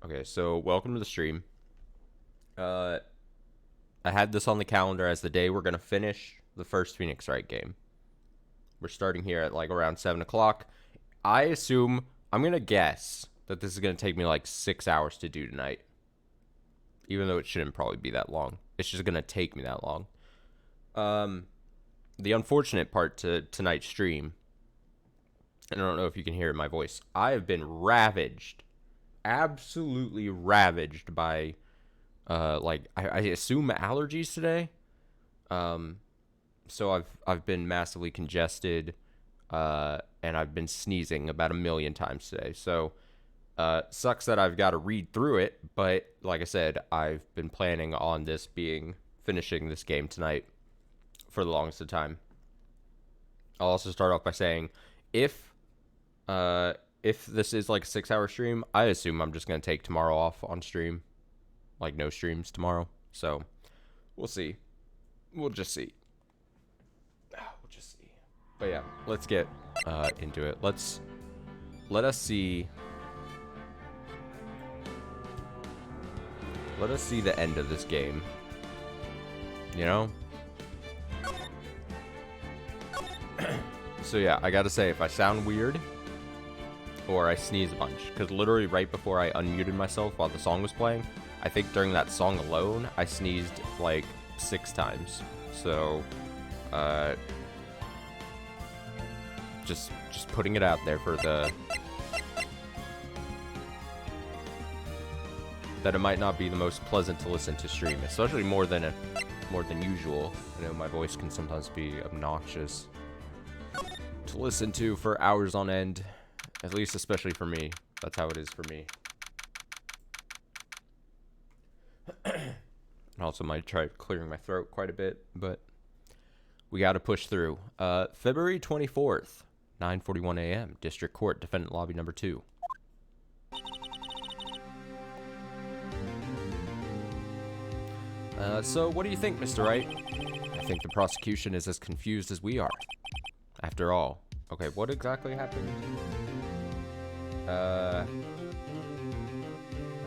Okay, so welcome to the stream. Uh, I had this on the calendar as the day we're gonna finish the first Phoenix Wright game. We're starting here at like around 7 o'clock. I assume I'm gonna guess that this is gonna take me like 6 hours to do tonight, even though it shouldn't probably be that long. It's just gonna take me that long. Um, the unfortunate part to tonight's stream, and I don't know if you can hear it in my voice. I have been ravaged, absolutely ravaged by I assume allergies today. Um, so I've been massively congested, and I've been sneezing about a million times today. So sucks that I've got to read through it, but like I said, I've been planning on finishing this game tonight for the longest of time. I'll also start off by saying, if if this is like a 6 hour stream, I assume I'm just gonna take tomorrow off on stream, like no streams tomorrow. So we'll see. We'll just see. We'll just see. But yeah, let's get into it. Let us see. Let us see the end of this game. You know? So yeah, I gotta say, if I sound weird or I sneeze a bunch, because literally right before I unmuted myself while the song was playing, I think during that song alone, I sneezed like 6 times. So, just putting it out there for that it might not be the most pleasant to listen to stream, especially more than usual. I know my voice can sometimes be obnoxious to listen to for hours on end, at least especially for me. That's how it is for me. Also might try clearing my throat quite a bit, but we got to push through. February 24th, 9:41 a.m., District Court, Defendant Lobby number 2. So what do you think, Mr. Wright? I think the prosecution is as confused as we are. After all. Okay, what exactly happened?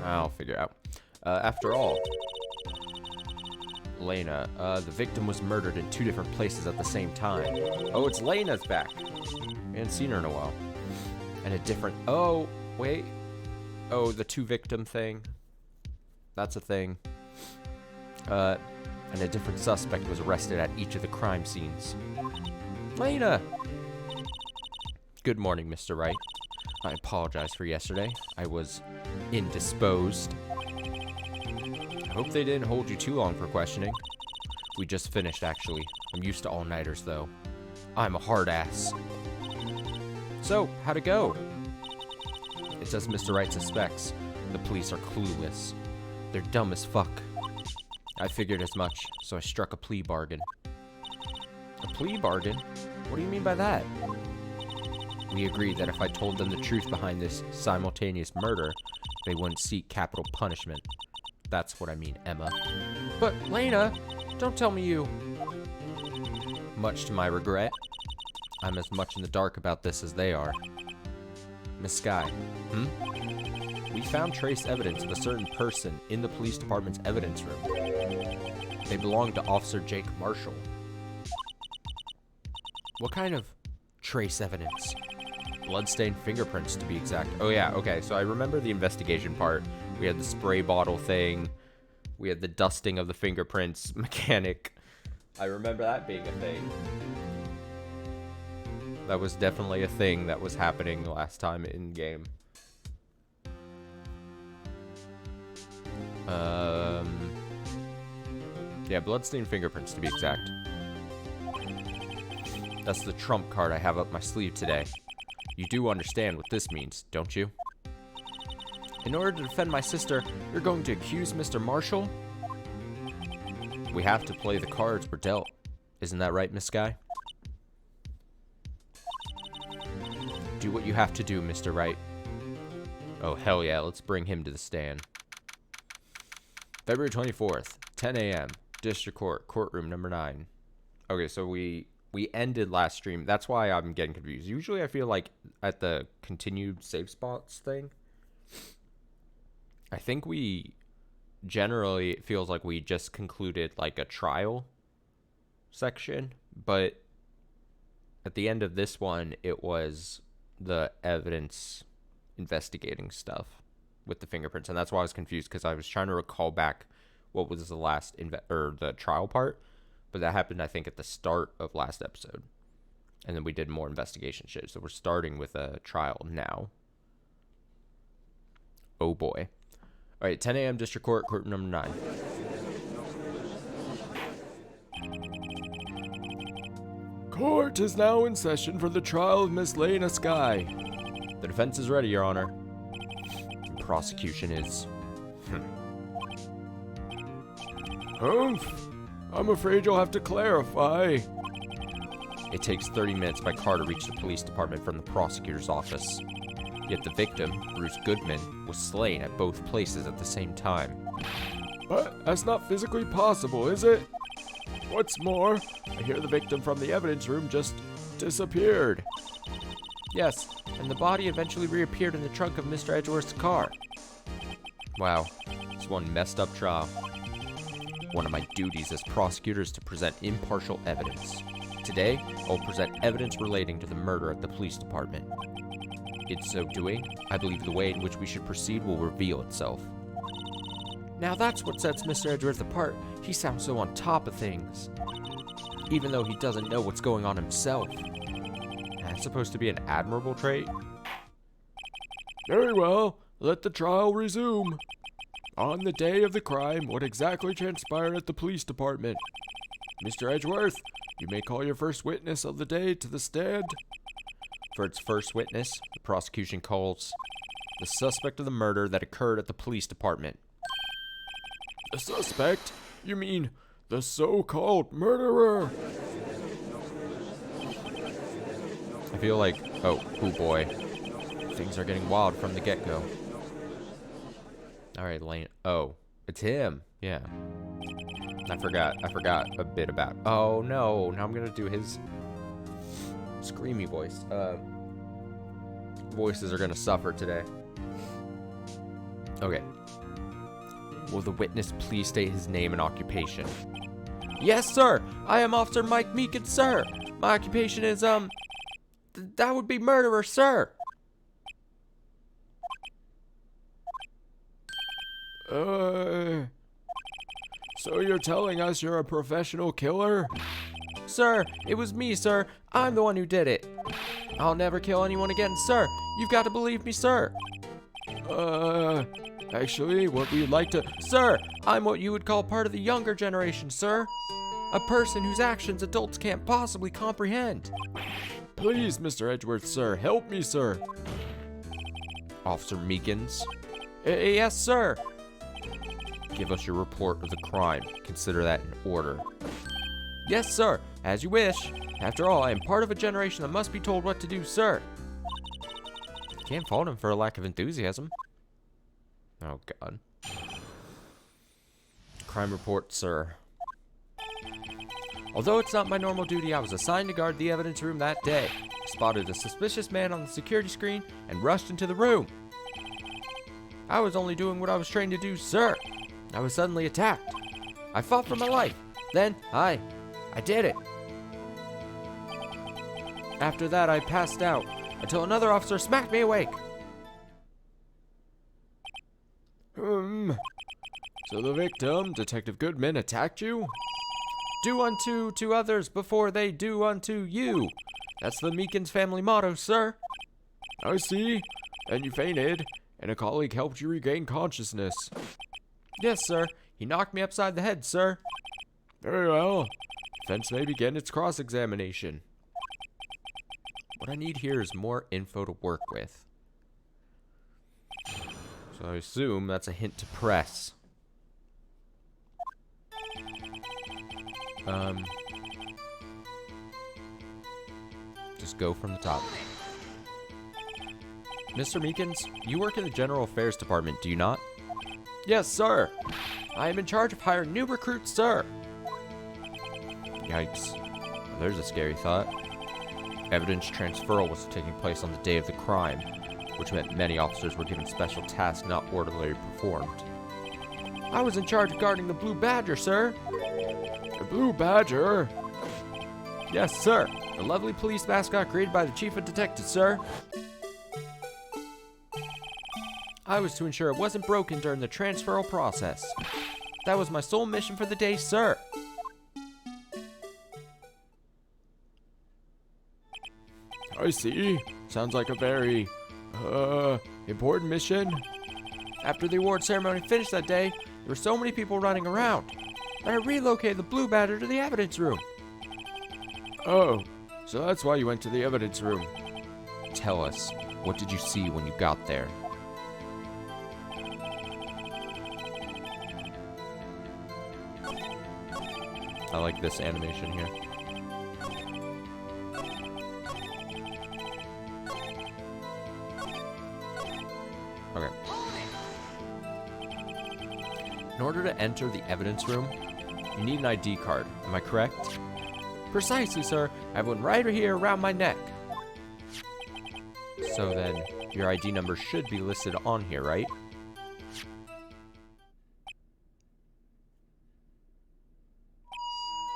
I'll figure out. After all, Lena, the victim was murdered in 2 different places at the same time. Oh, it's Lena's back. I haven't seen her in a while. And a different... Oh, wait. Oh, the 2 victim thing. That's a thing. And a different suspect was arrested at each of the crime scenes. Lena! Good morning, Mr. Wright. I apologize for yesterday. I was indisposed. I hope they didn't hold you too long for questioning. We just finished, actually. I'm used to all-nighters, though. I'm a hard ass. So, how'd it go? It's as Mr. Wright suspects. The police are clueless. They're dumb as fuck. I figured as much, so I struck a plea bargain. A plea bargain? What do you mean by that? We agreed that if I told them the truth behind this simultaneous murder, they wouldn't seek capital punishment. That's what I mean, Emma. But, Lena, don't tell me you... Much to my regret, I'm as much in the dark about this as they are. Miss Skye, we found trace evidence of a certain person in the police department's evidence room. They belong to Officer Jake Marshall. What kind of trace evidence? Bloodstained fingerprints, to be exact. Oh yeah, okay, so I remember the investigation part. We had the spray bottle thing. We had the dusting of the fingerprints mechanic. I remember that being a thing. That was definitely a thing that was happening last time in game. Yeah, bloodstained fingerprints, to be exact. That's the trump card I have up my sleeve today. You do understand what this means, don't you? In order to defend my sister, you're going to accuse Mr. Marshall? We have to play the cards we're dealt. Isn't that right, Miss Skye? Do what you have to do, Mr. Wright. Oh, hell yeah, let's bring him to the stand. February 24th, 10 a.m., District Court, Courtroom number 9. Okay, so we ended last stream. That's why I'm getting confused. Usually I feel like at the continued save spots thing, I think generally, it feels like we just concluded like a trial section, but at the end of this one, it was the evidence investigating stuff with the fingerprints, and that's why I was confused, because I was trying to recall back what was the last the trial part, but that happened, I think, at the start of last episode, and then we did more investigation shit. So we're starting with a trial now. Oh boy! All right, 10 a.m. District Court, court number 9. Court is now in session for the trial of Miss Lena Skye. The defense is ready, Your Honor. The prosecution is... Humph. I'm afraid you'll have to clarify. It takes 30 minutes by car to reach the police department from the prosecutor's office. Yet the victim, Bruce Goodman, was slain at both places at the same time. But that's not physically possible, is it? What's more, I hear the victim from the evidence room just disappeared. Yes, and the body eventually reappeared in the trunk of Mr. Edgeworth's car. Wow, it's one messed up trial. One of my duties as prosecutor is to present impartial evidence. Today, I'll present evidence relating to the murder at the police department. In so doing, I believe the way in which we should proceed will reveal itself. Now that's what sets Mr. Edgeworth apart. He sounds so on top of things, even though he doesn't know what's going on himself. That's supposed to be an admirable trait. Very well, let the trial resume. On the day of the crime, what exactly transpired at the police department? Mr. Edgeworth, you may call your first witness of the day to the stand. For its first witness, the prosecution calls the suspect of the murder that occurred at the police department. The suspect? You mean the so-called murderer? I feel like, oh boy, things are getting wild from the get-go. All right, Lane. Oh, it's him. Yeah. I forgot a bit about. Oh no, now I'm gonna do his screamy voice. Voices are gonna suffer today. Okay. Will the witness please state his name and occupation? Yes, sir. I am Officer Mike Meekin, sir. My occupation is, that would be murderer, sir. So you're telling us you're a professional killer? Sir, it was me, sir. I'm the one who did it. I'll never kill anyone again, sir. You've got to believe me, sir. Actually, what we'd like to... Sir, I'm what you would call part of the younger generation, sir. A person whose actions adults can't possibly comprehend. Please, Mr. Edgeworth, sir, help me, sir. Officer Meekins. Yes, sir. Give us your report of the crime. Consider that in order. Yes, sir. As you wish. After all, I am part of a generation that must be told what to do, sir. Can't fault him for a lack of enthusiasm. Oh, God. Crime report, sir. Although it's not my normal duty, I was assigned to guard the evidence room that day. I spotted a suspicious man on the security screen and rushed into the room. I was only doing what I was trained to do, sir. I was suddenly attacked. I fought for my life. Then, I did it. After that, I passed out until another officer smacked me awake. So the victim, Detective Goodman, attacked you? Do unto to others before they do unto you. That's the Meekins family motto, sir. I see. And you fainted, and a colleague helped you regain consciousness. Yes, sir. He knocked me upside the head, sir. Very well. Defense may begin its cross-examination. What I need here is more info to work with. So I assume that's a hint to press. Just go from the top. Mr. Meekins, you work in the General Affairs Department, do you not? Yes, sir. I am in charge of hiring new recruits, sir. Yikes. Well, there's a scary thought. Evidence transferal was taking place on the day of the crime. which meant many officers were given special tasks not ordinarily performed. I was in charge of guarding the Blue Badger, sir. The Blue Badger? Yes, sir. The lovely police mascot created by the Chief of Detectives, sir. I was to ensure it wasn't broken during the transferal process. That was my sole mission for the day, sir. I see. Sounds like a very, important mission. After the award ceremony finished that day, there were so many people running around that I relocated the Blue Badger to the evidence room. Oh, so that's why you went to the evidence room. Tell us, what did you see when you got there? I like this animation here. Okay. In order to enter the evidence room, you need an ID card. Am I correct? Precisely, sir. I have one right here around my neck. So then, your ID number should be listed on here, right?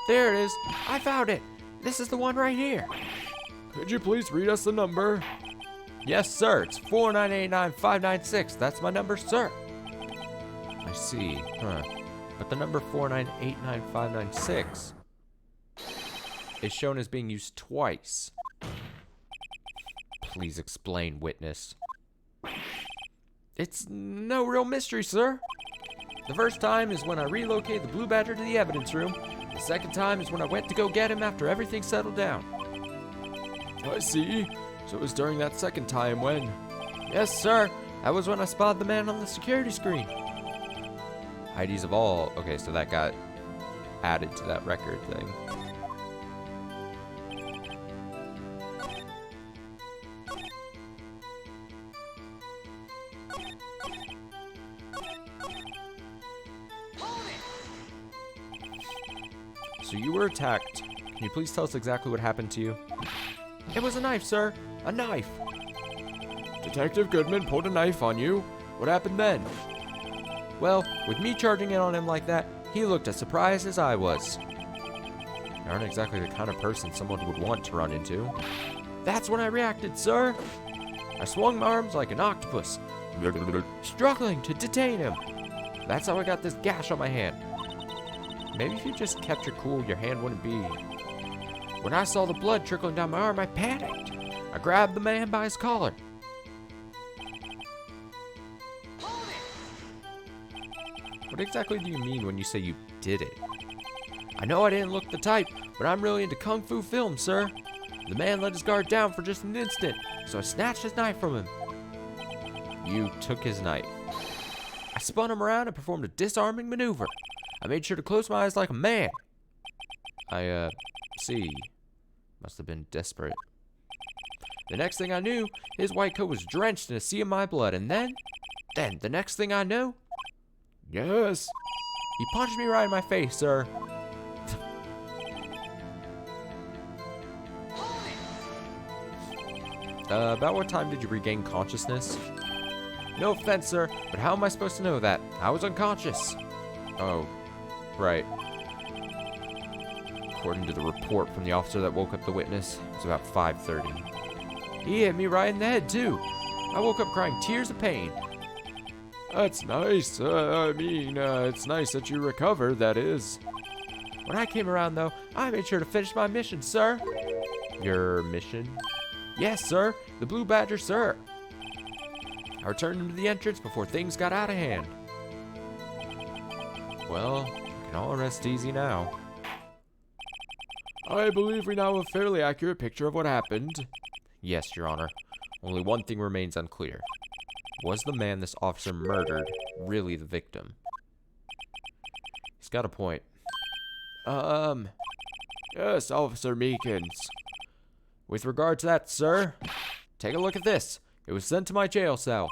There it is. I found it. This is the one right here. Could you please read us the number? Yes, sir. It's 4989596. That's my number, sir. I see. But the number 4989596 is shown as being used twice. Please explain, witness. It's no real mystery, sir. The first time is when I relocated the Blue Badger to the evidence room. The second time is when I went to go get him after everything settled down. I see. So it was during that second time when... Yes, sir. That was when I spotted the man on the security screen. IDs of all... Okay, so that got added to that record thing. So you were attacked. Can you please tell us exactly what happened to you? It was a knife, sir. A knife. Detective Goodman pulled a knife on you. What happened then? Well, with me charging in on him like that, he looked as surprised as I was. You aren't exactly the kind of person someone would want to run into. That's when I reacted, sir. I swung my arms like an octopus, struggling to detain him. That's how I got this gash on my hand. Maybe if you just kept your cool, your hand wouldn't be... When I saw the blood trickling down my arm, I panicked. I grabbed the man by his collar. What exactly do you mean when you say you did it? I know I didn't look the type, but I'm really into kung fu films, sir. The man let his guard down for just an instant, so I snatched his knife from him. You took his knife. I spun him around and performed a disarming maneuver. I made sure to close my eyes like a man. See. Must have been desperate. The next thing I knew, his white coat was drenched in a sea of my blood, and then, the next thing I knew... Yes. He punched me right in my face, sir. About what time did you regain consciousness? No offense, sir, but how am I supposed to know that? I was unconscious. Oh, right. According to the report from the officer that woke up the witness, it was about 5:30. He hit me right in the head, too. I woke up crying tears of pain. That's nice. It's nice that you recovered, that is. When I came around, though, I made sure to finish my mission, sir. Your mission? Yes, sir. The Blue Badger, sir. I returned him to the entrance before things got out of hand. Well, we can all rest easy now. I believe we now have a fairly accurate picture of what happened. Yes, Your Honor. Only one thing remains unclear. Was the man this officer murdered really the victim? He's got a point. Yes, Officer Meekins. With regard to that, sir, take a look at this. It was sent to my jail cell.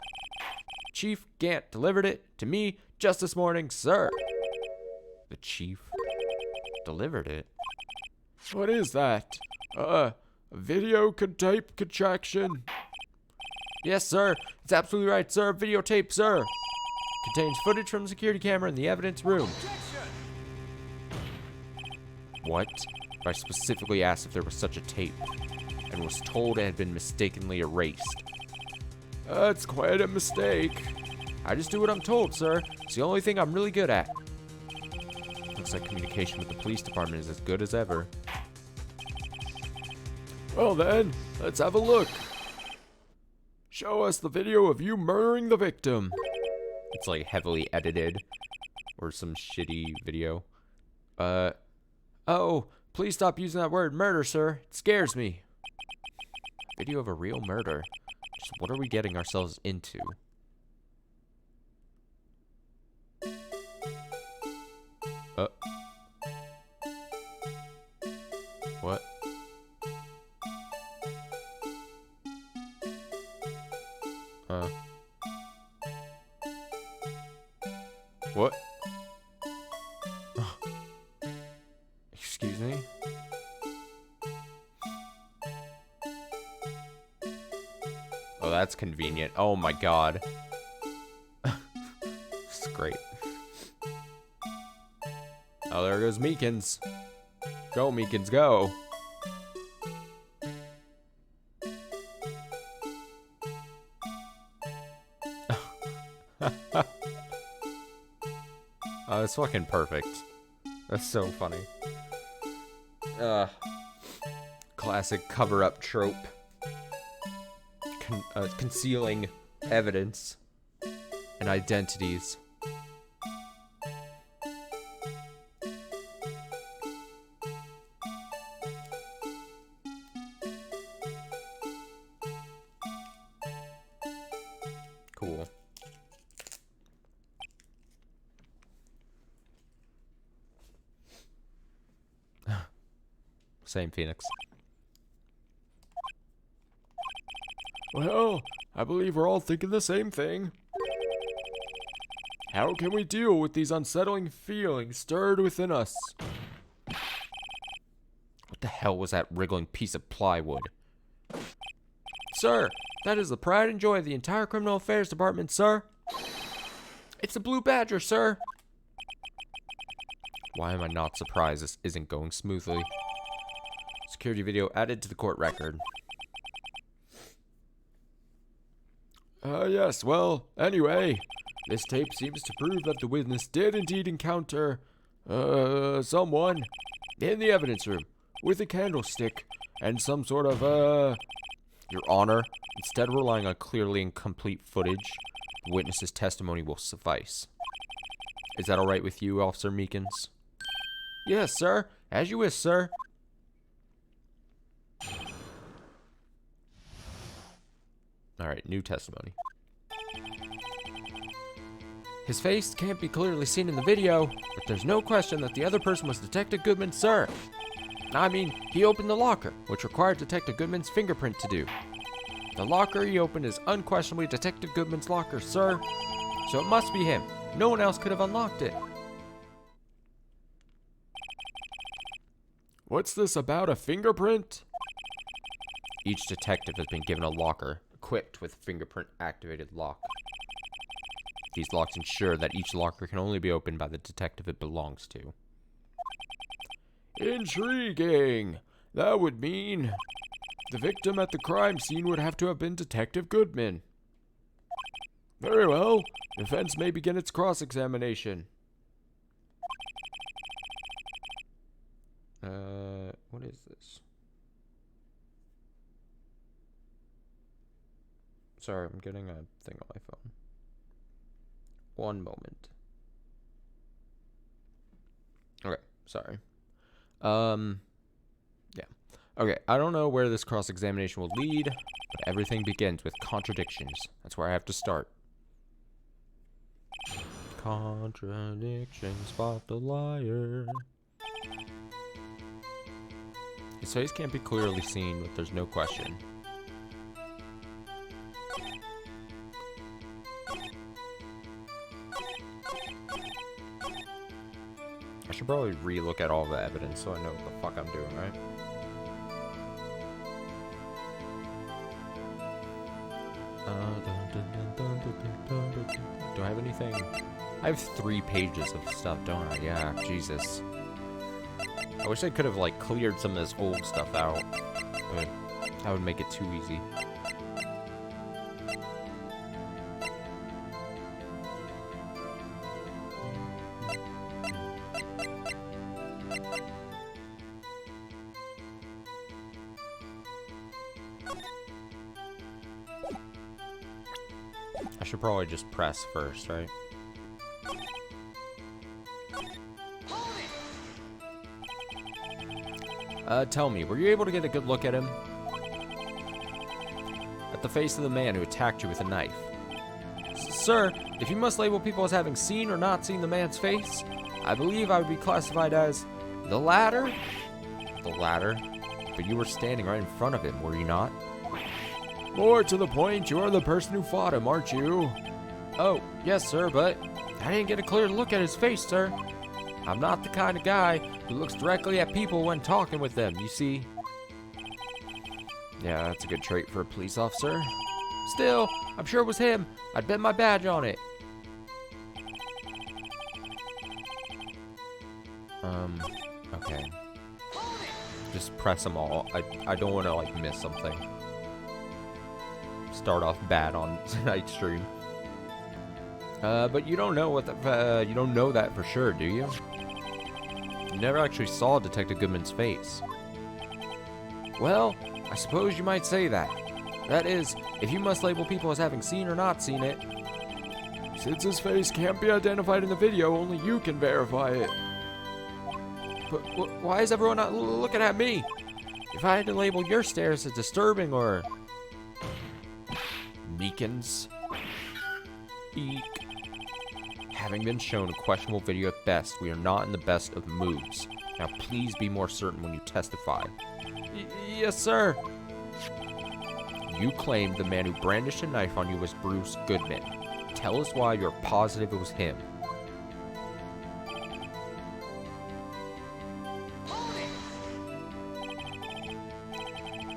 Chief Gant delivered it to me just this morning, sir. The chief delivered it? What is that? A video tape contraction? Yes, sir. It's absolutely right, sir. Videotape, sir. Contains footage from the security camera in the evidence room. What? I specifically asked if there was such a tape, and was told it had been mistakenly erased. That's quite a mistake. I just do what I'm told, sir. It's the only thing I'm really good at. Looks like communication with the police department is as good as ever. Well then, let's have a look. Show us the video of you murdering the victim. It's like heavily edited or some shitty video. Oh, please stop using that word murder, sir. It scares me. Video of a real murder. Just what are we getting ourselves into? What? What? Excuse me? Oh, that's convenient. Oh my god. This is great. Oh, there goes Meekins. Go, Meekins, go. Oh, that's fucking perfect. That's so funny. Classic cover-up trope. Concealing evidence and identities. Cool. Same, Phoenix. Well, I believe we're all thinking the same thing. How can we deal with these unsettling feelings stirred within us? What the hell was that wriggling piece of plywood? Sir, that is the pride and joy of the entire Criminal Affairs Department, sir. It's a blue badger, sir. Why am I not surprised this isn't going smoothly? Security video added to the court record. Yes, well, anyway, this tape seems to prove that the witness did indeed encounter, someone in the evidence room with a candlestick and some sort of, Your Honor, instead of relying on clearly incomplete footage, the witness's testimony will suffice. Is that alright with you, Officer Meekins? Yes, sir, as you wish, sir. Alright, new testimony. His face can't be clearly seen in the video, but there's no question that the other person was Detective Goodman, sir. I mean, he opened the locker, which required Detective Goodman's fingerprint to do. The locker he opened is unquestionably Detective Goodman's locker, sir. So it must be him. No one else could have unlocked it. What's this about a fingerprint? Each detective has been given a locker equipped with fingerprint-activated lock. These locks ensure that each locker can only be opened by the detective it belongs to. Intriguing. That would mean the victim at the crime scene would have to have been Detective Goodman. Very well. Defense may begin its cross-examination. What is this? Sorry, I'm getting a thing on my phone. One moment. Okay, sorry. Yeah. Okay, I don't know where this cross-examination will lead, but everything begins with contradictions. That's where I have to start. Contradictions, spot the liar. His face can't be clearly seen, but there's no question. I should probably re-look at all the evidence so I know what the fuck I'm doing, right? Do I have anything? I have 3 pages of stuff, don't I? Yeah, Jesus. I wish I could have, like, cleared some of this old stuff out, but that would make it too easy. I should probably just press first, right? Tell me, were you able to get a good look at him? At the face of the man who attacked you with a knife. Sir, if you must label people as having seen or not seen the man's face, I believe I would be classified as the latter? The latter? But you were standing right in front of him, were you not? More to the point, you are the person who fought him, aren't you? Oh, yes, sir, but I didn't get a clear look at his face, sir. I'm not the kind of guy who looks directly at people when talking with them, you see. Yeah, that's a good trait for a police officer. Still, I'm sure it was him. I'd bet my badge on it. Okay. Just press them all. I don't want to, like, miss something. Start off bad on tonight's stream. But you don't know what you don't know that for sure, do you? You never actually saw Detective Goodman's face. Well, I suppose you might say that. That is, if you must label people as having seen or not seen it. Since his face can't be identified in the video, only you can verify it. But why is everyone not looking at me? If I had to label your stares as disturbing or... Meekins. Eek. Having been shown a questionable video at best, we are not in the best of moods. Now please be more certain when you testify. Yes, sir. You claimed the man who brandished a knife on you was Bruce Goodman. Tell us why you're positive it was him.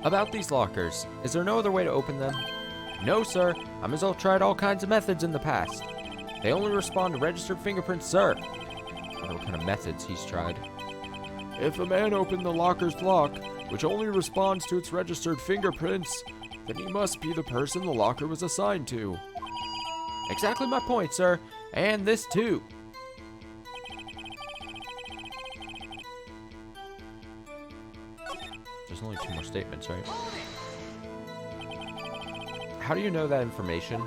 About these lockers, is there no other way to open them? No, sir. I as well tried all kinds of methods in the past. They only respond to registered fingerprints, sir. I wonder what kind of methods he's tried. If a man opened the locker's lock, which only responds to its registered fingerprints, then he must be the person the locker was assigned to. Exactly my point, sir. And this too. There's only 2 more statements, right? How do you know that information?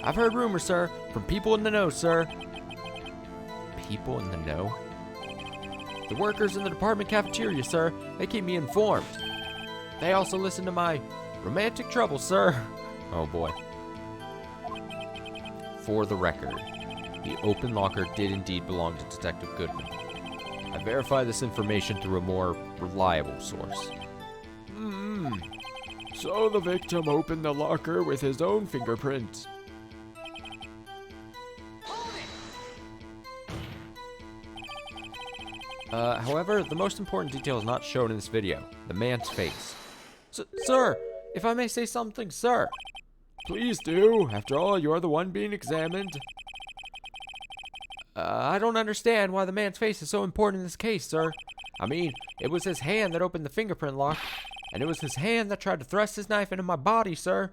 I've heard rumors, sir, from people in the know, sir. People in the know? The workers in the department cafeteria, sir. They keep me informed. They also listen to my romantic troubles, sir. Oh boy. For the record, the open locker did indeed belong to Detective Goodman. I verified this information through a more reliable source. So the victim opened the locker with his own fingerprints. However, the most important detail is not shown in this video. The man's face. Sir, if I may say something, sir. Please do. After all, you're the one being examined. I don't understand why the man's face is so important in this case, sir. I mean, it was his hand that opened the fingerprint lock, and it was his hand that tried to thrust his knife into my body, sir.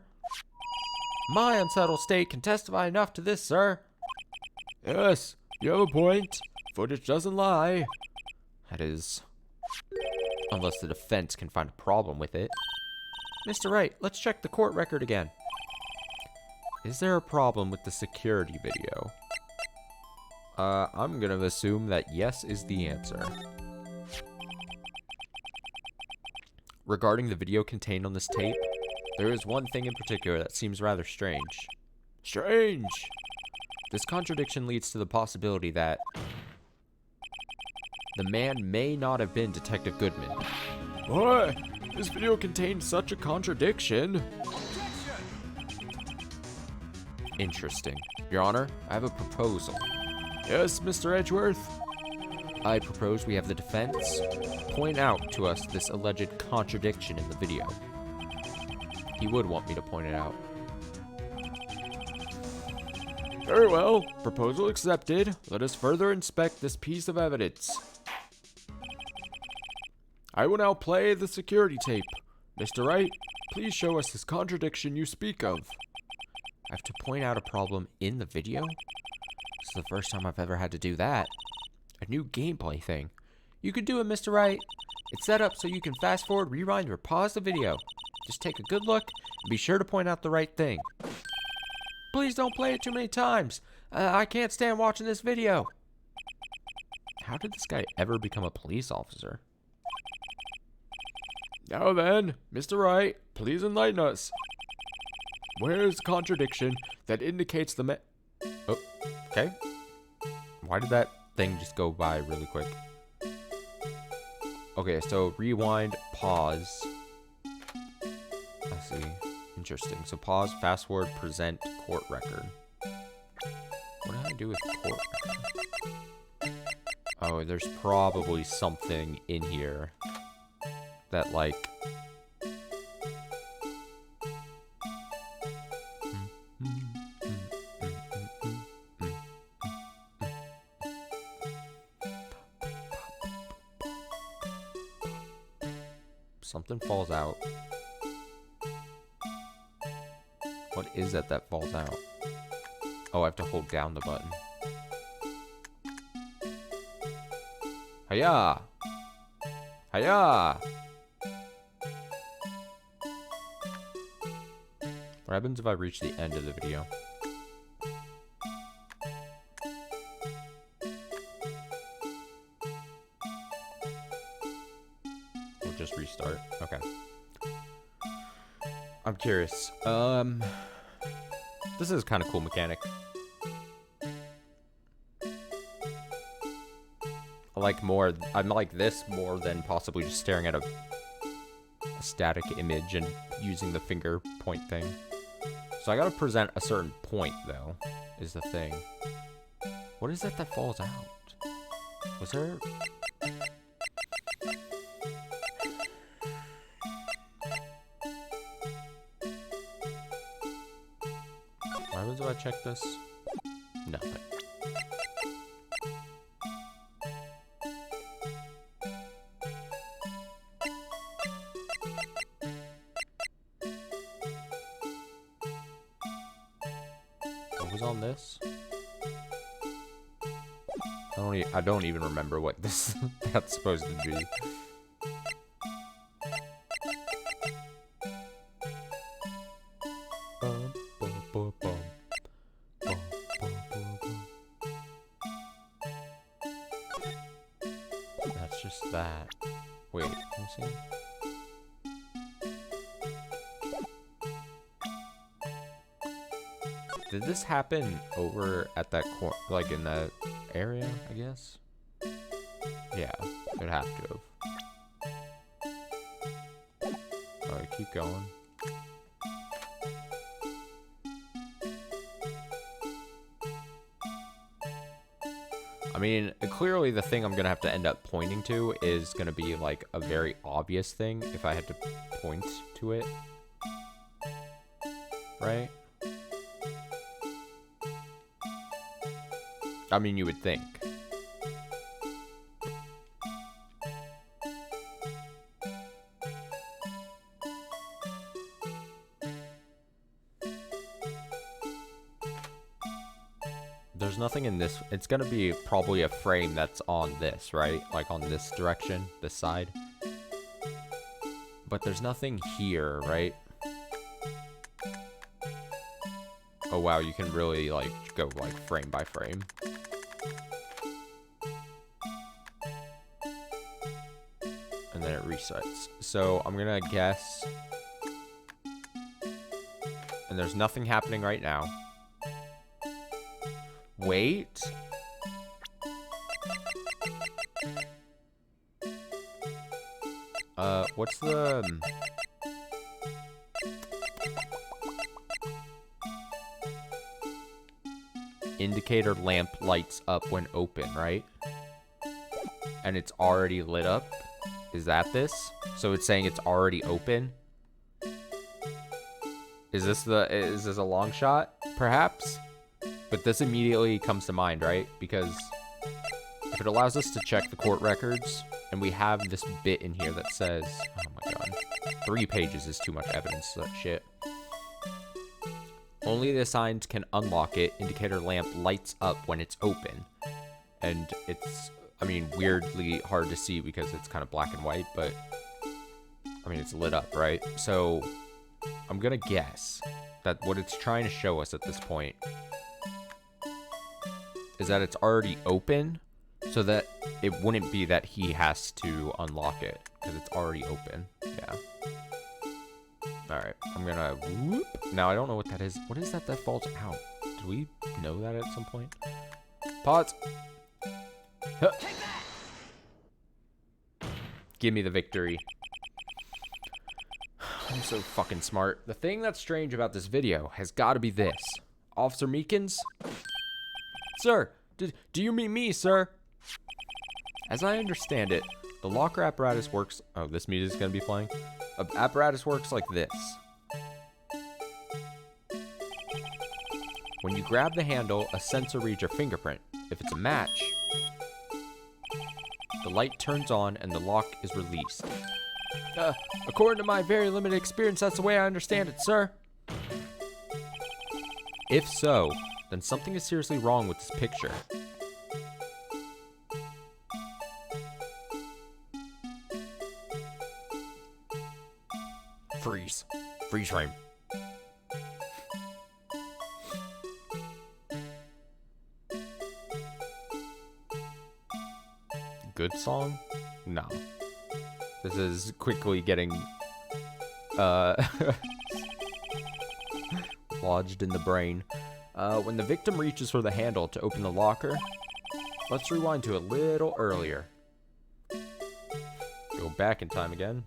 My unsettled state can testify enough to this, sir. Yes, you have a point. Footage doesn't lie. That is, unless the defense can find a problem with it. Mr. Wright, let's check the court record again. Is there a problem with the security video? I'm gonna assume that yes is the answer. Regarding the video contained on this tape, there is one thing in particular that seems rather strange. Strange. This contradiction leads to the possibility that the man may not have been Detective Goodman. What? This video contains such a contradiction. Interesting. Your Honor, I have a proposal. Yes, Mr. Edgeworth? I propose we have the defense point out to us this alleged contradiction in the video. He would want me to point it out. Very well. Proposal accepted. Let us further inspect this piece of evidence. I will now play the security tape. Mr. Wright, please show us this contradiction you speak of. I have to point out a problem in the video? This is the first time I've ever had to do that. A new gameplay thing. You can do it, Mr. Wright. It's set up so you can fast forward, rewind, or pause the video. Just take a good look and be sure to point out the right thing. Please don't play it too many times. I can't stand watching this video. How did this guy ever become a police officer? Now then, Mr. Wright, please enlighten us. Where is the contradiction that indicates the Oh, okay. Why did that thing just go by really quick? Okay, so rewind, pause. I see. Interesting. So pause, fast forward, present, court record. What did I do with court record? Oh, there's probably something in here that, like... Something falls out. What is that falls out? Oh, I have to hold down the button. Hiya! Hiya! What happens if I reach the end of the video? We'll just restart. Okay. I'm curious. This is kind of cool mechanic. I'm like this more than possibly just staring at a static image and using the finger point thing. So I gotta present a certain point, though, is the thing. What is that falls out? Was there... Why was I check this? Nothing. What was on this? I don't even remember what this that's supposed to be. That's just that. Wait, let me see. Did this happen over at that like in that area, I guess? Yeah, it'd have to have. Alright, keep going. I mean, clearly the thing I'm gonna have to end up pointing to is gonna be like a very obvious thing if I had to point to it. Right? I mean, you would think. There's nothing in this. It's gonna be probably a frame that's on this, right? Like on this direction, this side. But there's nothing here, right? Oh wow, you can really like go like frame by frame. And then it resets. So I'm gonna guess. And there's nothing happening right now. Wait. What's the... indicator lamp lights up when open, right? And it's already lit up. Is that this? So it's saying it's already open? Is this a long shot, perhaps? But this immediately comes to mind, right? Because if it allows us to check the court records, and we have this bit in here that says, oh my god, 3 pages is too much evidence to that shit. Only the assigned can unlock it. Indicator lamp lights up when it's open. And it's, I mean, weirdly hard to see because it's kind of black and white, but I mean, it's lit up, right? So I'm gonna guess that what it's trying to show us at this point is that it's already open, so that it wouldn't be that he has to unlock it because it's already open. Yeah. All right, I'm gonna whoop. Now I don't know what that is. What is that falls out? Did we know that at some point? Pause. Huh. Give me the victory. I'm so fucking smart. The thing that's strange about this video has got to be this. Officer Meekins? Sir, do you mean me, sir? As I understand it, the locker apparatus works... Oh, this music is going to be playing? Apparatus works like this. When you grab the handle, a sensor reads your fingerprint. If it's a match, the light turns on and the lock is released. According to my very limited experience, that's the way I understand it, sir. If so, then something is seriously wrong with this picture. Freeze. Freeze frame. Good song? No. This is quickly getting lodged in the brain. When the victim reaches for the handle to open the locker, let's rewind to a little earlier. Go back in time again.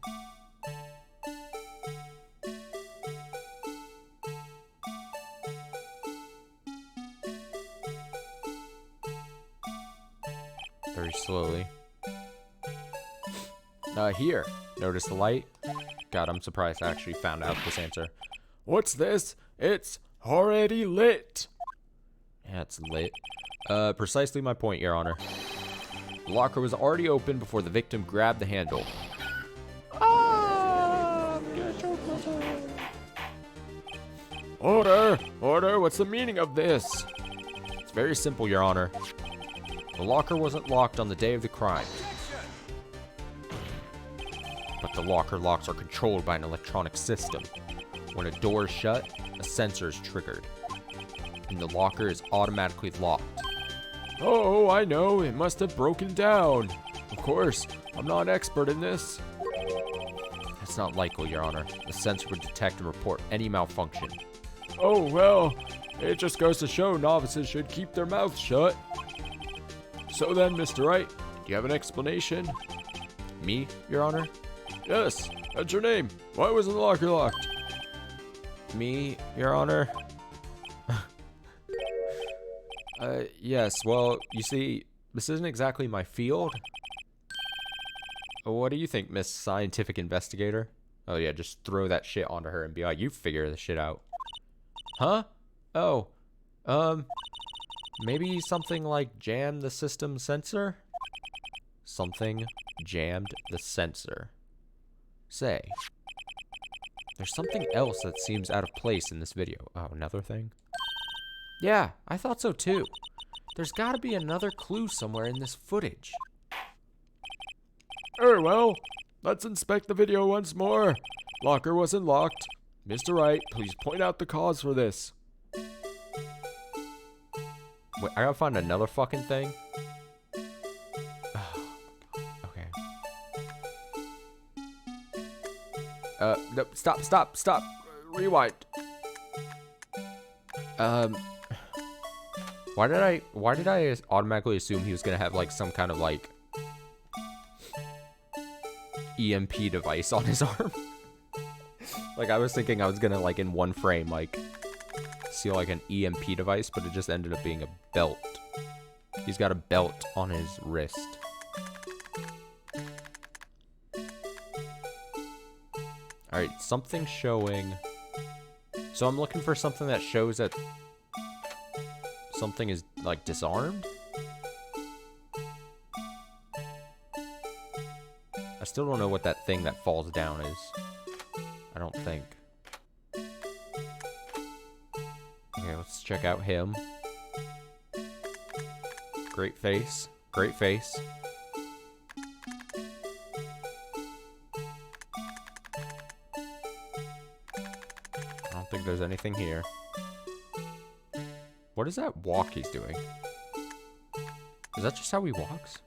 Very slowly. Here. Notice the light? God, I'm surprised I actually found out this answer. What's this? It's already lit. Yeah, it's lit. Precisely my point, Your Honor. The locker was already open before the victim grabbed the handle. Order! Order, what's the meaning of this? It's very simple, Your Honor. The locker wasn't locked on the day of the crime. But the locker locks are controlled by an electronic system. When a door is shut, a sensor is triggered, and the locker is automatically locked. Oh, I know. It must have broken down. Of course, I'm not an expert in this. That's not likely, Your Honor. The sensor would detect and report any malfunction. Oh, well, it just goes to show novices should keep their mouths shut. So then, Mr. Wright, do you have an explanation? Me, Your Honor? Yes, that's your name. Why wasn't the locker locked? Me, Your Honor? Yes, well, you see, this isn't exactly my field. What do you think, Miss Scientific Investigator? Oh yeah, just throw that shit onto her and be like, you figure this shit out. Huh? Oh, maybe something like jam the system sensor? Something jammed the sensor. Say, there's something else that seems out of place in this video. Oh, another thing? Yeah, I thought so too. There's gotta be another clue somewhere in this footage. Very well. Let's inspect the video once more. Locker wasn't locked. Mr. Wright, please point out the cause for this. Wait, I gotta find another fucking thing? Okay. No, stop. Rewind. Why did I automatically assume he was gonna have like some kind of like EMP device on his arm? Like I was thinking I was gonna like in one frame like see like an EMP device, but it just ended up being a belt. He's got a belt on his wrist. Alright, something showing. So I'm looking for something that shows that something is, like, disarmed? I still don't know what that thing that falls down is. I don't think. Okay, let's check out him. Great face. Great face. I don't think there's anything here. What is that walk he's doing? Is that just how he walks?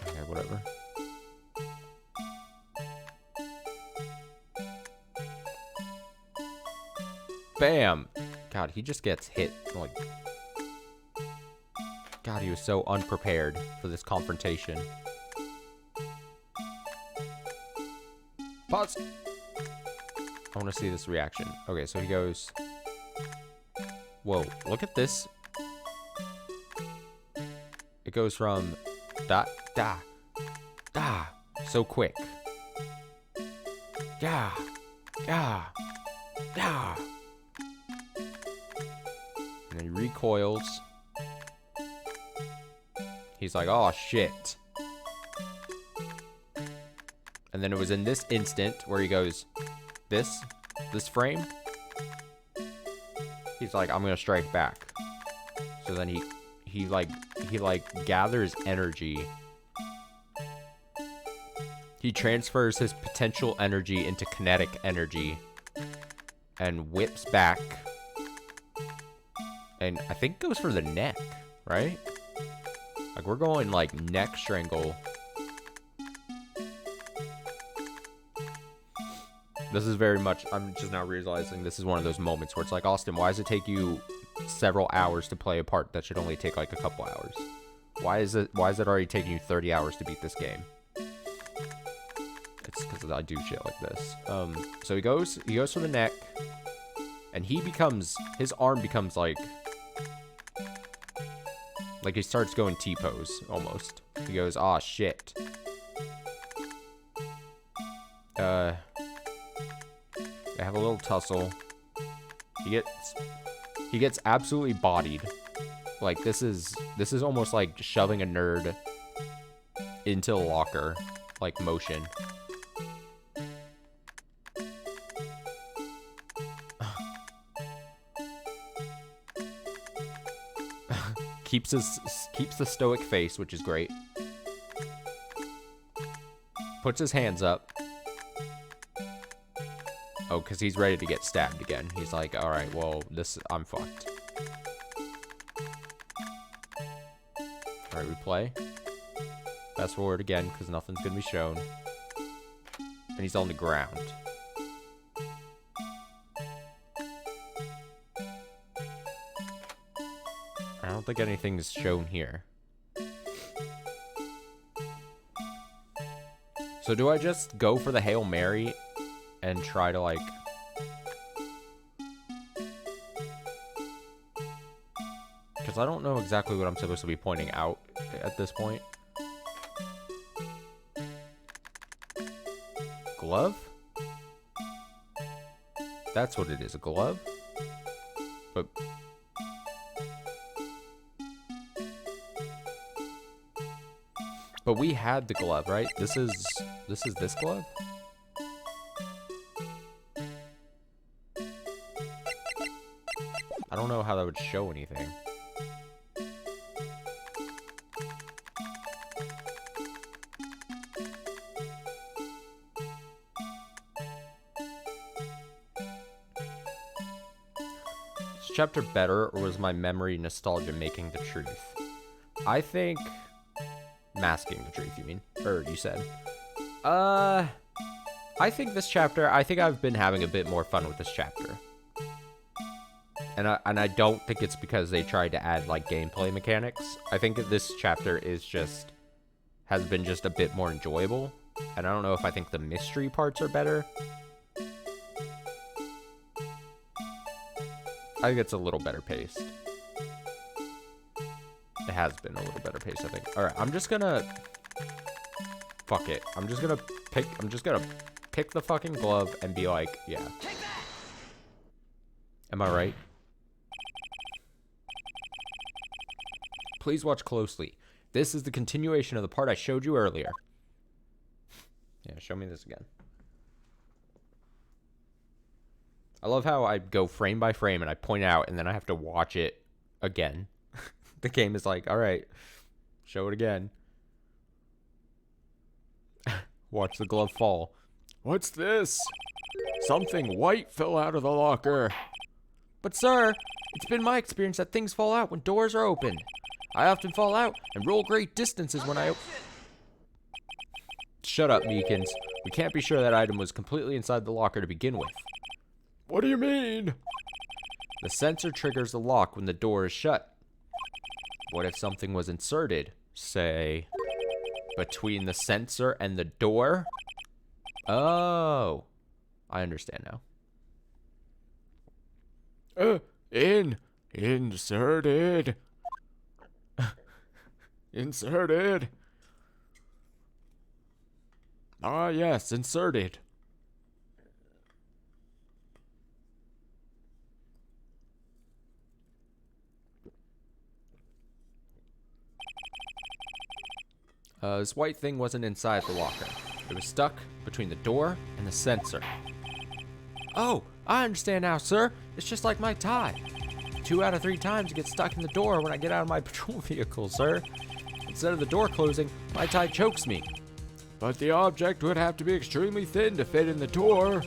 Okay, whatever. Bam! God, he just gets hit, like... God, he was so unprepared for this confrontation. Pause! I want to see this reaction. Okay, so he goes... Whoa, look at this. It goes from... Da, da, da. So quick. Yeah, yeah, yeah. And then he recoils. He's like, oh, shit. And then it was in this instant where he goes, this frame. He's like, I'm gonna strike back. So then he gathers energy. He transfers his potential energy into kinetic energy and whips back. And I think goes for the neck, right? Like, we're going, like, neck strangle. This is very much, I'm just now realizing this is one of those moments where it's like, Austin, why does it take you several hours to play a part that should only take, like, a couple hours? Why is it already taking you 30 hours to beat this game? It's because I do shit like this. So he goes for the neck, and his arm becomes, like he starts going T-pose, almost. He goes, aw, shit. They have a little tussle. He gets absolutely bodied. Like, this is almost like shoving a nerd into a locker, like, motion. Keeps the stoic face, which is great. Puts his hands up. Oh, because he's ready to get stabbed again. He's like, alright, well, I'm fucked. Alright, we play. Fast forward again, because nothing's going to be shown. And he's on the ground. I don't think anything's shown here. So do I just go for the Hail Mary and try to, like... Because I don't know exactly what I'm supposed to be pointing out at this point. Glove? That's what it is, a glove? But we had the glove, right? This is this glove? I don't know how that would show anything. Is this chapter better, or was my memory nostalgia making the truth? I think... Masking the truth, you mean? Or you said. I think this chapter, I've been having a bit more fun with this chapter. And I don't think it's because they tried to add, like, gameplay mechanics. I think that this chapter has been just a bit more enjoyable. And I don't know if I think the mystery parts are better. I think it's a little better paced. It has been a little better paced, I think. Alright, I'm just gonna... Fuck it. I'm just gonna pick the fucking glove and be like, yeah. Am I right? Please watch closely. This is the continuation of the part I showed you earlier. Yeah, show me this again. I love how I go frame by frame and I point out and then I have to watch it again. The game is like, all right, show it again. Watch the glove fall. What's this? Something white fell out of the locker. But sir, it's been my experience that things fall out when doors are open. I often fall out and roll great distances when I... Shut up, Meekins. We can't be sure that item was completely inside the locker to begin with. What do you mean? The sensor triggers the lock when the door is shut. What if something was inserted, say, between the sensor and the door? Oh, I understand now. Inserted. Inserted. Ah, yes, inserted. This white thing wasn't inside the locker. It was stuck between the door and the sensor. Oh, I understand now, sir. It's just like my tie. 2 out of 3 times it gets stuck in the door when I get out of my patrol vehicle, sir. Instead of the door closing, my tie chokes me. But the object would have to be extremely thin to fit in the door.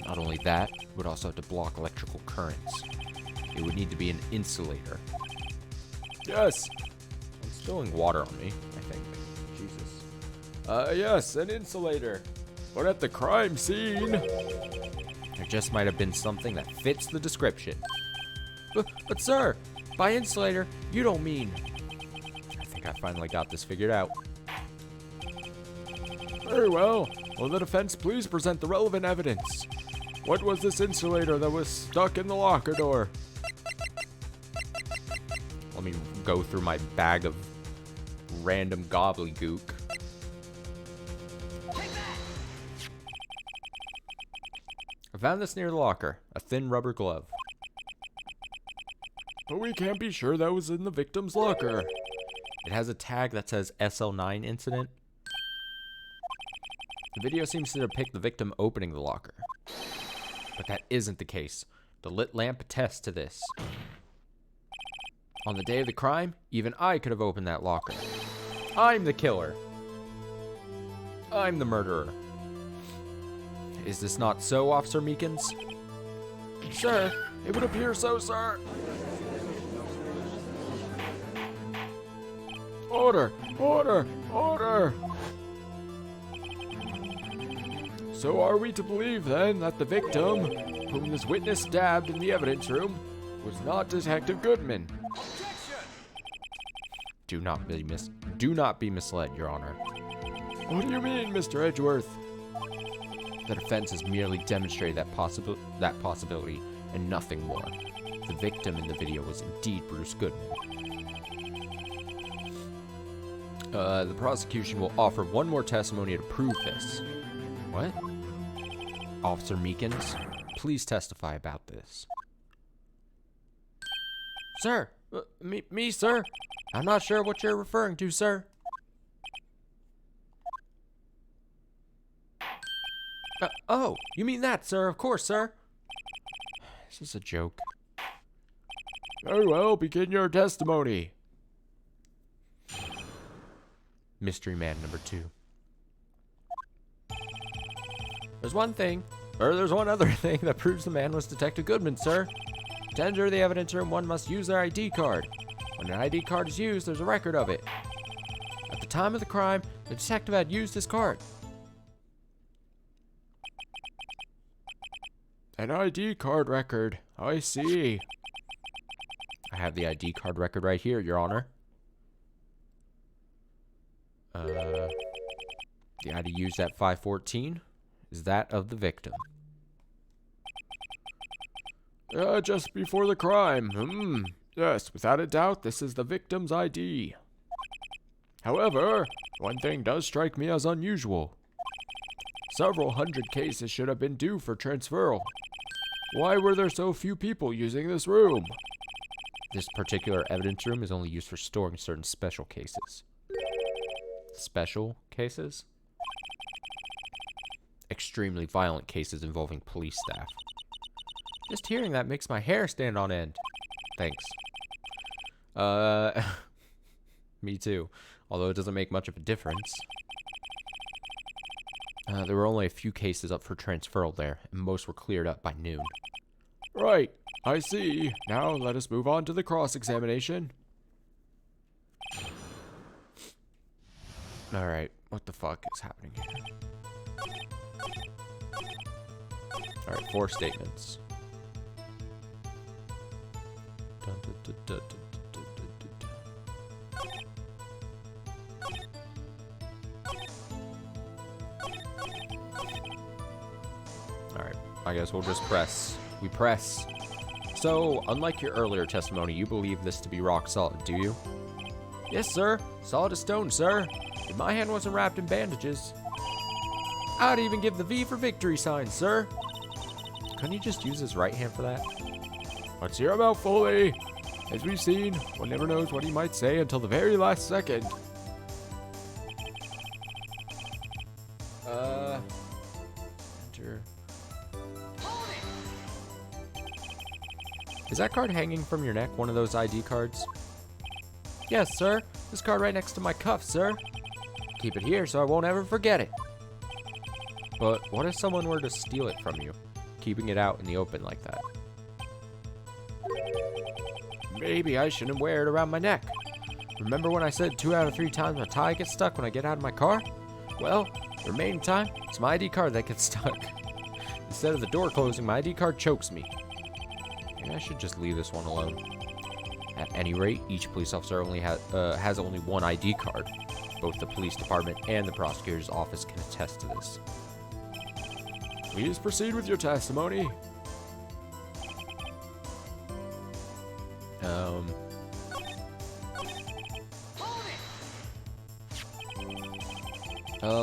Not only that, it would also have to block electrical currents. It would need to be an insulator. Yes. I'm spilling water on me, I think. Jesus. Yes, an insulator. But at the crime scene... There just might have been something that fits the description. But sir, by insulator, you don't mean... I think I finally got this figured out. Very well. Will the defense please present the relevant evidence? What was this insulator that was stuck in the locker door? Let me go through my bag of random gobbledygook. I found this near the locker, a thin rubber glove. But we can't be sure that was in the victim's locker. It has a tag that says SL9 incident. The video seems to depict the victim opening the locker. But that isn't the case. The lit lamp attests to this. On the day of the crime, even I could have opened that locker. I'm the killer. I'm the murderer. Is this not so, Officer Meekins? Sir, it would appear so, sir. Order! Order! Order! So are we to believe, then, that the victim, whom this witness stabbed in the evidence room, was not Detective Goodman? Do not be misled, Your Honor. What do you mean, Mr. Edgeworth? The defense has merely demonstrated that possibility and nothing more. The victim in the video was indeed Bruce Goodman. The prosecution will offer one more testimony to prove this. What? Officer Meekins, please testify about this. Sir, me, sir? I'm not sure what you're referring to, sir. Oh, you mean that, sir? Of course, sir. Is this a joke? Very well, begin your testimony. Mystery Man number 2. There's one other thing that proves the man was Detective Goodman, sir. To enter the evidence room, one must use their ID card. When an ID card is used, there's a record of it. At the time of the crime, the detective had used his card. An ID card record. I see. I have the ID card record right here, Your Honor. The ID used at 514 is that of the victim. Just before the crime. Yes, without a doubt, this is the victim's ID. However, one thing does strike me as unusual. Several hundred cases should have been due for transferal. Why were there so few people using this room? This particular evidence room is only used for storing certain special cases. Special cases? Extremely violent cases involving police staff. Just hearing that makes my hair stand on end. Thanks. Me too. Although it doesn't make much of a difference. There were only a few cases up for transferal there, and most were cleared up by noon. Right, I see. Now let us move on to the cross-examination. Alright, what the fuck is happening here? Alright, 4 statements. Dun, dun, dun, dun, dun, dun, dun, dun. Alright, I guess we'll just press. We press. So, unlike your earlier testimony, you believe this to be rock solid, do you? Yes, sir. Solid as stone, sir. If my hand wasn't wrapped in bandages, I'd even give the V for victory sign, sir. Couldn't he just use his right hand for that? Let's hear him out fully. As we've seen, one never knows what he might say until the very last second. Enter. Is that card hanging from your neck one of those ID cards? Yes, sir. This card right next to my cuff, sir. Keep it here so I won't ever forget it. But what if someone were to steal it from you, keeping it out in the open like that? Maybe I shouldn't wear it around my neck. Remember when I said 2 out of 3 times my tie gets stuck when I get out of my car? Well, the remaining time, it's my ID card that gets stuck. Instead of the door closing, my ID card chokes me. Maybe I should just leave this one alone. At any rate, each police officer only has only one ID card. Both the police department and the prosecutor's office can attest to this. Please proceed with your testimony.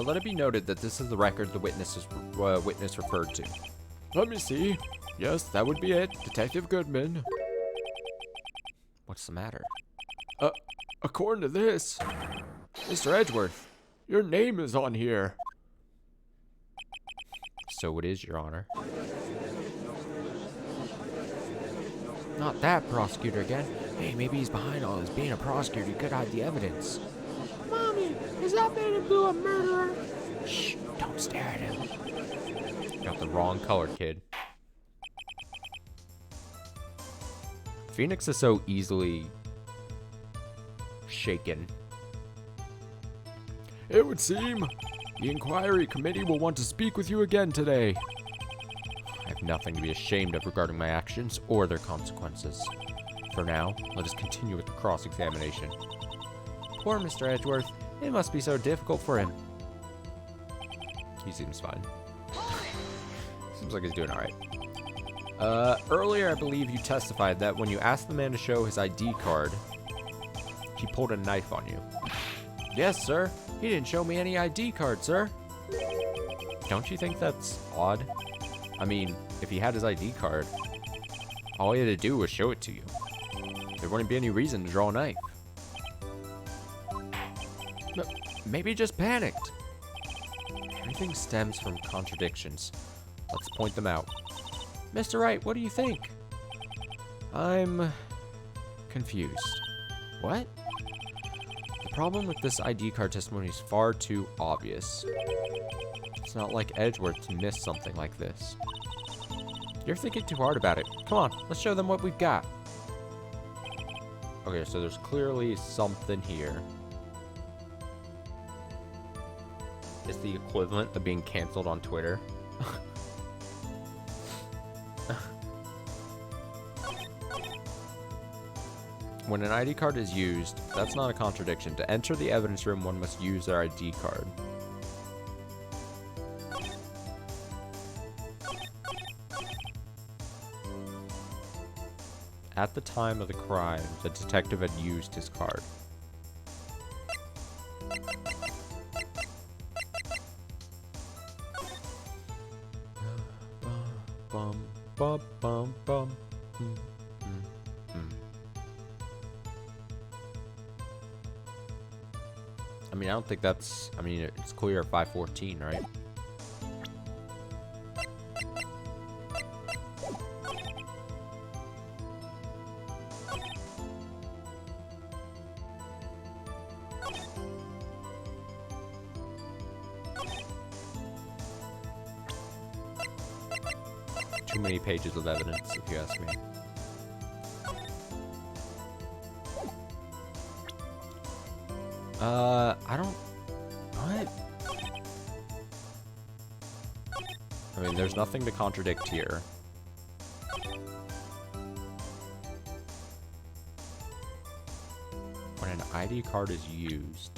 Let it be noted that this is the record the witness referred to. Let me see. Yes, that would be it, Detective Goodman. What's the matter? According to this, Mr. Edgeworth, your name is on here. So it is, Your Honor. Not that prosecutor again. Hey, maybe he's behind all this. Being a prosecutor, he could hide the evidence. Mommy, is that man in blue a murderer? Shh, don't stare at him. Got the wrong color, kid. Phoenix is so easily shaken. It would seem the inquiry committee will want to speak with you again today. I have nothing to be ashamed of regarding my actions or their consequences. For now, let us continue with the cross-examination. Poor Mr. Edgeworth. It must be so difficult for him. He seems fine. Seems like he's doing alright. Earlier I believe you testified that when you asked the man to show his ID card, he pulled a knife on you. Yes, sir. He didn't show me any ID card, sir. Don't you think that's odd? I mean, if he had his ID card, all he had to do was show it to you. There wouldn't be any reason to draw a knife. Maybe he just panicked. Everything stems from contradictions. Let's point them out. Mr. Wright, what do you think? I'm confused. What? The problem with this ID card testimony is far too obvious. It's not like Edgeworth to miss something like this. You're thinking too hard about it. Come on, let's show them what we've got. Okay, so there's clearly something here. It's the equivalent of being canceled on Twitter. When an ID card is used, that's not a contradiction. To enter the evidence room, one must use their ID card. At the time of the crime, the detective had used his card. Bum, bum, bum. Mm, mm, mm. I mean, I don't think that's... I mean, it's clear at 5:14, right? Too many pages of evidence, if you ask me. I don't... What? I mean, there's nothing to contradict here. When an ID card is used...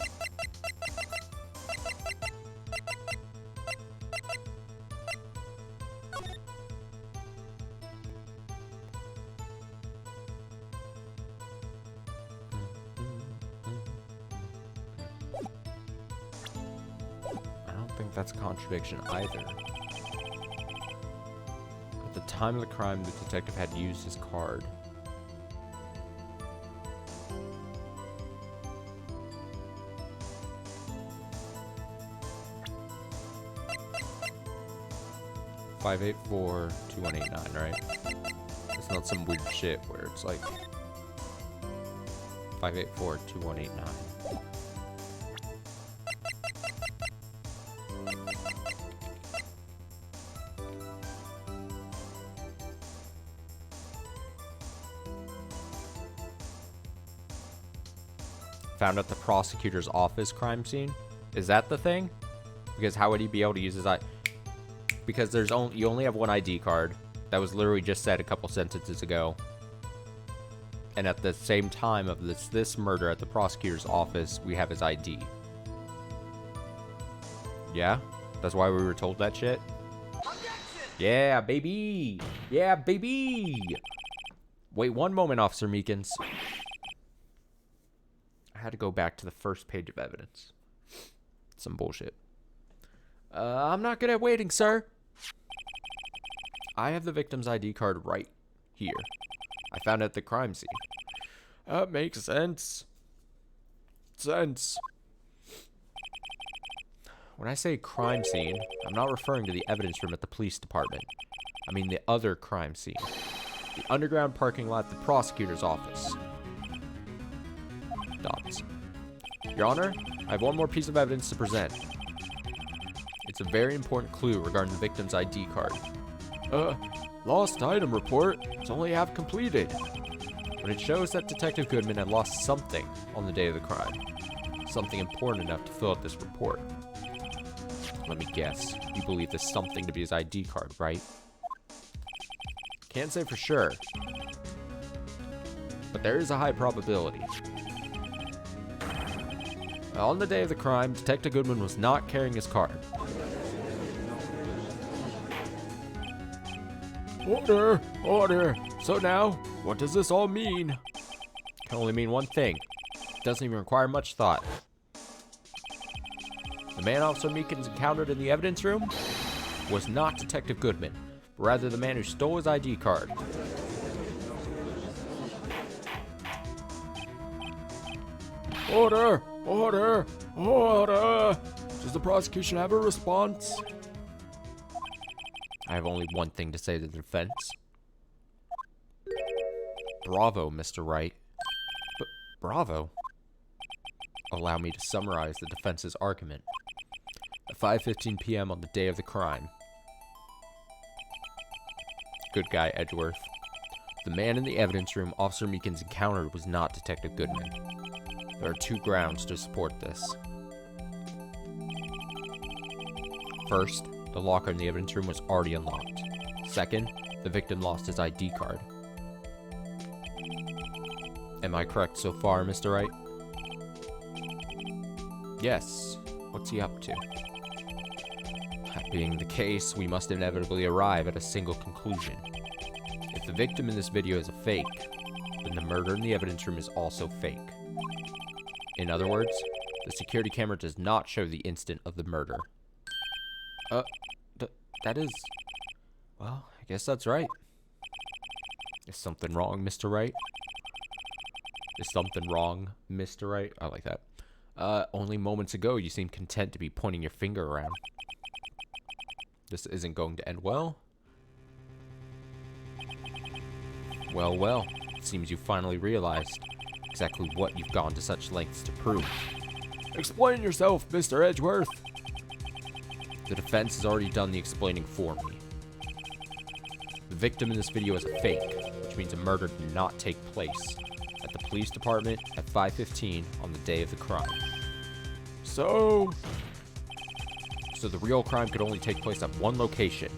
I think that's a contradiction either. At the time of the crime, the detective had used his card. $584-2189, right? It's not some weird shit where it's like 584-2189. Found at the prosecutor's office crime scene. Is that the thing? Because how would he be able to use his ID? Because you only have one ID card. That was literally just said a couple sentences ago. And at the same time of this murder at the prosecutor's office, we have his ID. Yeah? That's why we were told that shit? Yeah, baby! Yeah, baby! Wait one moment, Officer Meekins. I had to go back to the first page of evidence. Some bullshit. I'm not good at waiting, sir. I have the victim's ID card right here. I found it at the crime scene. That makes sense. When I say crime scene, I'm not referring to the evidence room at the police department. I mean the other crime scene. The underground parking lot at the prosecutor's office. Dots. Your Honor, I have one more piece of evidence to present. It's a very important clue regarding the victim's ID card. Lost item report. It's only half completed. But it shows that Detective Goodman had lost something on the day of the crime. Something important enough to fill out this report. Let me guess. You believe this something to be his ID card, right? Can't say for sure. But there is a high probability. On the day of the crime, Detective Goodman was not carrying his card. Order! Order! So now, what does this all mean? Can only mean one thing. It doesn't even require much thought. The man Officer Meekins encountered in the evidence room was not Detective Goodman, but rather the man who stole his ID card. Order! Order! Order! Does the prosecution have a response? I have only one thing to say to the defense. Bravo, Mr. Wright. But bravo? Allow me to summarize the defense's argument. At 5:15 p.m. on the day of the crime. Good guy, Edgeworth. The man in the evidence room Officer Meekins encountered was not Detective Goodman. There are two grounds to support this. First, the locker in the evidence room was already unlocked. Second, the victim lost his ID card. Am I correct so far, Mr. Wright? Yes. What's he up to? That being the case, we must inevitably arrive at a single conclusion. If the victim in this video is a fake, then the murder in the evidence room is also fake. In other words, the security camera does not show the instant of the murder. That is... Well, I guess that's right. Is something wrong, Mr. Wright? Is something wrong, Mr. Wright? I like that. Only moments ago you seemed content to be pointing your finger around. This isn't going to end well. Well, well. It seems you finally realized exactly what you've gone to such lengths to prove. Explain yourself, Mr. Edgeworth. The defense has already done the explaining for me. The victim in this video is a fake, which means a murder did not take place at the police department at 5:15 on the day of the crime. So the real crime could only take place at one location,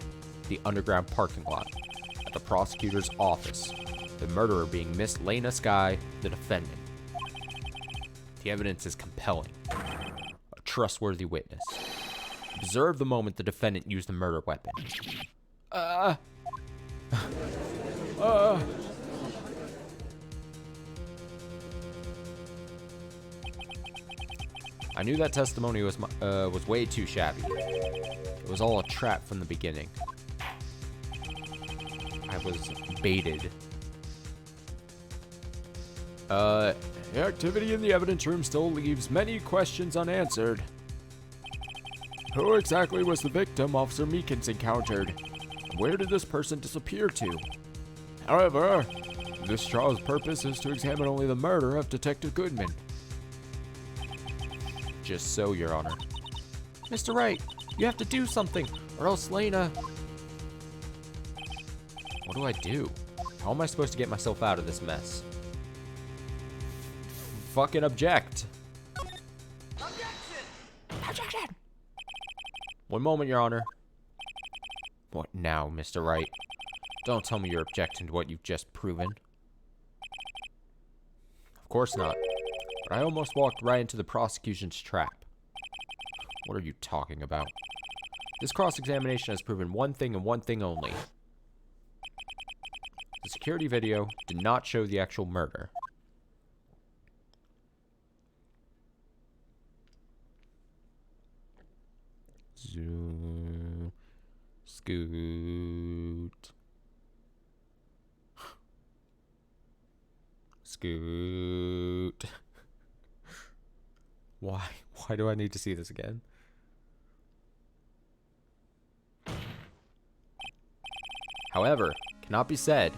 the underground parking lot, at the prosecutor's office, the murderer being Miss Lena Skye, the defendant. The evidence is compelling. A trustworthy witness. Observe the moment the defendant used the murder weapon. I knew that testimony was way too shabby. It was all a trap from the beginning. I was baited. The activity in the evidence room still leaves many questions unanswered. Who exactly was the victim Officer Meekins encountered? Where did this person disappear to? However, this trial's purpose is to examine only the murder of Detective Goodman. Just so, Your Honor. Mr. Wright, you have to do something, or else Lena... What do I do? How am I supposed to get myself out of this mess? Fucking object. Objection! One moment, Your Honor. What now, Mr. Wright? Don't tell me you're objecting to what you've just proven. Of course not. But I almost walked right into the prosecution's trap. What are you talking about? This cross-examination has proven one thing and one thing only. The security video did not show the actual murder. Zoom. Scoot. Scoot. Why? Why do I need to see this again? However, cannot be said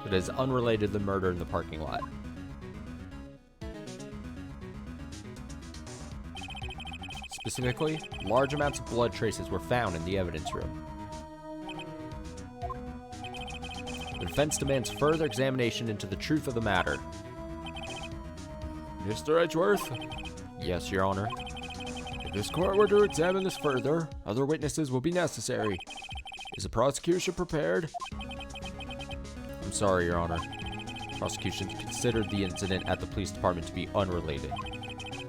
that it is unrelated to the murder in the parking lot. Specifically, large amounts of blood traces were found in the evidence room. The defense demands further examination into the truth of the matter. Mr. Edgeworth? Yes, Your Honor. If this court were to examine this further, other witnesses will be necessary. Is the prosecution prepared? I'm sorry, Your Honor. Prosecution considered the incident at the police department to be unrelated.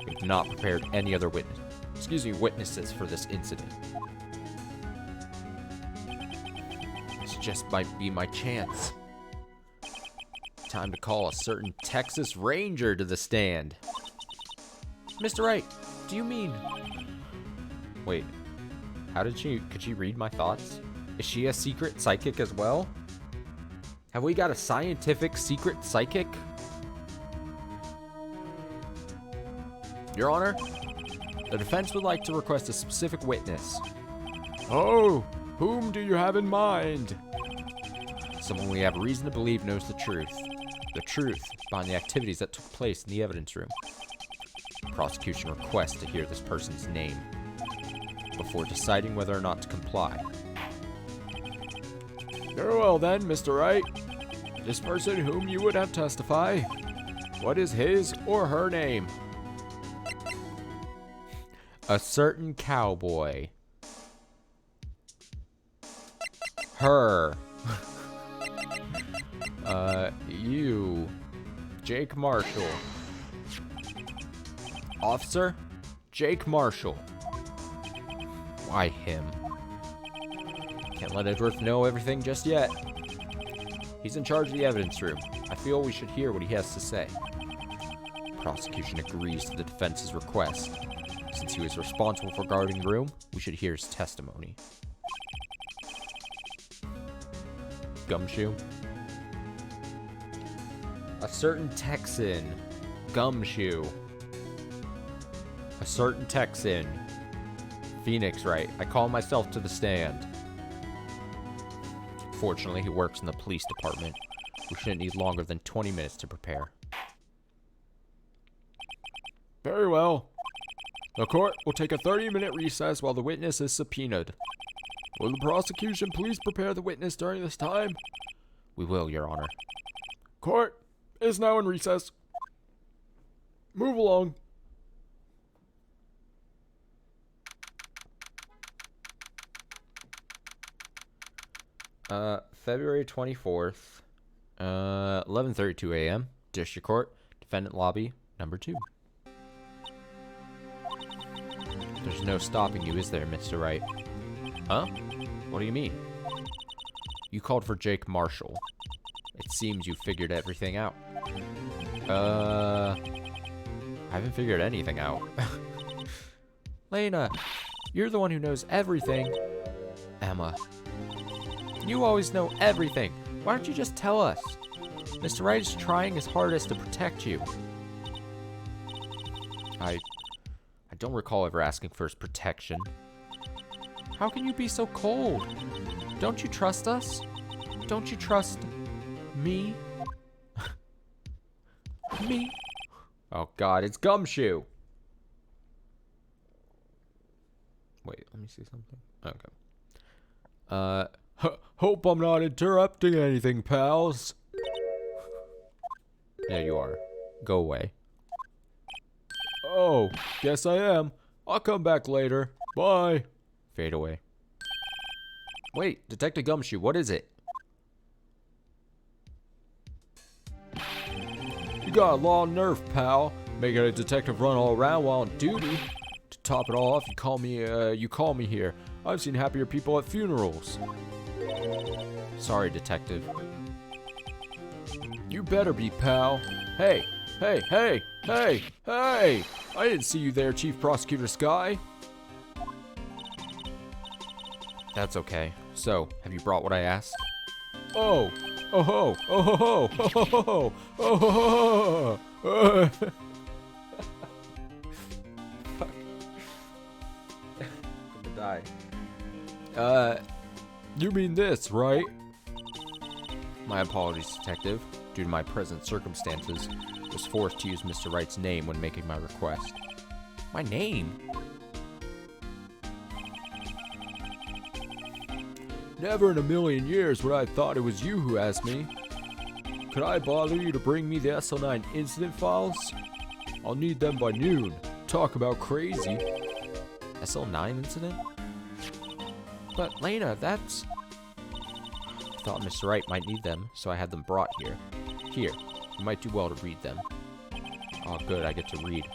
We have not prepared any other witnesses for this incident. This just might be my chance. Time to call a certain Texas Ranger to the stand. Mr. Wright, do you mean... Wait, could she read my thoughts? Is she a secret psychic as well? Have we got a scientific secret psychic? Your Honor, the defense would like to request a specific witness. Oh, whom do you have in mind? Someone we have reason to believe knows the truth. The truth behind the activities that took place in the evidence room. The prosecution requests to hear this person's name before deciding whether or not to comply. Very well then, Mr. Wright. This person whom you would have testify, what is his or her name? A certain cowboy. Her. You. Jake Marshall. Officer? Jake Marshall. Why him? Can't let Edgeworth know everything just yet. He's in charge of the evidence room. I feel we should hear what he has to say. Prosecution agrees to the defense's request. Since he was responsible for guarding the room, we should hear his testimony. Gumshoe? A certain Texan. Gumshoe. A certain Texan. Phoenix Wright. I call myself to the stand. Fortunately, he works in the police department. We shouldn't need longer than 20 minutes to prepare. Very well. The court will take a 30-minute recess while the witness is subpoenaed. Will the prosecution please prepare the witness during this time? We will, Your Honor. Court is now in recess. Move along. February 24th, 11:32 a.m. District Court, Defendant Lobby, number 2. There's no stopping you, is there, Mr. Wright? Huh? What do you mean? You called for Jake Marshall. It seems you figured everything out. I haven't figured anything out. Lena, you're the one who knows everything. Emma, you always know everything. Why don't you just tell us? Mr. Wright is trying his hardest to protect you. I don't recall ever asking for his protection. How can you be so cold? Don't you trust us? Don't you trust me? Me? Oh God, it's Gumshoe. Wait, let me see something. Okay. Hope I'm not interrupting anything, pals. Yeah, you are. Go away. Oh, guess I am. I'll come back later. Bye. Fade away. Wait, Detective Gumshoe, what is it? You got a long nerve, pal. Making a detective run all around while on duty. To top it all off, you call me here. I've seen happier people at funerals. Sorry, Detective. You better be, pal. Hey, hey, hey, hey, hey! I didn't see you there, Chief Prosecutor Sky. That's okay. So, have you brought what I asked? Oh, oh ho, oh ho ho, oh ho ho, oh ho ho. Fuck. I'm gonna die. You mean this, right? My apologies, Detective. Due to my present circumstances, I was forced to use Mr. Wright's name when making my request. My name? Never in a million years would I have thought it was you who asked me. Could I bother you to bring me the SL9 incident files? I'll need them by noon. Talk about crazy. SL9 incident? But Lena, that's... I thought Mr. Wright might need them, so I had them brought here. Here, you might do well to read them. Oh good, I get to read.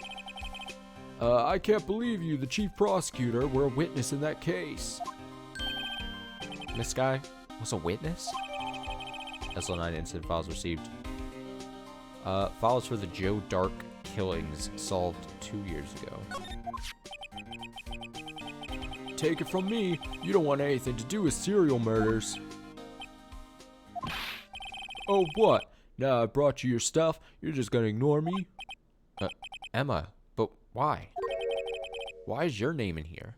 I can't believe you, the chief prosecutor, were a witness in that case. This guy was a witness? SL9 incident files received. Files for the Joe Dark killings solved 2 years ago. Take it from me, you don't want anything to do with serial murders. Oh, what? Now I brought you your stuff, you're just gonna ignore me? Emma, but why? Why is your name in here?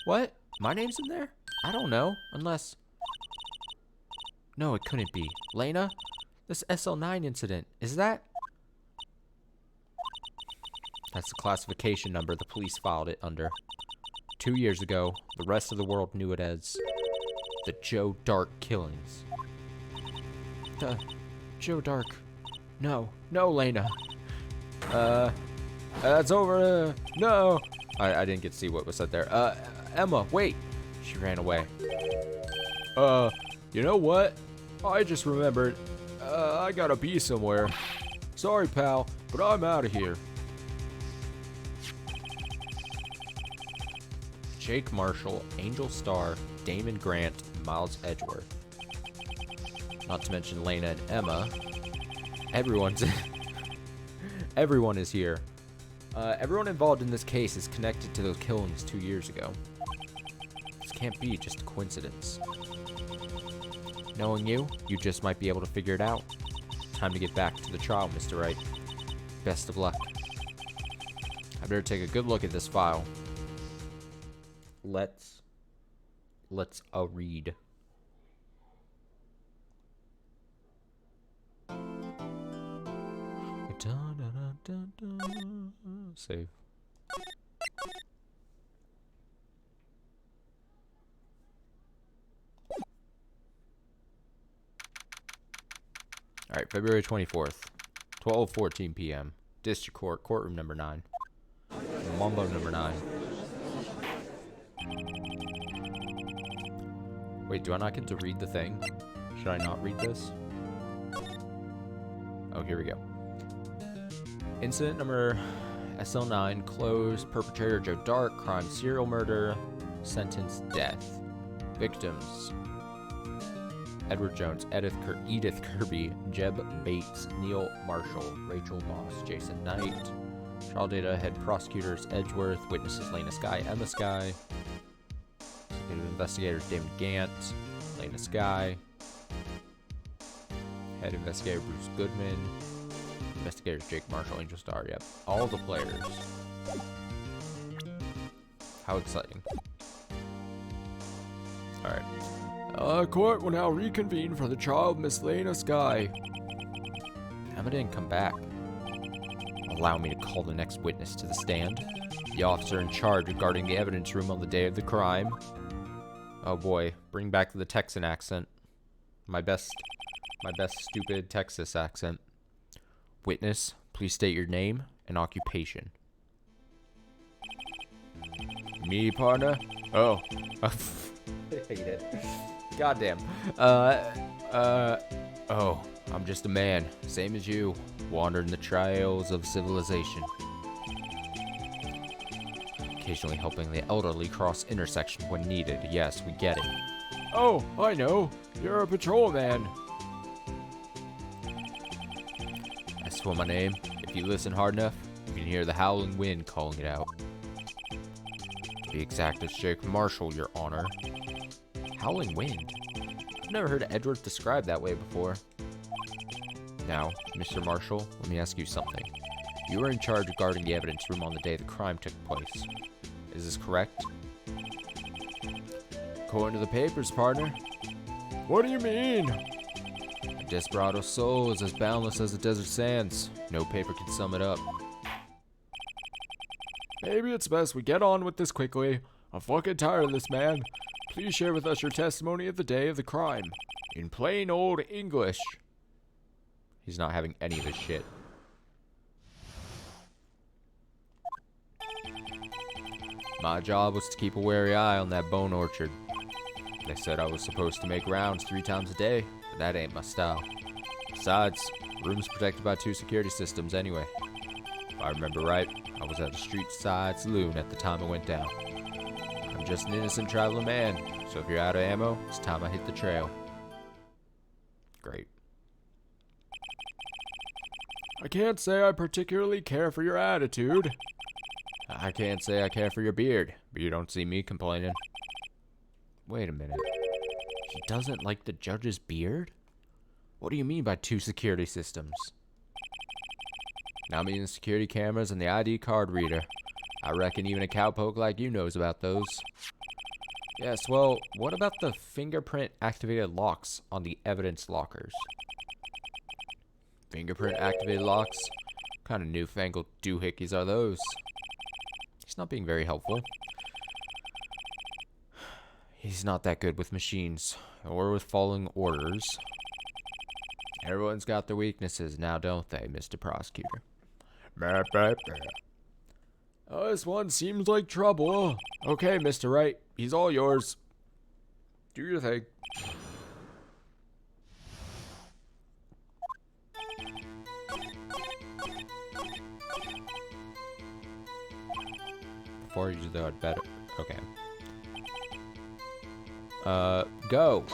What? My name's in there? I don't know, unless... No, it couldn't be. Lena? This SL9 incident, is that... That's the classification number the police filed it under. 2 years ago, the rest of the world knew it as... the Joe Dark killings. The... Joe Dark... No, Lena. That's over, no. I didn't get to see what was said there. Emma, wait! She ran away. You know what? I just remembered. I gotta be somewhere. Sorry, pal, but I'm out of here. Jake Marshall, Angel Starr, Damon Grant, Miles Edgeworth. Not to mention Lena and Emma. Everyone is here. Everyone involved in this case is connected to those killings 2 years ago. This can't be just a coincidence. Knowing you just might be able to figure it out. Time to get back to the trial, Mr. Wright. Best of luck. I better take a good look at this file. Let's read. Save. All right, February 24th, 12:14 p.m. District Court, courtroom number 9. Mambo number 9. Wait, do I not get to read the thing? Should I not read this? Oh, here we go. Incident number SL9, closed. Perpetrator Joe Dark, crime serial murder, sentence death. Victims: Edward Jones, Edith Kirby, Jeb Bates, Neil Marshall, Rachel Moss, Jason Knight. Trial data: head prosecutors Edgeworth, witnesses Lena Sky, Emma Sky. Investigators David Gant, Lena Sky. Head investigator Bruce Goodman. Investigators Jake Marshall, Angel Star. Yep, all the players. How exciting! All right. Court will now reconvene for the trial of Miss Lena Sky. Emma didn't come back. Allow me to call the next witness to the stand. The officer in charge regarding the evidence room on the day of the crime. Oh boy, bring back the Texan accent. My best stupid Texas accent. Witness, please state your name and occupation. Me, partner? Oh. I hate it. Goddamn. Oh, I'm just a man, same as you, wandering the trails of civilization. Occasionally helping the elderly cross intersections when needed. Yes, we get it. Oh, I know. You're a patrolman. As for my name, if you listen hard enough, you can hear the howling wind calling it out. To be exact, it's Jake Marshall, Your Honor. Howling wind? I've never heard Edward described that way before. Now, Mr. Marshall, let me ask you something. You were in charge of guarding the evidence room on the day the crime took place. Is this correct? According to the papers, partner. What do you mean? A desperado soul is as boundless as the desert sands. No paper can sum it up. Maybe it's best we get on with this quickly. I'm fucking tired of this, man. Please share with us your testimony of the day of the crime. In plain old English. He's not having any of his shit. My job was to keep a wary eye on that bone orchard. They said I was supposed to make rounds 3 times a day, but that ain't my style. Besides, the room's protected by 2 security systems anyway. If I remember right, I was at a street side saloon at the time it went down. I'm just an innocent traveling man, so if you're out of ammo, it's time I hit the trail. Great. I can't say I particularly care for your attitude. I can't say I care for your beard, but you don't see me complaining. Wait a minute. He doesn't like the judge's beard? What do you mean by 2 security systems? Now I mean the security cameras and the ID card reader. I reckon even a cowpoke like you knows about those. Yes, well, what about the fingerprint activated locks on the evidence lockers? Fingerprint activated locks? What kind of newfangled doohickeys are those? He's not being very helpful. He's not that good with machines, or with following orders. Everyone's got their weaknesses now, don't they, Mr. Prosecutor? This one seems like trouble. Okay, Mr. Wright, he's all yours. Do your thing. Before you do that, I'd better. Okay. Go.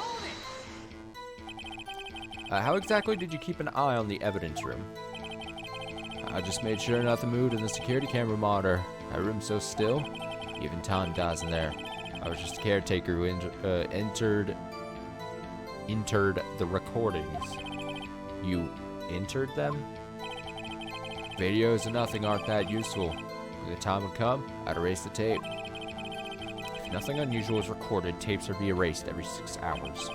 How exactly did you keep an eye on the evidence room? I just made sure nothing moved in the security camera monitor. That room's so still, even time dies in there. I was just a caretaker who entered the recordings. You entered them? Videos and nothing aren't that useful. When the time would come, I'd erase the tape. If nothing unusual is recorded, tapes are to be erased every 6 hours.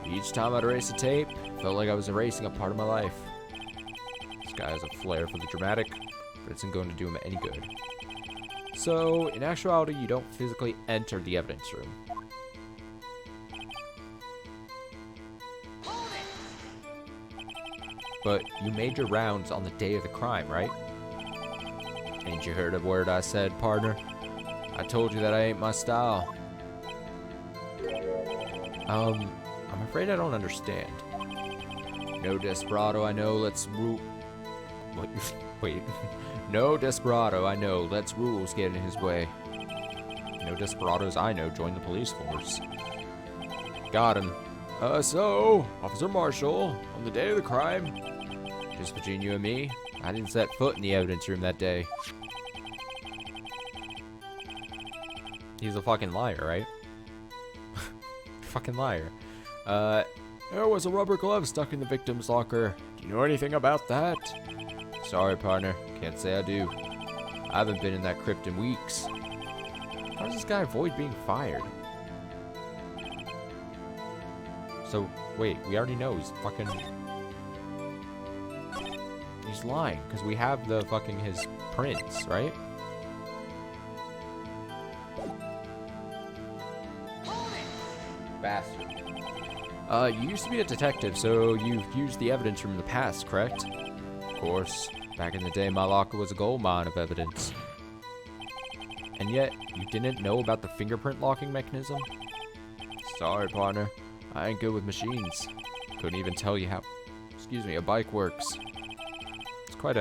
Each time I'd erase the tape, felt like I was erasing a part of my life. This guy has a flair for the dramatic, but it isn't going to do him any good. So, in actuality, you don't physically enter the evidence room. But you made your rounds on the day of the crime, right? Ain't you heard a word I said, partner? I told you that I ain't my style. I'm afraid I don't understand. No desperado I know lets Wait. No desperado I know lets rules get in his way. No desperados I know join the police force. Got him. So, Officer Marshall, on the day of the crime, just between you and me, I didn't set foot in the evidence room that day. He's a fucking liar, right? Fucking liar. There was a rubber glove stuck in the victim's locker. Do you know anything about that? Sorry, partner. Can't say I do. I haven't been in that crypt in weeks. How does this guy avoid being fired? So, wait, we already know he's fucking... He's lying, because we have the fucking his prints, right? Bastard. You used to be a detective, so you've used the evidence room in the past, correct? Of course. Back in the day, my locker was a gold mine of evidence. And yet, you didn't know about the fingerprint locking mechanism? Sorry, partner. I ain't good with machines. Couldn't even tell you how, a bike works. It's quite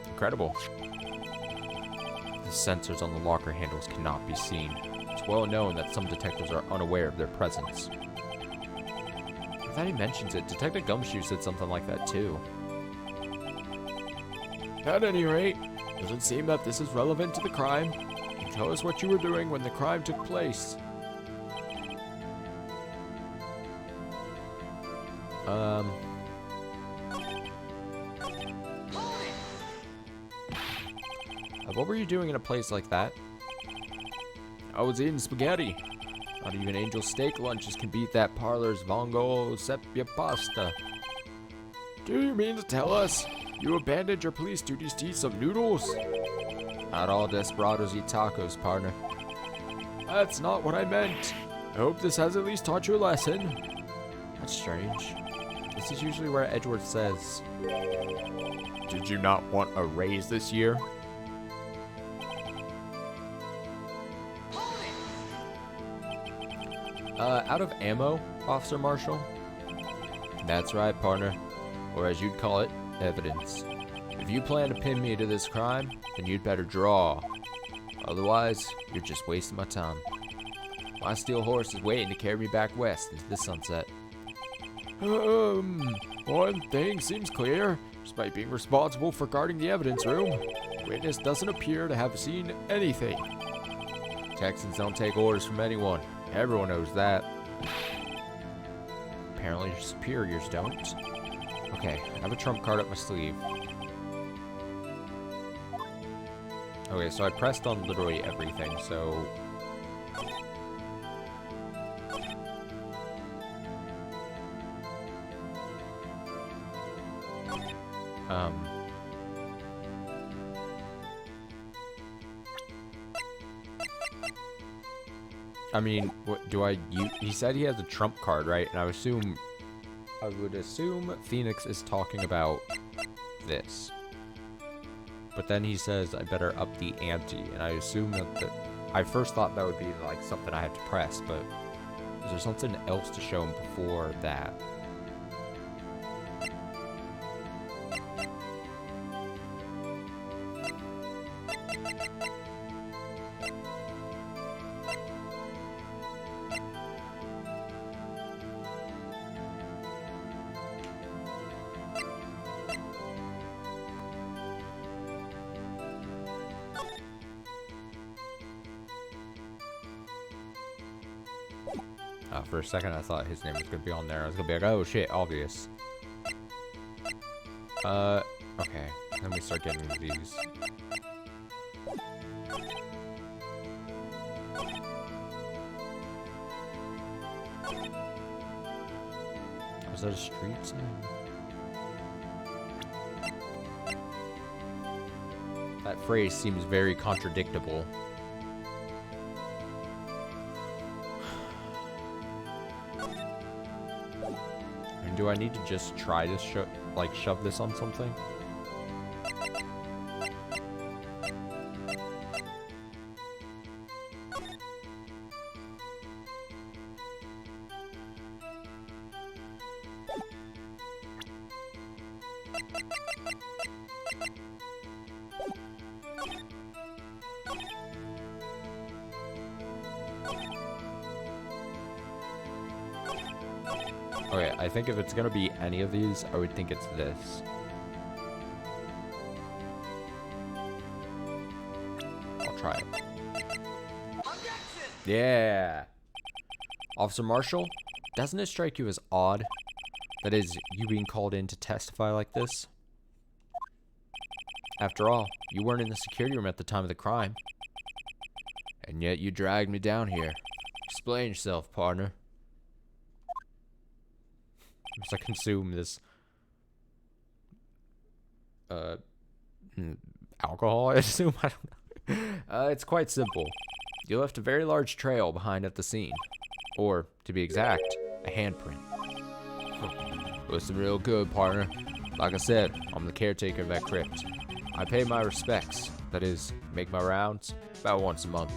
incredible. The sensors on the locker handles cannot be seen. It's well known that some detectives are unaware of their presence. Now that he mentions it, Detective Gumshoe said something like that too. At any rate, doesn't seem that this is relevant to the crime. Tell us what you were doing when the crime took place. What were you doing in a place like that? I was eating spaghetti. Not even Angel steak lunches can beat that parlor's Vongo Sepia pasta. Do you mean to tell us you abandoned your police duties to eat some noodles? Not all desperados eat tacos, partner. That's not what I meant. I hope this has at least taught you a lesson. That's strange. This is usually where Edgeworth says, "Did you not want a raise this year?" Out of ammo, Officer Marshall? That's right, partner. Or as you'd call it, evidence. If you plan to pin me to this crime, then you'd better draw. Otherwise, you're just wasting my time. My steel horse is waiting to carry me back west into the sunset. One thing seems clear. Despite being responsible for guarding the evidence room, the witness doesn't appear to have seen anything. Texans don't take orders from anyone. Everyone knows that. Apparently your superiors don't. Okay, I have a trump card up my sleeve. Okay, so I pressed on literally everything, so... I mean, what do I use? He said he has a trump card, right? And I would assume Phoenix is talking about this. But then he says I better up the ante, and I assume that I first thought that would be like something I had to press, but is there something else to show him before that? For a second, I thought his name was going to be on there. I was going to be like, oh shit, obvious. Okay. Then we start getting these. Was that a street sign? That phrase seems very contradictable. And do I need to just try to shove this on something? Okay, I think if it's gonna be any of these, I would think it's this. I'll try it. Yeah! Officer Marshall, doesn't it strike you as odd? That is, you being called in to testify like this? After all, you weren't in the security room at the time of the crime. And yet you dragged me down here. Explain yourself, partner. As I consume this alcohol, I assume. I don't know. It's quite simple. You left a very large trail behind at the scene, or to be exact, a handprint. Listen real good, partner. Like I said, I'm the caretaker of that crypt. I pay my respects, that is, make my rounds about once a month.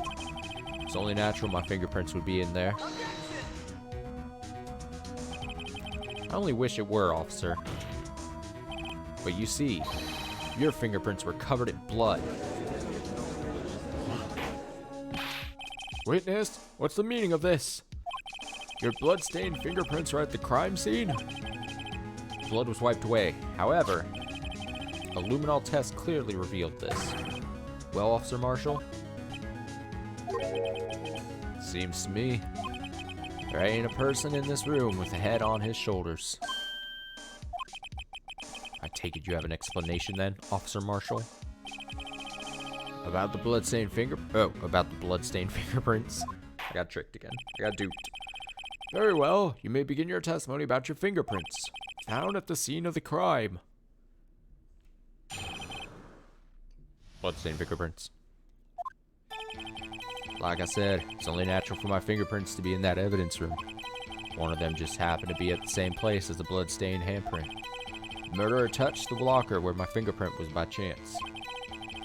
It's only natural my fingerprints would be in there. I only wish it were, officer. But you see, your fingerprints were covered in blood. Witness, what's the meaning of this? Your blood-stained fingerprints are at the crime scene? Blood was wiped away. However, a luminol test clearly revealed this. Well, Officer Marshall? Seems to me there ain't a person in this room with a head on his shoulders. I take it you have an explanation then, Officer Marshall? About the bloodstained about the bloodstained fingerprints. I got tricked again. I got duped. Very well, you may begin your testimony about your fingerprints found at the scene of the crime. Bloodstained fingerprints. Like I said, it's only natural for my fingerprints to be in that evidence room. One of them just happened to be at the same place as the bloodstained handprint. The murderer touched the locker where my fingerprint was by chance.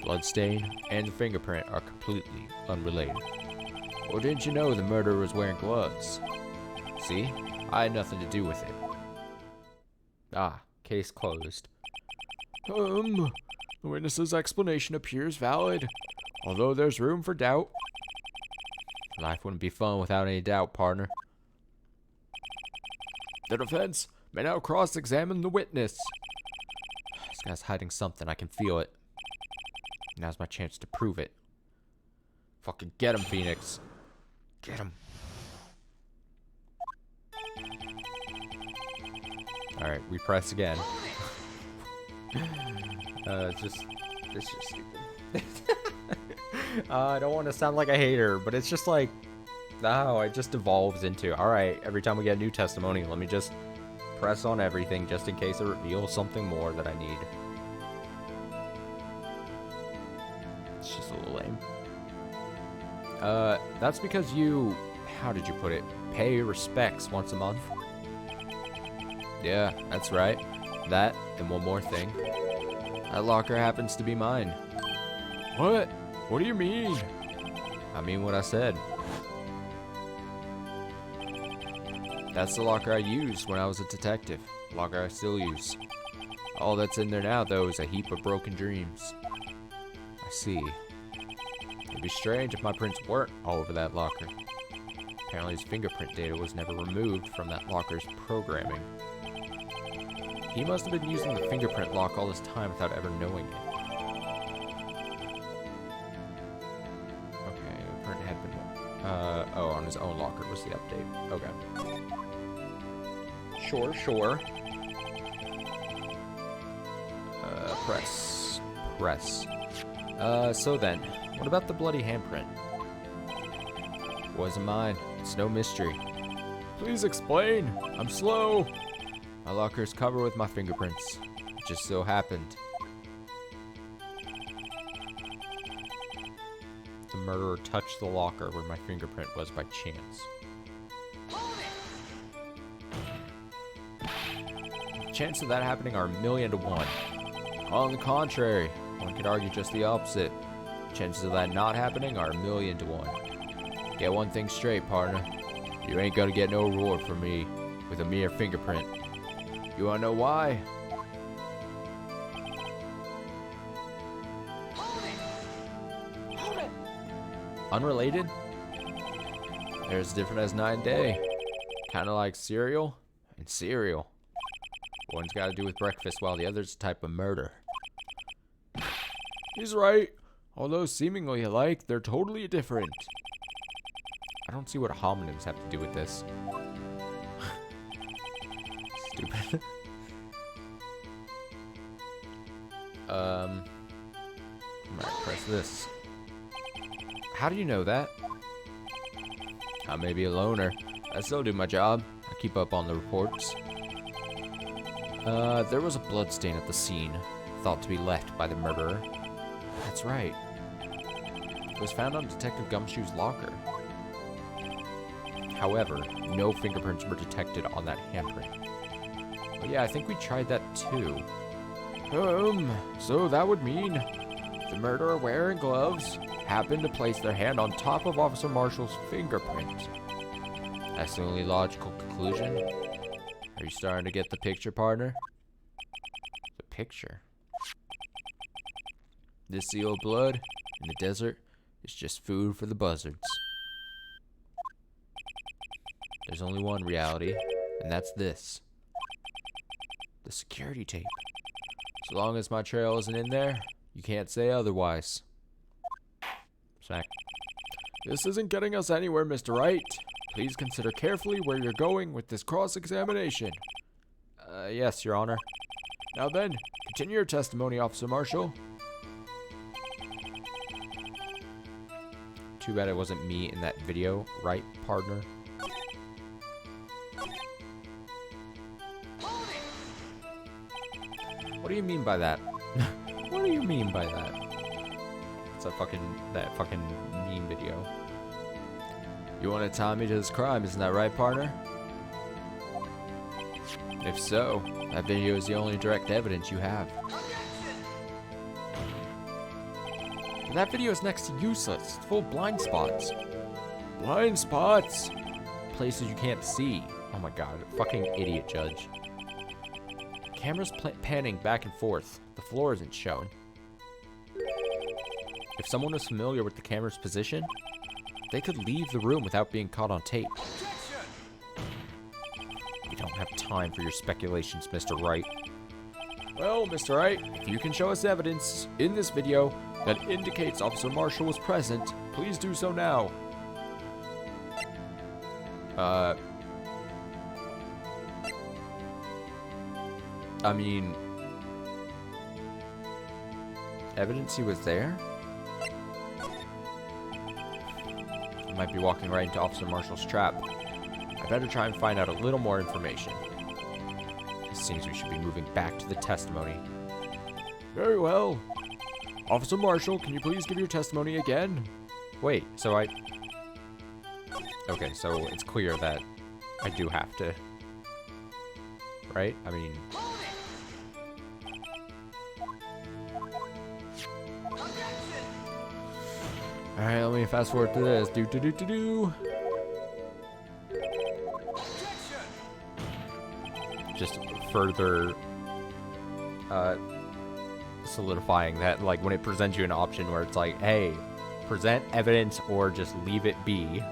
Bloodstain and the fingerprint are completely unrelated. Or didn't you know the murderer was wearing gloves? See? I had nothing to do with it. Ah, case closed. The witness's explanation appears valid, although there's room for doubt. Life wouldn't be fun without any doubt, partner. The defense may now cross-examine the witness. This guy's hiding something. I can feel it. Now's my chance to prove it. Fucking get him, Phoenix. Get him. Alright, we press again. It's just stupid. I don't want to sound like a hater, but it's just like, oh, it just evolves into, alright, every time we get a new testimony, let me just press on everything just in case it reveals something more that I need. It's just a little lame. That's because you, how did you put it, pay your respects once a month? Yeah, that's right. That, and one more thing. That locker happens to be mine. What? What do you mean? I mean what I said. That's the locker I used when I was a detective. Locker I still use. All that's in there now, though, is a heap of broken dreams. I see. It'd be strange if my prints weren't all over that locker. Apparently his fingerprint data was never removed from that locker's programming. He must have been using the fingerprint lock all this time without ever knowing it. Okay, the print had been... oh, on his own locker was the update. Okay. Sure. Press. So then, what about the bloody handprint? Wasn't mine. It's no mystery. Please explain. I'm slow. My locker is covered with my fingerprints. It just so happened. The murderer touched the locker where my fingerprint was by chance. The chances of that happening are 1,000,000 to 1. On the contrary, one could argue just the opposite. Chances of that not happening are 1,000,000 to 1. Get one thing straight, partner. You ain't gonna get no reward from me with a mere fingerprint. You wanna know why? Unrelated? They're as different as night and day. Kinda like cereal and cereal. One's got to do with breakfast while the other's a type of murder. He's right. Although seemingly alike, they're totally different. I don't see what homonyms have to do with this. Stupid. I might press this. How do you know that? I may be a loner. I still do my job. I keep up on the reports. There was a bloodstain at the scene, thought to be left by the murderer. That's right. It was found on Detective Gumshoe's locker. However, no fingerprints were detected on that handprint. But yeah, I think we tried that too. So that would mean the murderer wearing gloves happened to place their hand on top of Officer Marshall's fingerprint. That's the only logical conclusion. Are you starting to get the picture, partner? The picture? This seal of blood in the desert is just food for the buzzards. There's only one reality, and that's this. The security tape. So long as my trail isn't in there, you can't say otherwise. Smack. This isn't getting us anywhere, Mr. Wright. Please consider carefully where you're going with this cross-examination. Yes, Your Honor. Now then, continue your testimony, Officer Marshall. Too bad it wasn't me in that video, right, partner? What do you mean by that? What do you mean by that? It's that fucking meme video. You want to tie me to this crime, isn't that right, partner? If so, that video is the only direct evidence you have. That video is next to useless. It's full of blind spots. Blind spots? Places you can't see. Oh my god, fucking idiot judge. Camera's panning back and forth. The floor isn't shown. If someone was familiar with the camera's position, they could leave the room without being caught on tape. We don't have time for your speculations, Mr. Wright. Well, Mr. Wright, if you can show us evidence in this video that indicates Officer Marshall was present, please do so now. I mean, evidence he was there? I might be walking right into Officer Marshall's trap. I better try and find out a little more information. It seems we should be moving back to the testimony. Very well. Officer Marshall, can you please give your testimony again? Wait, so okay, so it's clear that I do have to, right? I mean, alright, let me fast forward to this. just further solidifying that, like, when it presents you an option where it's like, hey, present evidence or just leave it be, you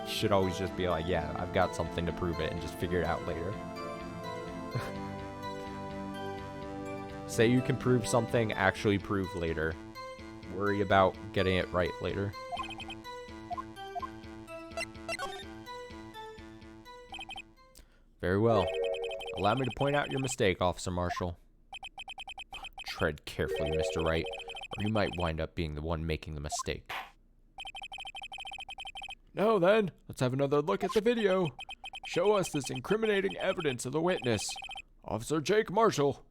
should always just be like, yeah, I've got something to prove it, and just figure it out later. Say you can prove something, actually prove later. Worry about getting it right later. Very well. Allow me to point out your mistake, Officer Marshall. tread carefully, Mr. Wright, or you might wind up being the one making the mistake. Now then, let's have another look at the video. Show us this incriminating evidence of the witness. Officer Jake Marshall.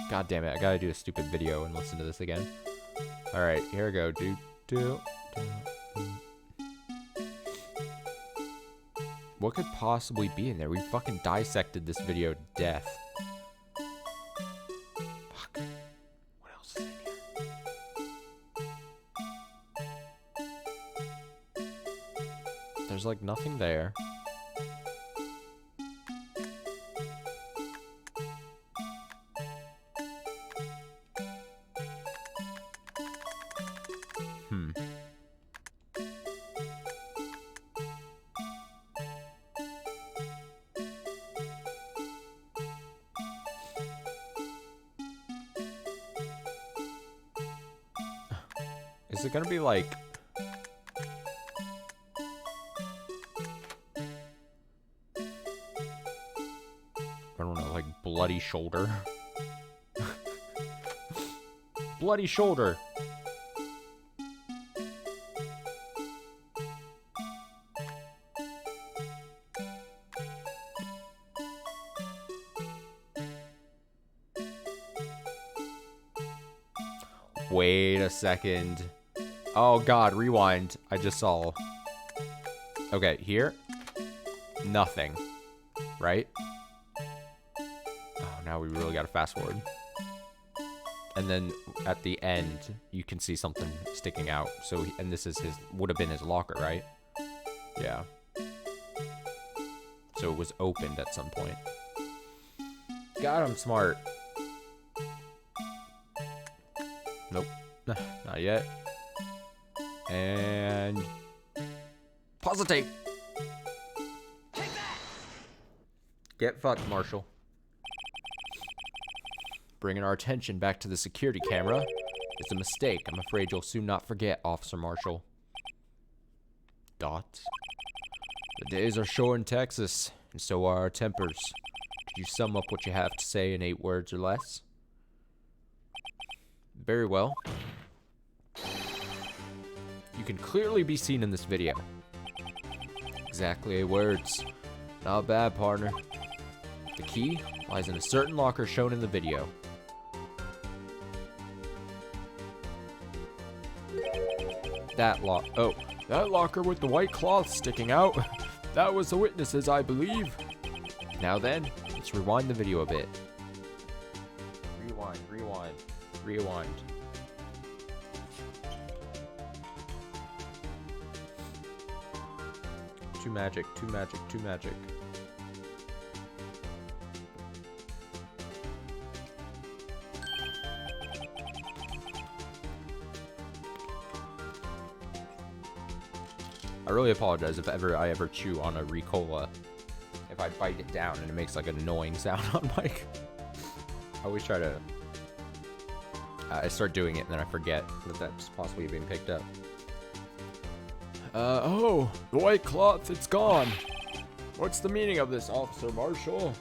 God damn it, I gotta do a stupid video and listen to this again. Alright, here we go. What could possibly be in there? We fucking dissected this video to death. Fuck. What else is in here? There's like nothing there. Is it gonna be like... I don't know, like bloody shoulder? Bloody shoulder! Wait a second. Oh god, rewind. I just saw. Okay, here. Nothing. Right? Oh, now we really gotta fast forward. And then at the end, you can see something sticking out. So, and this is his, would have been his locker, right? Yeah. So it was opened at some point. God, I'm smart. Nope. Not yet. And... pause the tape! Get fucked, Marshall. Bringing our attention back to the security camera. It's a mistake. I'm afraid you'll soon not forget, Officer Marshall. Dots. The days are short in Texas, and so are our tempers. Could you sum up what you have to say in 8 words or less? Very well. You can clearly be seen in this video. Exactly 8 words. Not bad, partner. The key lies in a certain locker shown in the video. That that locker with the white cloth sticking out. That was the witness's, I believe. Now then, let's rewind the video a bit. Rewind. Too magic. I really apologize if I ever chew on a Ricola. If I bite it down and it makes like an annoying sound on mic. I always try to... I start doing it and then I forget that that's possibly being picked up. Oh, the white cloth, it's gone. What's the meaning of this, Officer Marshall?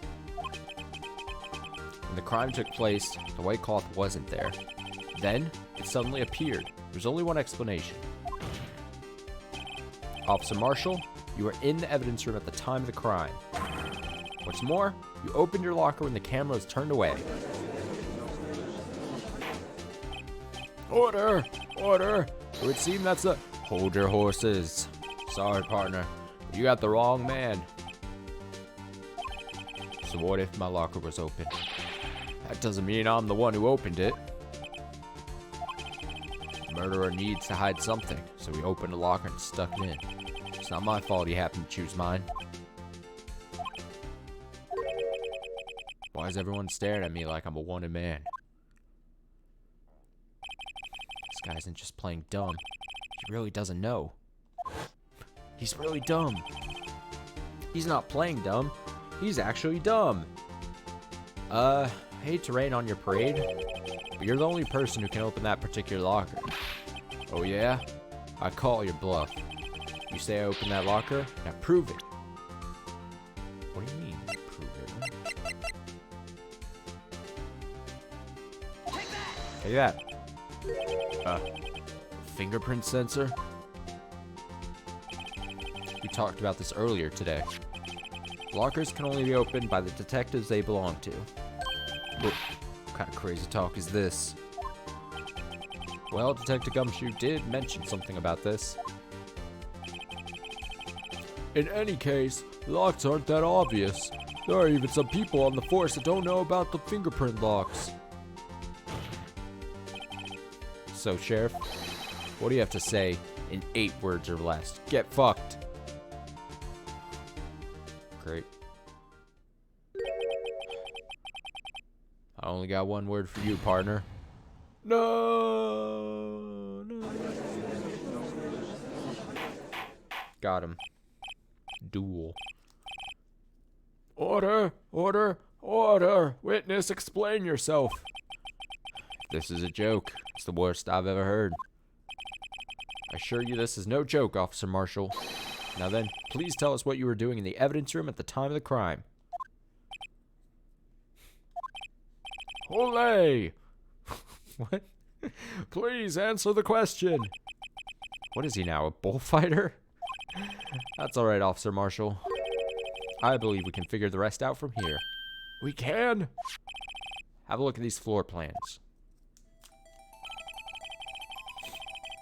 When the crime took place, the white cloth wasn't there. Then, it suddenly appeared. There's only one explanation. Officer Marshall, you were in the evidence room at the time of the crime. What's more, you opened your locker when the camera was turned away. Order! It would seem that's a... Hold your horses. Sorry, partner, but you got the wrong man. So what if my locker was open? That doesn't mean I'm the one who opened it. The murderer needs to hide something, so he opened the locker and stuck it in. It's not my fault he happened to choose mine. Why is everyone staring at me like I'm a wanted man? This guy isn't just playing dumb. He really doesn't know. He's really dumb. He's not playing dumb. He's actually dumb. Hate to rain on your parade, but you're the only person who can open that particular locker. Oh yeah? I call your bluff. You say I opened that locker, now prove it. What do you mean, prove it? Take that. Fingerprint sensor? We talked about this earlier today. Lockers can only be opened by the detectives they belong to. What kind of crazy talk is this? Well, Detective Gumshoe did mention something about this. In any case, locks aren't that obvious. There are even some people on the force that don't know about the fingerprint locks. So, Sheriff, what do you have to say in 8 words or less? Get fucked. Great. I only got 1 word for you, partner. No. Got him. Duel. Order, order, order. Witness, explain yourself. This is a joke. It's the worst I've ever heard. I assure you this is no joke, Officer Marshall. Now then, please tell us what you were doing in the evidence room at the time of the crime. Olay! What? Please answer the question. What is he now, a bullfighter? That's alright, Officer Marshall. I believe we can figure the rest out from here. We can? Have a look at these floor plans.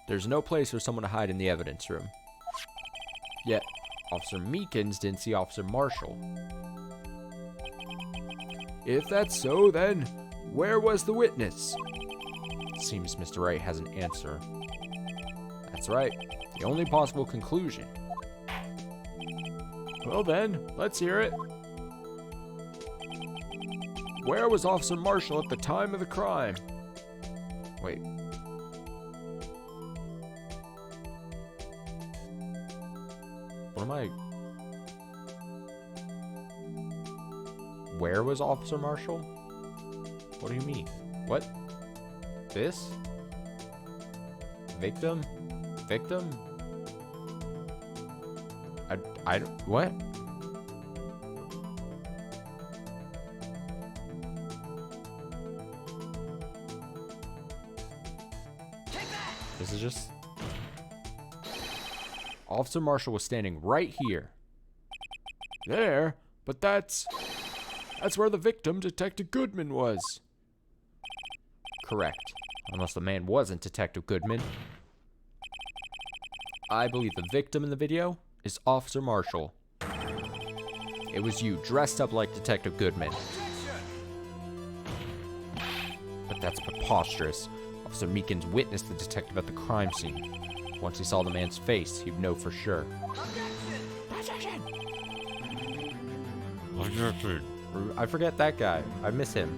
There's no place for someone to hide in the evidence room. Yet, Officer Meekins didn't see Officer Marshall. If that's so, then where was the witness? Seems Mr. Wright has an answer. That's right. The only possible conclusion. Well then, let's hear it. Where was Officer Marshall at the time of the crime? Wait. What am I... Where was Officer Marshall? What do you mean? What? This? Victim? Victim? I don't... What? This is just... Officer Marshall was standing right here. There? But that's where the victim, Detective Goodman, was. Correct. Unless the man wasn't Detective Goodman. I believe the victim in the video is Officer Marshall. It was you, dressed up like Detective Goodman. But that's preposterous. Officer Meekins witnessed the detective at the crime scene. Once he saw the man's face, he'd know for sure. I forget that guy. I miss him.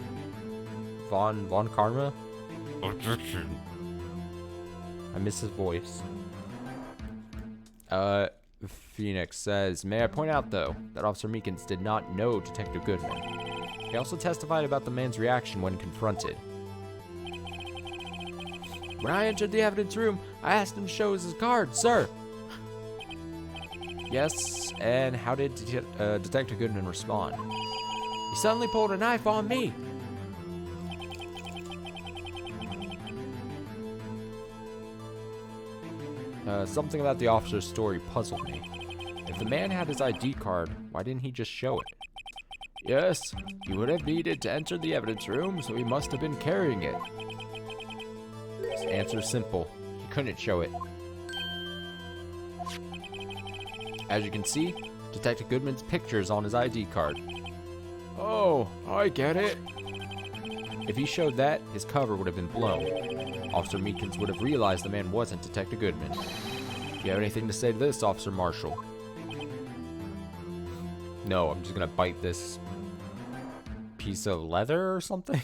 Von Karma? I miss his voice. Phoenix says, may I point out, though, that Officer Meekins did not know Detective Goodman. He also testified about the man's reaction when confronted. When I entered the evidence room, I asked him to show us his card, sir. Yes, and how did Detective Goodman respond? He suddenly pulled a knife on me. Something about the officer's story puzzled me. If the man had his ID card, why didn't he just show it? Yes, he would have needed to enter the evidence room, so he must have been carrying it. His answer is simple. He couldn't show it. As you can see, Detective Goodman's picture is on his ID card. Oh, I get it. If he showed that, his cover would have been blown. Officer Meekins would have realized the man wasn't Detective Goodman. Do you have anything to say to this, Officer Marshall? No, I'm just gonna bite this piece of leather or something.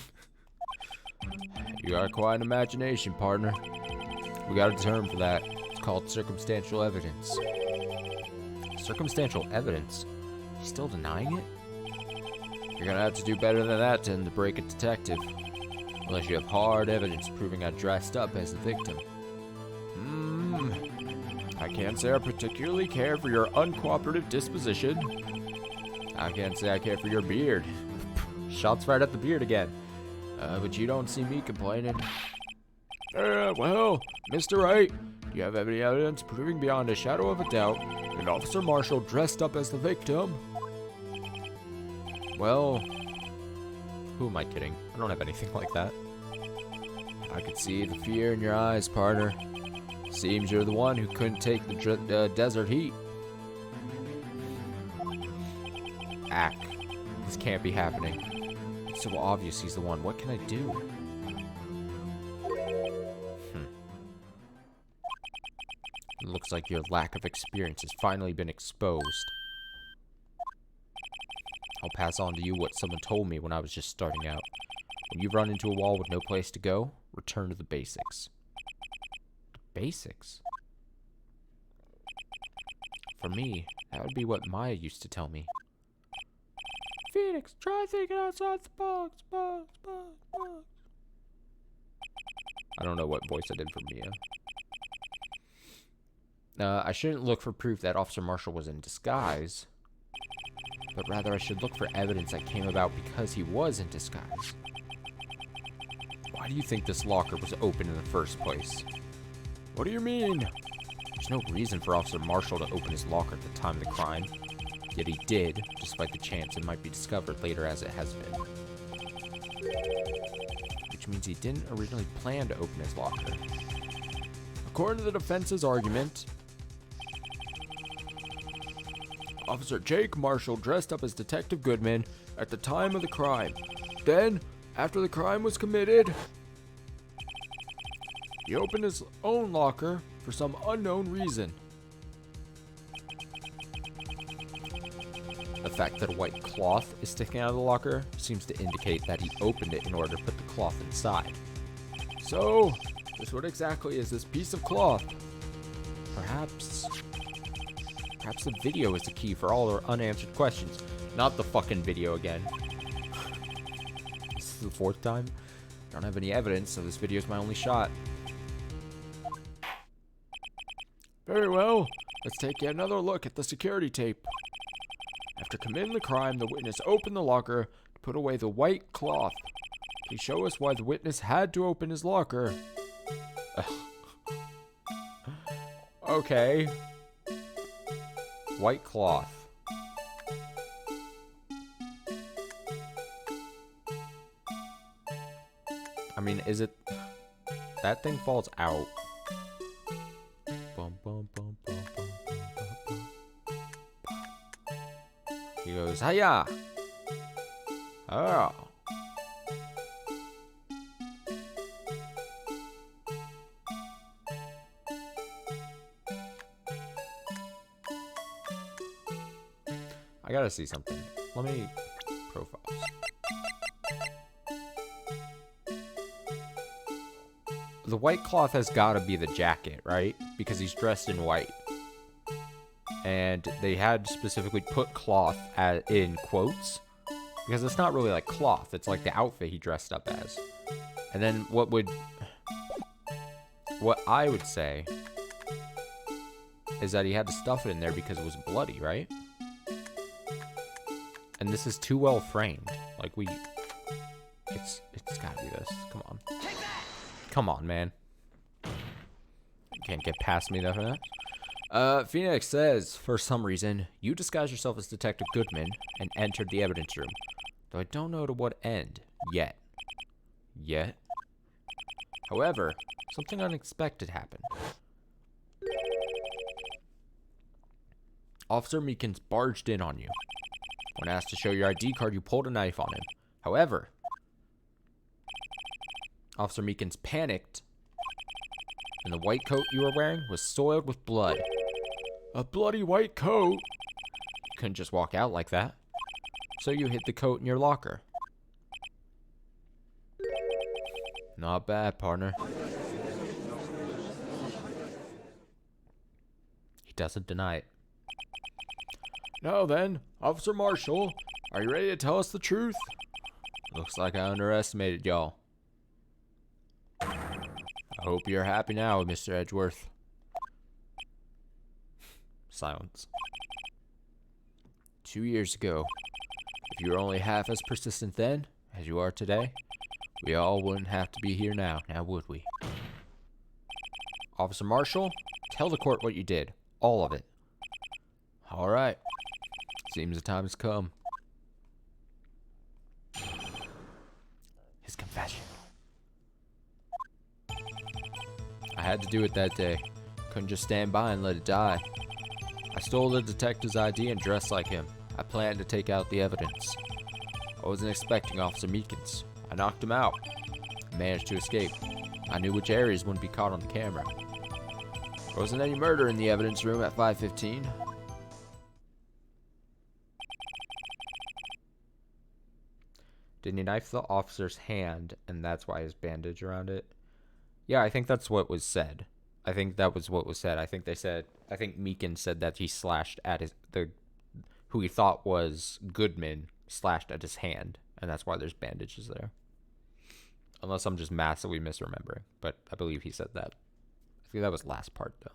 You got quite an imagination, partner. We got a term for that. It's called circumstantial evidence. Circumstantial evidence? He's still denying it? You're gonna have to do better than that to break a detective. Unless you have hard evidence proving I dressed up as the victim. I can't say I particularly care for your uncooperative disposition. I can't say I care for your beard. Shots right at the beard again. But you don't see me complaining. Well, Mr. Wright, do you have any evidence proving beyond a shadow of a doubt that Officer Marshall dressed up as the victim? Well, who am I kidding? I don't have anything like that. I could see the fear in your eyes, partner. Seems you're the one who couldn't take the desert heat. Ack. This can't be happening. It's so obvious he's the one. What can I do? It looks like your lack of experience has finally been exposed. I'll pass on to you what someone told me when I was just starting out. When you run into a wall with no place to go, return to the basics. The basics? For me, that would be what Maya used to tell me. Phoenix, try thinking outside the box. I don't know what voice I did for Mia. I shouldn't look for proof that Officer Marshall was in disguise, but rather I should look for evidence that came about because he was in disguise. Why do you think this locker was open in the first place? What do you mean? There's no reason for Officer Marshall to open his locker at the time of the crime, yet he did, despite the chance it might be discovered later as it has been. Which means he didn't originally plan to open his locker. According to the defense's argument, Officer Jake Marshall dressed up as Detective Goodman at the time of the crime. Then, after the crime was committed, he opened his own locker for some unknown reason. The fact that a white cloth is sticking out of the locker seems to indicate that he opened it in order to put the cloth inside. So, just what exactly is this piece of cloth? Perhaps the video is the key for all our unanswered questions. Not the fucking video again. This is the fourth time. I don't have any evidence, so this video is my only shot. Very well. Let's take yet another look at the security tape. After committing the crime, the witness opened the locker to put away the white cloth. Please show us why the witness had to open his locker. Okay. White cloth. I mean, is it... That thing falls out. Bum, bum, bum, bum, bum, bum, bum, bum. He goes, hiya! Oh. I gotta see something. Let me... Profiles. The white cloth has gotta be the jacket, right? Because he's dressed in white. And they had specifically put cloth in quotes. Because it's not really like cloth. It's like the outfit he dressed up as. And then what I would say is that he had to stuff it in there because it was bloody, right? And this is too well framed. Like it's gotta be this. Come on. Come on, man. You can't get past me for that. Phoenix says, for some reason, you disguised yourself as Detective Goodman and entered the evidence room. Though I don't know to what end. Yet. However, something unexpected happened. Officer Meekins barged in on you. When asked to show your ID card, you pulled a knife on him. However, Officer Meekins panicked, and the white coat you were wearing was soiled with blood. A bloody white coat? You couldn't just walk out like that. So you hid the coat in your locker. Not bad, partner. He doesn't deny it. Now then, Officer Marshall, are you ready to tell us the truth? Looks like I underestimated y'all. I hope you're happy now, Mr. Edgeworth. Silence. 2 years ago, if you were only half as persistent then as you are today, we all wouldn't have to be here now would we? Officer Marshall, tell the court what you did. All of it. All right. Seems the time has come. His confession. I had to do it that day. Couldn't just stand by and let it die. I stole the detective's ID and dressed like him. I planned to take out the evidence. I wasn't expecting Officer Meekins. I knocked him out. I managed to escape. I knew which areas wouldn't be caught on the camera. There wasn't any murder in the evidence room at 5:15. Didn't he knife the officer's hand, and that's why his bandage around it? Yeah, I think that's what was said. I think that was what was said. I think Meekins said that he slashed at who he thought was Goodman, slashed at his hand, and that's why there's bandages there. Unless I'm just massively misremembering, but I believe he said that. I think that was last part, though.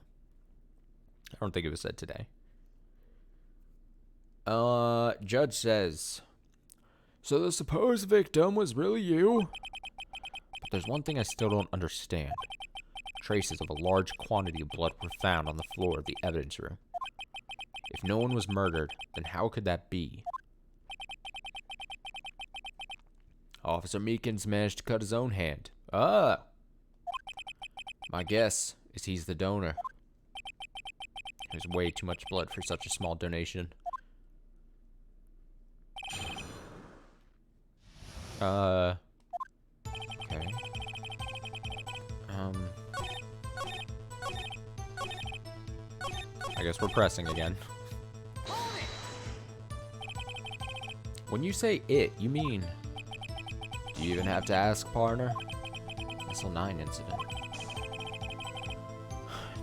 I don't think it was said today. Judge says, so the supposed victim was really you? But there's one thing I still don't understand. Traces of a large quantity of blood were found on the floor of the evidence room. If no one was murdered, then how could that be? Officer Meekins managed to cut his own hand. Ah! My guess is he's the donor. There's way too much blood for such a small donation. Okay. I guess we're pressing again. When you say it, you mean... Do you even have to ask, partner? SL9 incident.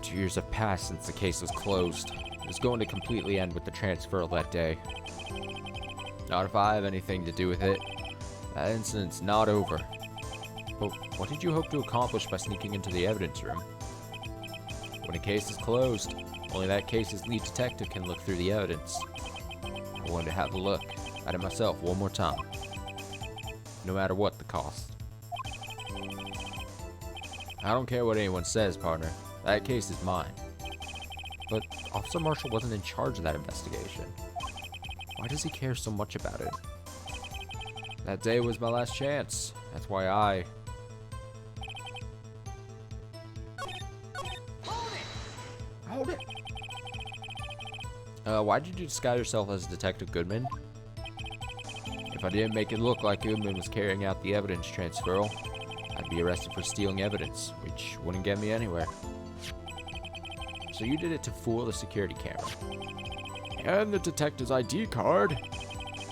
2 years have passed since the case was closed. It was going to completely end with the transfer that day. Not if I have anything to do with it. That incident's not over. But what did you hope to accomplish by sneaking into the evidence room? When a case is closed, only that case's lead detective can look through the evidence. I wanted to have a look at it myself one more time. No matter what the cost. I don't care what anyone says, partner. That case is mine. But Officer Marshall wasn't in charge of that investigation. Why does he care so much about it? That day was my last chance. That's why I... Hold it! Why did you disguise yourself as Detective Goodman? If I didn't make it look like Goodman was carrying out the evidence transferal, I'd be arrested for stealing evidence, which wouldn't get me anywhere. So you did it to fool the security camera. And the detective's ID card.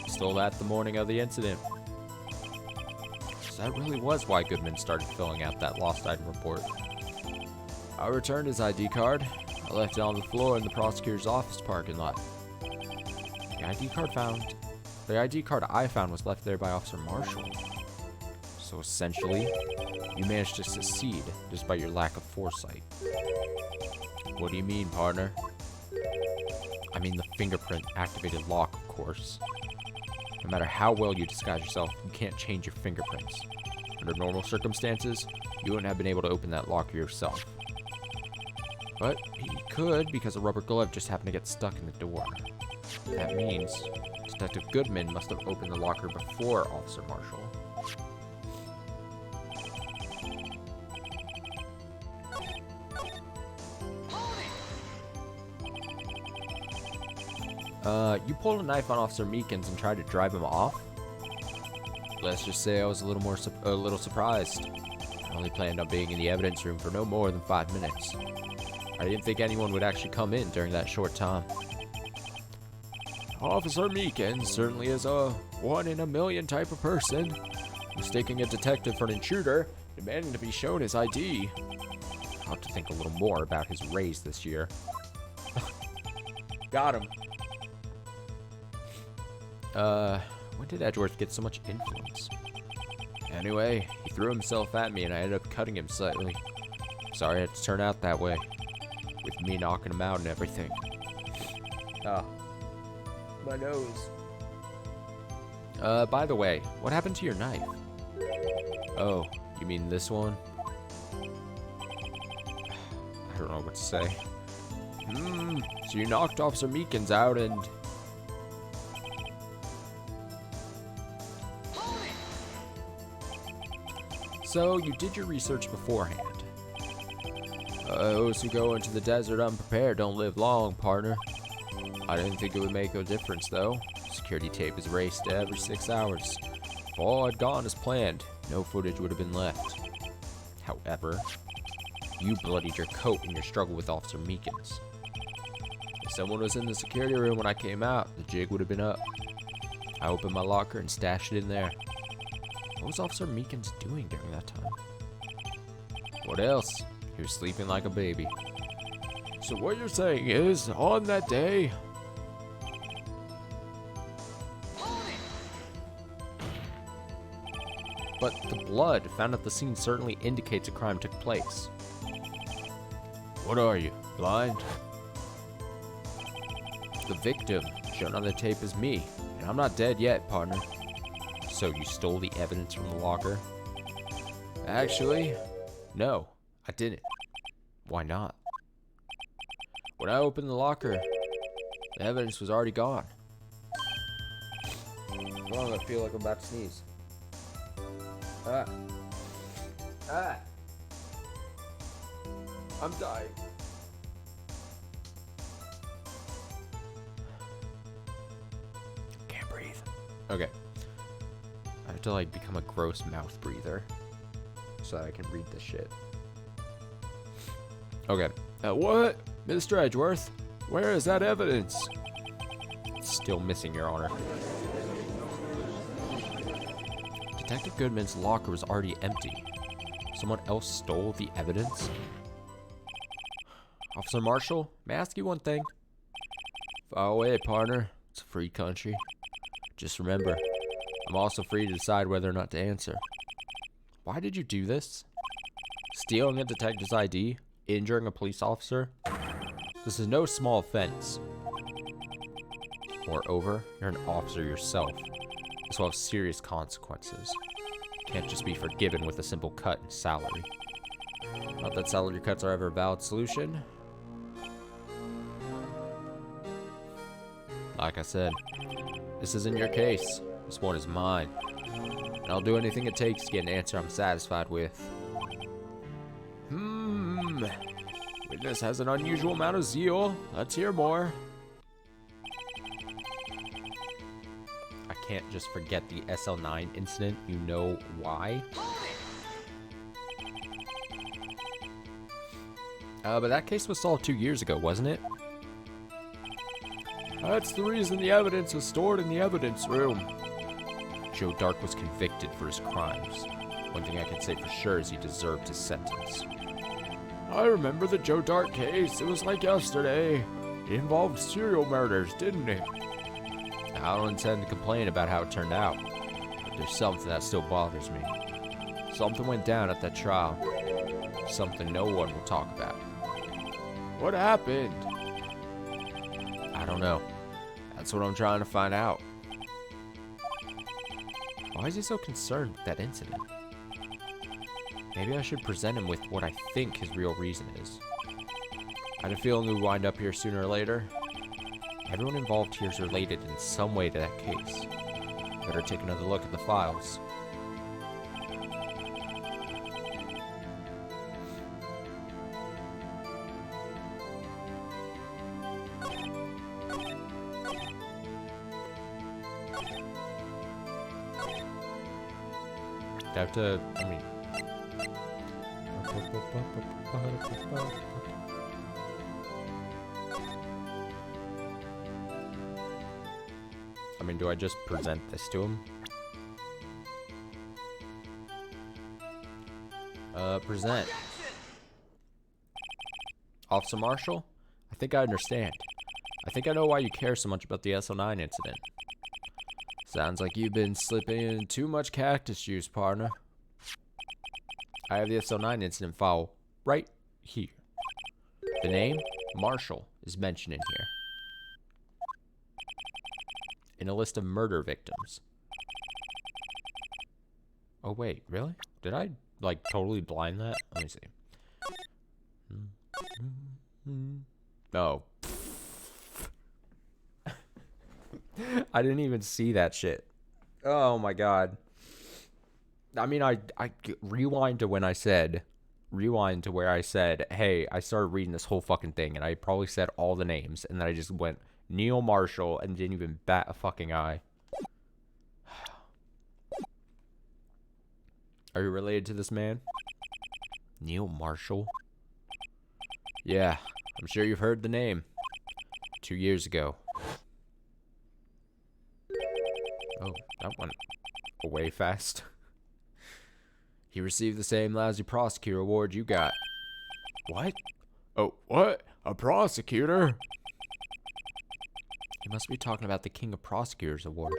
Stole that the morning of the incident. So that really was why Goodman started filling out that lost item report. I returned his ID card. I left it on the floor in the prosecutor's office parking lot. The ID card I found was left there by Officer Marshall. So essentially, you managed to succeed despite your lack of foresight. What do you mean, partner? I mean the fingerprint activated lock, of course. No matter how well you disguise yourself, you can't change your fingerprints. Under normal circumstances, you wouldn't have been able to open that locker yourself. But he could because a rubber glove just happened to get stuck in the door. That means Detective Goodman must have opened the locker before Officer Marshall. You pulled a knife on Officer Meekins and tried to drive him off? Let's just say I was a little surprised. I only planned on being in the evidence room for no more than 5 minutes. I didn't think anyone would actually come in during that short time. Officer Meekins certainly is a one-in-a-million type of person, mistaking a detective for an intruder, demanding to be shown his ID. I'll have to think a little more about his raise this year. Got him. When did Edgeworth get so much influence? Anyway, he threw himself at me and I ended up cutting him slightly. Sorry it had to turn out that way. With me knocking him out and everything. Oh. My nose. By the way, what happened to your knife? Oh, you mean this one? don't know what to say. So you knocked Officer Meekins out and... So you did your research beforehand. Those who go into the desert unprepared don't live long, partner. I didn't think it would make a difference, though. Security tape is raced every 6 hours. If all had gone as planned, no footage would have been left. However, you bloodied your coat in your struggle with Officer Meekins. If someone was in the security room when I came out, the jig would have been up. I opened my locker and stashed it in there. What was Officer Meekins doing during that time? What else? He was sleeping like a baby. So what you're saying is, on that day... But the blood found at the scene certainly indicates a crime took place. What are you, blind? The victim shown on the tape is me, and I'm not dead yet, partner. So you stole the evidence from the locker? Actually, no, I didn't. Why not? When I opened the locker, the evidence was already gone. Oh, I feel like I'm about to sneeze. I'm dying. Can't breathe. Okay. I have to like become a gross mouth breather so that I can read this shit. Okay. What? Mr. Edgeworth, where is that evidence? It's still missing, Your Honor. Detective Goodman's locker was already empty. Someone else stole the evidence? Officer Marshall, may I ask you one thing? Fire away, partner. It's a free country. Just remember, I'm also free to decide whether or not to answer. Why did you do this? Stealing a detective's ID? Injuring a police officer? This is no small offense. Moreover, you're an officer yourself. This will have serious consequences. Can't just be forgiven with a simple cut in salary. Not that salary cuts are ever a valid solution. Like I said, this isn't your case. This one is mine. And I'll do anything it takes to get an answer I'm satisfied with. Witness has an unusual amount of zeal. Let's hear more. I can't just forget the SL9 incident. You know why? But that case was solved 2 years ago, wasn't it? That's the reason the evidence was stored in the evidence room. Joe Dark was convicted for his crimes. One thing I can say for sure is he deserved his sentence. I remember the Joe Dark case. It was like yesterday. It involved serial murders, didn't it? I don't intend to complain about how it turned out, but there's something that still bothers me. Something went down at that trial. Something no one will talk about. What happened? I don't know. That's what I'm trying to find out. Why is he so concerned with that incident? Maybe I should present him with what I think his real reason is. I had a feeling we'd wind up here sooner or later. Everyone involved here is related in some way to that case. Better take another look at the files. I have to, do I just present this to him? Present. Officer Marshall, I think I understand. I think I know why you care so much about the SO9 incident. Sounds like you've been slipping in too much cactus juice, partner. I have the SO9 incident file right here. The name, Marshall, is mentioned in here. In a list of murder victims. Oh wait, really? Did I, like, totally blind that? Let me see. Oh. I didn't even see that shit. Oh my god. I mean, I rewind to when I said, rewind to where I said, hey, I started reading this whole fucking thing, and I probably said all the names, and then I just went Neil Marshall and didn't even bat a fucking eye. Are you related to this man? Neil Marshall? Yeah, I'm sure you've heard the name. 2 years ago. Oh, that went away fast. He received the same lousy prosecutor award you got. What? Oh, what? A prosecutor? You must be talking about the King of Prosecutors Award.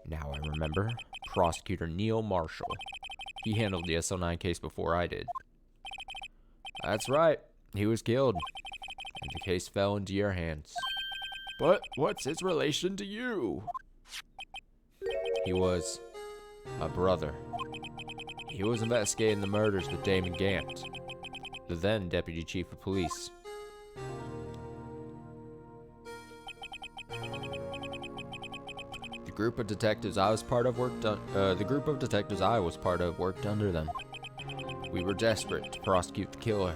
Now I remember. Prosecutor Neil Marshall. He handled the SO9 case before I did. That's right. He was killed. And the case fell into your hands. But what's his relation to you? He was a brother. He was investigating the murders with Damon Gant, the then Deputy Chief of Police. The group of detectives I was part of worked under them. We were desperate to prosecute the killer.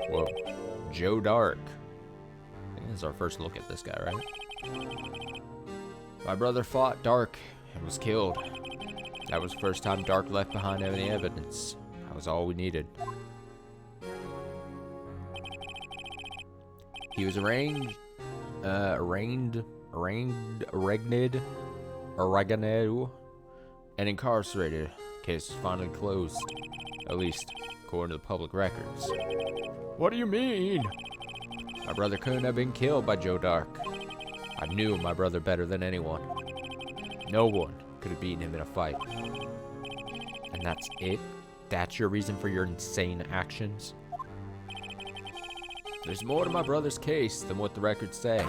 Whoa. Joe Dark. I think this is our first look at this guy, right? My brother fought Dark and was killed. That was the first time Dark left behind any evidence. That was all we needed. He was arraigned, and incarcerated. Case was finally closed. At least, according to the public records. What do you mean? My brother couldn't have been killed by Joe Dark. I knew my brother better than anyone. No one could have beaten him in a fight. And that's it? That's your reason for your insane actions? There's more to my brother's case than what the records say.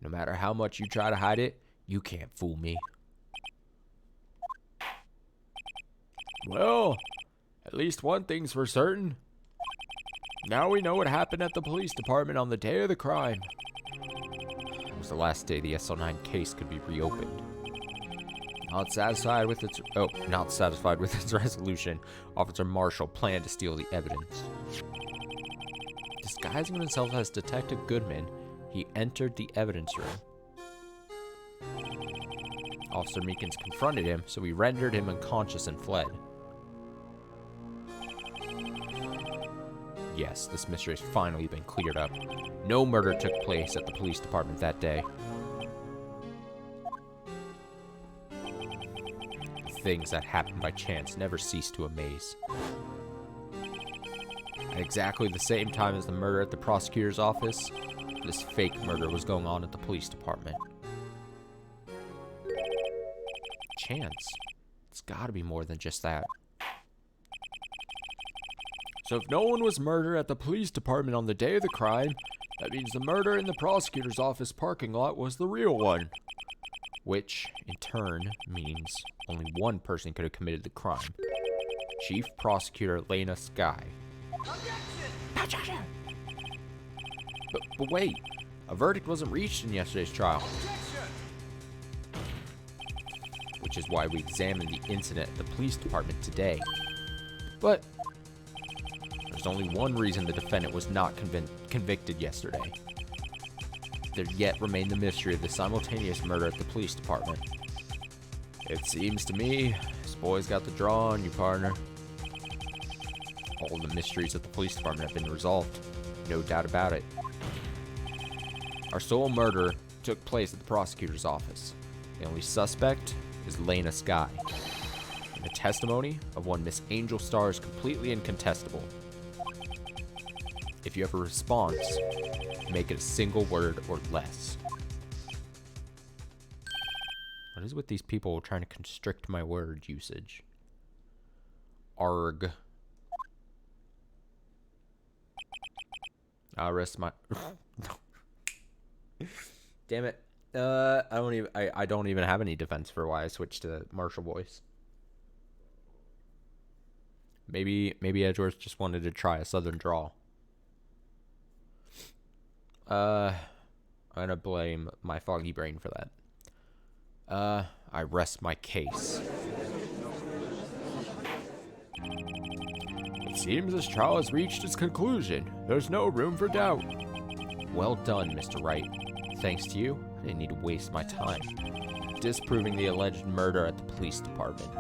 No matter how much you try to hide it, you can't fool me. Well, at least one thing's for certain. Now we know what happened at the police department on the day of the crime. It was the last day the SO9 case could be reopened. Not satisfied with its resolution, Officer Marshall planned to steal the evidence. Disguising himself as Detective Goodman, he entered the evidence room. Officer Meekins confronted him, so he rendered him unconscious and fled. Yes, this mystery has finally been cleared up. No murder took place at the police department that day. The things that happen by chance never cease to amaze. At exactly the same time as the murder at the prosecutor's office, this fake murder was going on at the police department. Chance? It's gotta be more than just that. So if no one was murdered at the police department on the day of the crime, that means the murder in the prosecutor's office parking lot was the real one. Which, in turn, means only one person could have committed the crime. Chief Prosecutor Lena Skye. Objection! But wait, a verdict wasn't reached in yesterday's trial. Which is why we examined the incident at the police department today. But there's only one reason the defendant was not convicted yesterday. There yet remained the mystery of the simultaneous murder at the police department. It seems to me this boy's got the draw on you, partner. All the mysteries at the police department have been resolved. No doubt about it. Our sole murder took place at the prosecutor's office. The only suspect is Lena Skye. And the testimony of one Miss Angel Star is completely incontestable. If you have a response, make it a single word or less. What is with these people trying to constrict my word usage? Arg. I'll rest my... Damn it. I don't even have any defense for why I switched to Marshall voice. Maybe Edgeworth just wanted to try a southern drawl. I'm gonna blame my foggy brain for that. I rest my case. It seems this trial has reached its conclusion. There's no room for doubt. Well done, Mr. Wright. Thanks to you, I didn't need to waste my time disproving the alleged murder at the police department.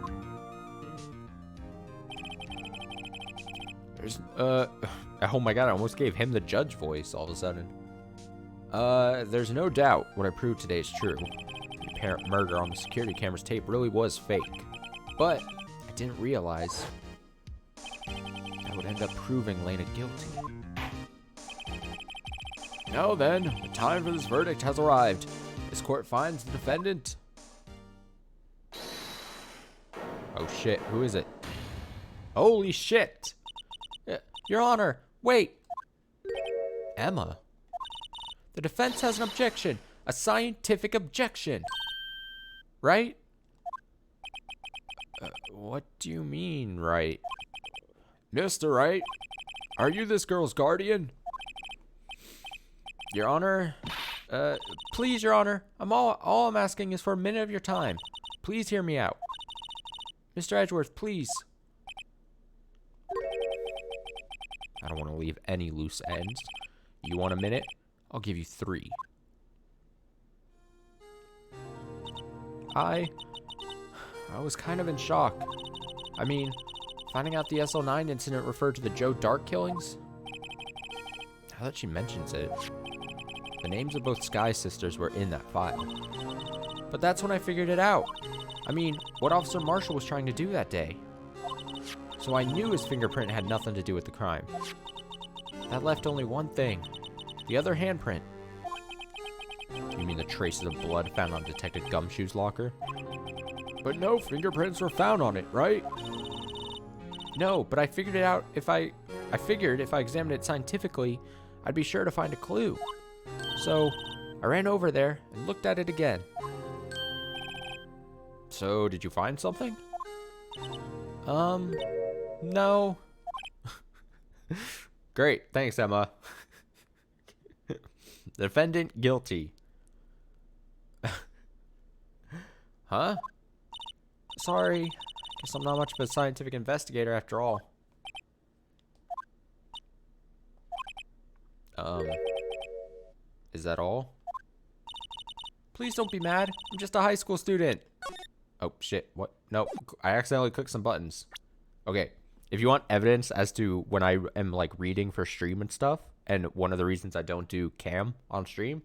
Oh my god, I almost gave him the judge voice all of a sudden. There's no doubt what I proved today is true. The apparent murder on the security camera's tape really was fake. But I didn't realize I would end up proving Lena guilty. Now then, the time for this verdict has arrived. This court finds the defendant. Oh shit, who is it? Holy shit! Your Honor, wait! Emma? The defense has an objection. A scientific objection. Right? What do you mean, right? Mr. Wright, are you this girl's guardian? Your Honor, please, Your Honor, all I'm asking is for a minute of your time. Please hear me out. Mr. Edgeworth, please. I don't want to leave any loose ends. You want a minute? I'll give you 3. I was kind of in shock. I mean, finding out the SO9 incident referred to the Joe Dart killings? Now that she mentions it, the names of both Sky sisters were in that file. But that's when I figured it out. I mean, what Officer Marshall was trying to do that day. So I knew his fingerprint had nothing to do with the crime. That left only one thing. The other handprint. You mean the traces of blood found on Detective Gumshoe's locker? But no fingerprints were found on it, right? No, but I figured it out I figured if I examined it scientifically, I'd be sure to find a clue. So, I ran over there and looked at it again. So, did you find something? No. Great, thanks, Emma. Defendant guilty. Huh? Sorry. Guess I'm not much of a scientific investigator after all. Is that all? Please don't be mad. I'm just a high school student. Oh, shit. What? No, I accidentally clicked some buttons. Okay. If you want evidence as to when I am, like, reading for stream and stuff, and one of the reasons I don't do cam on stream,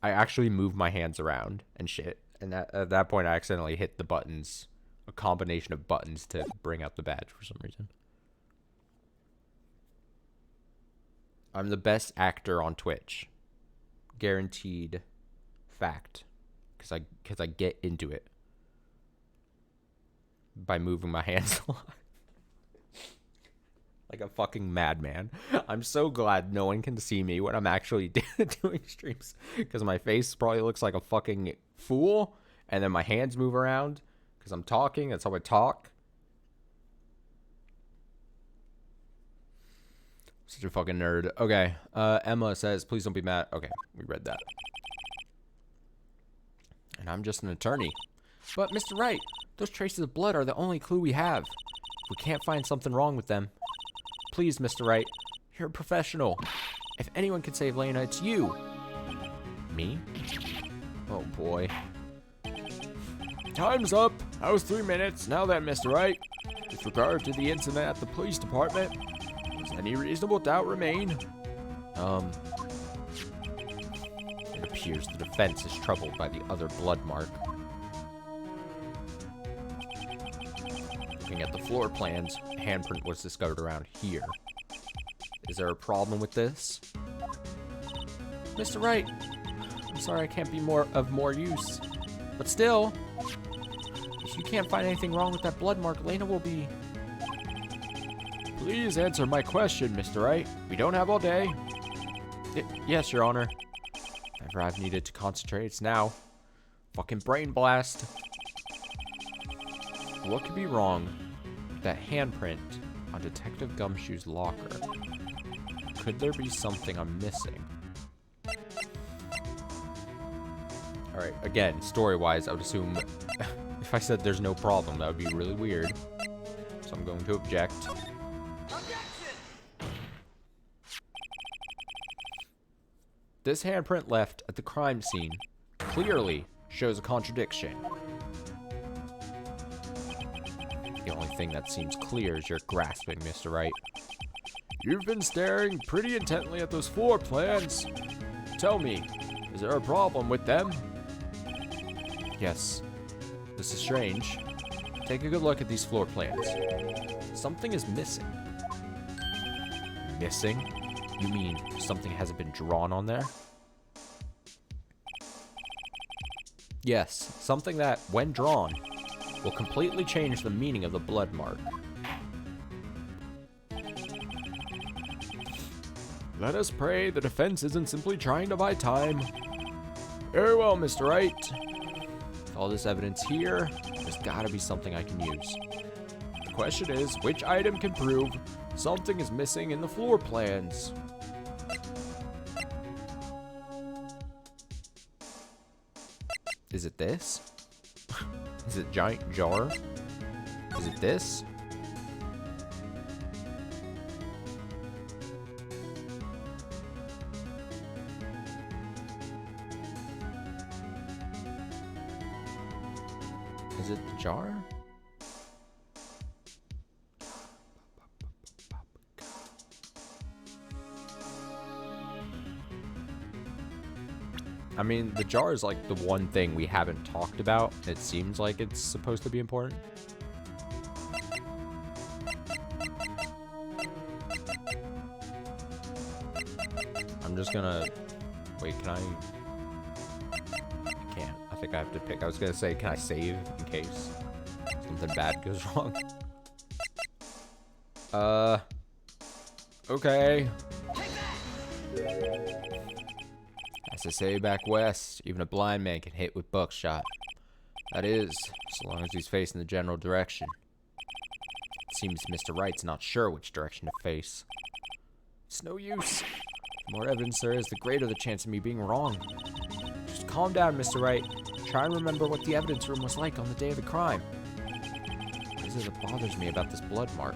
I actually move my hands around and shit. And at that point, I accidentally hit the buttons, a combination of buttons to bring out the badge for some reason. I'm the best actor on Twitch. Guaranteed fact. Because I get into it by moving my hands a lot. Like a fucking madman. I'm so glad no one can see me when I'm actually doing streams. Because my face probably looks like a fucking fool. And then my hands move around. Because I'm talking. That's how I talk. Such a fucking nerd. Okay. Emma says, please don't be mad. Okay. We read that. And I'm just an attorney. But, Mr. Wright, those traces of blood are the only clue we have. We can't find something wrong with them. Please, Mr. Wright, you're a professional. If anyone can save Lena, it's you. Me? Oh, boy. Time's up. That was 3 minutes. Now then, Mr. Wright, with regard to the incident at the police department, does any reasonable doubt remain? It appears the defense is troubled by the other blood mark. Looking at the floor plans, a handprint was discovered around here. Is there a problem with this? Mr. Wright, I'm sorry I can't be of more use. But still, if you can't find anything wrong with that blood mark, Lena will be... Please answer my question, Mr. Wright. We don't have all day. Yes, Your Honor. Whenever I've needed to concentrate, it's now. Fucking brain blast. What could be wrong? That handprint on Detective Gumshoe's locker. Could there be something I'm missing? Alright, again, story-wise, I would assume if I said there's no problem, that would be really weird. So I'm going to object. This handprint left at the crime scene clearly shows a contradiction. The only thing that seems clear is you're grasping, Mr. Wright. You've been staring pretty intently at those floor plans. Tell me, is there a problem with them? Yes. This is strange. Take a good look at these floor plans. Something is missing. Missing? You mean something hasn't been drawn on there? Yes, something that, when drawn, will completely change the meaning of the blood mark. Let us pray the defense isn't simply trying to buy time. Very well, Mr. Wright. With all this evidence here, there's gotta be something I can use. The question is, which item can prove something is missing in the floor plans? Is it this? Is it giant jar? Is it this? Is it the jar? I mean, the jar is like the one thing we haven't talked about. It seems like it's supposed to be important. I'm just gonna... Wait, can I... I can't. I think I have to pick. I was gonna say, can I save in case something bad goes wrong? Okay. As they say back west, even a blind man can hit with buckshot. That is, so long as he's facing the general direction. It seems Mr. Wright's not sure which direction to face. It's no use. The more evidence there is, the greater the chance of me being wrong. Just calm down, Mr. Wright. Try and remember what the evidence room was like on the day of the crime. What is it that bothers me about this blood mark?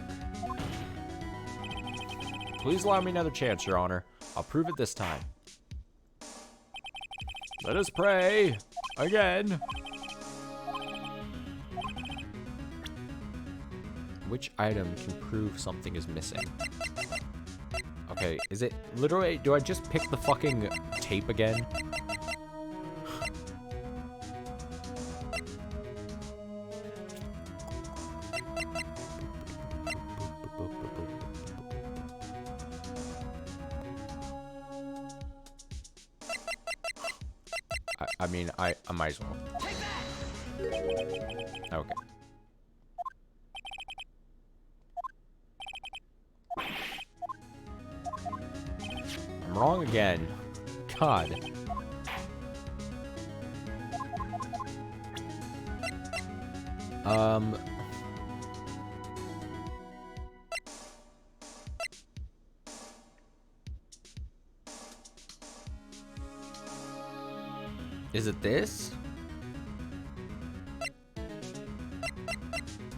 Please allow me another chance, Your Honor. I'll prove it this time. Let us pray again. Which item can prove something is missing? Okay, is it literally... Do I just pick the fucking tape again? I mean, I might as well. Okay. I'm wrong again. God. Is it this?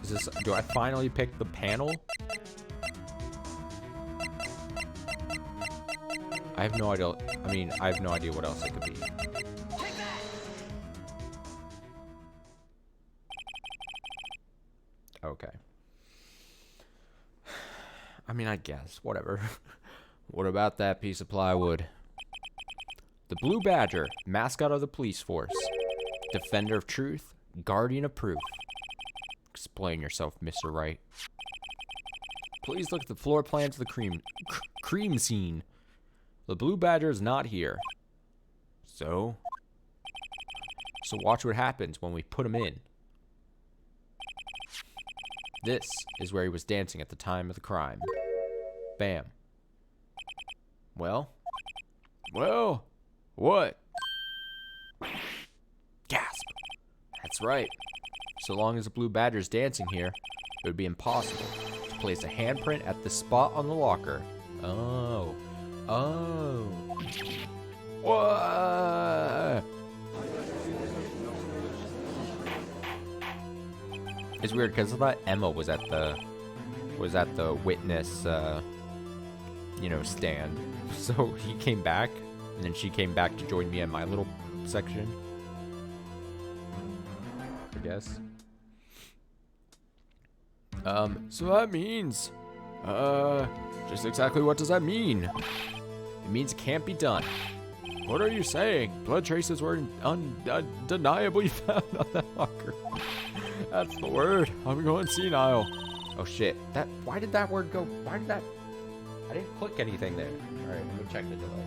Is this... Do I finally pick the panel? I have no idea. I mean, I have no idea what else it could be. Okay. I mean, I guess. Whatever. What about that piece of plywood? The Blue Badger, mascot of the police force. Defender of truth, guardian of proof. Explain yourself, Mr. Wright. Please look at the floor plans of the crime scene. The Blue Badger is not here. So watch what happens when we put him in. This is where he was dancing at the time of the crime. Bam. Well? Well, what? Gasp. That's right. So long as the Blue Badger's dancing here, it would be impossible to place a handprint at the spot on the locker. Oh. Oh. What? It's weird because I thought Emma was at the witness stand. So he came back and then she came back to join me in my little section. I guess. So that means, just exactly what does that mean? It means it can't be done. What are you saying? Blood traces were undeniably found on that locker. That's the word. I'm going senile. Oh shit. Why did that word go? I didn't click anything there. Alright, let me check the delay.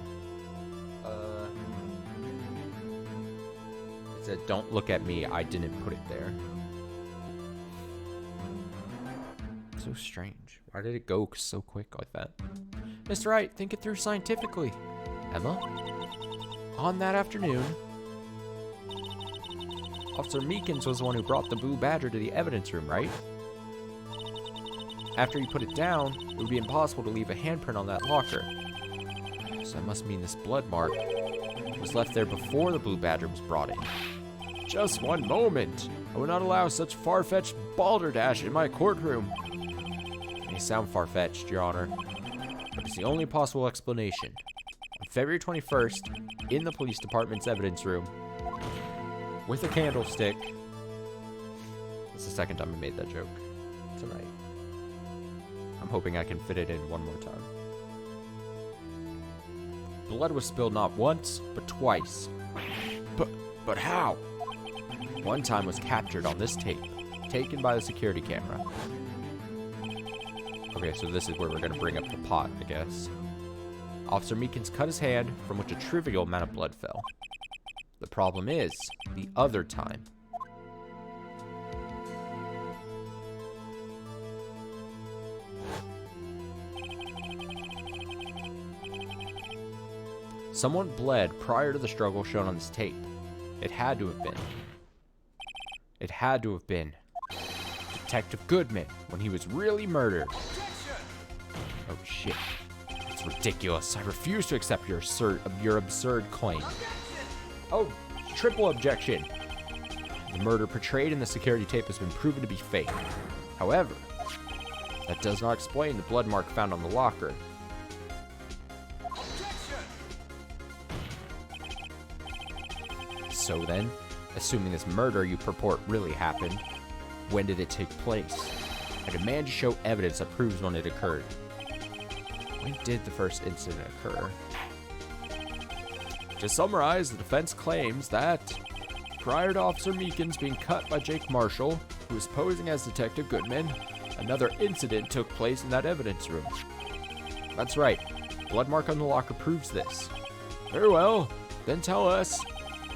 It said, don't look at me. I didn't put it there. So strange. Why did it go so quick like that? Mr. Wright, think it through scientifically. Emma? On that afternoon, Officer Meekins was the one who brought the Blue Badger to the evidence room, right? After he put it down, it would be impossible to leave a handprint on that locker. So that must mean this blood mark was left there before the Blue Badger was brought in. just one moment. I would not allow such far-fetched balderdash in my courtroom. It may sound far-fetched, Your Honor, but it's the only possible explanation. On February 21st, in the police department's evidence room, with a candlestick. That's the second time I made that joke tonight. I'm hoping I can fit it in one more time. Blood was spilled not once, but twice. But how? One time was captured on this tape, taken by the security camera. Okay, so this is where we're gonna bring up the pot, I guess. Officer Meekins cut his hand, from which a trivial amount of blood fell. The problem is, the other time. Someone bled prior to the struggle shown on this tape. It had to have been. It had to have been Detective Goodman when he was really murdered. Oh shit. It's ridiculous. I refuse to accept your absurd claim. Oh, triple objection. The murder portrayed in the security tape has been proven to be fake. However, that does not explain the blood mark found on the locker. So then, assuming this murder you purport really happened, when did it take place? I demand you show evidence that proves when it occurred. When did the first incident occur? To summarize, the defense claims that prior to Officer Meekins being cut by Jake Marshall, who was posing as Detective Goodman, another incident took place in that evidence room. That's right. Blood mark on the locker proves this. Very well. Then tell us,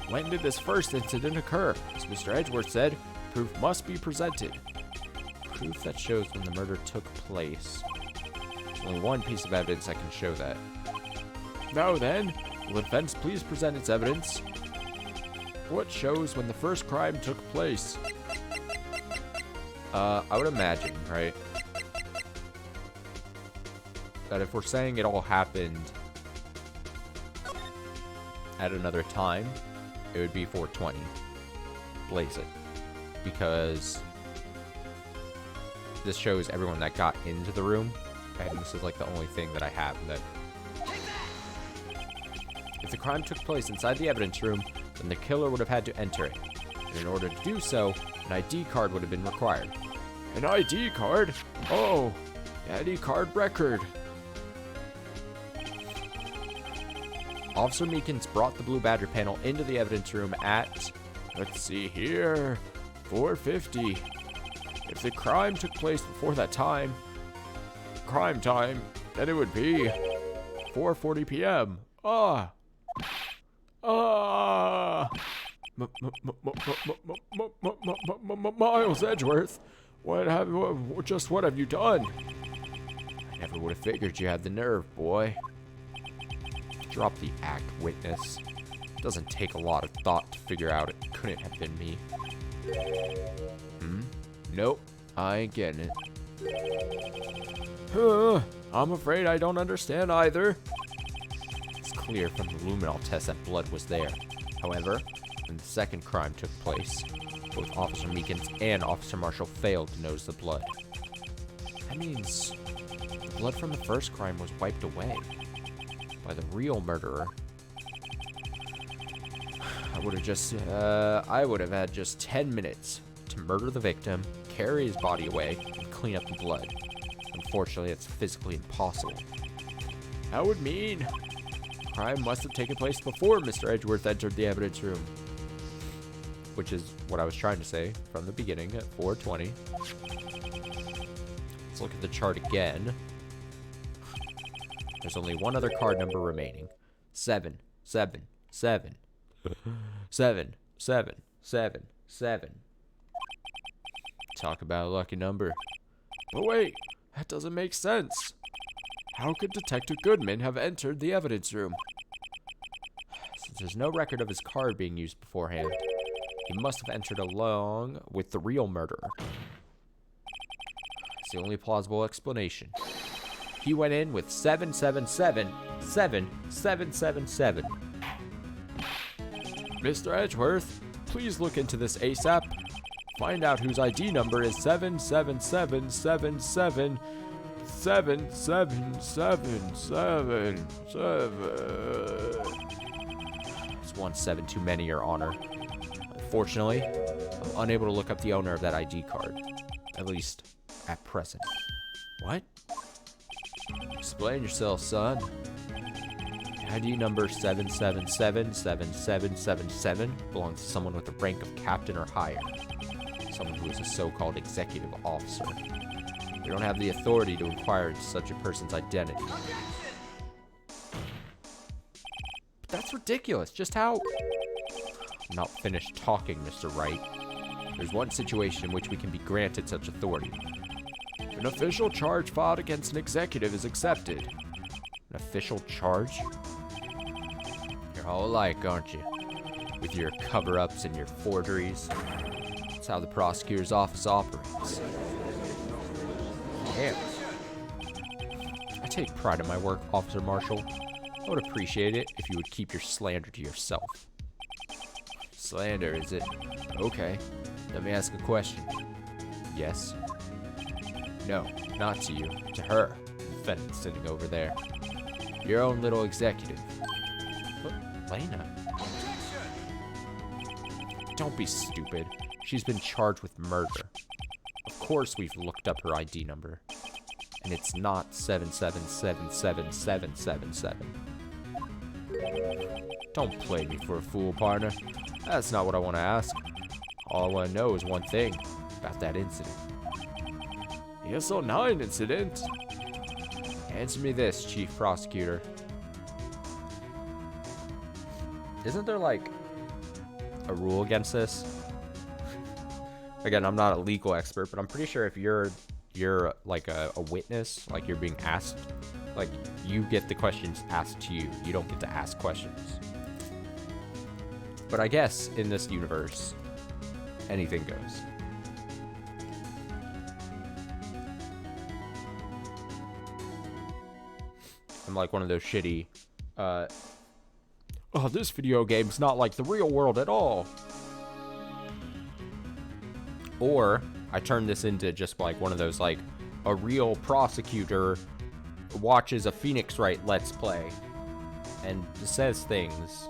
when did this first incident occur? As Mr. Edgeworth said, proof must be presented. Proof that shows when the murder took place. There's only one piece of evidence that can show that. Now then, will the defense please present its evidence? What shows when the first crime took place? I would imagine, right, that if we're saying it all happened at another time, it would be 420. Blaze it. Because this shows everyone that got into the room, and this is like the only thing that I have that. If the crime took place inside the evidence room, then the killer would have had to enter it. And in order to do so, an ID card would have been required. An ID card? Oh, ID card record. Officer Meekins brought the Blue Badger panel into the evidence room at, let's see here, 4:50. If the crime took place before that time, crime time, then it would be 4:40 p.m. Miles Edgeworth, what have you done? I never would have figured you had the nerve, boy. Drop the act, witness. Doesn't take a lot of thought to figure out it couldn't have been me. Nope. I ain't getting it. I'm afraid I don't understand either. It's clear from the luminol test that blood was there. However, when the second crime took place, both Officer Meekins and Officer Marshall failed to notice the blood. That means the blood from the first crime was wiped away by the real murderer. I would have had just 10 minutes to murder the victim, carry his body away, and clean up the blood. Unfortunately, it's physically impossible. That would mean crime must have taken place before Mr. Edgeworth entered the evidence room. Which is what I was trying to say from the beginning at 4:20. Let's look at the chart again. There's only one other card number remaining. 7, 7, 7. 7, 7, 7, 7. Talk about a lucky number. But wait, that doesn't make sense. How could Detective Goodman have entered the evidence room? Since there's no record of his card being used beforehand, he must have entered along with the real murderer. It's the only plausible explanation. He went in with 777 7777. Mr. Edgeworth, please look into this ASAP. Find out whose ID number is 77777 7777. It's 1 7 too many, Your Honor. Unfortunately, I'm unable to look up the owner of that ID card. At least, at present. What? Explain yourself, son. ID number 7777777 belongs to someone with the rank of captain or higher. Someone who is a so-called executive officer. We don't have the authority to inquire into such a person's identity. But that's ridiculous. Just how... I'm not finished talking, Mr. Wright. There's one situation in which we can be granted such authority. An official charge filed against an executive is accepted. An official charge? You're all alike, aren't you? With your cover-ups and your forgeries. That's how the prosecutor's office operates. Damn. I take pride in my work, Officer Marshall. I would appreciate it if you would keep your slander to yourself. Slander, is it? Okay. Let me ask a question. Yes? No, not to you. To her. The defendant sitting over there. Your own little executive. But, Lena. Don't be stupid. She's been charged with murder. Of course we've looked up her ID number. And it's not 7777777. Don't play me for a fool, partner. That's not what I want to ask. All I want to know is one thing about that incident. The SO9 incident? Answer me this, Chief Prosecutor. Isn't there, like, a rule against this? Again, I'm not a legal expert, but I'm pretty sure if you're like a witness, like you're being asked, like you get the questions asked to you. You don't get to ask questions. But I guess in this universe, anything goes. I'm like one of those shitty, oh, this video game's not like the real world at all. Or I turn this into just like one of those, like, a real prosecutor watches a Phoenix Wright Let's Play and says things.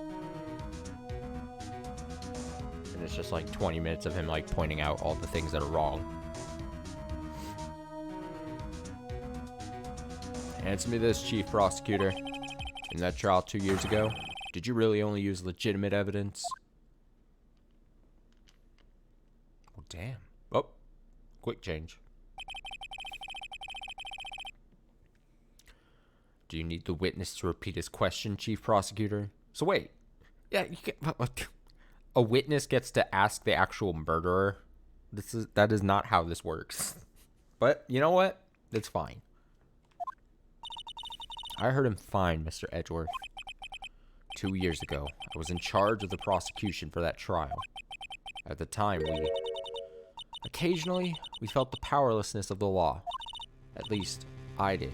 And it's just like 20 minutes of him, like, pointing out all the things that are wrong. Answer me this, Chief Prosecutor. In that trial 2 years ago, did you really only use legitimate evidence? Well, damn. Oh, quick change. Do you need the witness to repeat his question, Chief Prosecutor? So wait. Yeah, a witness gets to ask the actual murderer? That is not how this works. But you know what? It's fine. I heard him fine, Mr. Edgeworth. 2 years ago, I was in charge of the prosecution for that trial. At the time, Occasionally, we felt the powerlessness of the law. At least, I did.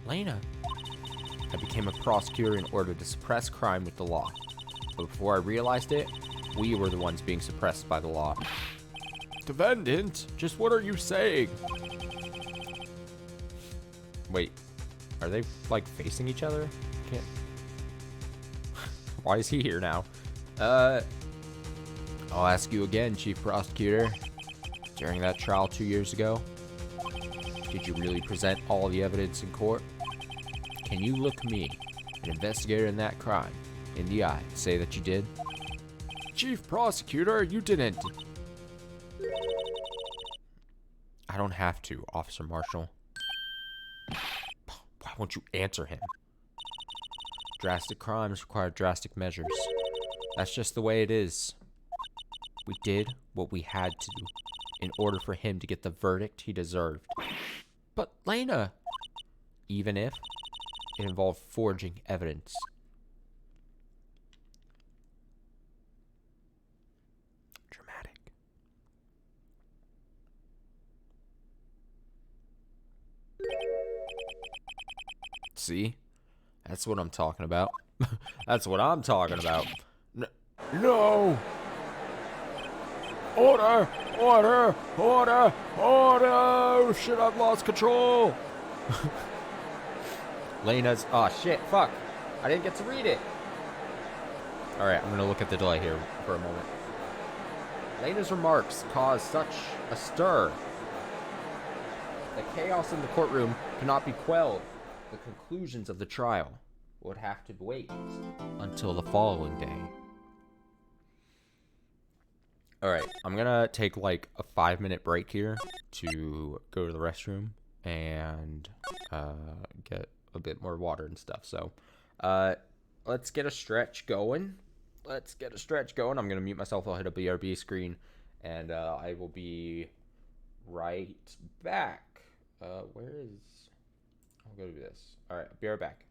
Lena. I became a prosecutor in order to suppress crime with the law. But before I realized it, we were the ones being suppressed by the law. Defendant, just what are you saying? Wait, are they, like, facing each other? Can't... Why is he here now? I'll ask you again, Chief Prosecutor. During that trial 2 years ago, did you really present all the evidence in court? Can you look me, an investigator in that crime, in the eye and say that you did? Chief Prosecutor, you didn't. I don't have to, Officer Marshall. Why won't you answer him? Drastic crimes require drastic measures. That's just the way it is. We did what we had to do in order for him to get the verdict he deserved. But Lena... Even if it involved forging evidence. Dramatic. See? That's what I'm talking about. That's what I'm talking about. No! Order! Order! Order! Order! Oh shit, I've lost control! Lena's... Oh, shit. Fuck. I didn't get to read it. Alright, I'm going to look at the delay here for a moment. Lena's remarks caused such a stir. The chaos in the courtroom cannot be quelled. The conclusions of the trial would have to wait until the following day. Alright, I'm going to take like a 5-minute break here to go to the restroom and get a bit more water and stuff. So, let's get a stretch going. I'm going to mute myself. I'll hit a BRB screen, and I will be right back. Where is... I'll go do this. All right, be right back.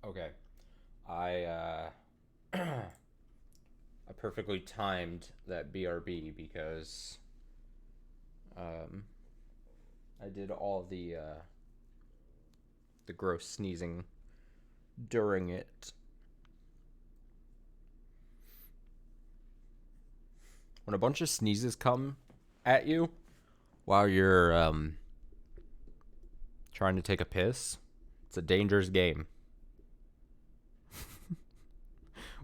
Okay. I I perfectly timed that BRB because I did all the gross sneezing during it. When a bunch of sneezes come at you while you're trying to take a piss, it's a dangerous game.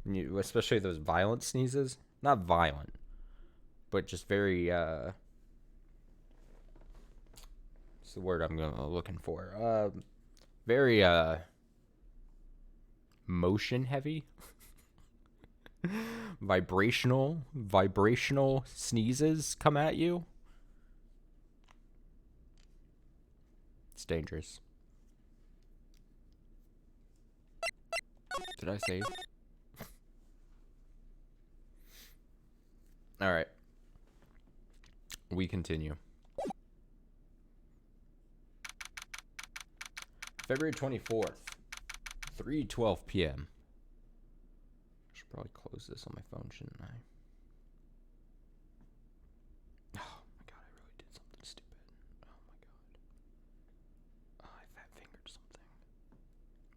When you, especially those violent sneezes, not violent, but just very what's the word I'm looking for? Very motion heavy. Vibrational sneezes come at you. It's dangerous. Did I save? All right. We continue. February 24th, 3:12 p.m. Should probably close this on my phone, shouldn't I? Oh my god, I really did something stupid. Oh my god. Oh, I fat fingered something.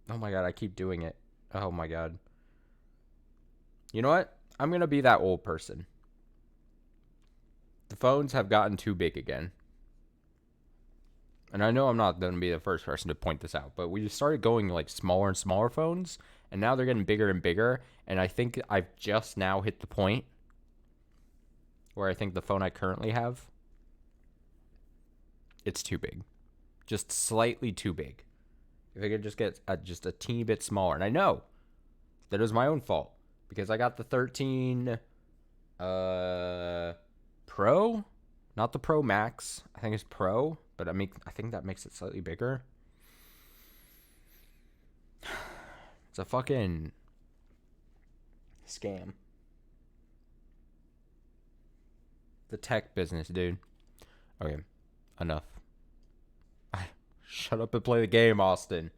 Oh my god, I keep doing it. Oh my god. You know what? I'm gonna be that old person. The phones have gotten too big again. And I know I'm not going to be the first person to point this out, but we started going like smaller and smaller phones, and now they're getting bigger and bigger, and I think I've just now hit the point where I think the phone I currently have, it's too big. Just slightly too big. If I could just get just a teeny bit smaller. And I know that it was my own fault, because I got the 13 Pro, not the Pro Max. I think it's Pro, but I think that makes it slightly bigger. It's a fucking scam. The tech business, dude. Okay, enough. Shut up and play the game, Austin.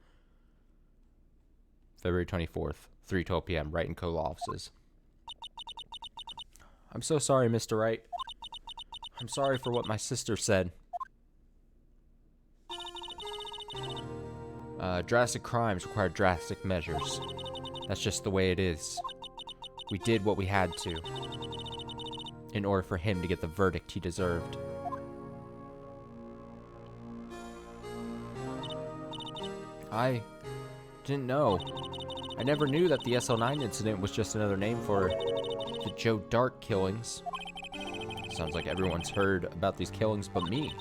February 24th, 3:12 p.m., Wright & Co. offices. I'm so sorry, Mr. Wright. I'm sorry for what my sister said. Drastic crimes require drastic measures. That's just the way it is. We did what we had to in order for him to get the verdict he deserved. I didn't know. I never knew that the SL9 incident was just another name for the Joe Dark killings. Sounds like everyone's heard about these killings but me.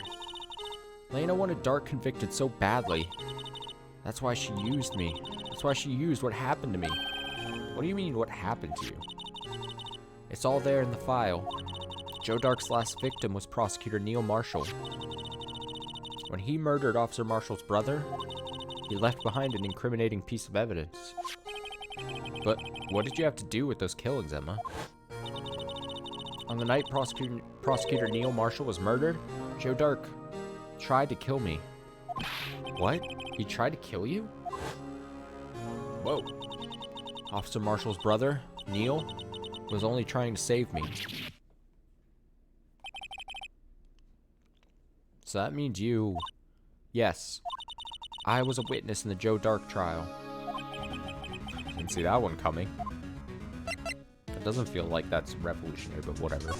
Lena wanted Dark convicted so badly. That's why she used me. That's why she used what happened to me. What do you mean, what happened to you? It's all there in the file. Joe Dark's last victim was Prosecutor Neil Marshall. When he murdered Officer Marshall's brother, he left behind an incriminating piece of evidence. But what did you have to do with those killings, Emma? On the night Prosecutor Neil Marshall was murdered, Joe Dark tried to kill me. What? He tried to kill you? Whoa. Officer Marshall's brother, Neil, was only trying to save me. So that means you... Yes. I was a witness in the Joe Dark trial. Didn't see that one coming. It doesn't feel like that's revolutionary, but whatever.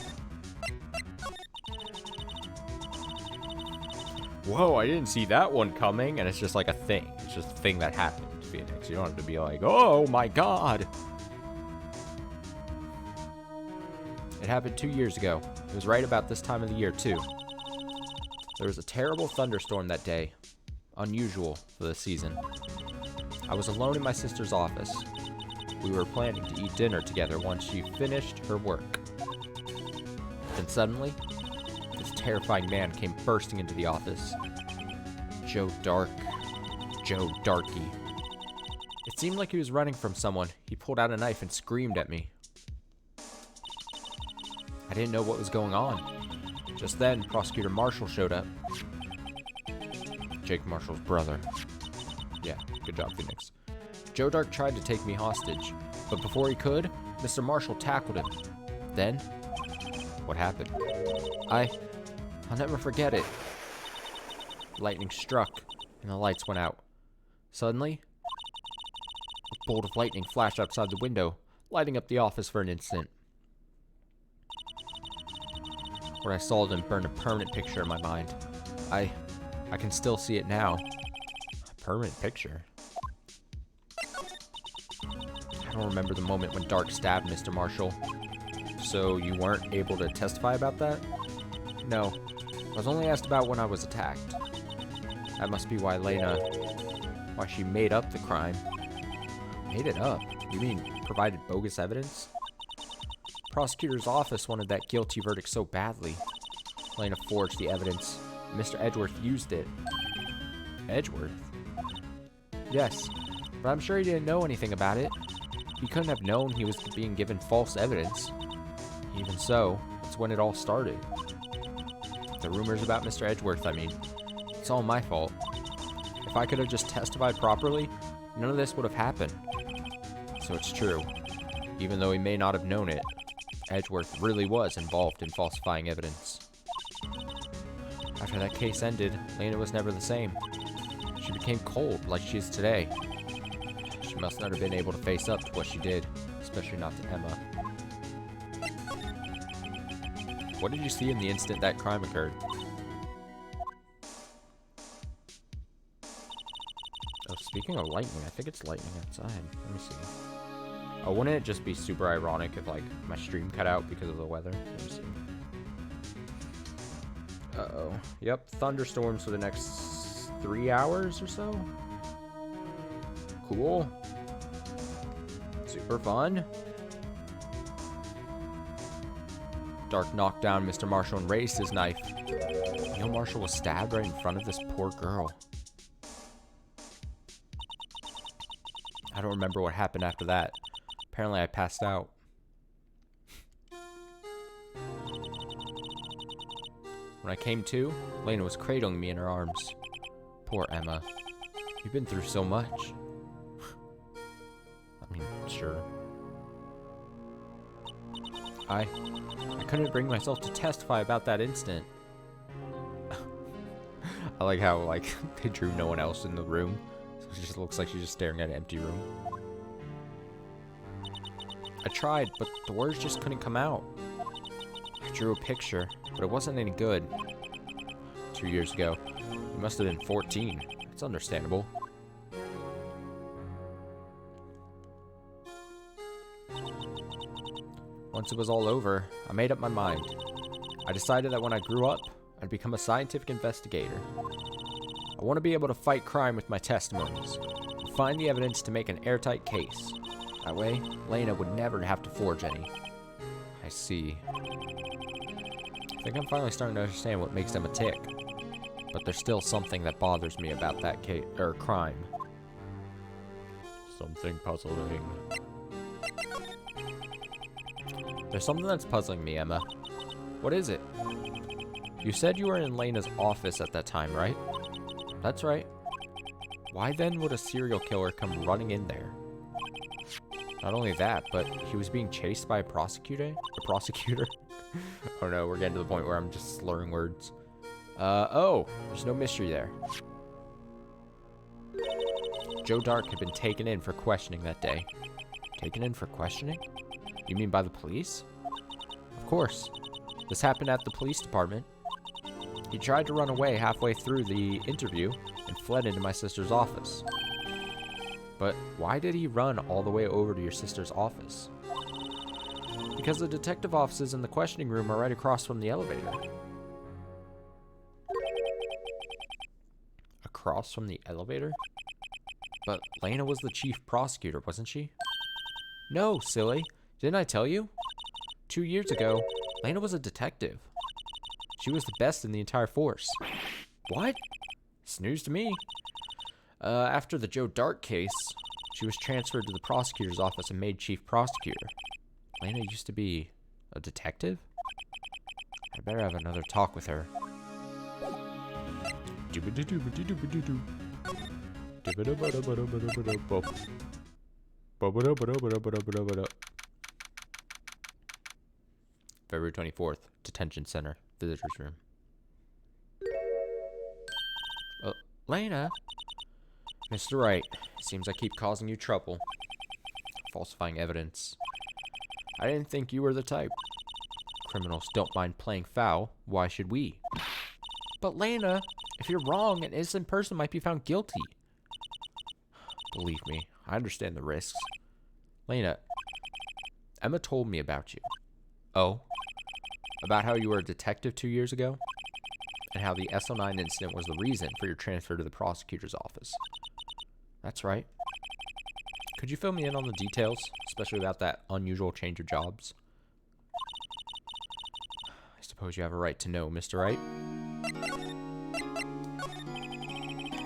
Whoa, I didn't see that one coming, and it's just like a thing. It's just a thing that happened, Phoenix. You don't have to be like, oh my god. It happened 2 years ago. It was right about this time of the year, too. There was a terrible thunderstorm that day. Unusual for the season. I was alone in my sister's office. We were planning to eat dinner together once she finished her work. Then suddenly, this terrifying man came bursting into the office. Joe Dark. Joe Darky. It seemed like he was running from someone. He pulled out a knife and screamed at me. I didn't know what was going on. Just then, Prosecutor Marshall showed up. Jake Marshall's brother. Yeah, good job, Phoenix. Joe Dark tried to take me hostage, but before he could, Mr. Marshall tackled him. Then, what happened? I'll never forget it. Lightning struck, and the lights went out. Suddenly, a bolt of lightning flashed outside the window, lighting up the office for an instant. What I saw then burned a permanent picture in my mind. I can still see it now. A permanent picture? I don't remember the moment when Dark stabbed Mr. Marshall. So you weren't able to testify about that? No. I was only asked about when I was attacked. That must be why why she made up the crime. Made it up? You mean provided bogus evidence? Prosecutor's office wanted that guilty verdict so badly. Lena forged the evidence. Mr. Edgeworth used it. Edgeworth? Yes, but I'm sure he didn't know anything about it. He couldn't have known he was being given false evidence. Even so, that's when it all started. The rumors about Mr. Edgeworth, I mean. It's all my fault. If I could have just testified properly, none of this would have happened. So it's true. Even though he may not have known it, Edgeworth really was involved in falsifying evidence. After that case ended, Lena was never the same. She became cold like she is today. She must not have been able to face up to what she did, especially not to Emma. What did you see in the instant that crime occurred? Oh, speaking of lightning, I think it's lightning outside. Let me see. Oh, wouldn't it just be super ironic if, like, my stream cut out because of the weather? Let me see. Uh-oh. Yep, thunderstorms for the next 3 hours or so. Cool. Super fun. Dark knocked down Mr. Marshall and raised his knife. Neil Marshall was stabbed right in front of this poor girl. I don't remember what happened after that. Apparently I passed out. When I came to, Lena was cradling me in her arms. Poor Emma. You've been through so much. I mean, sure. I couldn't bring myself to testify about that incident. I like how, like, they drew no one else in the room. So it just looks like she's just staring at an empty room. I tried, but the words just couldn't come out. I drew a picture, but it wasn't any good. 2 years ago. You must have been 14. It's understandable. Once it was all over, I made up my mind. I decided that when I grew up, I'd become a scientific investigator. I want to be able to fight crime with my testimonies, and find the evidence to make an airtight case. That way, Lena would never have to forge any. I see. I think I'm finally starting to understand what makes them a tick. But there's still something that bothers me about that crime. Something puzzling. There's something that's puzzling me, Emma. What is it? You said you were in Lena's office at that time, right? That's right. Why then would a serial killer come running in there? Not only that, but he was being chased by a prosecutor? Oh no, we're getting to the point where I'm just slurring words. Oh, there's no mystery there. Joe Dark had been taken in for questioning that day. Taken in for questioning? You mean by the police? Of course. This happened at the police department. He tried to run away halfway through the interview and fled into my sister's office. But why did he run all the way over to your sister's office? Because the detective offices and the questioning room are right across from the elevator. Across from the elevator? But Lena was the chief prosecutor, wasn't she? No, silly. Didn't I tell you? 2 years ago, Lena was a detective. She was the best in the entire force. What? It's news to me. After the Joe Dark case, she was transferred to the prosecutor's office and made chief prosecutor. Lena used to be a detective? I better have another talk with her. February 24th, Detention Center, Visitors Room. Lena? Mr. Wright, seems I keep causing you trouble. Falsifying evidence. I didn't think you were the type. Criminals don't mind playing foul. Why should we? But Lena, if you're wrong, an innocent person might be found guilty. Believe me, I understand the risks. Lena, Emma told me about you. Oh? About how you were a detective 2 years ago? And how the SO9 incident was the reason for your transfer to the prosecutor's office. That's right. Could you fill me in on the details, especially about that unusual change of jobs? I suppose you have a right to know, Mr. Wright.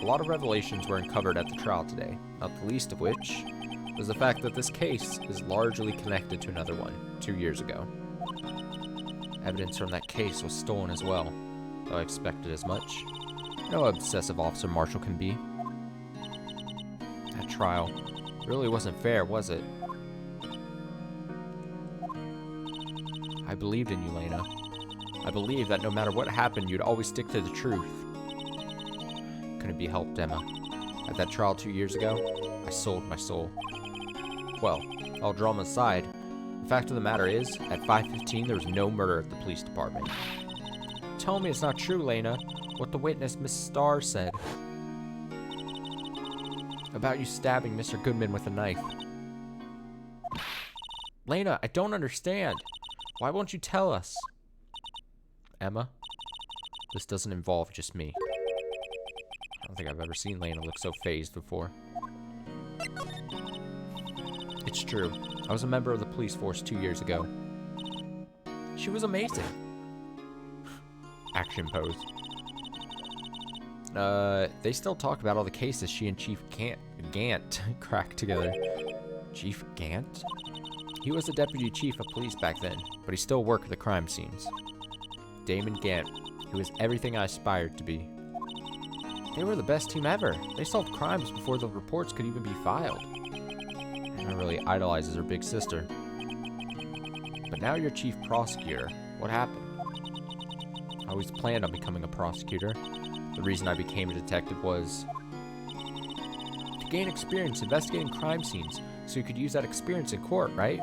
A lot of revelations were uncovered at the trial today, not the least of which was the fact that this case is largely connected to another one 2 years ago. Evidence from that case was stolen as well, though I expected as much. No obsessive officer Marshall can be. That trial really wasn't fair, was it? I believed in you, Lena. I believed that no matter what happened, you'd always stick to the truth. Couldn't be helped, Emma. At that trial 2 years ago, I sold my soul. Well, all drama aside, the fact of the matter is, at 5:15 there was no murder at the police department. Tell me it's not true, Lena, what the witness, Miss Starr, said. About you stabbing Mr. Goodman with a knife. Lena, I don't understand. Why won't you tell us? Emma, this doesn't involve just me. I don't think I've ever seen Lena look so fazed before. It's true. I was a member of the police force 2 years ago. She was amazing. Action pose. They still talk about all the cases she and Chief Gant cracked together. Chief Gant? He was the deputy chief of police back then, but he still worked the crime scenes. Damon Gant, who was everything I aspired to be. They were the best team ever. They solved crimes before the reports could even be filed. Emma really idolizes her big sister. But now you're chief prosecutor. What happened? I always planned on becoming a prosecutor. The reason I became a detective was to gain experience investigating crime scenes, so you could use that experience in court, right?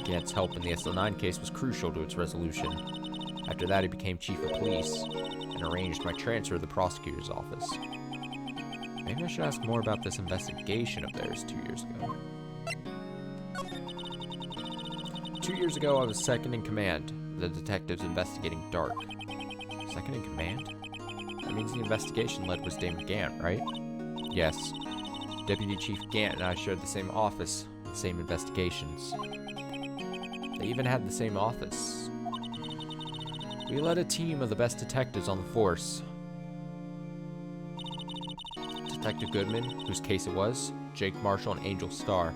Gant's help in the SO9 case was crucial to its resolution. After that, he became chief of police and arranged my transfer to the prosecutor's office. Maybe I should ask more about this investigation of theirs 2 years ago. 2 years ago, I was second in command of the detectives investigating Dark. Second in command? That means the investigation led was Damon Gant, right? Yes. Deputy Chief Gant and I shared the same office, the same investigations. They even had the same office. We led a team of the best detectives on the force. Detective Goodman, whose case it was, Jake Marshall, and Angel Starr.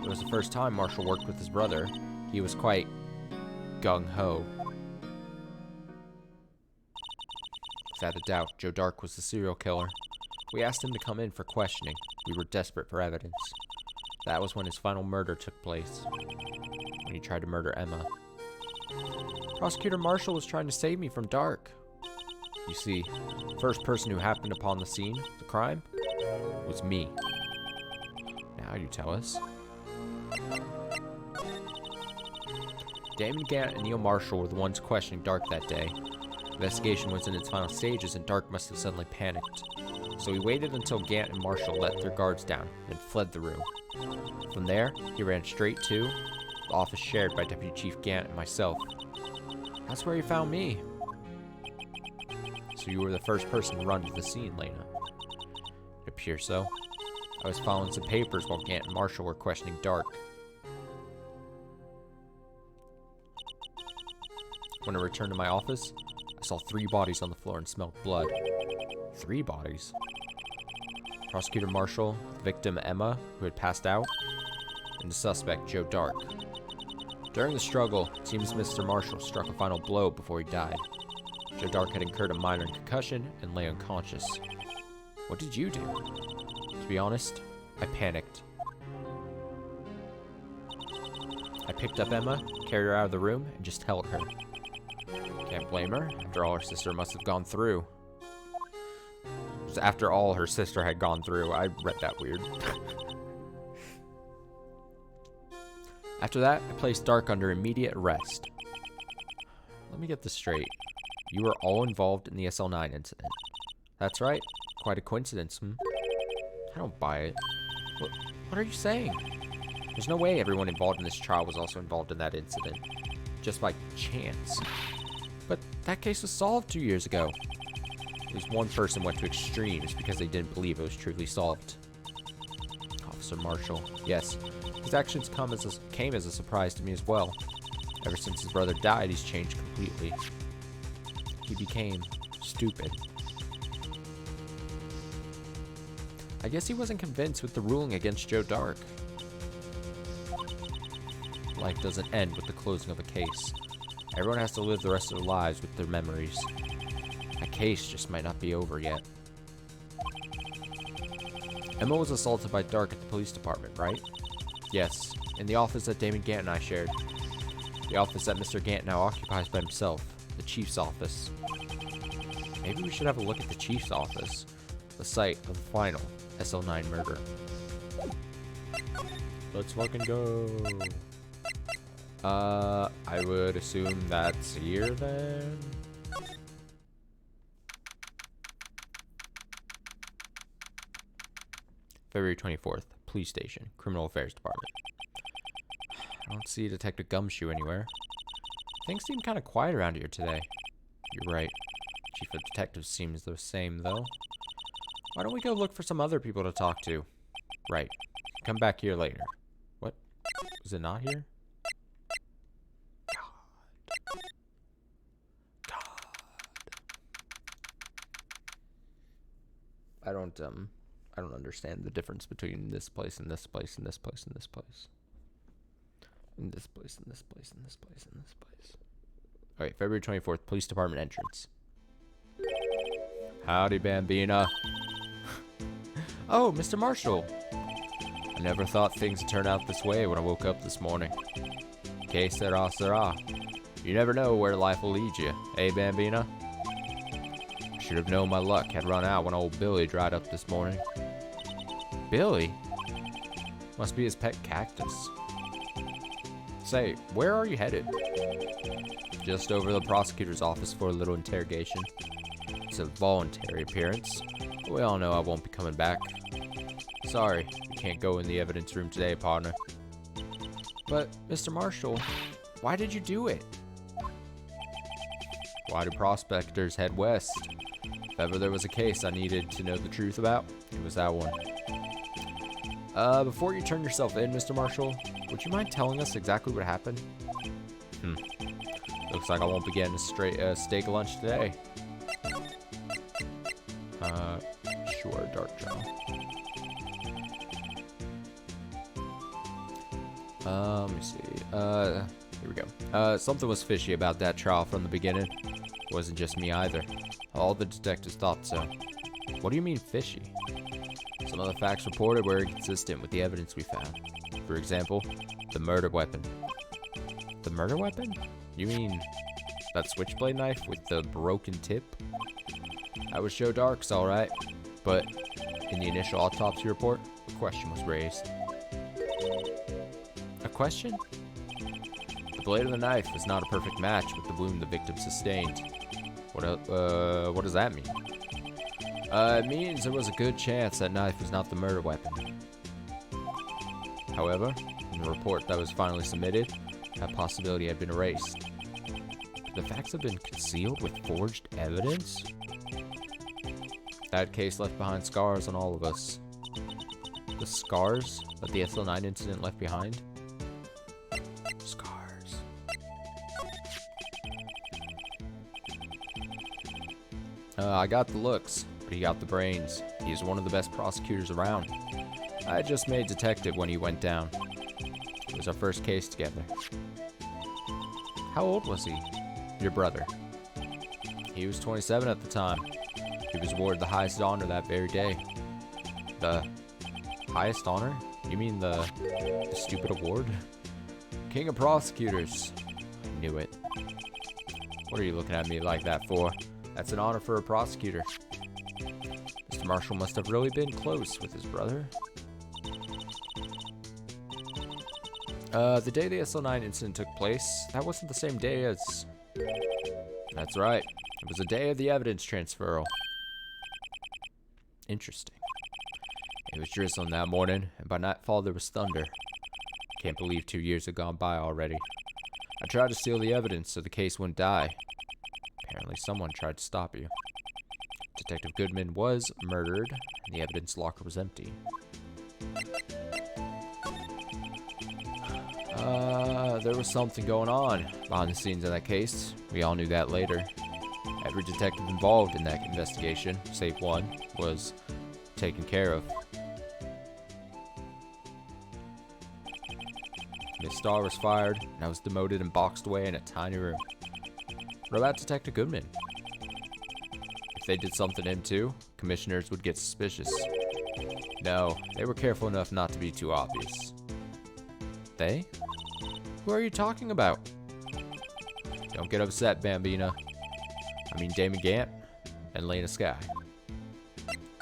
It was the first time Marshall worked with his brother. He was quite gung-ho. Without a doubt, Joe Dark was the serial killer. We asked him to come in for questioning. We were desperate for evidence. That was when his final murder took place. When he tried to murder Emma. Prosecutor Marshall was trying to save me from Dark. You see, the first person who happened upon the scene, the crime, was me. Now you tell us. Damon Gant and Neil Marshall were the ones questioning Dark that day. The investigation was in its final stages and Dark must have suddenly panicked. So he waited until Gant and Marshall let their guards down and fled the room. From there, he ran straight to the office shared by Deputy Chief Gant and myself. That's where he found me. So you were the first person to run to the scene, Lena. It appears so. I was following some papers while Gant and Marshall were questioning Dark. When I returned to my office, I saw 3 bodies on the floor and smelled blood. 3 bodies? Prosecutor Marshall, the victim Emma, who had passed out, and the suspect Joe Dark. During the struggle, it seems Mr. Marshall struck a final blow before he died. Joe Dark had incurred a minor concussion and lay unconscious. What did you do? To be honest, I panicked. I picked up Emma, carried her out of the room, and just held her. Can't blame her. After all, her sister must have gone through. It was after all her sister had gone through. I read that weird. After that, I placed Dark under immediate arrest. Let me get this straight. You were all involved in the SL9 incident. That's right. Quite a coincidence, I don't buy it. What are you saying? There's no way everyone involved in this trial was also involved in that incident. Just by chance. But that case was solved 2 years ago. At least one person went to extremes because they didn't believe it was truly solved. Officer Marshall. Yes. His actions came as a surprise to me as well. Ever since his brother died, he's changed completely. He became stupid. I guess he wasn't convinced with the ruling against Joe Dark. Life doesn't end with the closing of a case. Everyone has to live the rest of their lives with their memories. That case just might not be over yet. Emma was assaulted by Dark at the police department, right? Yes, in the office that Damon Gant and I shared. The office that Mr. Gant now occupies by himself, the chief's office. Maybe we should have a look at the chief's office, the site of the final SL9 murder. Let's fucking go. I would assume that's here then. February 24th, police station, criminal affairs department. I don't see Detective Gumshoe anywhere. Things seem kind of quiet around here today. You're right. Chief of Detectives seems the same, though. Why don't we go look for some other people to talk to? Right. Come back here later. What? Is it not here? God. I don't understand the difference between this place and this place and this place and this place. And this place and this place and this place and this place. Alright, February 24th, police department entrance. Howdy, Bambina. Oh, Mr. Marshall. I never thought things would turn out this way when I woke up this morning. Que sera, sera. You never know where life will lead you, eh, Bambina? Should have known my luck had run out when old Billy dried up this morning. Billy? Must be his pet cactus. Say, where are you headed? Just over to the prosecutor's office for a little interrogation. It's a voluntary appearance. We all know I won't be coming back. Sorry, you can't go in the evidence room today, partner. But, Mr. Marshall, why did you do it? Why do prospectors head west? If ever there was a case I needed to know the truth about, it was that one. Before you turn yourself in, Mr. Marshall, would you mind telling us exactly what happened? Looks like I won't be getting a steak lunch today. Sure, dark trial. Let me see. Here we go. Something was fishy about that trial from the beginning. It wasn't just me either. All the detectives thought so. What do you mean fishy? Some of the facts reported were inconsistent with the evidence we found. For example, the murder weapon. The murder weapon? You mean that switchblade knife with the broken tip? That was Joe Dark's, alright. But in the initial autopsy report, a question was raised. A question? The blade of the knife was not a perfect match with the wound the victim sustained. What does that mean? It means there was a good chance that knife was not the murder weapon. However, in the report that was finally submitted, that possibility had been erased. The facts have been concealed with forged evidence? That case left behind scars on all of us. The scars that the SL9 incident left behind? Scars. I got the looks, but he got the brains. He is one of the best prosecutors around. I just made detective when he went down. It was our first case together. How old was he? Your brother. He was 27 at the time. He was awarded the highest honor that very day. The Highest honor? You mean the stupid award? King of prosecutors. I knew it. What are you looking at me like that for? That's an honor for a prosecutor. Mr. Marshall must have really been close with his brother. The day the SL9 incident took place, that wasn't the same day as... That's right. It was the day of the evidence transferal. Interesting. It was drizzling that morning, and by nightfall there was thunder. Can't believe 2 years had gone by already. I tried to steal the evidence so the case wouldn't die. Apparently someone tried to stop you. Detective Goodman was murdered, and the evidence locker was empty. There was something going on behind the scenes of that case. We all knew that later. Every detective involved in that investigation, save one, was taken care of. Miss Starr was fired, and I was demoted and boxed away in a tiny room. What about Detective Goodman? If they did something to him too, commissioners would get suspicious. No, they were careful enough not to be too obvious. They? Who are you talking about? Don't get upset, Bambina. I mean Damon Gant and Lena Sky.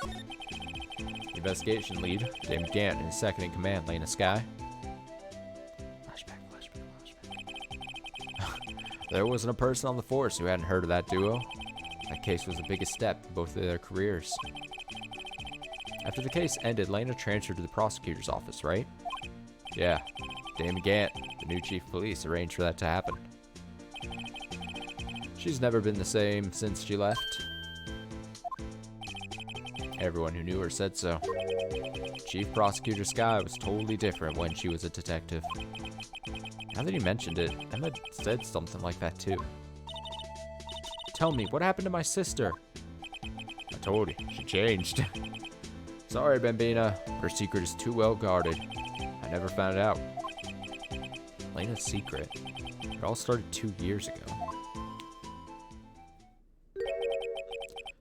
The investigation lead, Damon Gant, and second in command, Lena Sky. There wasn't a person on the force who hadn't heard of that duo. That case was the biggest step in both of their careers. After the case ended, Lena transferred to the prosecutor's office, right? Yeah. Damon Gant, the new chief of police, arranged for that to happen. She's never been the same since she left. Everyone who knew her said so. Chief Prosecutor Sky was totally different when she was a detective. Now that you mentioned it, Emma said something like that too. Tell me, what happened to my sister? I told you, she changed. Sorry, Bambina, her secret is too well guarded. I never found out. Lena's secret? It all started 2 years ago.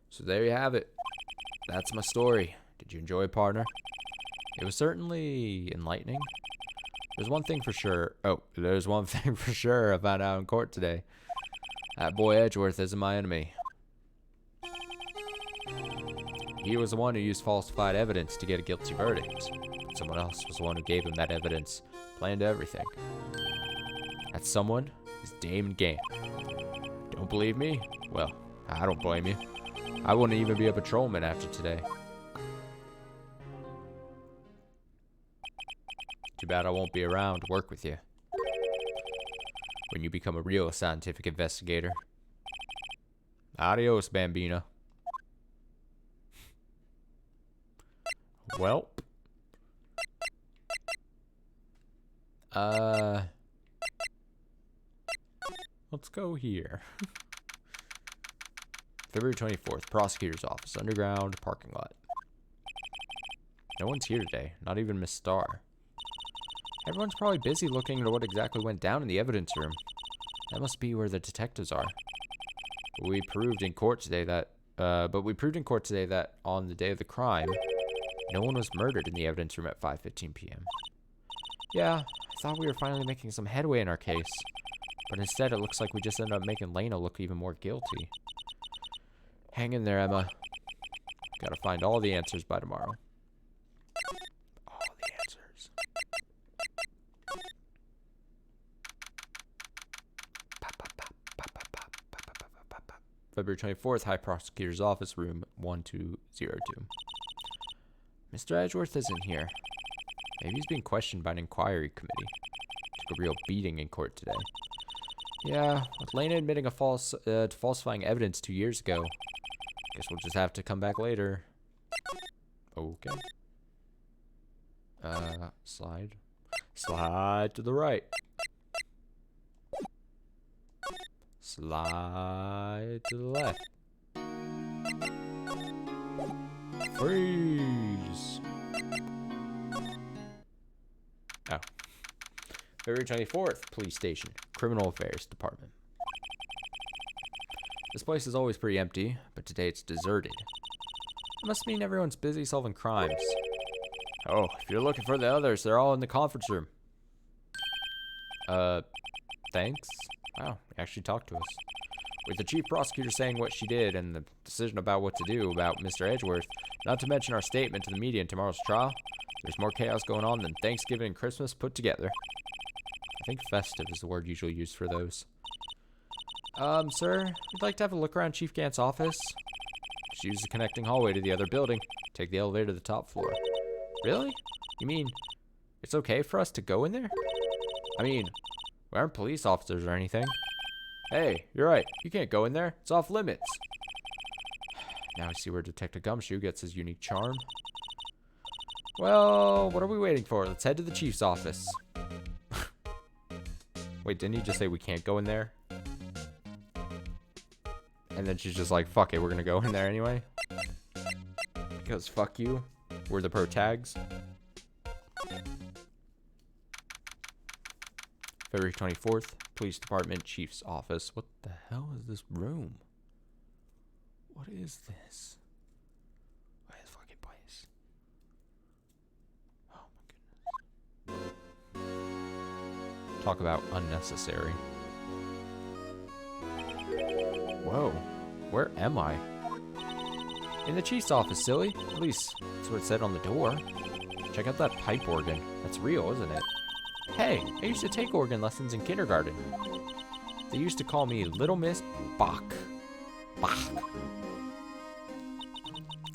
So there you have it. That's my story. Did you enjoy, partner? It was certainly enlightening. There's one thing for sure. There's one thing for sure I found out in court today. That boy Edgeworth isn't my enemy. He was the one who used falsified evidence to get a guilty verdict. Someone else was the one who gave him that evidence, planned everything. That someone is Damon Gant. Don't believe me? Well, I don't blame you. I wouldn't even be a patrolman after today. Too bad I won't be around to work with you when you become a real scientific investigator. Adios, Bambina. Well. Let's go here. February 24th, prosecutor's office, underground parking lot. No one's here today, not even Miss Starr. Everyone's probably busy looking into what exactly went down in the evidence room. That must be where the detectives are. We proved in court today that on the day of the crime, no one was murdered in the evidence room at 5:15 p.m. Yeah, I thought we were finally making some headway in our case, but instead it looks like we just ended up making Lena look even more guilty. Hang in there, Emma. Gotta find all the answers by tomorrow. All the answers. February 24th, High Prosecutor's Office, room 1202. Mr. Edgeworth isn't here. Maybe he's being questioned by an inquiry committee. Took a real beating in court today. Yeah, with Lena admitting to falsifying evidence 2 years ago. Guess we'll just have to come back later. Okay. Slide. Slide to the right. Slide to the left. Freeze. Oh. February 24th, Police Station, Criminal Affairs Department. This place is always pretty empty, but today it's deserted. It must mean everyone's busy solving crimes. Oh, if you're looking for the others, they're all in the conference room. Thanks. Wow, he actually talked to us. With the chief prosecutor saying what she did and the decision about what to do about Mr. Edgeworth, not to mention our statement to the media in tomorrow's trial, there's more chaos going on than Thanksgiving and Christmas put together. I think festive is the word usually used for those. Sir, we'd like to have a look around Chief Gant's office. Just use the connecting hallway to the other building. Take the elevator to the top floor. Really? You mean it's okay for us to go in there? I mean, we aren't police officers or anything. Hey, you're right. You can't go in there. It's off limits. Now I see where Detective Gumshoe gets his unique charm. Well, what are we waiting for? Let's head to the chief's office. Wait, didn't he just say we can't go in there? And then she's just like, fuck it, we're gonna go in there anyway. Because fuck you. We're the pro tags. February 24th, Police Department, Chief's Office. What the hell is this room? What is this? What is this fucking place? Oh my goodness. Talk about unnecessary. Whoa, where am I? In the chief's office, silly. At least that's what it said on the door. Check out that pipe organ. That's real, isn't it? Hey, I used to take organ lessons in kindergarten. They used to call me Little Miss Bach. Bach.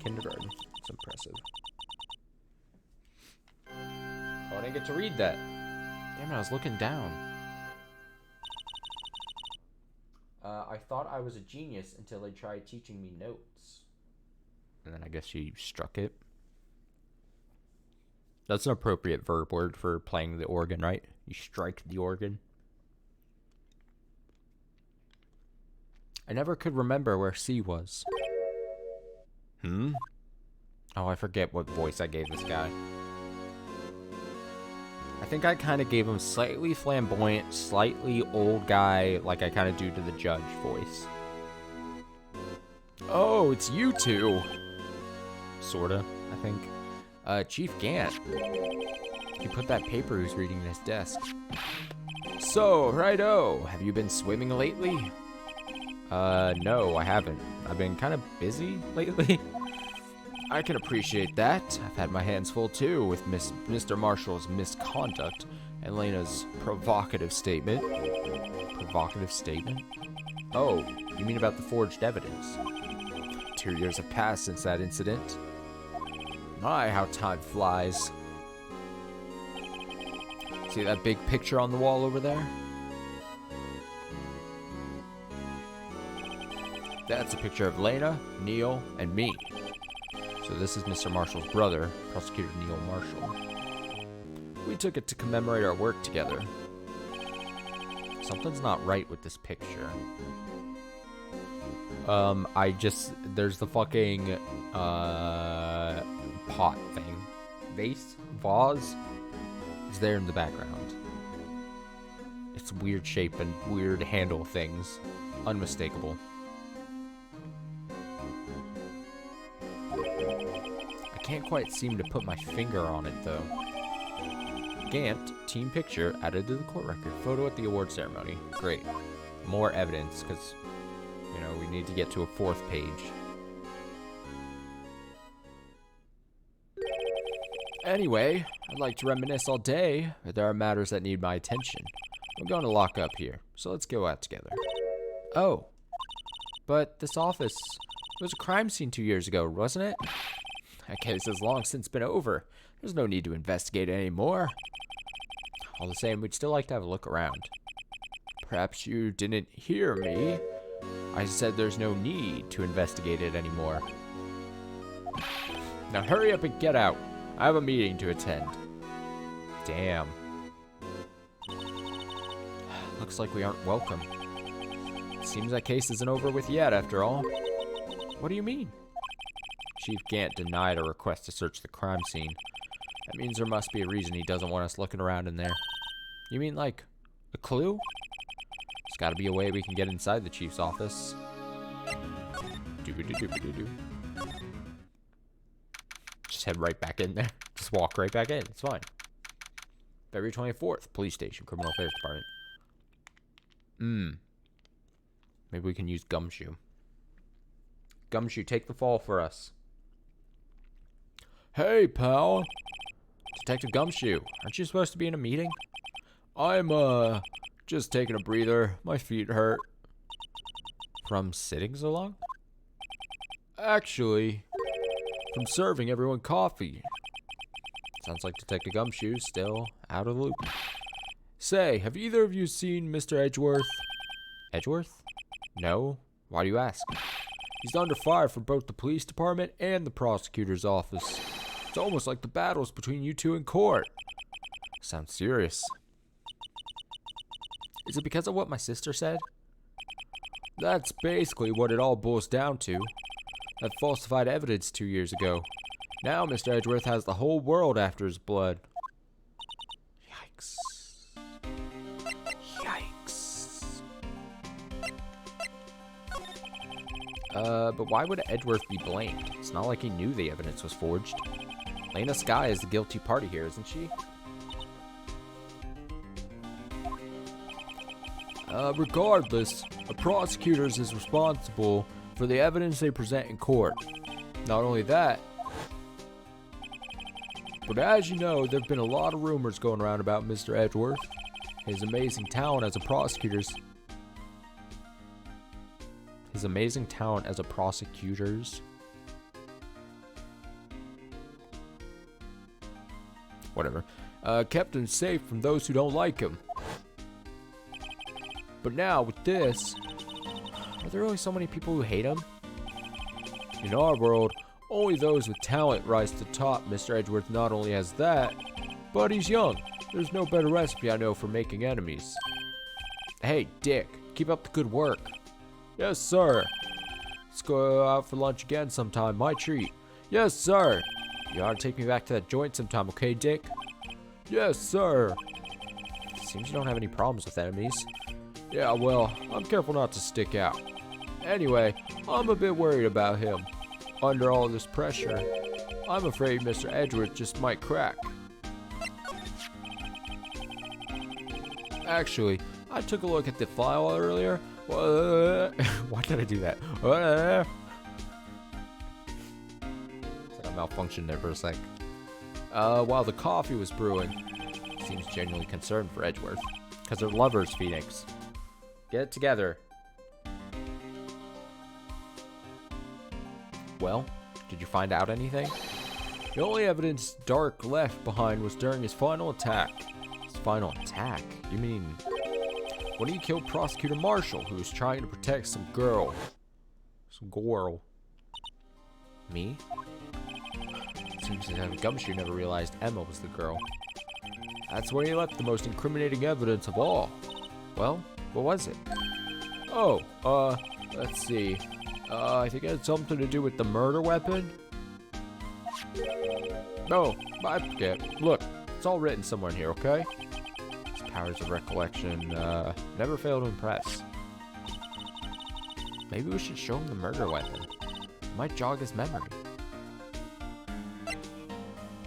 Kindergarten. It's impressive. Oh, I didn't get to read that. Damn it, I was looking down. I thought I was a genius until they tried teaching me notes. And then I guess you struck it. That's an appropriate verb word for playing the organ, right? You strike the organ. I never could remember where C was. Oh, I forget what voice I gave this guy. I think I kind of gave him slightly flamboyant, slightly old guy, like I kind of do to the judge voice. Oh, it's you two. Sorta, I think. Chief Gant. He put that paper he was reading in his desk. So, righto, have you been swimming lately? No, I haven't. I've been kind of busy lately. I can appreciate that. I've had my hands full too with Mr. Marshall's misconduct and Lena's provocative statement. Provocative statement? Oh, you mean about the forged evidence? 2 years have passed since that incident. My, how time flies. See that big picture on the wall over there? That's a picture of Lena, Neil, and me. So this is Mr. Marshall's brother, Prosecutor Neil Marshall. We took it to commemorate our work together. Something's not right with this picture. There's the fucking, pot thing. Vase? It's there in the background. It's weird shape and weird handle things. Unmistakable. I can't quite seem to put my finger on it, though. Gant, team picture, added to the court record. Photo at the award ceremony. Great. More evidence, because, you know, we need to get to a fourth page. Anyway, I'd like to reminisce all day, but there are matters that need my attention. I'm going to lock up here, so let's go out together. Oh, but this office, it was a crime scene 2 years ago, wasn't it? That case has long since been over. There's no need to investigate it anymore. All the same, we'd still like to have a look around. Perhaps you didn't hear me. I said there's no need to investigate it anymore. Now hurry up and get out. I have a meeting to attend. Damn. Looks like we aren't welcome. Seems that case isn't over with yet, after all. What do you mean? Chief Gant denied a request to search the crime scene. That means there must be a reason he doesn't want us looking around in there. You mean like a clue? There's gotta be a way we can get inside the chief's office. Just head right back in there. just walk right back in. It's fine. February 24th, police station, criminal affairs department. Maybe we can use Gumshoe. Gumshoe, take the fall for us. Hey, pal. Detective Gumshoe, aren't you supposed to be in a meeting? I'm, just taking a breather. My feet hurt. From sitting so long? Actually, from serving everyone coffee. Sounds like Detective Gumshoe's still out of the loop. Say, have either of you seen Mr. Edgeworth? Edgeworth? No. Why do you ask? He's under fire from both the police department and the prosecutor's office. It's almost like the battles between you two in court. Sounds serious. Is it because of what my sister said? That's basically what it all boils down to. That falsified evidence 2 years ago. Now Mr. Edgeworth has the whole world after his blood. Yikes. Yikes. But why would Edgeworth be blamed? It's not like he knew the evidence was forged. Lena Skye is the guilty party here, isn't she? Regardless, a prosecutor is responsible for the evidence they present in court. Not only that, but as you know, there have been a lot of rumors going around about Mr. Edgeworth, his amazing talent as a prosecutor. Whatever. Kept him safe from those who don't like him. But now with this, Are there really so many people who hate him? in our world, only those with talent rise to the top. Mr. Edgeworth not only has that, but he's young. There's no better recipe I know for making enemies. Hey, Dick, keep up the good work. Yes, sir. Let's go out for lunch again sometime. My treat. Yes, sir. You ought to take me back to that joint sometime, okay, Dick? Yes, sir. Seems you don't have any problems with enemies. Yeah, well, I'm careful not to stick out. Anyway, I'm a bit worried about him. Under all this pressure, I'm afraid Mr. Edgeworth just might crack. Actually, I took a look at the file earlier. Why did I do that? It's like I malfunctioned there for a sec. While the coffee was brewing. Seems genuinely concerned for Edgeworth. Because they're lovers, Phoenix. Get it together. Well, did you find out anything? The only evidence Dark left behind was during his final attack. His final attack? You mean... when he killed Prosecutor Marshall, who was trying to protect some girl. Some girl. Me? Seems that Gumshoe never realized Emma was the girl. That's when he left the most incriminating evidence of all. Well, what was it? Oh, let's see. I think it had something to do with the murder weapon. No, I forget. Look, it's all written somewhere in here, okay? His powers of recollection, never fail to impress. Maybe we should show him the murder weapon. It might jog his memory.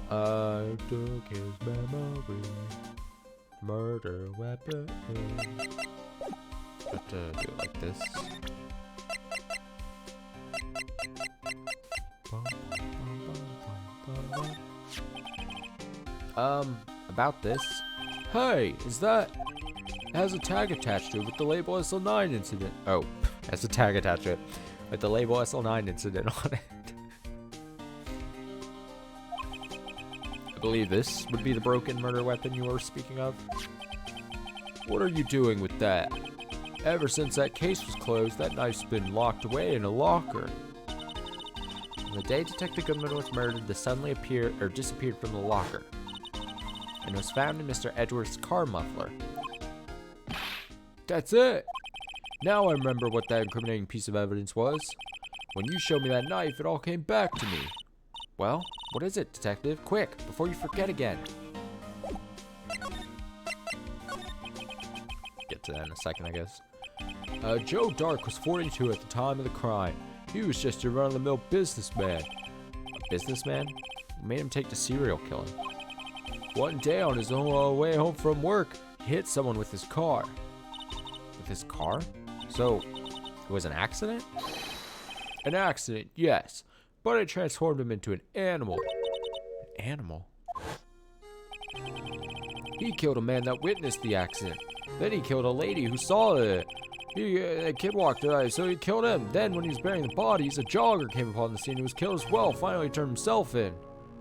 I took his memory. Murder weapon. Have to do it like this. About this. Hey, is that... it has a tag attached to it with the label SL9 incident. Oh, has a tag attached to it with the label SL9 incident on it. I believe this would be the broken murder weapon you were speaking of. What are you doing with that? Ever since that case was closed, that knife's been locked away in a locker. On the day Detective Goodman was murdered, this suddenly disappeared from the locker, and was found in Mr. Edgeworth's car muffler. That's it! Now I remember what that incriminating piece of evidence was. When you showed me that knife, it all came back to me. Well, what is it, Detective? Quick, before you forget again. Get to that in a second, I guess. Joe Dark was 42 at the time of the crime. He was just a run-of-the-mill businessman. A businessman? made him take to serial killing. One day on his own way home from work, he hit someone with his car. With his car? So, it was an accident? An accident, yes, but it transformed him into an animal. An animal? He killed a man that witnessed the accident. Then he killed a lady who saw it. A kid walked by, so he killed him. Then, when he was burying the bodies, a jogger came upon the scene and was killed as well. Finally, he turned himself in.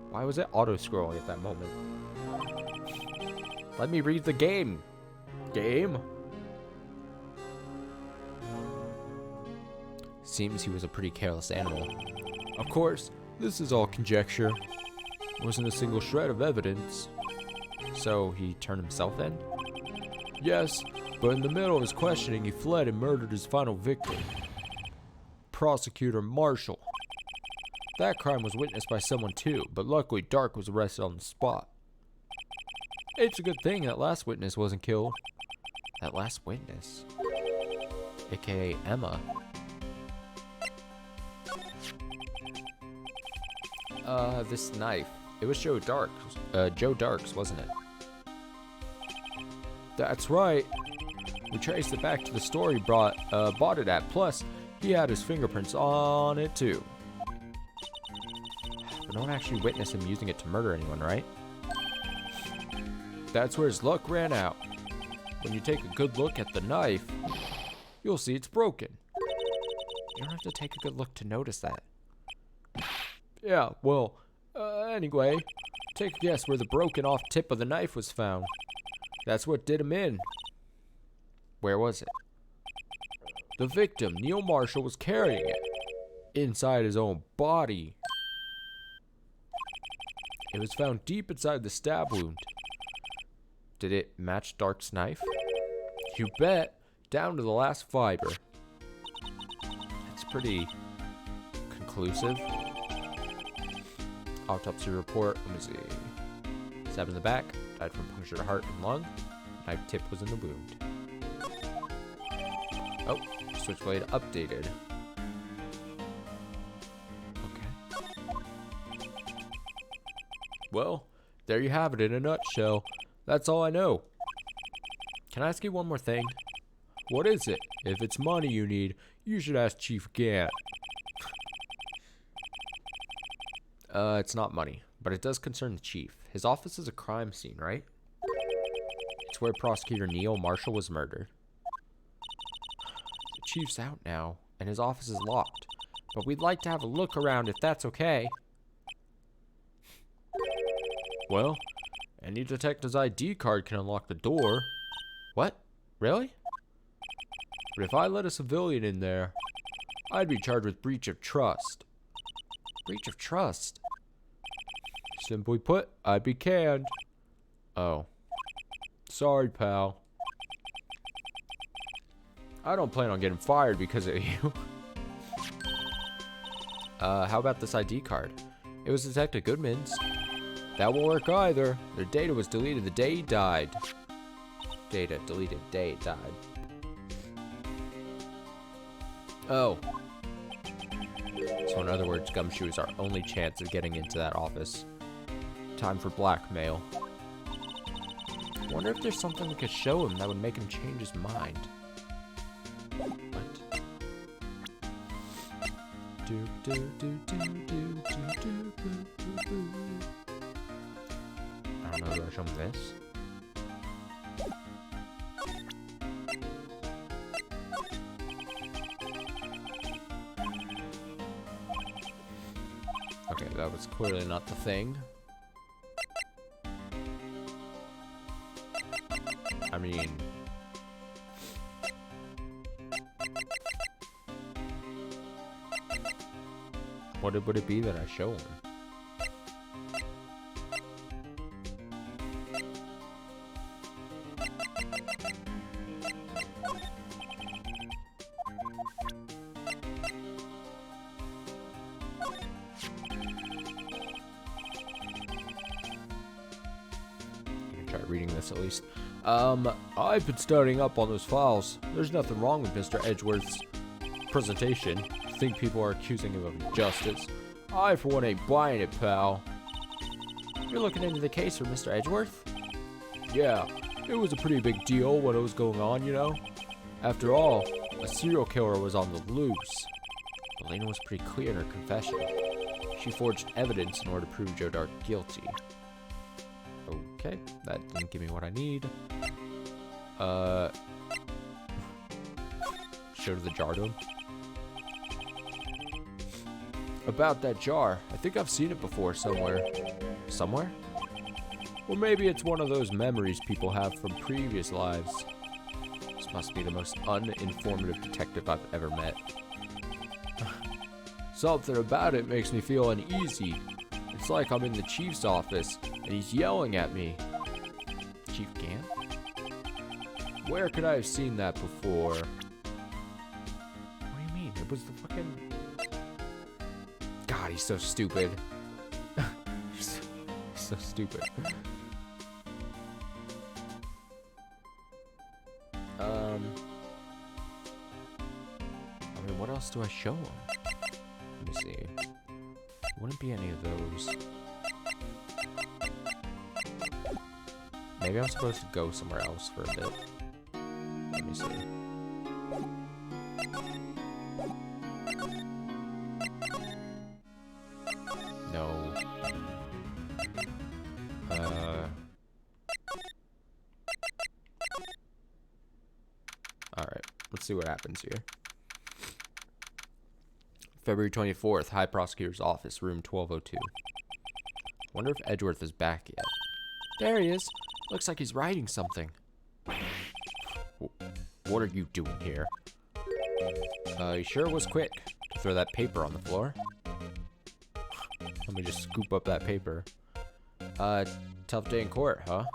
Why was it auto-scrolling at that moment? Let me read the game. Game? Seems he was a pretty careless animal. Of course, this is all conjecture. There wasn't a single shred of evidence. So he turned himself in? Yes, but in the middle of his questioning, he fled and murdered his final victim, Prosecutor Marshall. That crime was witnessed by someone too, but luckily Dark was arrested on the spot. It's a good thing that last witness wasn't killed. That last witness? AKA Emma. This knife. It was Joe Dark's, wasn't it? That's right. We traced it back to the store he bought it at. Plus, he had his fingerprints on it too. But no one actually witnessed him using it to murder anyone, right? That's where his luck ran out. When you take a good look at the knife, you'll see it's broken. You don't have to take a good look to notice that. Yeah, well, anyway, take a guess where the broken off tip of the knife was found. That's what did him in. Where was it? The victim, Neil Marshall, was carrying it inside his own body. It was found deep inside the stab wound. Did it match Dark's knife? You bet, down to the last fiber. That's pretty conclusive. Autopsy report, let me see. Stab in the back, died from puncture to heart and lung. Knife tip was in the wound. Oh, switchblade updated. Okay. Well, there you have it in a nutshell. That's all I know. Can I ask you one more thing? What is it? If it's money you need, you should ask Chief Gant. It's not money, but it does concern the chief. His office is a crime scene, right? It's where Prosecutor Neil Marshall was murdered. The chief's out now, and his office is locked. But we'd like to have a look around if that's okay. Well, any detective's ID card can unlock the door. What? Really? But if I let a civilian in there, I'd be charged with breach of trust. Breach of trust? Simply put, I'd be canned. Oh. Sorry, pal. I don't plan on getting fired because of you. How about this ID card? It was Detective Goodman's. That won't work either. Their data was deleted the day he died. Data deleted day it died. Oh. So in other words, Gumshoe is our only chance of getting into that office. Time for blackmail. I wonder if there's something we could show him that would make him change his mind. What? I don't know, do I show him this? Okay, that was clearly not the thing. I mean... what would it be that I show him? Try reading this at least. I've been studying up on those files. There's nothing wrong with Mr. Edgeworth's presentation. I think people are accusing him of injustice. I, for one, ain't buying it, pal. You're looking into the case for Mr. Edgeworth? Yeah, it was a pretty big deal what was going on, you know? After all, a serial killer was on the loose. Elena was pretty clear in her confession. She forged evidence in order to prove Joe Dart guilty. Okay, that didn't give me what I need. Showed the jar to him. About that jar, I think I've seen it before somewhere. Somewhere? Or maybe it's one of those memories people have from previous lives. This must be the most uninformative detective I've ever met. Something about it makes me feel uneasy. It's like I'm in the chief's office, and he's yelling at me. Chief Gant? Where could I have seen that before? What do you mean? It was the fucking... God, he's so stupid. He's so stupid. I mean, what else do I show him? Let me see. Wouldn't be any of those. Maybe I'm supposed to go somewhere else for a bit. Let me see. No. Alright, let's see what happens here. February 24th, High Prosecutor's Office, room 1202. Wonder if Edgeworth is back yet. There he is. Looks like he's writing something. What are you doing here? You sure was quick to throw that paper on the floor. Let me just scoop up that paper. Tough day in court, huh?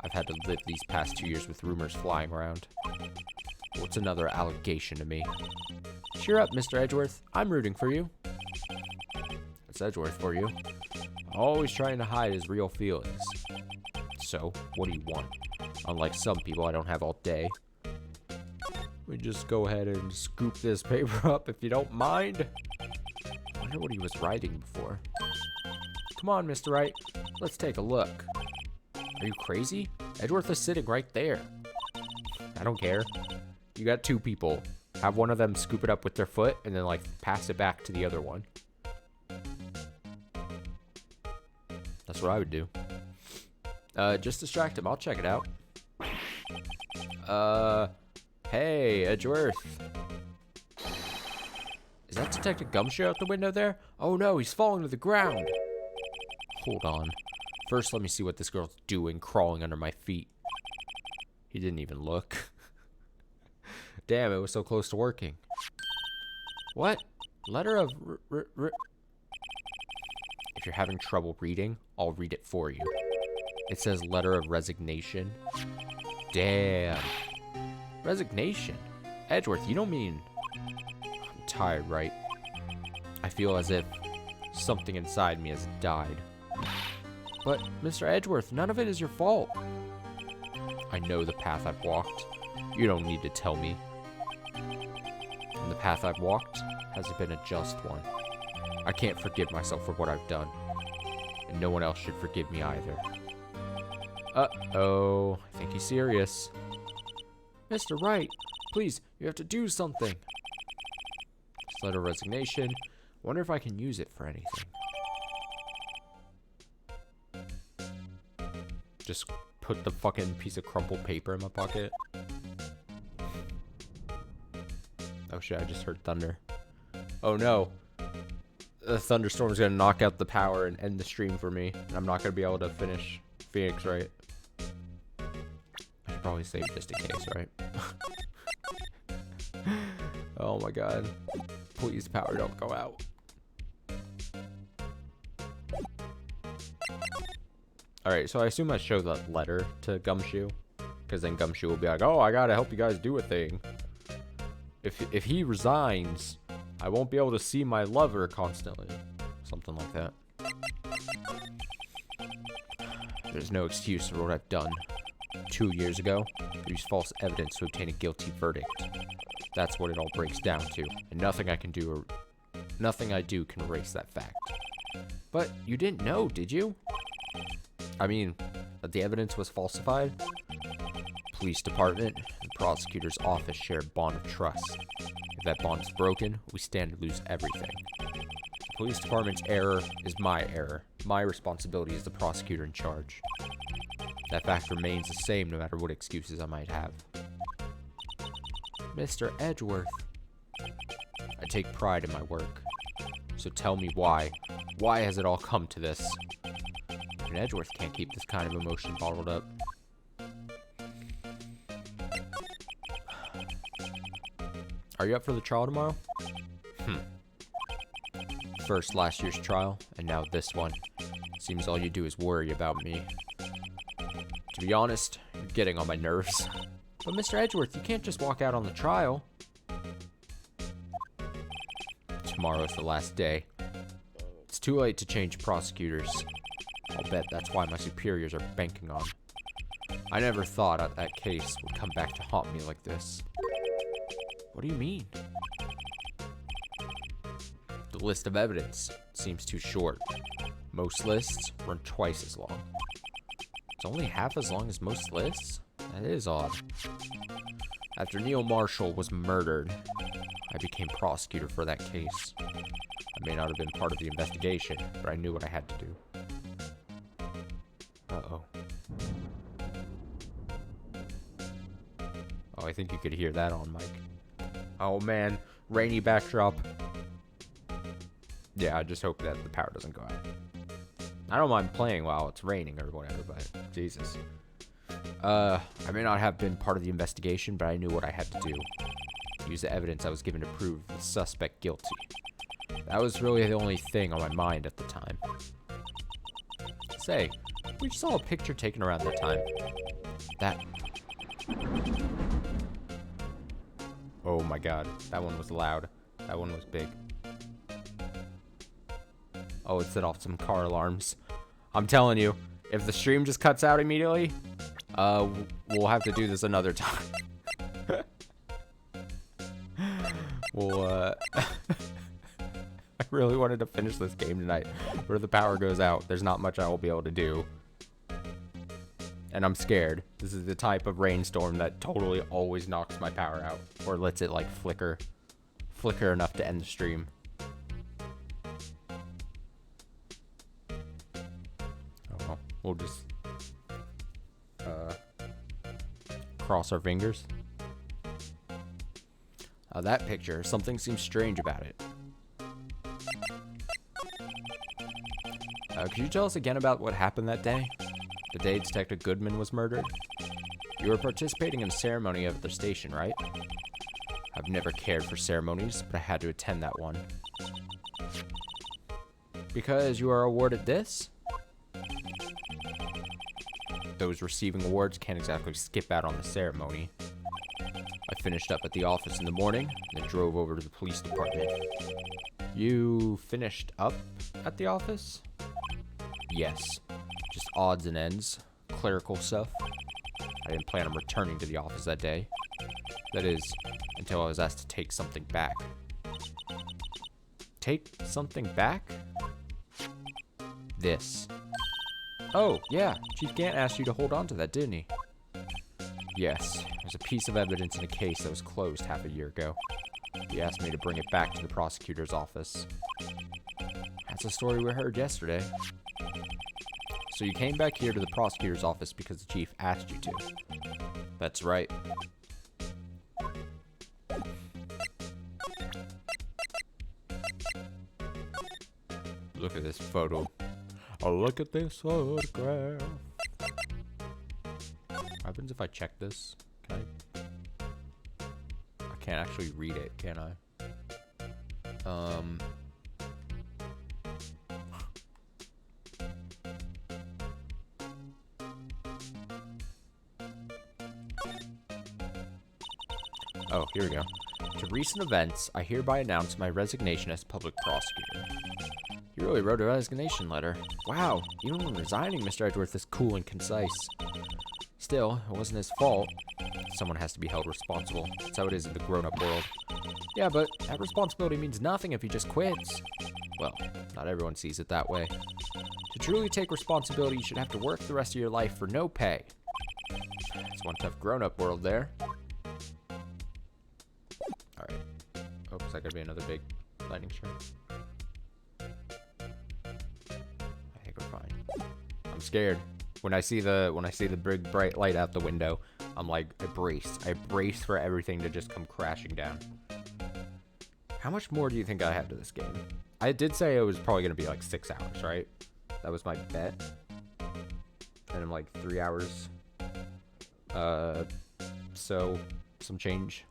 I've had to live these past 2 years with rumors flying around. What's another allegation to me? Cheer up, Mr. Edgeworth. I'm rooting for you. It's Edgeworth for you. Always trying to hide his real feelings. So, what do you want? Unlike some people, I don't have all day. We just go ahead and scoop this paper up if you don't mind. I wonder what he was writing before. Come on, Mr. Wright. Let's take a look. Are you crazy? Edgeworth is sitting right there. I don't care. You got two people. Have one of them scoop it up with their foot and then, like, pass it back to the other one. That's what I would do. Just distract him. I'll check it out. Hey, Edgeworth. Is that Detective Gumshoe out the window there? Oh no, he's falling to the ground. Hold on. First, let me see what this girl's doing crawling under my feet. He didn't even look. Damn, it was so close to working. What? Letter of... If you're having trouble reading, I'll read it for you. It says letter of resignation. Damn. Resignation? Edgeworth, you don't mean... I'm tired, right? I feel as if something inside me has died. But, Mr. Edgeworth, none of it is your fault. I know the path I've walked. You don't need to tell me. And the path I've walked hasn't been a just one. I can't forgive myself for what I've done. And no one else should forgive me either. Uh-oh. I think he's serious. Mr. Wright, please, you have to do something. This letter of resignation. Wonder if I can use it for anything. Just put the fucking piece of crumpled paper in my pocket. Oh shit, I just heard thunder. Oh no. The thunderstorm is going to knock out the power and end the stream for me. And I'm not going to be able to finish Phoenix Wright. I should probably save just in case, right? Oh my god. Please, power don't go out. Alright, so I assume I show the letter to Gumshoe. Because then Gumshoe will be like, oh, I gotta help you guys do a thing. If he resigns, I won't be able to see my lover constantly. Something like that. There's no excuse for what I've done. 2 years ago, I used false evidence to obtain a guilty verdict. That's what it all breaks down to. And nothing I do can erase that fact. But you didn't know, did you? I mean, that the evidence was falsified? Police department and prosecutor's office share a bond of trust. If that bond is broken, we stand to lose everything. The police department's error is my error. My responsibility is the prosecutor in charge. That fact remains the same no matter what excuses I might have. Mr. Edgeworth. I take pride in my work. So tell me why. Why has it all come to this? And Edgeworth can't keep this kind of emotion bottled up. Are you up for the trial tomorrow? First last year's trial, and now this one. Seems all you do is worry about me. To be honest, you're getting on my nerves. But Mr. Edgeworth, you can't just walk out on the trial. Tomorrow's the last day. It's too late to change prosecutors. I'll bet that's why my superiors are banking on. I never thought that case would come back to haunt me like this. What do you mean? The list of evidence seems too short. Most lists run twice as long. It's only half as long as most lists? That is odd. After Neil Marshall was murdered, I became prosecutor for that case. I may not have been part of the investigation, but I knew what I had to do. Uh-oh. Oh, I think you could hear that on mic. Oh man, rainy backdrop. Yeah, I just hope that the power doesn't go out. I don't mind playing while it's raining or whatever, but Jesus. I may not have been part of the investigation, but I knew what I had to do. Use the evidence I was given to prove the suspect guilty. That was really the only thing on my mind at the time. Say, we saw a picture taken around that time. That... Oh my god, that one was loud. That one was big. Oh, it set off some car alarms. I'm telling you, if the stream just cuts out immediately, we'll have to do this another time. Well, I really wanted to finish this game tonight, but if the power goes out, there's not much I will be able to do. And I'm scared. This is the type of rainstorm that totally always knocks my power out, or lets it like flicker enough to end the stream. Oh well, we'll just cross our fingers. That picture, something seems strange about it. Could you tell us again about what happened that day? The day Detective Goodman was murdered? You were participating in a ceremony at the station, right? I've never cared for ceremonies, but I had to attend that one. Because you are awarded this? Those receiving awards can't exactly skip out on the ceremony. I finished up at the office in the morning, and then drove over to the police department. You finished up at the office? Yes. Just odds and ends. Clerical stuff. I didn't plan on returning to the office that day. That is, until I was asked to take something back. Take something back? This. Oh, yeah. Chief Gant asked you to hold on to that, didn't he? Yes. It was a piece of evidence in a case that was closed half a year ago. He asked me to bring it back to the prosecutor's office. That's a story we heard yesterday. So you came back here to the prosecutor's office because the chief asked you to. That's right. Look at this photo. Oh, look at this photograph. What happens if I check this? Can I can't actually read it, can I? Oh, here we go. To recent events, I hereby announce my resignation as public prosecutor. You really wrote a resignation letter. Wow, even when resigning, Mr. Edgeworth is cool and concise. Still, it wasn't his fault. Someone has to be held responsible. That's how it is in the grown-up world. Yeah, but that responsibility means nothing if he just quits. Well, not everyone sees it that way. To truly take responsibility, you should have to work the rest of your life for no pay. It's one tough grown-up world there. Alright. Oops, that could be another big lightning strike. I think we're fine. I'm scared. When I see the big bright light out the window, I'm like, I brace for everything to just come crashing down. How much more do you think I have to this game? I did say it was probably gonna be like 6 hours, right? That was my bet. And I'm like 3 hours. So some change.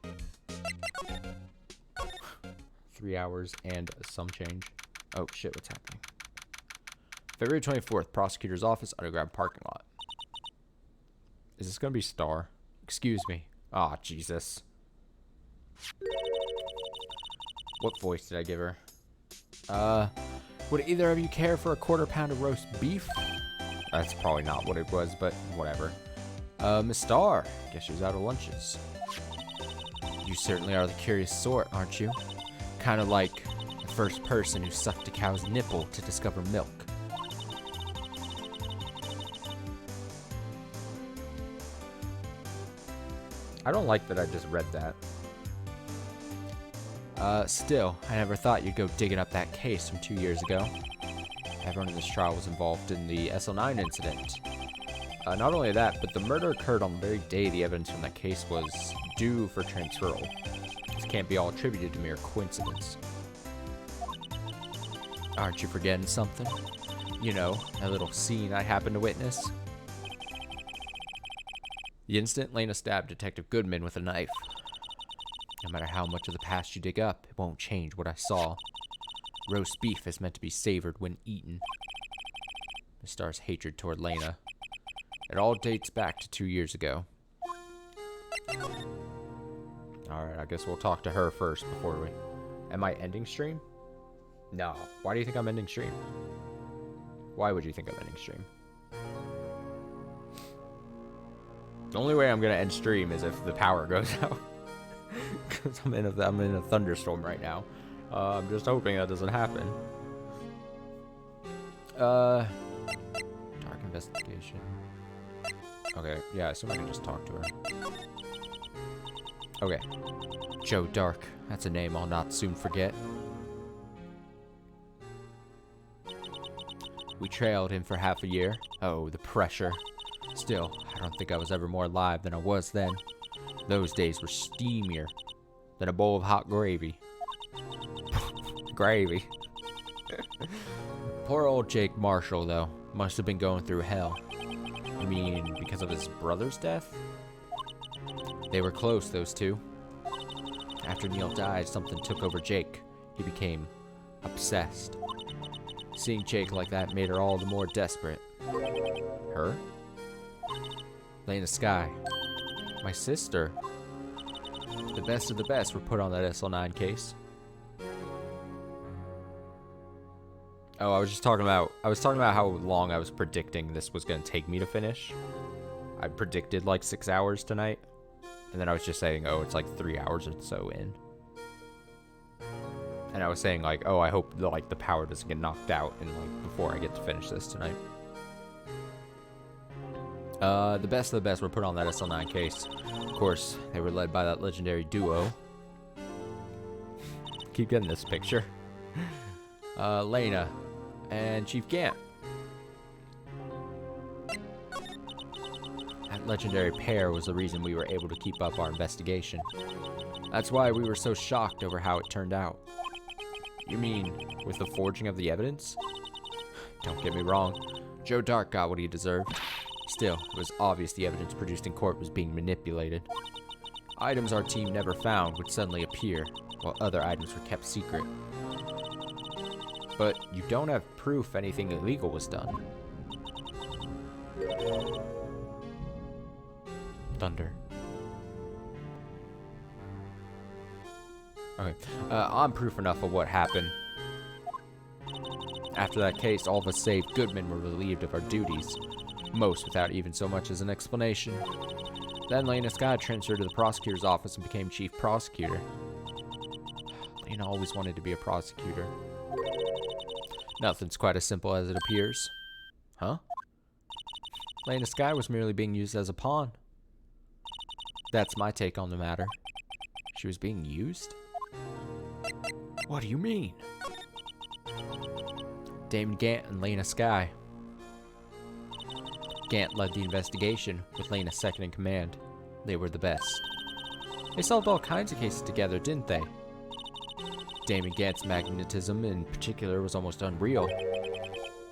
3 hours and some change. Oh shit, what's happening? February 24th, prosecutor's office, underground parking lot. Is this gonna be Star? Excuse me. Ah, oh, Jesus. What voice did I give her? Would either of you care for a quarter-pound of roast beef? That's probably not what it was, but whatever. Miss Star. Guess she was out of lunches. You certainly are the curious sort, aren't you? Kind of like the first person who sucked a cow's nipple to discover milk. I don't like that I just read that. Still, I never thought you'd go digging up that case from 2 years ago. Everyone in this trial was involved in the SL9 incident. Not only that, but the murder occurred on the very day the evidence from that case was due for transferal. This can't be all attributed to mere coincidence. Aren't you forgetting something? You know, that little scene I happened to witness? The instant Lena stabbed Detective Goodman with a knife. No matter how much of the past you dig up, it won't change what I saw. Roast beef is meant to be savored when eaten. Miss Star's hatred toward Lena. It all dates back to 2 years ago. Alright, I guess we'll talk to her first before we... Am I ending stream? No. Why do you think I'm ending stream? Why would you think I'm ending stream? The only way I'm gonna end stream is if the power goes out. Because I'm in a thunderstorm right now. I'm just hoping that doesn't happen. Dark investigation. Okay, yeah, I assume I can just talk to her. Okay. Joe Dark. That's a name I'll not soon forget. We trailed him for half a year. Oh, the pressure. Still, I don't think I was ever more alive than I was then. Those days were steamier than a bowl of hot gravy. Gravy. Poor old Jake Marshall, though, must have been going through hell. I mean, because of his brother's death? They were close, those two. After Neil died, something took over Jake. He became obsessed. Seeing Jake like that made her all the more desperate. Her? Lena Sky. My sister. The best of the best were put on that SL9 case. Oh, I was talking about how long I was predicting this was going to take me to finish. I predicted like 6 hours tonight. And then I was just saying, oh, it's like 3 hours or so in. And I was saying like, oh, I hope the power doesn't get knocked out in before I get to finish this tonight. The best of the best were put on that SL9 case. Of course, they were led by that legendary duo. Keep getting this picture. Lena and Chief Gant. That legendary pair was the reason we were able to keep up our investigation. That's why we were so shocked over how it turned out. You mean, with the forging of the evidence? Don't get me wrong, Joe Dark got what he deserved. Still, it was obvious the evidence produced in court was being manipulated. Items our team never found would suddenly appear, while other items were kept secret. But you don't have proof anything illegal was done. Thunder. Okay, I'm proof enough of what happened. After that case, all of us save Goodman were relieved of our duties. Most without even so much as an explanation. Then Lena Scott transferred to the prosecutor's office and became chief prosecutor. Lena always wanted to be a prosecutor. Nothing's quite as simple as it appears. Huh? Lena Skye was merely being used as a pawn. That's my take on the matter. She was being used? What do you mean? Damon Gant and Lena Skye. Gant led the investigation, with Lena second in command. They were the best. They solved all kinds of cases together, didn't they? Damon Gant's magnetism in particular was almost unreal.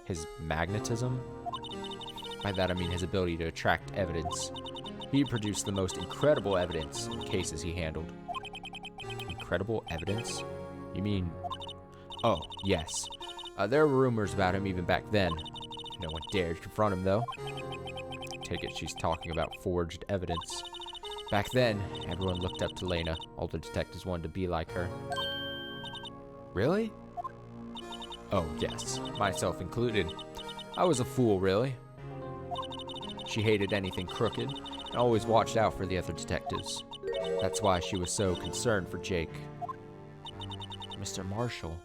His magnetism? By that I mean his ability to attract evidence. He produced the most incredible evidence in cases he handled. Incredible evidence? You mean... Oh, yes. There were rumors about him even back then. No one dared confront him, though. Take it she's talking about forged evidence. Back then, everyone looked up to Lena. All the detectives wanted to be like her. Really? Oh, yes. Myself included. I was a fool, really. She hated anything crooked, and always watched out for the other detectives. That's why she was so concerned for Jake. Mr. Marshall.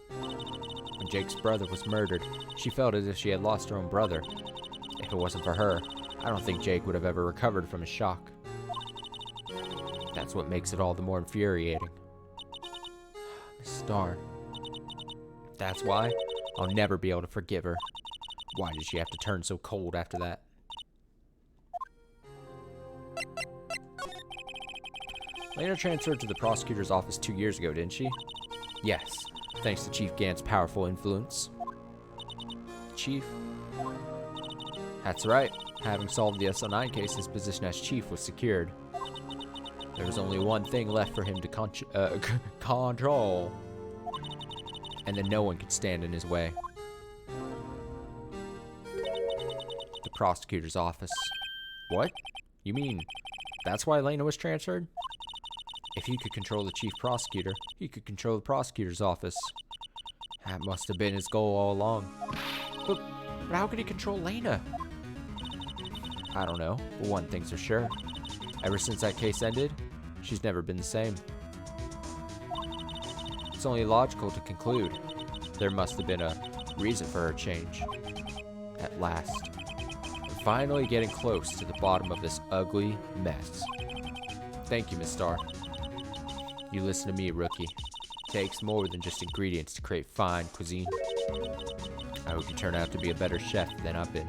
When Jake's brother was murdered, she felt as if she had lost her own brother. If it wasn't for her, I don't think Jake would have ever recovered from his shock. That's what makes it all the more infuriating. Miss Starr. That's why I'll never be able to forgive her. Why did she have to turn so cold after that? Lena transferred to the prosecutor's office 2 years ago, didn't she? Yes, thanks to Chief Gant's powerful influence. Chief? That's right. Having solved the SL9 case, his position as chief was secured. There was only one thing left for him to control. And then no one could stand in his way. The prosecutor's office. What? You mean, that's why Lena was transferred? If he could control the chief prosecutor, he could control the prosecutor's office. That must have been his goal all along. But how could he control Lena? I don't know, but one thing's for sure. Ever since that case ended, she's never been the same. It's only logical to conclude there must have been a reason for her change. At last. We're finally getting close to the bottom of this ugly mess. Thank you, Miss Starr. You listen to me, rookie. Takes more than just ingredients to create fine cuisine. I hope you turn out to be a better chef than I've been.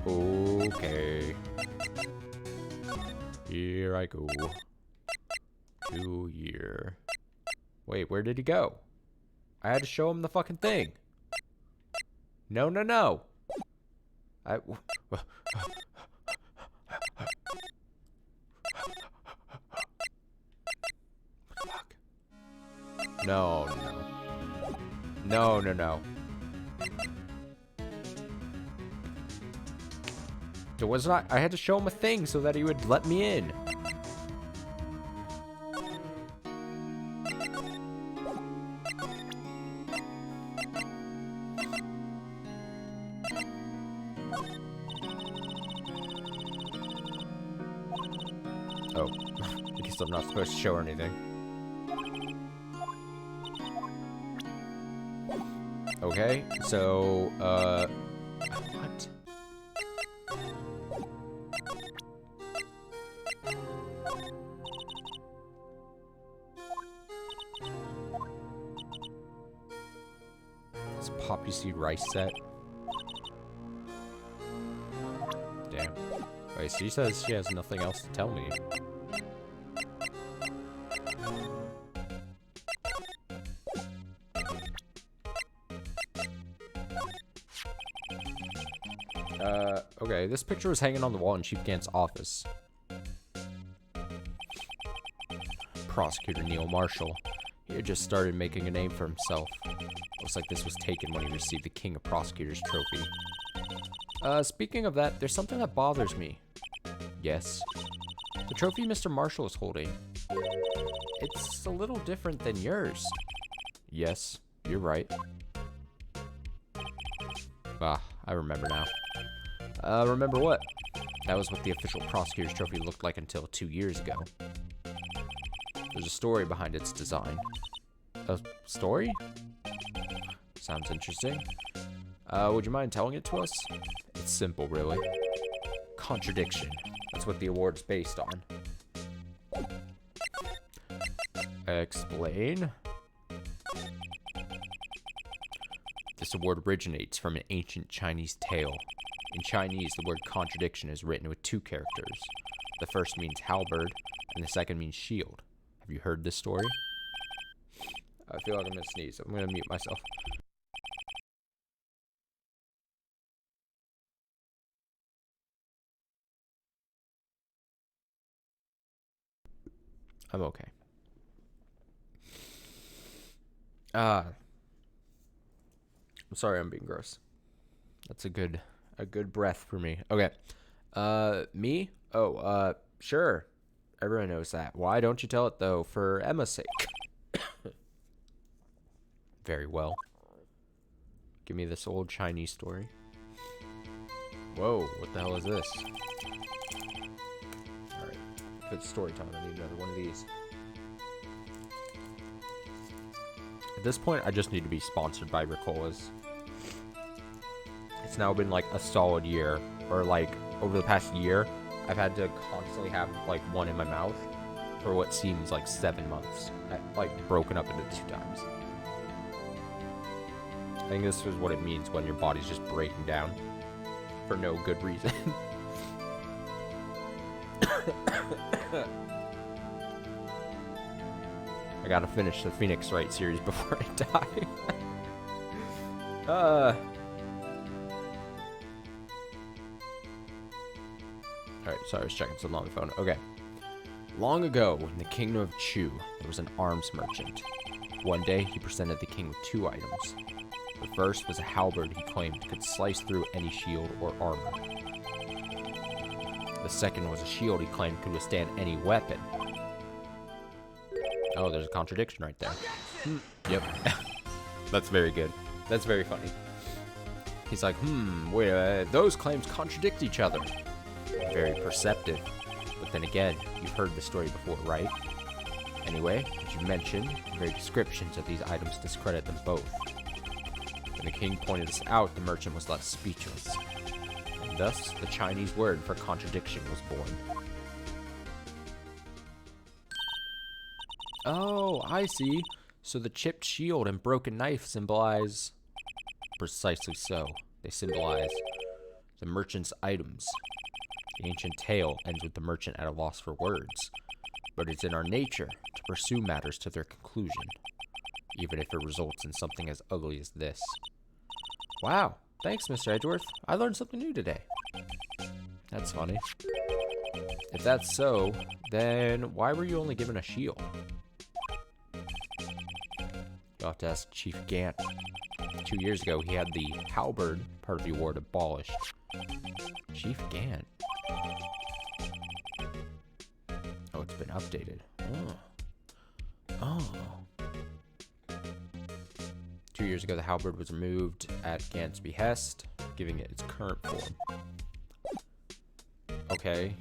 Okay. Here I go. To here. Wait, where did he go? I had to show him the fucking thing. No, no, no. Fuck. No, no. No, no, no. It was not. I had to show him a thing so that he would let me in. Oh, I guess I'm not supposed to show her anything. Okay, so, what? It's a poppy seed rice set. Damn. Wait, she says she has nothing else to tell me. Okay, this picture was hanging on the wall in Chief Gant's office. Prosecutor Neil Marshall. He had just started making a name for himself. Looks like this was taken when he received the King of Prosecutors trophy. Speaking of that, there's something that bothers me. Yes? The trophy Mr. Marshall is holding. It's a little different than yours. Yes, you're right. Ah, I remember now. Remember what? That was what the official prosecutor's trophy looked like until 2 years ago. There's a story behind its design. A story? Sounds interesting. Would you mind telling it to us? It's simple, really. Contradiction. That's what the award's based on. Explain. This award originates from an ancient Chinese tale. In Chinese, the word contradiction is written with 2 characters. The first means halberd, and the second means shield. Have you heard this story? I feel like I'm gonna sneeze. I'm gonna mute myself. I'm okay. I'm sorry I'm being gross. That's a good breath for me. Okay. Me? Oh, sure. Everyone knows that. Why don't you tell it, though, for Emma's sake? Very well. Give me this old Chinese story. Whoa, what the hell is this? Alright. If it's story time, I need another one of these. At this point, I just need to be sponsored by Ricola's. It's now been like a solid year, or like over the past year, I've had to constantly have like one in my mouth for what seems like 7 months, like broken up into 2 times. I think this is what it means when your body's just breaking down for no good reason. I gotta finish the Phoenix Wright series before I die. Alright, sorry, I was checking something on the phone. Okay. Long ago, in the kingdom of Chu, there was an arms merchant. One day, he presented the king with 2 items. The first was a halberd he claimed could slice through any shield or armor. The second was a shield he claimed could withstand any weapon. Oh, there's a contradiction right there. Yep. That's very good. That's very funny. He's like, wait, those claims contradict each other. Very perceptive. But then again, you've heard the story before, right? Anyway, as you mentioned, the very descriptions of these items discredit them both. When the king pointed this out, the merchant was left speechless. And thus, the Chinese word for contradiction was born. Oh, I see. So the chipped shield and broken knife symbolize... Precisely so. They symbolize the merchant's items. The ancient tale ends with the merchant at a loss for words. But it's in our nature to pursue matters to their conclusion, even if it results in something as ugly as this. Wow. Thanks, Mr. Edgeworth. I learned something new today. That's funny. If that's so, then why were you only given a shield? You'll have to ask Chief Gant. 2 years ago, he had the halberd part of the award abolished. Chief Gant. Oh, it's been updated. Oh. 2 years ago, the halberd was removed at Gant's behest, giving it its current form. Okay.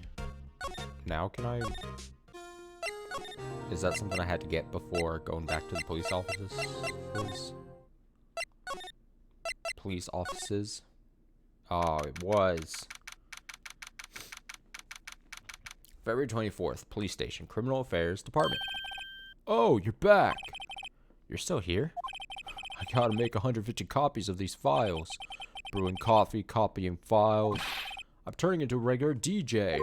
Now can I... Is that something I had to get before going back to the police offices? Police offices? Oh, it was. February 24th, police station, criminal affairs department. Oh, you're back. You're still here? I gotta make 150 copies of these files. Brewing coffee, copying files. I'm turning into a regular DJ.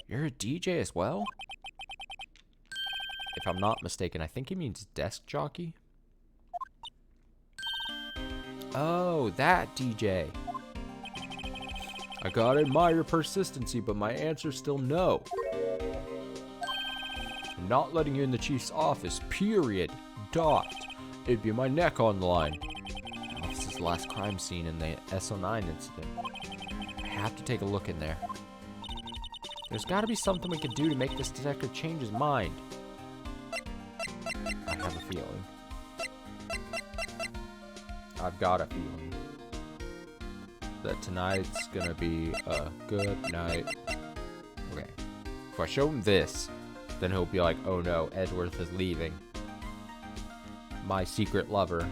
You're a DJ as well? If I'm not mistaken, I think he means desk jockey. Oh, that DJ. I gotta admire your persistency, but my answer's still no. I'm not letting you in the chief's office, period. Dot. It'd be my neck on the line. This is the last crime scene in the SO9 incident. I have to take a look in there. There's gotta be something we can do to make this detective change his mind. I have a feeling. I've got a feeling that tonight's gonna be a good night. Okay. If I show him this, then he'll be like, oh no, Edgeworth is leaving. My secret lover.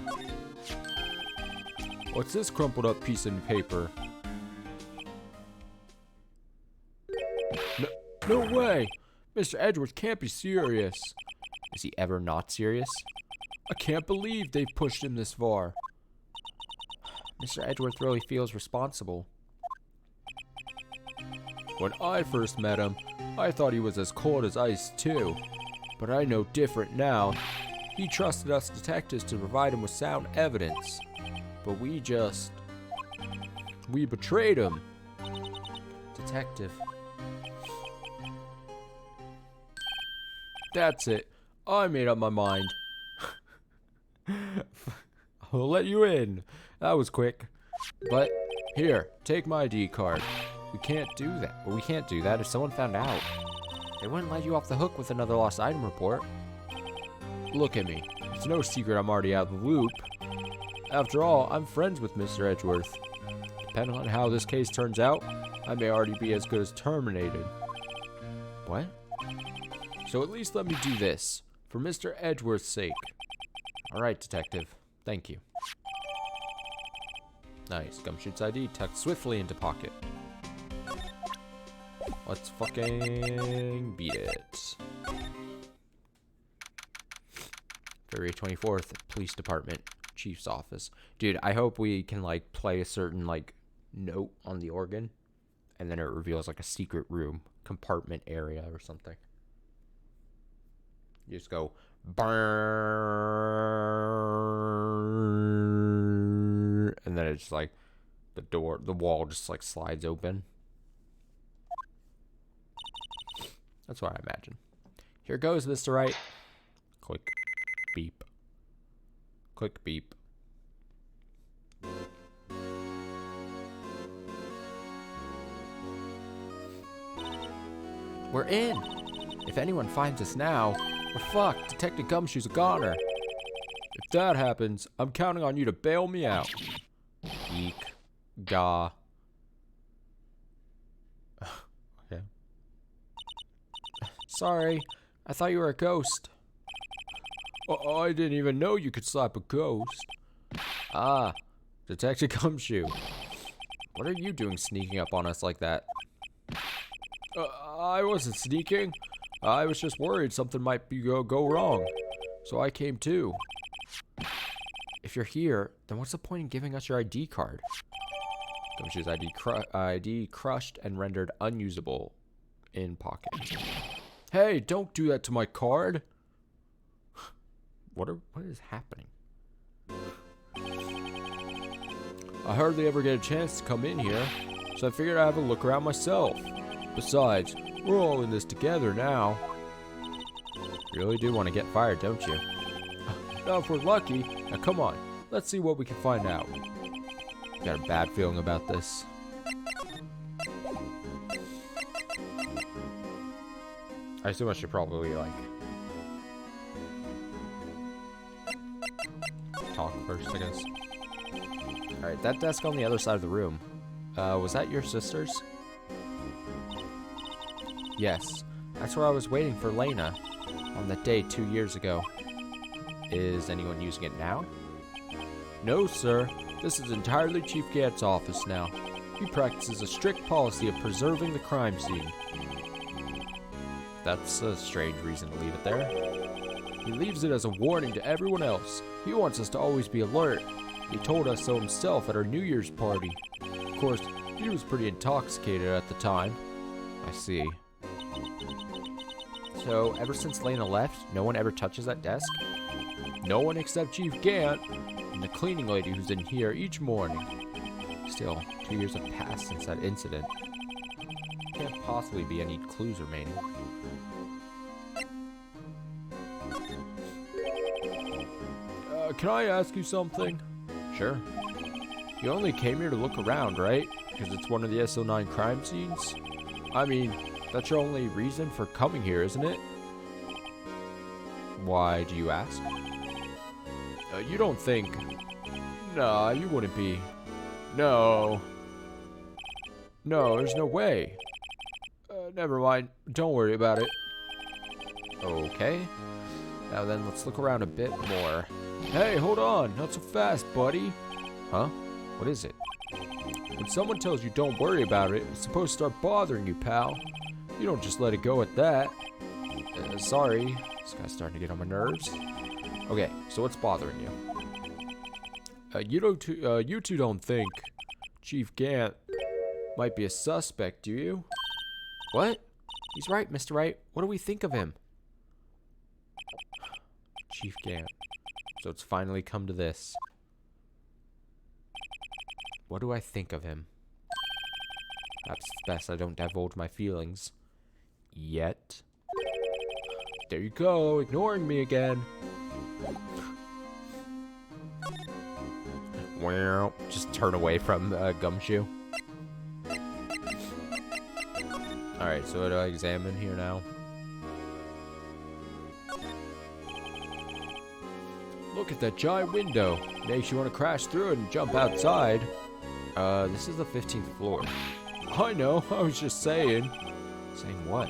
What's this crumpled up piece of paper? No way! Mr. Edwards can't be serious. Is he ever not serious? I can't believe they've pushed him this far. Mr. Edgeworth really feels responsible. When I first met him, I thought he was as cold as ice too. But I know different now. He trusted us detectives to provide him with sound evidence. But we betrayed him. Detective. That's it. I made up my mind. I'll let you in. That was quick. But here, take my ID card. We can't do that. Well, we can't do that if someone found out. They wouldn't let you off the hook with another lost item report. Look at me. It's no secret I'm already out of the loop. After all, I'm friends with Mr. Edgeworth. Depending on how this case turns out, I may already be as good as terminated. What? So at least let me do this, for Mr. Edgeworth's sake. Alright, detective. Thank you. Nice. Gumshoot's ID tucked swiftly into pocket. Let's fucking beat it. February 24th, Police Department, Chief's Office. Dude, I hope we can, like, play a certain, like, note on the organ, and then it reveals, like, a secret room, compartment area or something. You just go, burn, and then it's, like, the wall just, like, slides open. That's what I imagine. Here goes, Mr. Wright. Click. Beep. Click, beep. We're in! If anyone finds us now, we're fucked. Detective Gumshoe's a goner. If that happens, I'm counting on you to bail me out. Eek. Gah. Okay. Sorry, I thought you were a ghost. I didn't even know you could slap a ghost. Ah, Detective Gumshoe. What are you doing sneaking up on us like that? I wasn't sneaking. I was just worried something might go wrong. So I came too. If you're here, then what's the point in giving us your ID card? Gumshoe's ID crushed and rendered unusable in pocket. Hey, don't do that to my card. What is happening? I hardly ever get a chance to come in here, so I figured I'd have a look around myself. Besides, we're all in this together now. You really do want to get fired, don't you? Now if we're lucky, now come on, let's see what we can find out. Got a bad feeling about this. I assume I should probably, like, talk first, I guess. Alright, that desk on the other side of the room. Was that your sister's? Yes. That's where I was waiting for Lena on that day 2 years ago. Is anyone using it now? No, sir. This is entirely Chief Gant's office now. He practices a strict policy of preserving the crime scene. That's a strange reason to leave it there. He leaves it as a warning to everyone else. He wants us to always be alert. He told us so himself at our New Year's party. Of course, he was pretty intoxicated at the time. I see. So, ever since Lena left, no one ever touches that desk? No one except Chief Gant and the cleaning lady who's in here each morning. Still, 2 years have passed since that incident. Can't possibly be any clues remaining. Can I ask you something? Sure. You only came here to look around, right? Because it's one of the SO9 crime scenes? I mean, that's your only reason for coming here, isn't it? Why do you ask? You don't think... Nah, you wouldn't be. No. No, there's no way. Never mind. Don't worry about it. Okay. Now then, let's look around a bit more. Hey, hold on. Not so fast, buddy. Huh? What is it? When someone tells you don't worry about it, it's supposed to start bothering you, pal. You don't just let it go at that. Sorry. This guy's starting to get on my nerves. Okay, so what's bothering you? You two don't think Chief Gant might be a suspect, do you? What? He's right, Mr. Wright. What do we think of him? Chief Gant. So it's finally come to this. What do I think of him? Perhaps it's best I don't divulge my feelings. Yet. There you go, ignoring me again. Well, just turn away from Gumshoe. Alright, so what do I examine here now? Look at that giant window. Makes you want to crash through it and jump outside. This is the 15th floor. I know, I was just saying. Saying what?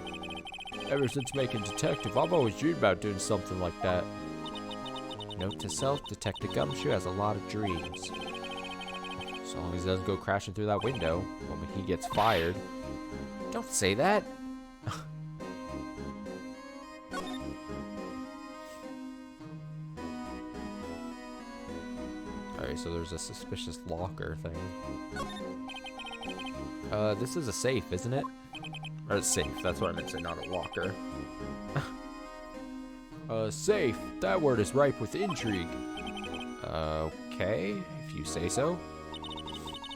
Ever since making Detective, I've always dreamed about doing something like that. Note to self, Detective Gumshoe has a lot of dreams. As long as he doesn't go crashing through that window when he gets fired. Don't say that! Alright, so there's a suspicious locker thing. This is a safe, isn't it? Or a safe, that's what I meant to say, not a locker. Safe. That word is ripe with intrigue. Okay, if you say so.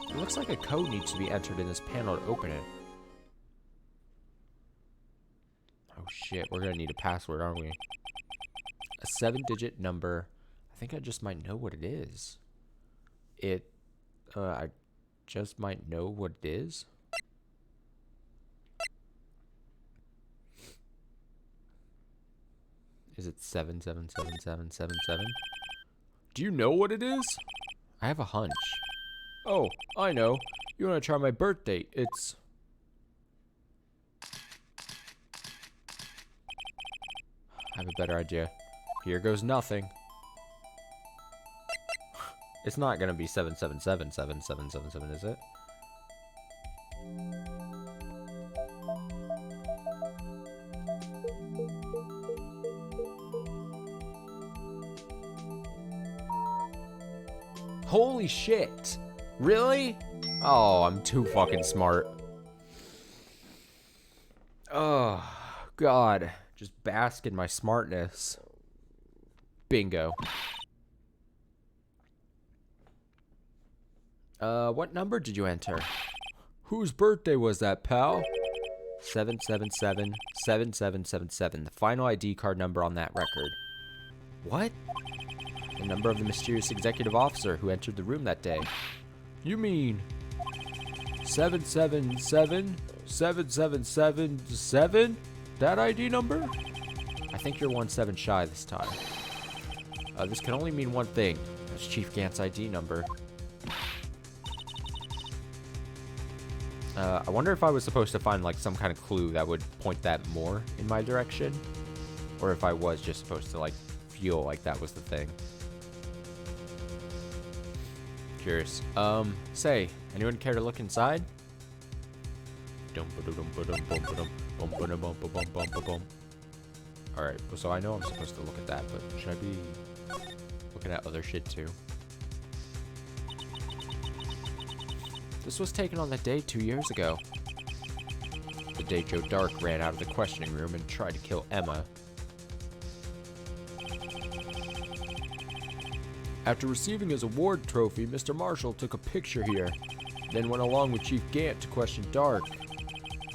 It looks like a code needs to be entered in this panel to open it. Oh shit, we're gonna need a password, aren't we? A 7-digit number. I think I just might know what it is. I just might know what it is. Is it 777777? Do you know what it is? I have a hunch. Oh, I know. You want to try my birth date? It's... I have a better idea. Here goes nothing. It's not gonna be 777777, is it? Holy shit! Really? Oh, I'm too fucking smart. Oh, God. Just bask in my smartness. Bingo. What number did you enter? Whose birthday was that, pal? 7777777. The final ID card number on that record. What? The number of the mysterious executive officer who entered the room that day. You mean 777777? That ID number? I think you're 1-7 shy this time. This can only mean one thing. That's Chief Gant's ID number. I wonder if I was supposed to find like some kind of clue that would point that more in my direction, or if I was just supposed to like feel like that was the thing. Curious. Say, anyone care to look inside? Alright, so I know I'm supposed to look at that, but should I be looking at other shit too? This was taken on that day 2 years ago. The day Joe Dark ran out of the questioning room and tried to kill Emma. After receiving his award trophy, Mr. Marshall took a picture here, then went along with Chief Gant to question Dark.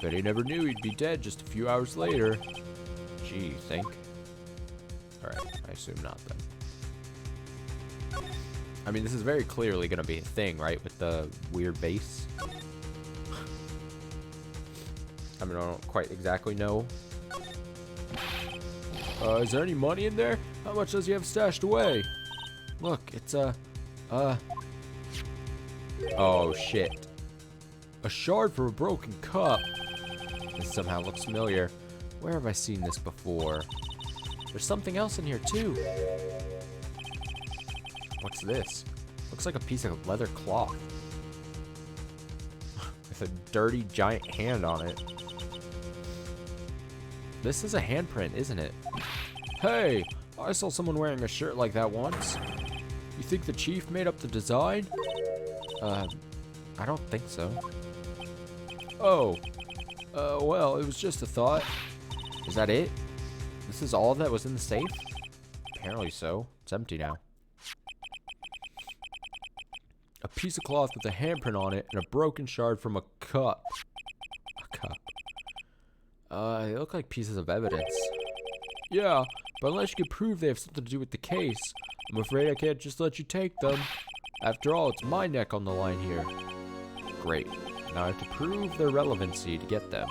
But he never knew he'd be dead just a few hours later. Gee, you think? Alright, I assume not then. I mean, this is very clearly going to be a thing, right? With the weird bass. I mean, I don't quite exactly know. Is there any money in there? How much does he have stashed away? Look, it's a... Oh, shit. A shard from a broken cup. This somehow looks familiar. Where have I seen this before? There's something else in here, too. What's this? Looks like a piece of leather cloth. With a dirty giant hand on it. This is a handprint, isn't it? Hey, I saw someone wearing a shirt like that once. You think the chief made up the design? I don't think so. Oh, well, it was just a thought. Is that it? This is all that was in the safe? Apparently so. It's empty now. A piece of cloth with a handprint on it and a broken shard from a cup. A cup. They look like pieces of evidence. Yeah, but unless you can prove they have something to do with the case, I'm afraid I can't just let you take them. After all, it's my neck on the line here. Great. Now I have to prove their relevancy to get them.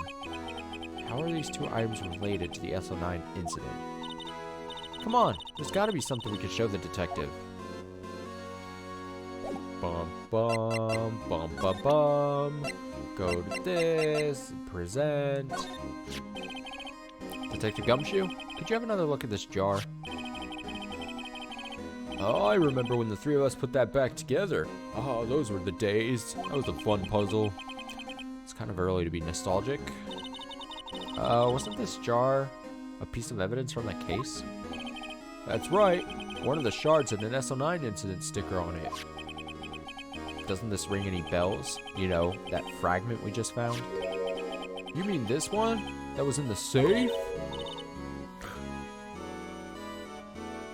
How are these two items related to the SO9 incident? Come on, there's gotta be something we can show the detective. Bum bum bum bum bum. Go to this, present. Detective Gumshoe, could you have another look at this jar? Oh, I remember when the three of us put that back together. Oh, those were the days. That was a fun puzzle. It's kind of early to be nostalgic. Wasn't this jar a piece of evidence from that case? That's right. One of the shards had an SO9 incident sticker on it. Doesn't this ring any bells? You know, that fragment we just found? You mean this one? That was in the safe?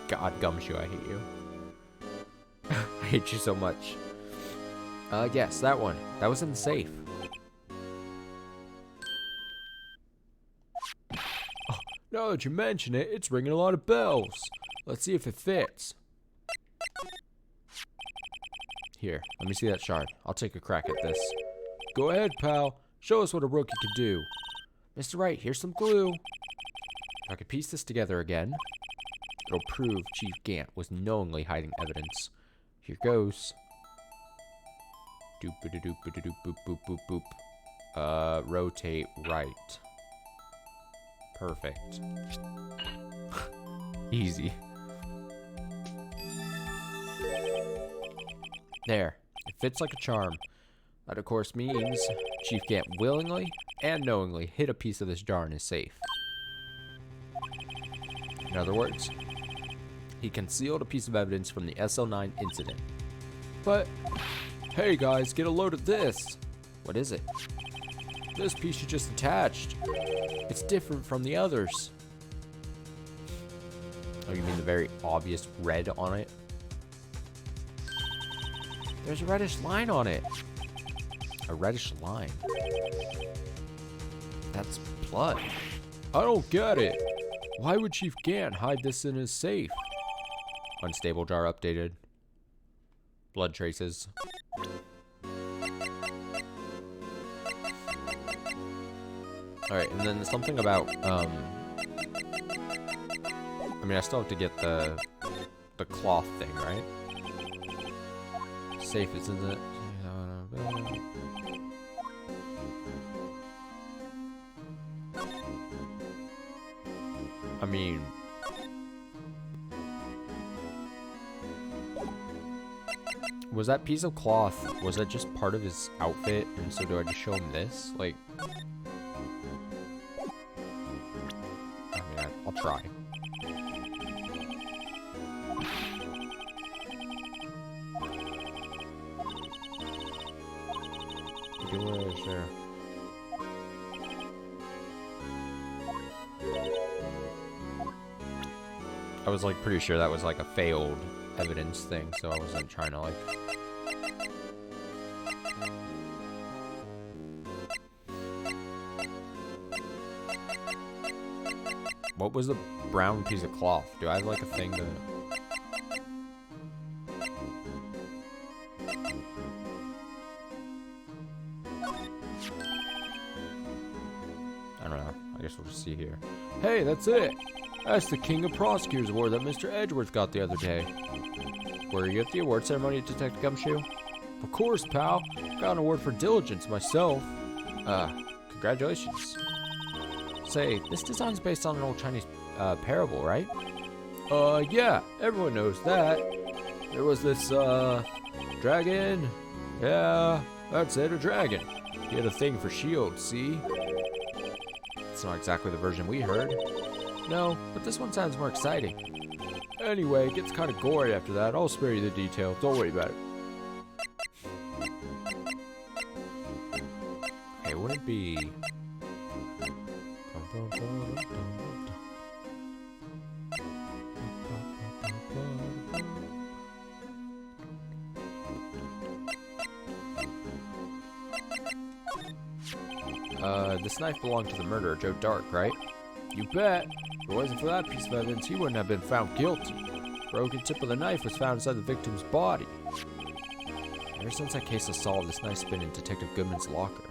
God, Gumshoe, I hate you. I hate you so much. Yes, that one. That was in the safe. Oh, now that you mention it, it's ringing a lot of bells. Let's see if it fits. Here, let me see that shard. I'll take a crack at this. Go ahead, pal. Show us what a rookie can do. Mr. Wright, here's some glue. If I could piece this together again, it'll prove Chief Gant was knowingly hiding evidence. Here goes. Doop doop doop doop boop boop boop boop. Rotate right. Perfect. Easy. There. It fits like a charm. That, of course, means Chief Gant willingly and knowingly hid a piece of this jar in his safe. In other words, he concealed a piece of evidence from the SO9 incident. But, hey guys, get a load of this. What is it? This piece you just attached. It's different from the others. Oh, you mean the very obvious red on it? There's a reddish line on it. A reddish line. That's blood. I don't get it. Why would Chief Gant hide this in his safe? Unstable jar updated. Blood traces. Alright, and then something about, I mean, I still have to get the cloth thing, right? Safe, isn't it? I mean, was that piece of cloth, was that just part of his outfit? And so do I just show him this? Like, I mean, I'll try. Sure. I was like pretty sure that was like a failed evidence thing, so I wasn't trying to like. What was the brown piece of cloth? Do I have like a thing to? I don't know. I guess we'll just see here. Hey, that's it. That's the King of Prosecutors award that Mr. Edgeworth got the other day. Were you at the award ceremony, Detective Gumshoe? Of course, pal. Got an award for diligence myself. Congratulations. Say, this design's based on an old Chinese parable, right? Yeah, everyone knows that. There was this, Dragon? Yeah, that's it, a dragon. He had a thing for shields, see? It's not exactly the version we heard. No, but this one sounds more exciting. Anyway, it gets kind of gory after that. I'll spare you the details. Don't worry about it. Okay, wouldn't it be... this knife belonged to the murderer, Joe Dark, right? You bet. If it wasn't for that piece of evidence, he wouldn't have been found guilty. Broken tip of the knife was found inside the victim's body. Ever since that case was solved, this knife's been in Detective Goodman's locker.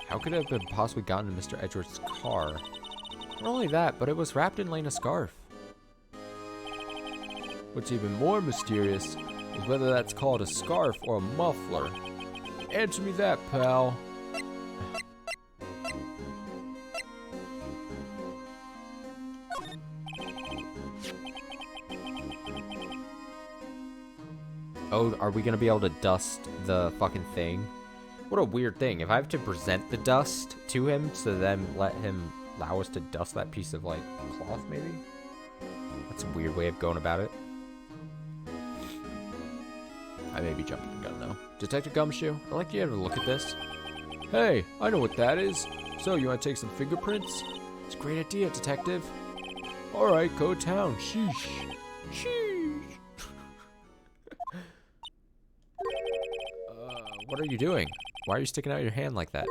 How could it have been possibly gotten in Mr. Edgeworth's car? Not only that, but it was wrapped in Lena's scarf. What's even more mysterious is whether that's called a scarf or a muffler. Answer me that, pal. Oh, are we gonna be able to dust the fucking thing? What a weird thing. If I have to present the dust to him to then allow us to dust that piece of, like, cloth, maybe? That's a weird way of going about it. I may be jumping the gun, though. Detective Gumshoe, I'd like you to have a look at this. Hey, I know what that is. So, you want to take some fingerprints? It's a great idea, Detective. Alright, go to town. Sheesh. Sheesh. What are you doing? Why are you sticking out your hand like that?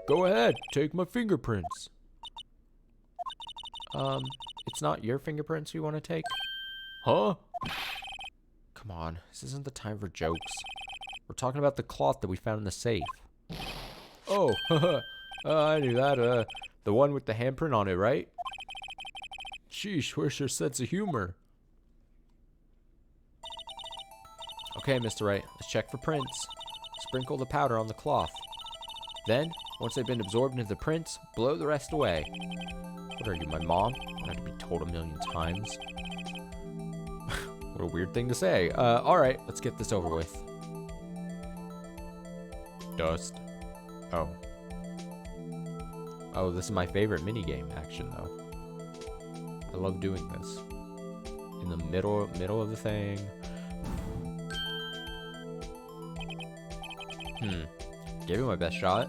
Go ahead, take my fingerprints. It's not your fingerprints you want to take? Huh? Come on, this isn't the time for jokes. We're talking about the cloth that we found in the safe. Oh, haha. I knew that. The one with the handprint on it, right? Sheesh, where's your sense of humor? Okay, Mr. Wright, let's check for prints. Sprinkle the powder on the cloth. Then, once they've been absorbed into the prints, blow the rest away. What are you, my mom? I have to be told a million times. What a weird thing to say. Alright, let's get this over with. Dust. Oh. Oh, this is my favorite minigame action, though. I love doing this. In the middle of the thing. Gave it my best shot.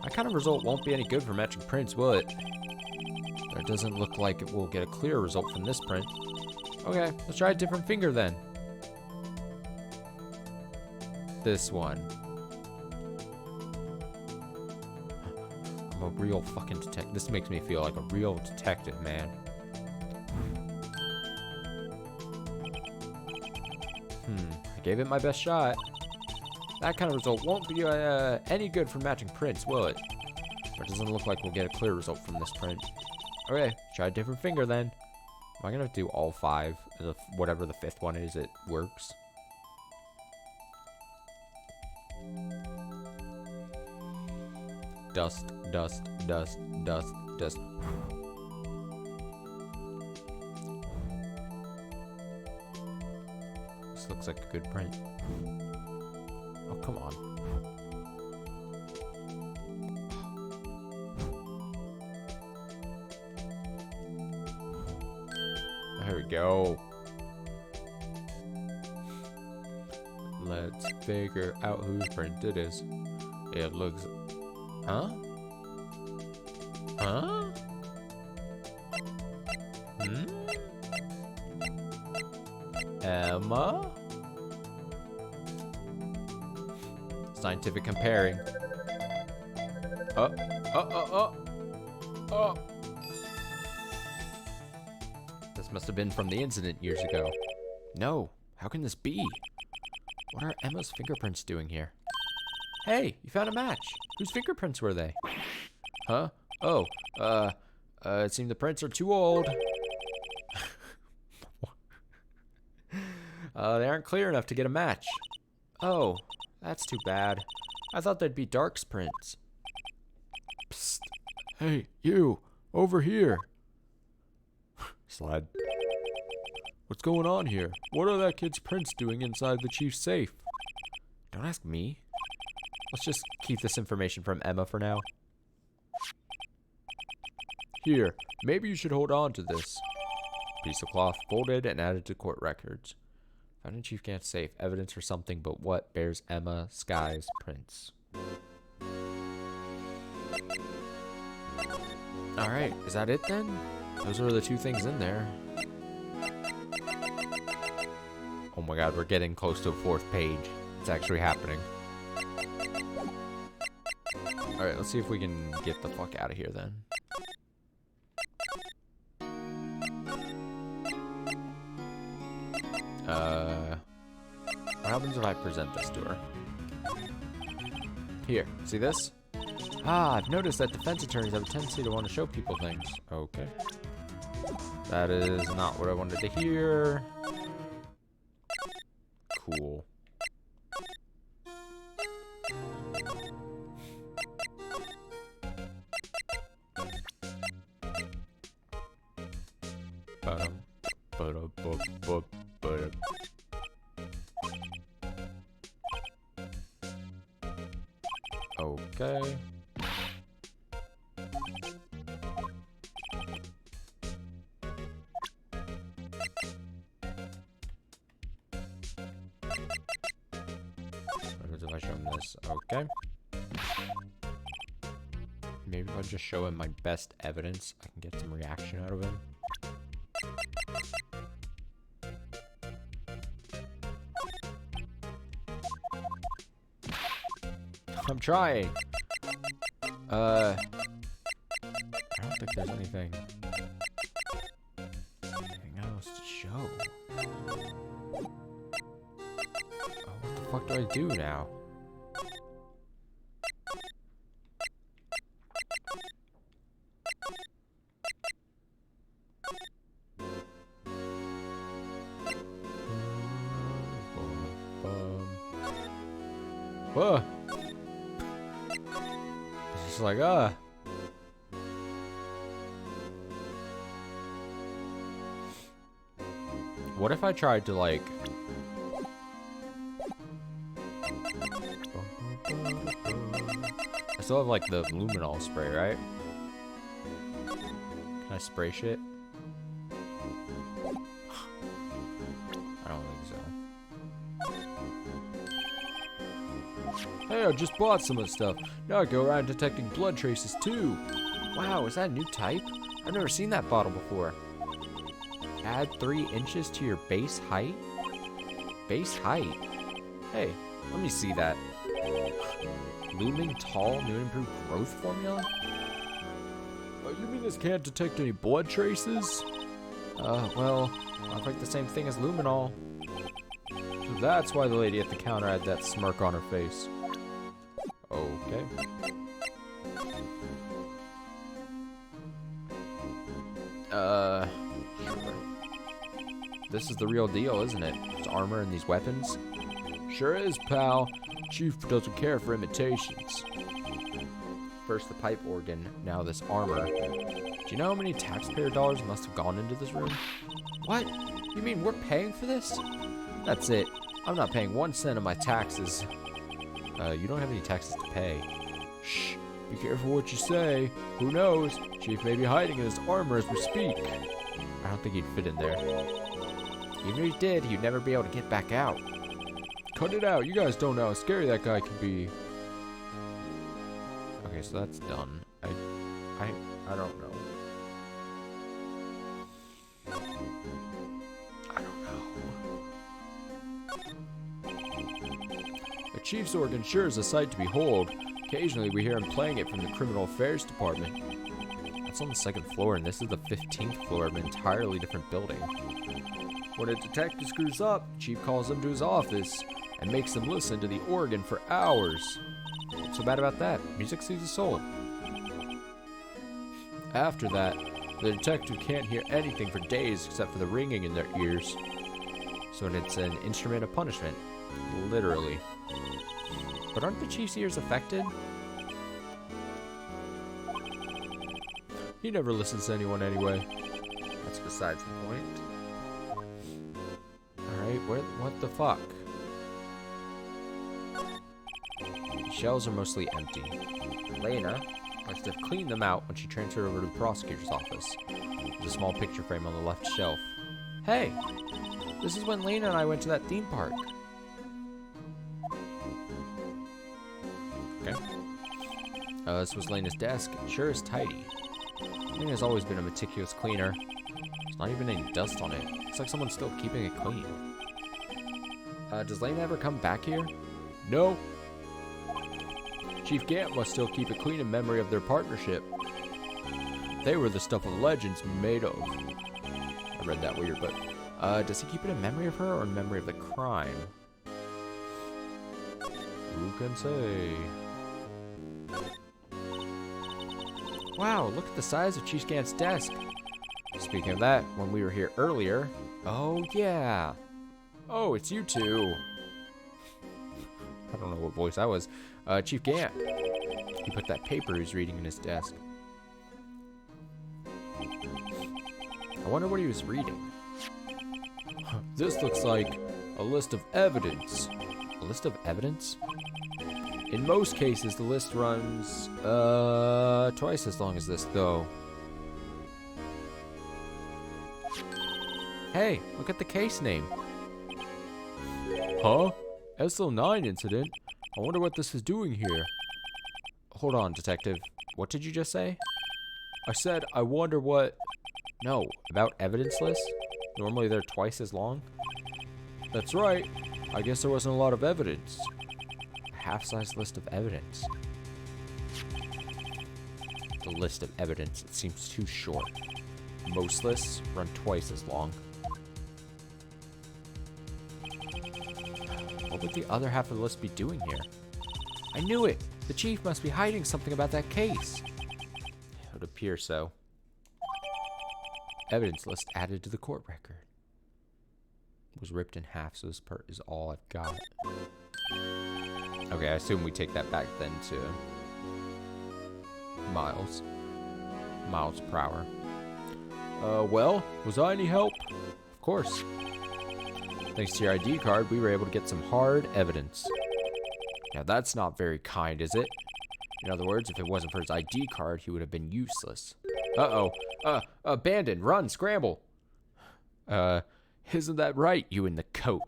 That kind of result won't be any good for matching prints, will it? It doesn't look like it will get a clear result from this print. Okay, let's try a different finger then. This one. I'm a real fucking detective. This makes me feel like a real detective, man. I gave it my best shot. That kind of result won't be any good for matching prints, will it? It doesn't look like we'll get a clear result from this print. Okay, try a different finger then. Am I gonna do all 5? Whatever the 5th one is, it works. Dust, dust, dust, dust, dust. This looks like a good print. Oh, come on. There we go. Let's figure out whose print it is. It looks... Huh? Huh? Emma? Scientific comparing. This must have been from the incident years ago. No, how can this be? What are Emma's fingerprints doing here? Hey, you found a match. Whose fingerprints were they? Huh? Oh, it seemed the prints are too old. They aren't clear enough to get a match. Oh, that's too bad. I thought they'd be Dark's prints. Psst. Hey, you, over here. Slide. What's going on here? What are that kid's prints doing inside the chief's safe? Don't ask me. Let's just keep this information from Emma for now. Here, maybe you should hold on to this. Piece of cloth folded and added to court records. Found in Chief Gant's safe. Evidence for something but what bears Emma Sky's prints. Alright, is that it then? Those are the two things in there. Oh my god, we're getting close to a 4th page. It's actually happening. Alright, let's see if we can get the fuck out of here then. What happens if I present this to her? Here, see this? Ah, I've noticed that defense attorneys have a tendency to want to show people things. Okay. That is not what I wanted to hear. Cool. Okay. What if I show him this? Okay. Maybe if I just show him my best evidence, I can get some reaction out of him. I'm trying. I don't think there's anything else to show. Oh, what the fuck do I do now? Whoa. It's just like, What if I tried to, like... I still have, like, the luminol spray, right? Can I spray shit? I don't think so. Hey, I just bought some of the stuff. Now I go around detecting blood traces too. Wow, is that a new type? I've never seen that bottle before. Add 3 inches to your base height? Base height? Hey, let me see that. Looming tall, new and improved growth formula? You mean this can't detect any blood traces? Well, not quite the same thing as luminol. So that's why the lady at the counter had that smirk on her face. Okay. Sure. This is the real deal, isn't it? This armor and these weapons? Sure is, pal. Chief doesn't care for imitations. First the pipe organ, now this armor. Do you know how many taxpayer dollars must have gone into this room? What? You mean we're paying for this? That's it. I'm not paying 1 cent of my taxes. You don't have any taxes to pay. Shh. Be careful what you say. Who knows? Chief may be hiding in his armor as we speak. I don't think he'd fit in there. Even if he did, he'd never be able to get back out. Cut it out. You guys don't know how scary that guy can be. Okay, so that's done. I don't know. I don't know. The Chief's organ sure is a sight to behold. Occasionally we hear him playing it from the Criminal Affairs Department. That's on the 2nd floor, and this is the 15th floor of an entirely different building. When a detective screws up, Chief calls him to his office and makes them listen to the organ for hours. What's so bad about that? Music soothes the soul. After that, the detective can't hear anything for days except for the ringing in their ears. So it's an instrument of punishment. Literally. But aren't the Chief's ears affected? He never listens to anyone anyway. That's besides the point. what the fuck? The shelves are mostly empty. Lena must have cleaned them out when she transferred over to the prosecutor's office. There's a small picture frame on the left shelf. Hey, this is when Lena and I went to that theme park. Okay. This was Lena's desk. It sure is tidy. Lena's always been a meticulous cleaner. There's not even any dust on it. It's like someone's still keeping it clean. Does Lena ever come back here? No. Chief Gant must still keep it clean in memory of their partnership. They were the stuff of legends made of. I read that weird, but does he keep it in memory of her or in memory of the crime? Who can say? Wow, look at the size of Chief Gant's desk. Speaking of that, when we were here earlier... Oh, yeah. Oh, it's you two. I don't know what voice that was. Chief Gant. He put that paper he was reading in his desk. I wonder what he was reading. This looks like a list of evidence. A list of evidence? In most cases, the list runs, twice as long as this, though. Hey, look at the case name. Huh? SL9 incident? I wonder what this is doing here. Hold on, detective. What did you just say? I said, I wonder what... No, about evidence lists? Normally they're twice as long? That's right. I guess there wasn't a lot of evidence. A half-size list of evidence. The list of evidence, it seems too short. Most lists run twice as long. What would the other half of the list be doing here? I knew it! The chief must be hiding something about that case. It would appear so. Evidence list added to the court record. Was ripped in half, so this part is all I've got. Okay, I assume we take that back then to miles. Miles per hour. Well, was I any help? Of course. Thanks to your ID card, we were able to get some hard evidence. Now that's not very kind, is it? In other words, if it wasn't for his ID card, he would have been useless. Uh-oh. Abandon, run, scramble. Isn't that right, You in the coat.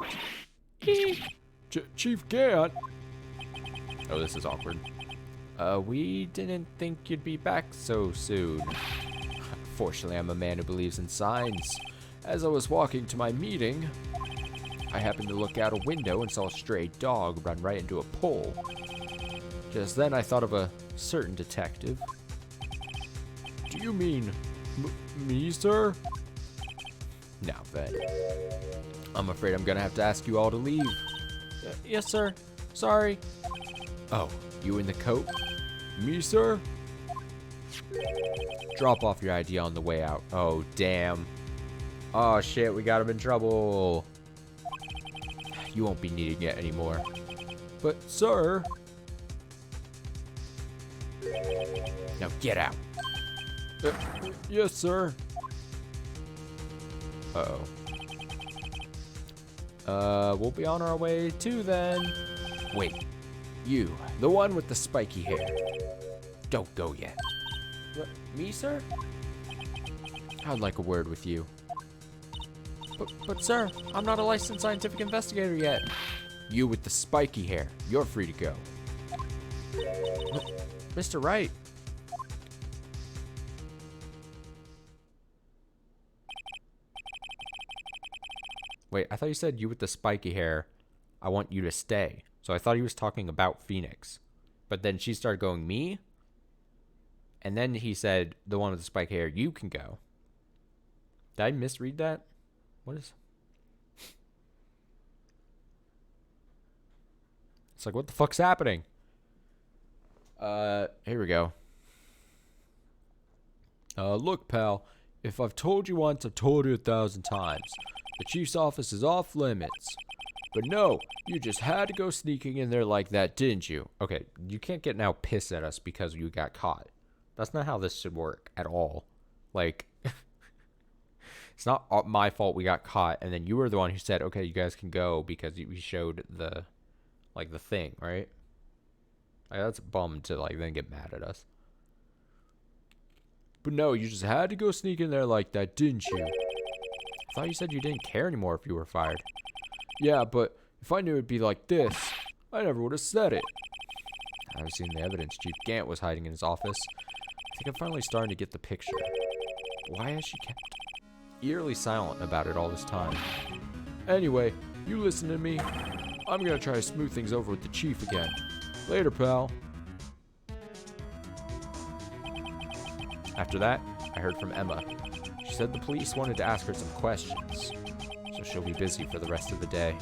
Chief Gant? Oh, this is awkward. We didn't think you'd be back so soon. Fortunately, I'm a man who believes in signs. As I was walking to my meeting, I happened to look out a window and saw a stray dog run right into a pole. Just then, I thought of a certain detective. do you mean me, sir? Now then, I'm afraid I'm gonna have to ask you all to leave. Yes, sir. Sorry. Oh, you in the coat? Me, sir? Drop off your ID on the way out. Oh, damn. Oh, shit, we got him in trouble. You won't be needing it anymore. But, sir... Now get out. Yes, sir. Uh-oh. We'll be on our way too then. Wait. You, the one with the spiky hair. Don't go yet. Me, sir? I'd like a word with you. But sir, I'm not a licensed scientific investigator yet. You with the spiky hair. You're free to go. Mr. Wright. Wait, I thought you said you with the spiky hair. I want you to stay. So I thought he was talking about Phoenix. But then she started going, me? And then he said, the one with the spiky hair, you can go. Did I misread that? What is... It's like, what the fuck's happening? Here we go. Look, pal. If I've told you once, I've told you 1,000 times. The chief's office is off limits. But no, you just had to go sneaking in there like that, didn't you? Okay, you can't get now pissed at us because you got caught. That's not how this should work at all. Like, It's not my fault we got caught, and then you were the one who said, okay, you guys can go because we showed the, like, the thing, right? Like, that's a bum to, like, then get mad at us. But no, you just had to go sneak in there like that, didn't you? I thought you said you didn't care anymore if you were fired. Yeah, but if I knew it'd be like this, I never would have said it. I've seen the evidence Chief Gant was hiding in his office. I think I'm finally starting to get the picture. Why has she kept eerily silent about it all this time? Anyway, you listen to me. I'm gonna try to smooth things over with the chief again. Later, pal. After that, I heard from Emma. She said the police wanted to ask her some questions, so she'll be busy for the rest of the day.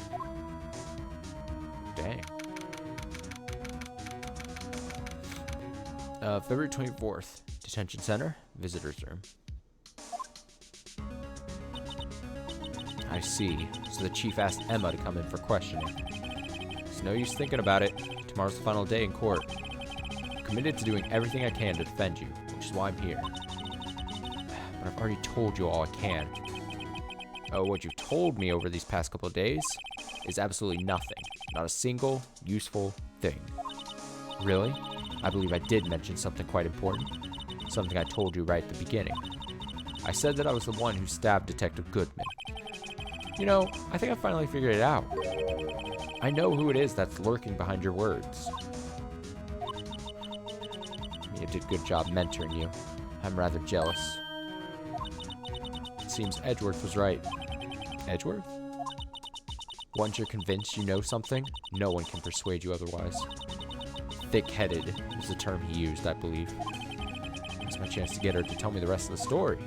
Dang. February 24th, Detention Center, Visitor's Room. I see. So the chief asked Emma to come in for questioning. It's no use thinking about it. Tomorrow's the final day in court. I'm committed to doing everything I can to defend you, which is why I'm here. But I've already told you all I can. Oh, what you've told me over these past couple of days is absolutely nothing. Not a single useful thing. Really? I believe I did mention something quite important. Something I told you right at the beginning. I said that I was the one who stabbed Detective Goodman. You know, I think I finally figured it out. I know who it is that's lurking behind your words. You did a good job mentoring you. I'm rather jealous. It seems Edgeworth was right. Edgeworth? Once you're convinced you know something, no one can persuade you otherwise. Thick-headed is the term he used, I believe. It's my chance to get her to tell me the rest of the story.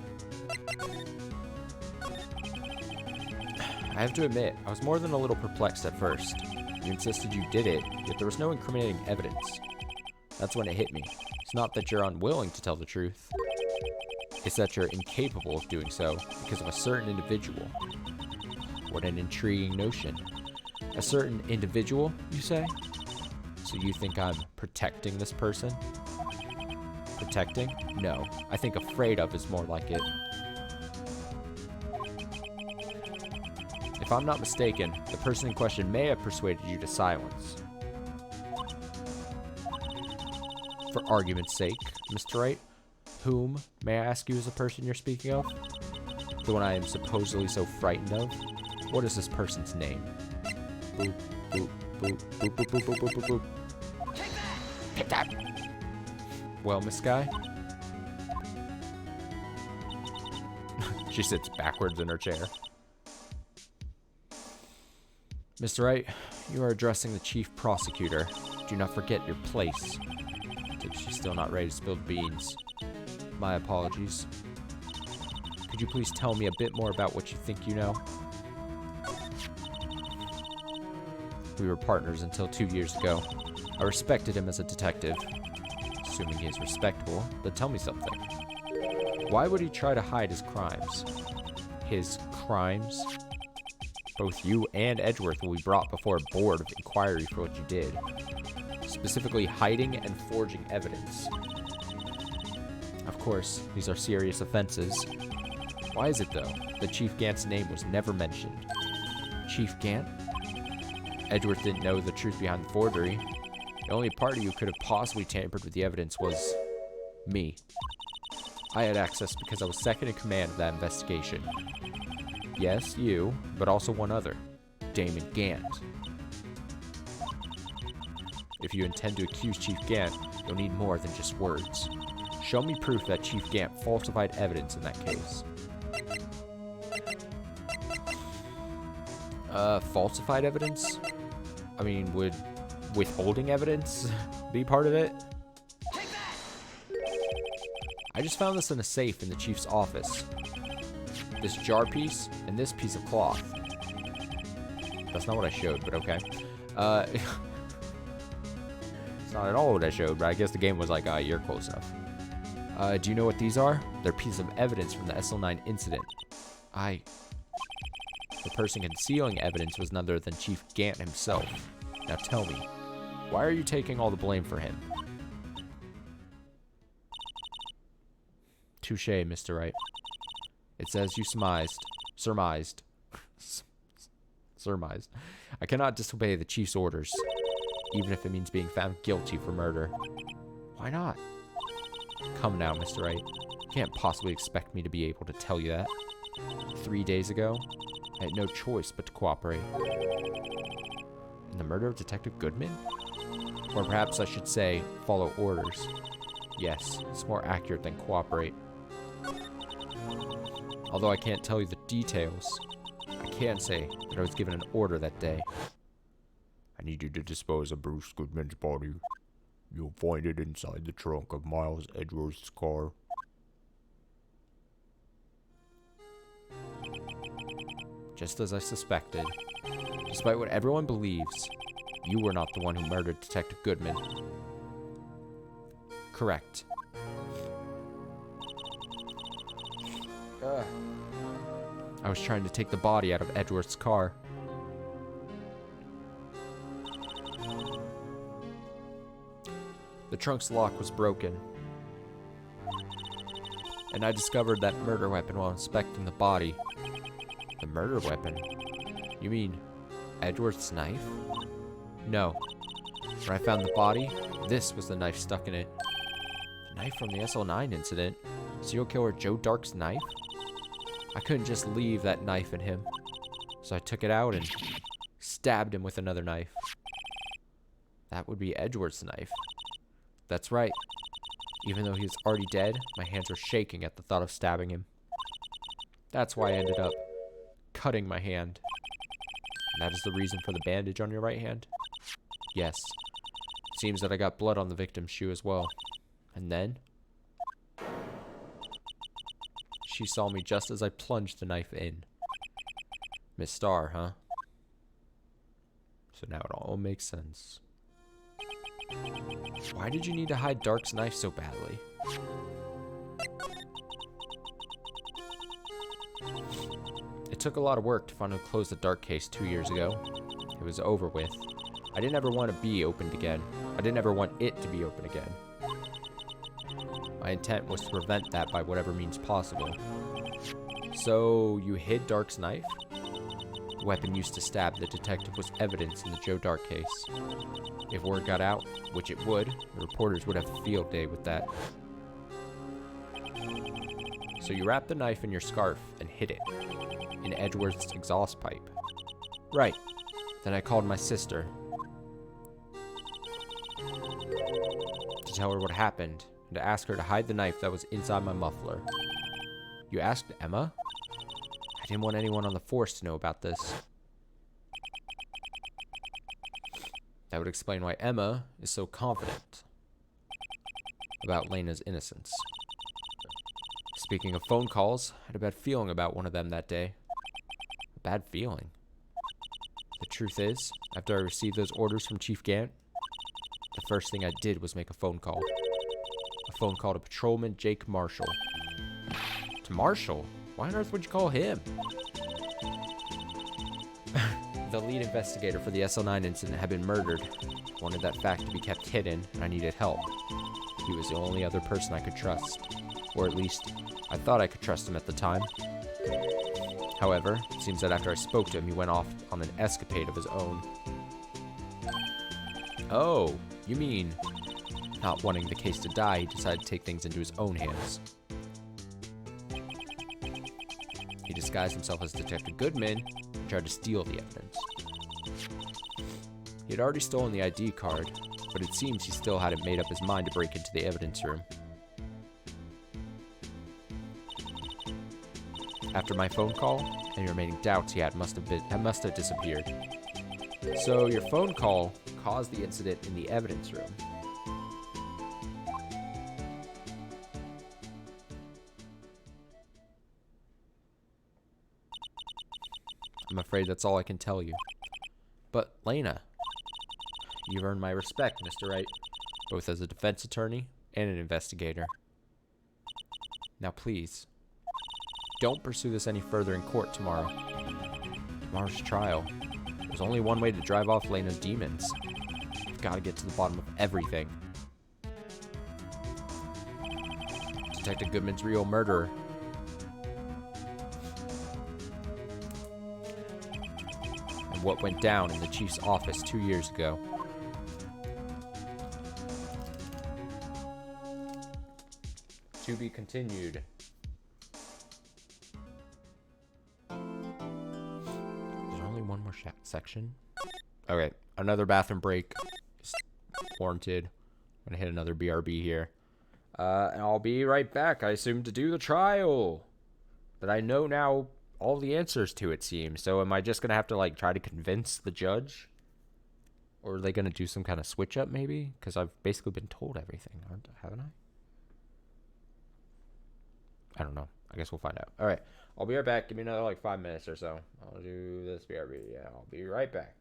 I have to admit, I was more than a little perplexed at first. You insisted you did it, yet there was no incriminating evidence. That's when it hit me. It's not that you're unwilling to tell the truth. It's that you're incapable of doing so because of a certain individual. What an intriguing notion. A certain individual, you say? So you think I'm protecting this person? Protecting? No. I think afraid of is more like it. If I'm not mistaken, the person in question may have persuaded you to silence. For argument's sake, Mr. Wright, whom, may I ask you, is the person you're speaking of? The one I am supposedly so frightened of? What is this person's name? Boop, boop, boop, boop, boop, boop, boop, boop, boop, boop. Take that! Well, Miss Guy? She sits backwards in her chair. Mr. Wright, you are addressing the chief prosecutor. Do not forget your place. I think she's still not ready to spill the beans. My apologies. Could you please tell me a bit more about what you think you know? We were partners until 2 years ago. I respected him as a detective. Assuming he is respectable, but tell me something. Why would he try to hide his crimes? His crimes? Both you and Edgeworth will be brought before a board of inquiry for what you did. Specifically, hiding and forging evidence. Of course, these are serious offenses. Why is it, though, that Chief Gant's name was never mentioned? Chief Gant? Edgeworth didn't know the truth behind the forgery. The only party who could have possibly tampered with the evidence was me. I had access because I was second in command of that investigation. Yes, you, but also one other, Damon Gant. If you intend to accuse Chief Gant, you'll need more than just words. Show me proof that Chief Gant falsified evidence in that case. Falsified evidence? I mean, would withholding evidence be part of it? I just found this in a safe in the chief's office. This jar piece and this piece of cloth. That's not what I showed, but okay. It's not at all what I showed, but I guess the game was like, you're close enough. Do you know what these are? They're pieces of evidence from the SL9 incident. The person concealing evidence was none other than Chief Gant himself. Now tell me, why are you taking all the blame for him? Touché, Mr. Wright. It's as you surmised. Surmised. I cannot disobey the chief's orders, even if it means being found guilty for murder. Why not? Come now, Mr. Wright. You can't possibly expect me to be able to tell you that. 3 days ago, I had no choice but to cooperate. In the murder of Detective Goodman? Or perhaps I should say, follow orders. Yes, it's more accurate than cooperate. Although I can't tell you the details, I can say that I was given an order that day. I need you to dispose of Bruce Goodman's body. You'll find it inside the trunk of Miles Edgeworth's car. Just as I suspected. Despite what everyone believes, you were not the one who murdered Detective Goodman. Correct. I was trying to take the body out of Edgeworth's car. The trunk's lock was broken, and I discovered that murder weapon while inspecting the body. The murder weapon? You mean Edgeworth's knife? No. When I found the body, this was the knife stuck in it. The knife from the SL9 incident? Serial killer Joe Dark's knife? I couldn't just leave that knife in him, so I took it out and stabbed him with another knife. That would be Edgeworth's knife. That's right. Even though he was already dead, my hands were shaking at the thought of stabbing him. That's why I ended up cutting my hand. And that is the reason for the bandage on your right hand? Yes. Seems that I got blood on the victim's shoe as well. And then? She saw me just as I plunged the knife in. Miss Starr, huh? So now it all makes sense. Why did you need to hide Dark's knife so badly? It took a lot of work to finally close the Dark case 2 years ago. It was over with. I didn't ever want to be opened again. I didn't ever want it to be open again. My intent was to prevent that by whatever means possible. So, you hid Dark's knife? The weapon used to stab the detective was evidence in the Joe Dark case. If word got out, which it would, the reporters would have a field day with that. So you wrapped the knife in your scarf and hid it in Edgeworth's exhaust pipe. Right. Then I called my sister to tell her what happened and to ask her to hide the knife that was inside my muffler. You asked Emma? I didn't want anyone on the force to know about this. That would explain why Emma is so confident about Lena's innocence. Speaking of phone calls, I had a bad feeling about one of them that day. A bad feeling. The truth is, after I received those orders from Chief Gant, the first thing I did was make a phone call. A phone call to Patrolman Jake Marshall. To Marshall? Why on earth would you call him? The lead investigator for the SL9 incident had been murdered. I wanted that fact to be kept hidden, and I needed help. He was the only other person I could trust. Or at least, I thought I could trust him at the time. However, it seems that after I spoke to him, he went off on an escapade of his own. Oh, you mean, not wanting the case to die, he decided to take things into his own hands. He disguised himself as Detective Goodman and tried to steal the evidence. He had already stolen the ID card, but it seems he still hadn't made up his mind to break into the evidence room. After my phone call, any remaining doubts he had must have disappeared. So your phone call caused the incident in the evidence room. I'm afraid that's all I can tell you. But, Lena, you've earned my respect, Mr. Wright, both as a defense attorney and an investigator. Now please, don't pursue this any further in court tomorrow. Tomorrow's trial. There's only one way to drive off Lena's demons. I've got to get to the bottom of everything. Detective Goodman's real murderer. what went down in the chief's office 2 years ago. To be continued. There's only one more section. Okay, another bathroom break. Warranted. I'm gonna hit another BRB here. And I'll be right back, I assume, to do the trial. That I know now all the answers to, it seems. So am I just gonna have to, like, try to convince the judge? Or are they gonna do some kind of switch up, maybe? Because I've basically been told everything, haven't I? I don't know. I guess we'll find out. All right. I'll be right back. Give me another, like, 5 minutes or so. I'll do this BRB. Yeah, I'll be right back.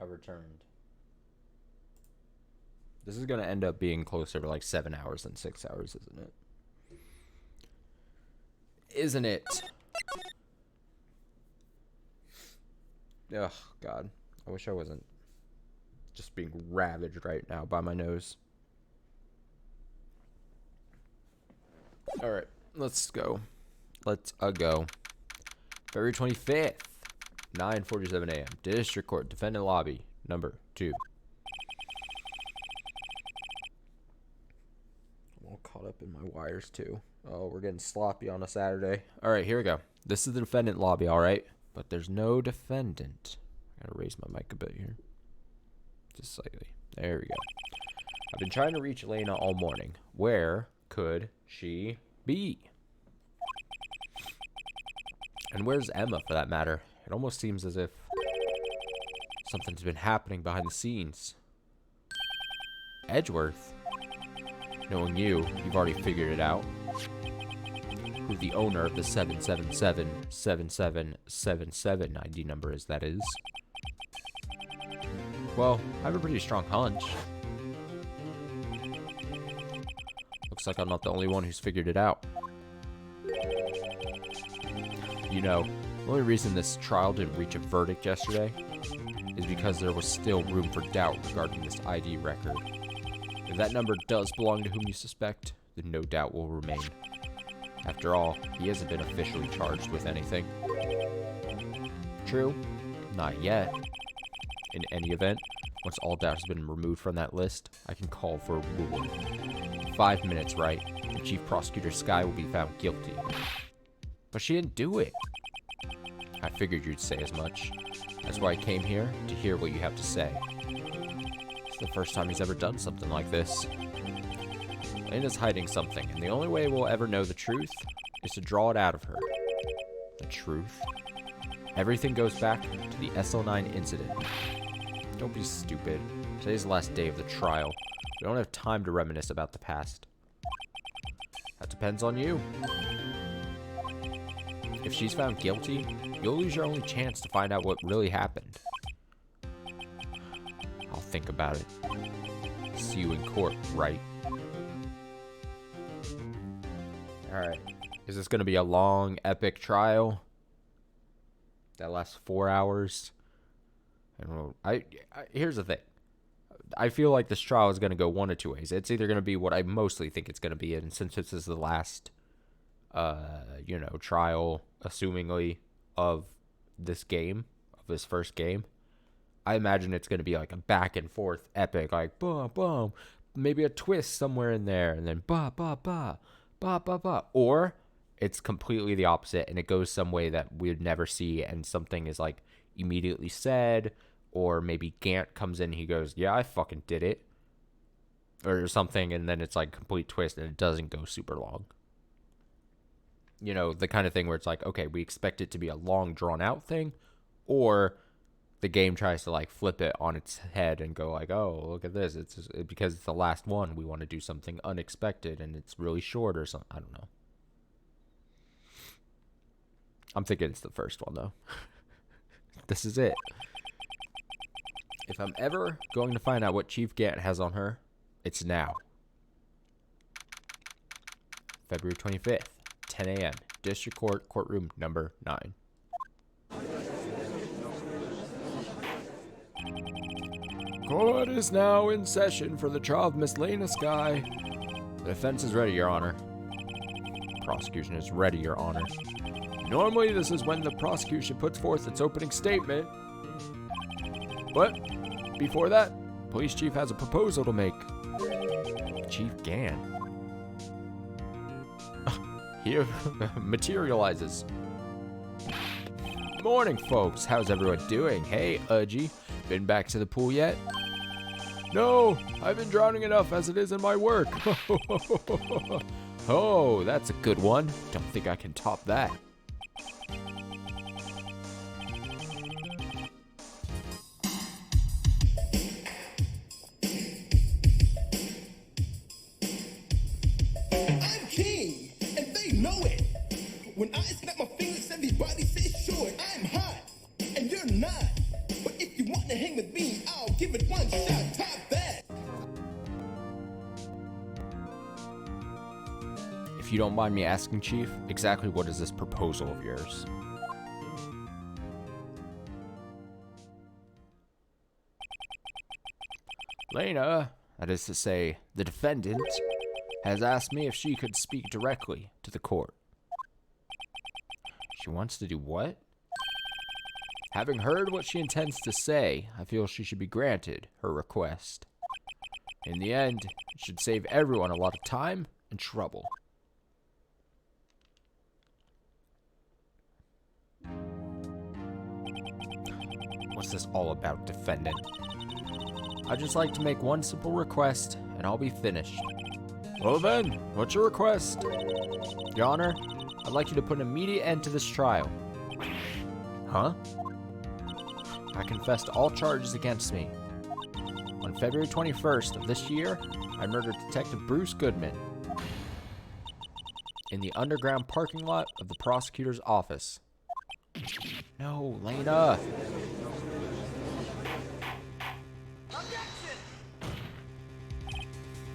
I returned. This is going to end up being closer to like 7 hours than 6 hours, isn't it? Isn't it? Ugh, God. I wish I wasn't just being ravaged right now by my nose. Alright, let's go. Let's go. February 25th, 9:47 a.m. District Court, Defendant Lobby, number 2. I'm all caught up in my wires, too. Oh, we're getting sloppy on a Saturday. Alright, here we go. This is the defendant lobby, alright? But there's no defendant. I gotta raise my mic a bit here. Just slightly. There we go. I've been trying to reach Elena all morning. Where could she be? And where's Emma, for that matter? It almost seems as if something's been happening behind the scenes. Edgeworth? Knowing you, you've already figured it out. Who the owner of the 777-7777 ID number is, that is. Well, I have a pretty strong hunch. Looks like I'm not the only one who's figured it out. You know, the only reason this trial didn't reach a verdict yesterday is because there was still room for doubt regarding this ID record. If that number does belong to whom you suspect, then no doubt will remain. After all, he hasn't been officially charged with anything. True, not yet. In any event, once all doubt has been removed from that list, I can call for a ruling. 5 minutes, right? And Chief Prosecutor Skye will be found guilty. But she didn't do it. I figured you'd say as much. That's why I came here, to hear what you have to say. It's the first time he's ever done something like this. Lena's hiding something, and the only way we'll ever know the truth is to draw it out of her. The truth? Everything goes back to the SL9 incident. Don't be stupid. Today's the last day of the trial. We don't have time to reminisce about the past. That depends on you. If she's found guilty, you'll lose your only chance to find out what really happened. I'll think about it. See you in court, right? Alright. Is this going to be a long, epic trial? That lasts 4 hours? I don't know. Here's the thing. I feel like this trial is going to go one of two ways. It's either going to be what I mostly think it's going to be, and since this is the last, trial, assumingly, of this game, of this first game, I imagine it's going to be like a back and forth epic, like, boom, boom, maybe a twist somewhere in there, and then ba, ba, ba, ba, ba, ba. Or it's completely the opposite, and it goes some way that we'd never see, and something is, like, immediately said, or maybe Gant comes in, he goes, yeah, I fucking did it, or something, and then it's like complete twist, and it doesn't go super long. You know, the kind of thing where it's like, okay, we expect it to be a long, drawn-out thing, or the game tries to, like, flip it on its head and go like, oh, look at this, because it's the last one, we want to do something unexpected, and it's really short or something. I don't know. I'm thinking it's the first one, though. This is it. If I'm ever going to find out what Chief Gant has on her, it's now. February 25th, 10 a.m. District Court, Courtroom number 9. Court is now in session for the trial of Miss Lena Skye. The defense is ready, Your Honor. Prosecution is ready, Your Honor. Normally, this is when the prosecution puts forth its opening statement. But before that, police chief has a proposal to make. Chief Gant. Here materializes. Morning, folks. How's everyone doing? Hey, Udgy. Been back to the pool yet? No, I've been drowning enough as it is in my work. Oh, that's a good one. Don't think I can top that. I'm king, and they know it. When I snap my fingers, everybody says short. I'm hot, and you're not. But if you want to hang with me, don't mind me asking, Chief, exactly what is this proposal of yours? Lena, that is to say, the defendant, has asked me if she could speak directly to the court. She wants to do what? Having heard what she intends to say, I feel she should be granted her request. In the end, it should save everyone a lot of time and trouble. What's this all about, defendant? I'd just like to make one simple request, and I'll be finished. Well then, what's your request? Your Honor, I'd like you to put an immediate end to this trial. Huh? I confess to all charges against me. On February 21st of this year, I murdered Detective Bruce Goodman in the underground parking lot of the prosecutor's office. No, Lena.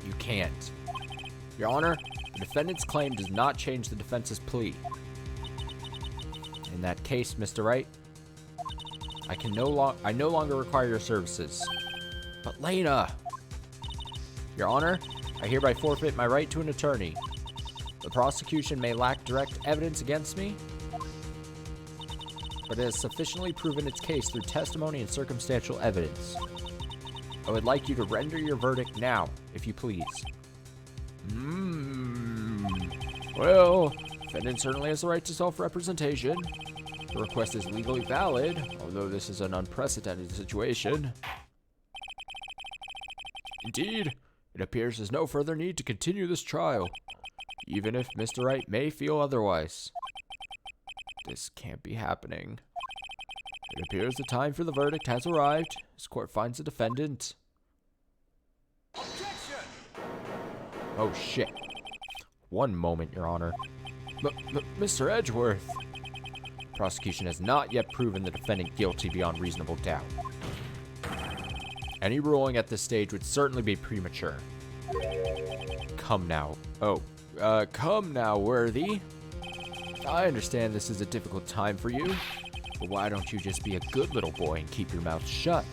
You can't. Your Honor, the defendant's claim does not change the defense's plea. In that case, Mr. Wright, I no longer require your services. But Lena! Your Honor, I hereby forfeit my right to an attorney. The prosecution may lack direct evidence against me, but it has sufficiently proven its case through testimony and circumstantial evidence. I would like you to render your verdict now, if you please. Well, defendant certainly has the right to self-representation. The request is legally valid, although this is an unprecedented situation. Indeed, it appears there's no further need to continue this trial, even if Mr. Wright may feel otherwise. This can't be happening. It appears the time for the verdict has arrived. This court finds the defendant. Objection! Oh shit. One moment, Your Honor. Mr. Edgeworth. Prosecution has not yet proven the defendant guilty beyond reasonable doubt. Any ruling at this stage would certainly be premature. Come now. Come now, Worthy. I understand this is a difficult time for you, but why don't you just be a good little boy and keep your mouth shut,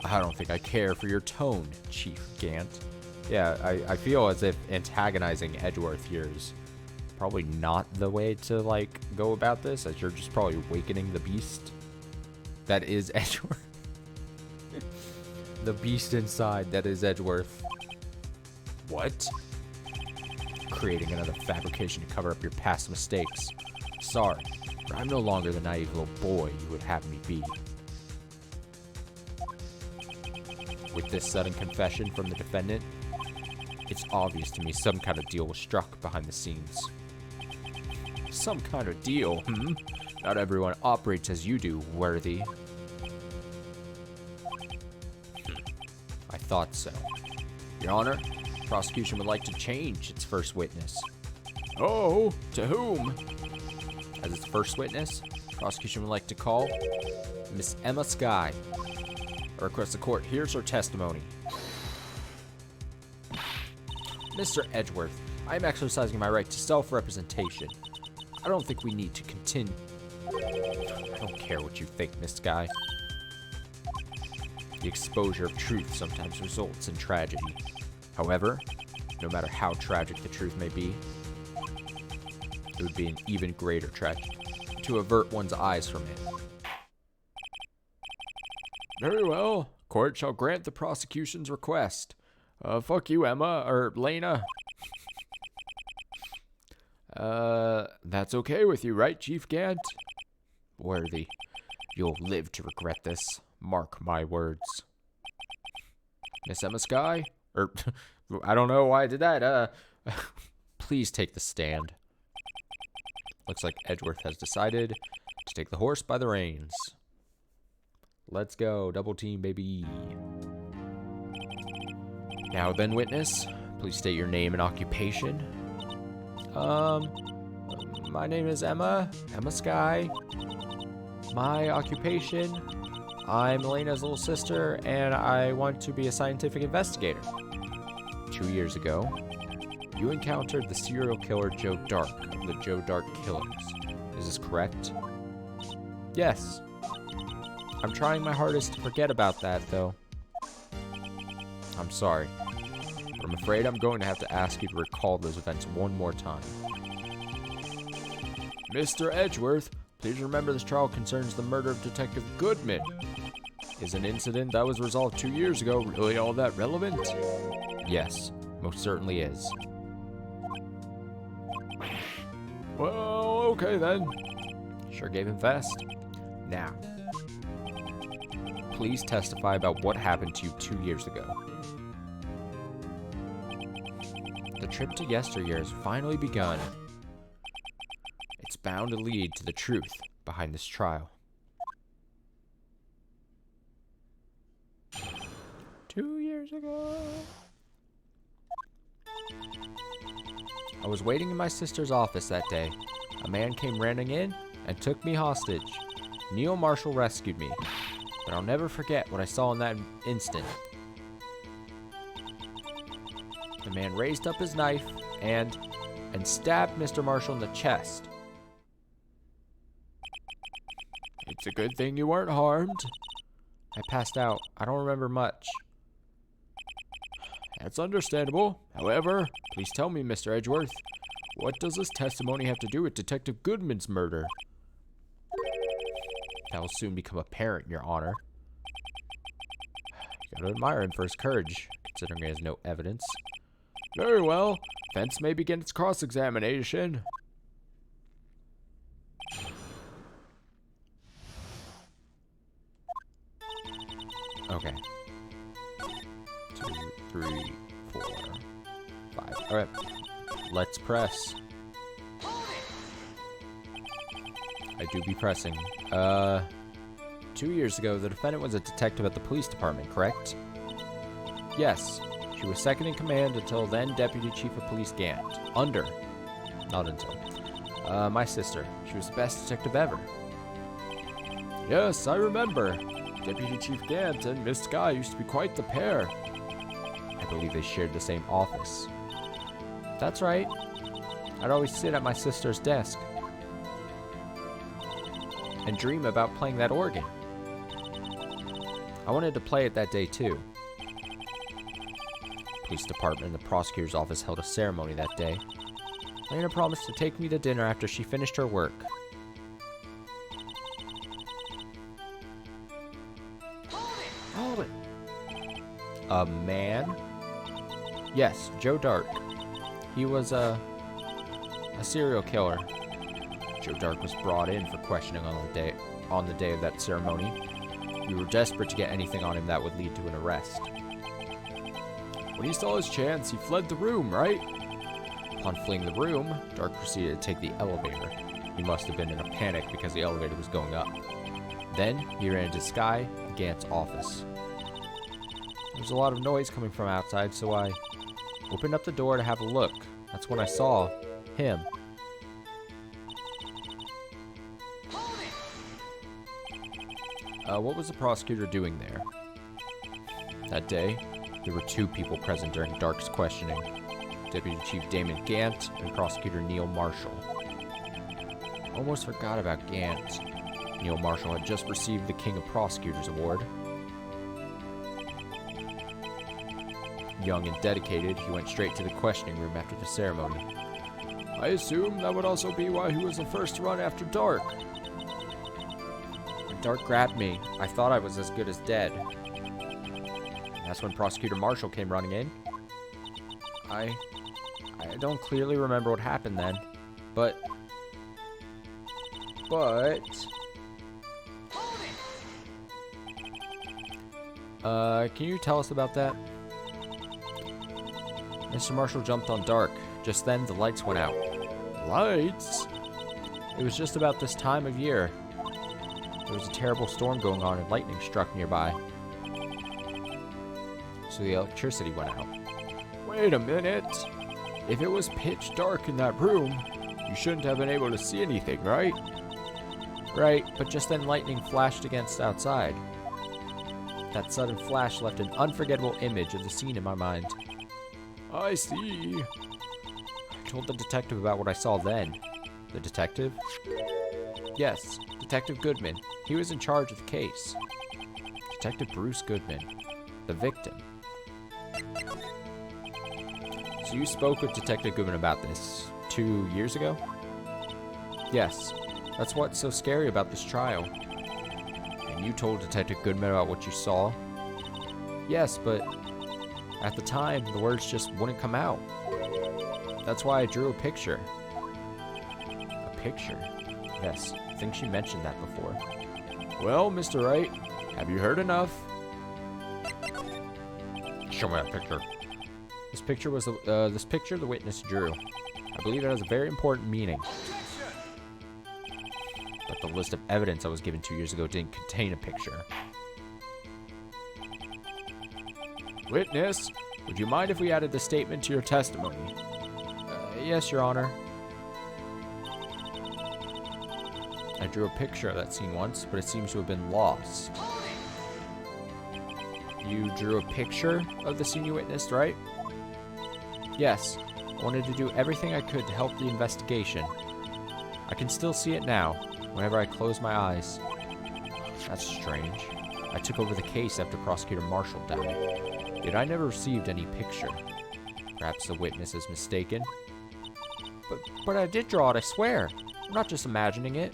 I don't think I care for your tone, Chief Gant. Yeah, I feel as if antagonizing Edgeworth here is probably not the way to, like, go about this, as you're just probably awakening the beast that is Edgeworth. The beast inside that is Edgeworth. What? Creating another fabrication to cover up your past mistakes. Sorry, but I'm no longer the naive little boy you would have me be. With this sudden confession from the defendant, it's obvious to me some kind of deal was struck behind the scenes. Some kind of deal, Not everyone operates as you do, Worthy. I thought so. Your Honor, Prosecution would like to change its first witness. Oh, to whom? As its first witness, prosecution would like to call Miss Emma Skye. I request the court hears her testimony. Mr. Edgeworth, I am exercising my right to self-representation. I don't think we need to continue. I don't care what you think, Miss Skye. The exposure of truth sometimes results in tragedy. However, no matter how tragic the truth may be, it would be an even greater tragedy to avert one's eyes from it. Very well. Court shall grant the prosecution's request. Fuck you, Emma, or Lena. That's okay with you, right, Chief Gant? Worthy, you'll live to regret this. Mark my words. Miss Emma Skye? I don't know why I did that. Please take the stand. Looks like Edgeworth has decided to take the horse by the reins. Let's go, double team, baby. Now then, witness, please state your name and occupation. My name is Emma Skye. My occupation, I'm Elena's little sister, and I want to be a scientific investigator. 2 years ago, you encountered the serial killer Joe Dark of the Joe Dark Killers. Is this correct? Yes. I'm trying my hardest to forget about that, though. I'm sorry, but I'm afraid I'm going to have to ask you to recall those events one more time. Mr. Edgeworth, please remember this trial concerns the murder of Detective Goodman. Is an incident that was resolved 2 years ago really all that relevant? Yes, most certainly is. Well, okay then. Sure gave him fast. Now, please testify about what happened to you 2 years ago. The trip to yesteryear has finally begun. It's bound to lead to the truth behind this trial. 2 years ago. I was waiting in my sister's office that day. A man came running in and took me hostage. Neil Marshall rescued me, but I'll never forget what I saw in that instant. The man raised up his knife and stabbed Mr. Marshall in the chest. It's a good thing you weren't harmed. I passed out. I don't remember much. That's understandable. However, please tell me, Mr. Edgeworth, what does this testimony have to do with Detective Goodman's murder? That will soon become apparent, Your Honor. You gotta admire him for his courage, considering he has no evidence. Very well. Defense may begin its cross-examination. Okay. 2, 3, 4, 5. Alright. Let's press. I do be pressing. 2 years ago, the defendant was a detective at the police department, correct? Yes. She was second in command until then Deputy Chief of Police Gant. Not until. My sister. She was the best detective ever. Yes, I remember. Deputy Chief Gant and Miss Guy used to be quite the pair. I believe they shared the same office. That's right. I'd always sit at my sister's desk and dream about playing that organ. I wanted to play it that day too. Police department and the prosecutor's office held a ceremony that day. Lena promised to take me to dinner after she finished her work. Hold it! A man? Yes, Joe Dark. He was a serial killer. Joe Dark was brought in for questioning on the day of that ceremony. We were desperate to get anything on him that would lead to an arrest. When he saw his chance, he fled the room, right? Upon fleeing the room, Dark proceeded to take the elevator. He must have been in a panic because the elevator was going up. Then, he ran into Sky and Gant's office. There was a lot of noise coming from outside, so I opened up the door to have a look. That's when I saw him. What was the prosecutor doing there? That day, there were 2 people present during Dark's questioning. Deputy Chief Damon Gant and Prosecutor Neil Marshall. Almost forgot about Gant. Neil Marshall had just received the King of Prosecutors Award. Young and dedicated, he went straight to the questioning room after the ceremony. I assume that would also be why he was the first to run after Dark. When Dark grabbed me, I thought I was as good as dead. That's when Prosecutor Marshall came running in. I don't clearly remember what happened then, but... Can you tell us about that? Mr. Marshall jumped on Dark. Just then, the lights went out. Lights? It was just about this time of year. There was a terrible storm going on and lightning struck nearby. So the electricity went out. Wait a minute. If it was pitch dark in that room, you shouldn't have been able to see anything, right? Right, but just then lightning flashed against outside. That sudden flash left an unforgettable image of the scene in my mind. I see. I told the detective about what I saw then. The detective? Yes, Detective Goodman. He was in charge of the case. Detective Bruce Goodman, the victim. So you spoke with Detective Goodman about this 2 years ago? Yes, that's what's so scary about this trial. And you told Detective Goodman about what you saw? Yes, but at the time, the words just wouldn't come out. That's why I drew a picture. A picture? Yes, I think she mentioned that before. Well, Mr. Wright, have you heard enough? Show me that picture. This picture was this picture the witness drew. I believe it has a very important meaning. But the list of evidence I was given 2 years ago didn't contain a picture. Witness, would you mind if we added the statement to your testimony? Yes, Your Honor. I drew a picture of that scene once, but it seems to have been lost. You drew a picture of the scene you witnessed, right? Yes, I wanted to do everything I could to help the investigation. I can still see it now, whenever I close my eyes. That's strange. I took over the case after Prosecutor Marshall died, yet I never received any picture. Perhaps the witness is mistaken. But I did draw it, I swear. I'm not just imagining it.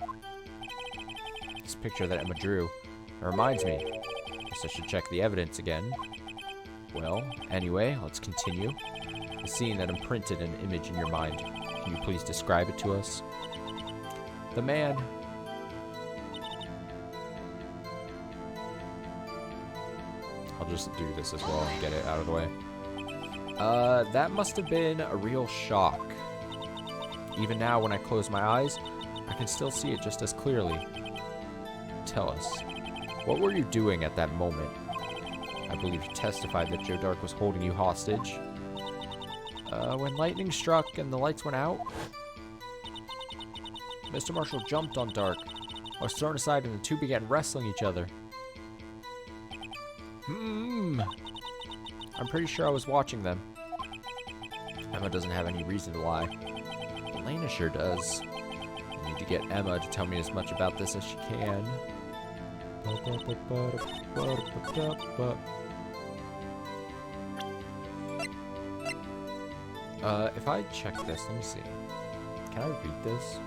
This picture that Emma drew, it reminds me. Guess I should check the evidence again. Well, anyway, let's continue. The scene that imprinted an image in your mind. Can you please describe it to us? The man. I'll just do this as well and get it out of the way. That must have been a real shock. Even now, when I close my eyes, I can still see it just as clearly. Tell us, what were you doing at that moment? I believe you testified that Joe Dark was holding you hostage. When lightning struck and the lights went out, Mr. Marshall jumped on Dark. I was thrown aside and the two began wrestling each other. I'm pretty sure I was watching them. Emma doesn't have any reason to lie. Elena sure does. I need to get Emma to tell me as much about this as she can. If I check this, let me see. Can I read this?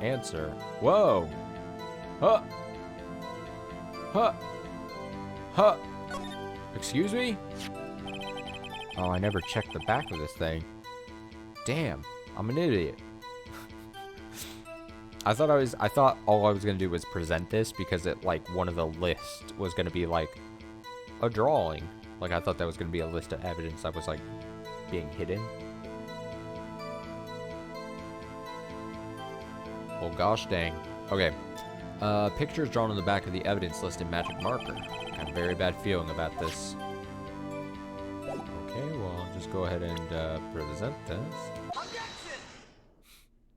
Answer. Whoa! Huh! Huh! Huh! Excuse me? Oh, I never checked the back of this thing. Damn, I'm an idiot. I thought all I was gonna do was present this because it, like, one of the list was gonna be like a drawing. Like, I thought that was gonna be a list of evidence that was like being hidden. Well, gosh dang. Okay. Pictures drawn on the back of the evidence list in magic marker. Got a very bad feeling about this. Okay, well, I'll just go ahead and present this.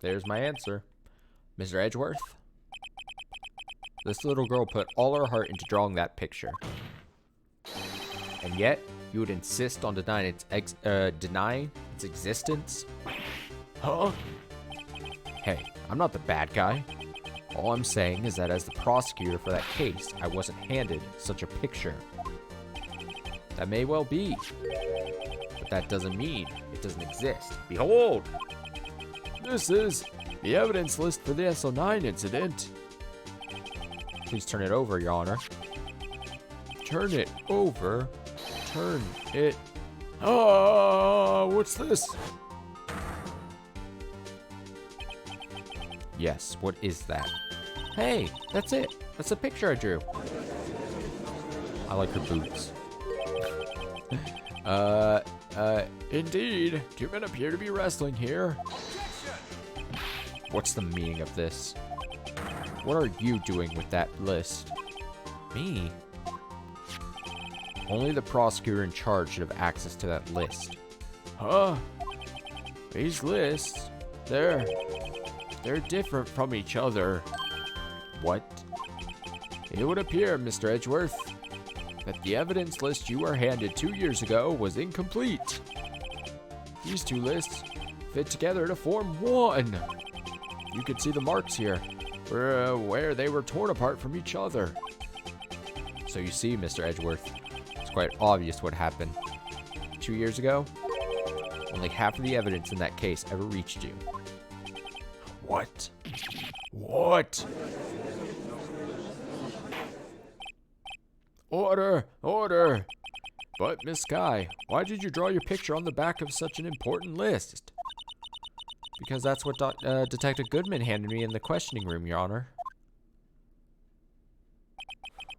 There's my answer. Mr. Edgeworth, this little girl put all her heart into drawing that picture. And yet, you would insist on denying its existence? Huh? Hey, I'm not the bad guy. All I'm saying is that as the prosecutor for that case, I wasn't handed such a picture. That may well be, but that doesn't mean it doesn't exist. Behold! This is the evidence list for the SO9 incident. Please turn it over, Your Honor. Turn it over. Turn it. Ah, what's this? Yes, what is that? Hey, that's it. That's the picture I drew. I like her boots. Indeed. Two men appear to be wrestling here. What's the meaning of this? What are you doing with that list? Me? Only the prosecutor in charge should have access to that list. Huh? These lists, they're different from each other. What? It would appear, Mr. Edgeworth, that the evidence list you were handed 2 years ago was incomplete. These two lists fit together to form one. You can see the marks here, where they were torn apart from each other. So you see, Mr. Edgeworth, it's quite obvious what happened. 2 years ago, only half of the evidence in that case ever reached you. What? What? Order! Order! But, Miss Sky, why did you draw your picture on the back of such an important list? Because that's what Detective Goodman handed me in the questioning room, Your Honor.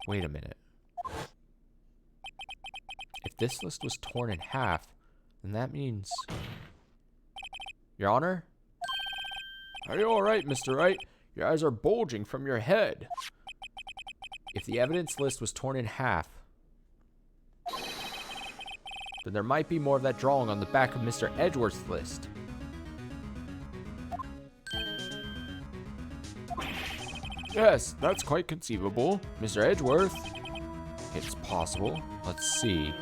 Wait a minute. If this list was torn in half, then that means... Your Honor? Are you alright, Mr. Wright? Your eyes are bulging from your head. If the evidence list was torn in half, then there might be more of that drawing on the back of Mr. Edgeworth's list. Yes, that's quite conceivable, Mr. Edgeworth. It's possible. Let's see.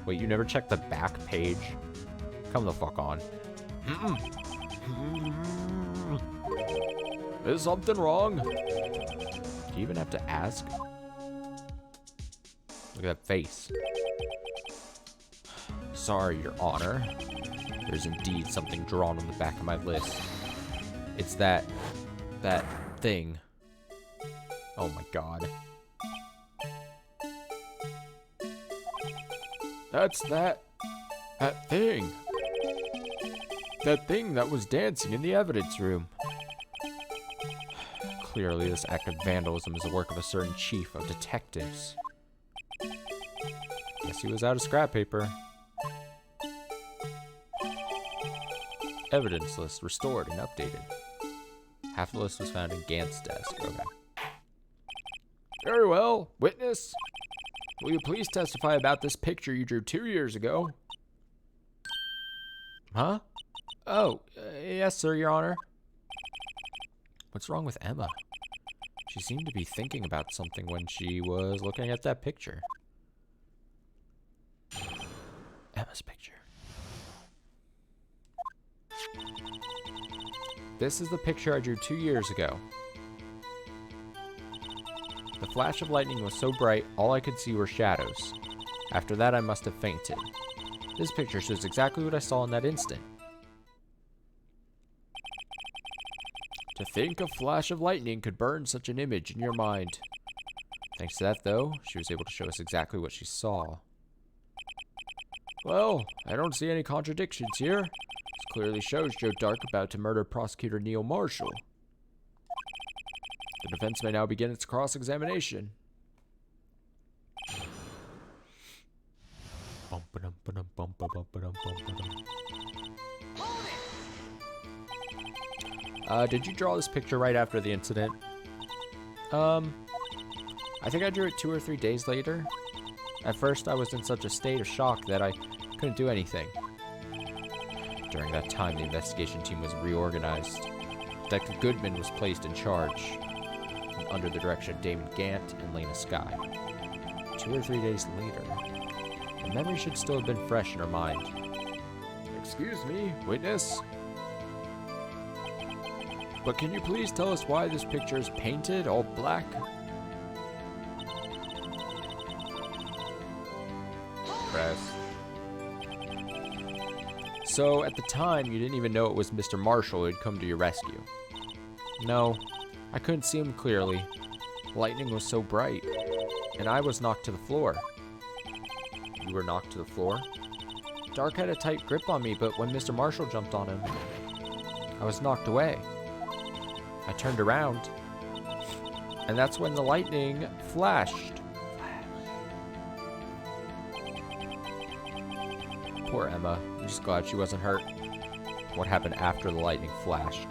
Wait, you never checked the back page? Come the fuck on. Is something wrong? Do you even have to ask? Look at that face. Sorry, Your Honor. There's indeed something drawn on the back of my list. It's that thing. Oh my god. That's that thing. That thing that was dancing in the evidence room. Clearly, this act of vandalism is the work of a certain chief of detectives. Guess he was out of scrap paper. Evidence list restored and updated. Half the list was found in Gant's desk. Okay. Very well. Witness, will you please testify about this picture you drew 2 years ago? Huh? Oh, yes, sir, Your Honor. What's wrong with Emma? She seemed to be thinking about something when she was looking at that picture. Emma's picture. This is the picture I drew 2 years ago. The flash of lightning was so bright, all I could see were shadows. After that, I must have fainted. This picture shows exactly what I saw in that instant. To think a flash of lightning could burn such an image in your mind. Thanks to that, though, she was able to show us exactly what she saw. Well, I don't see any contradictions here. This clearly shows Joe Dark about to murder prosecutor Neil Marshall. The defense may now begin its cross-examination. Did you draw this picture right after the incident? I think I drew it 2 or 3 days later. At first, I was in such a state of shock that I couldn't do anything. During that time, the investigation team was reorganized. Detective Goodman was placed in charge, under the direction of Damon Gant and Lena Sky. 2 or 3 days later, the memory should still have been fresh in her mind. Excuse me, witness? But can you please tell us why this picture is painted all black? Press. So, at the time, you didn't even know it was Mr. Marshall who had come to your rescue. No, I couldn't see him clearly. Lightning was so bright, and I was knocked to the floor. You were knocked to the floor? Dark had a tight grip on me, but when Mr. Marshall jumped on him, I was knocked away. I turned around, and that's when the lightning flashed. Poor Emma. I'm just glad she wasn't hurt. What happened after the lightning flashed?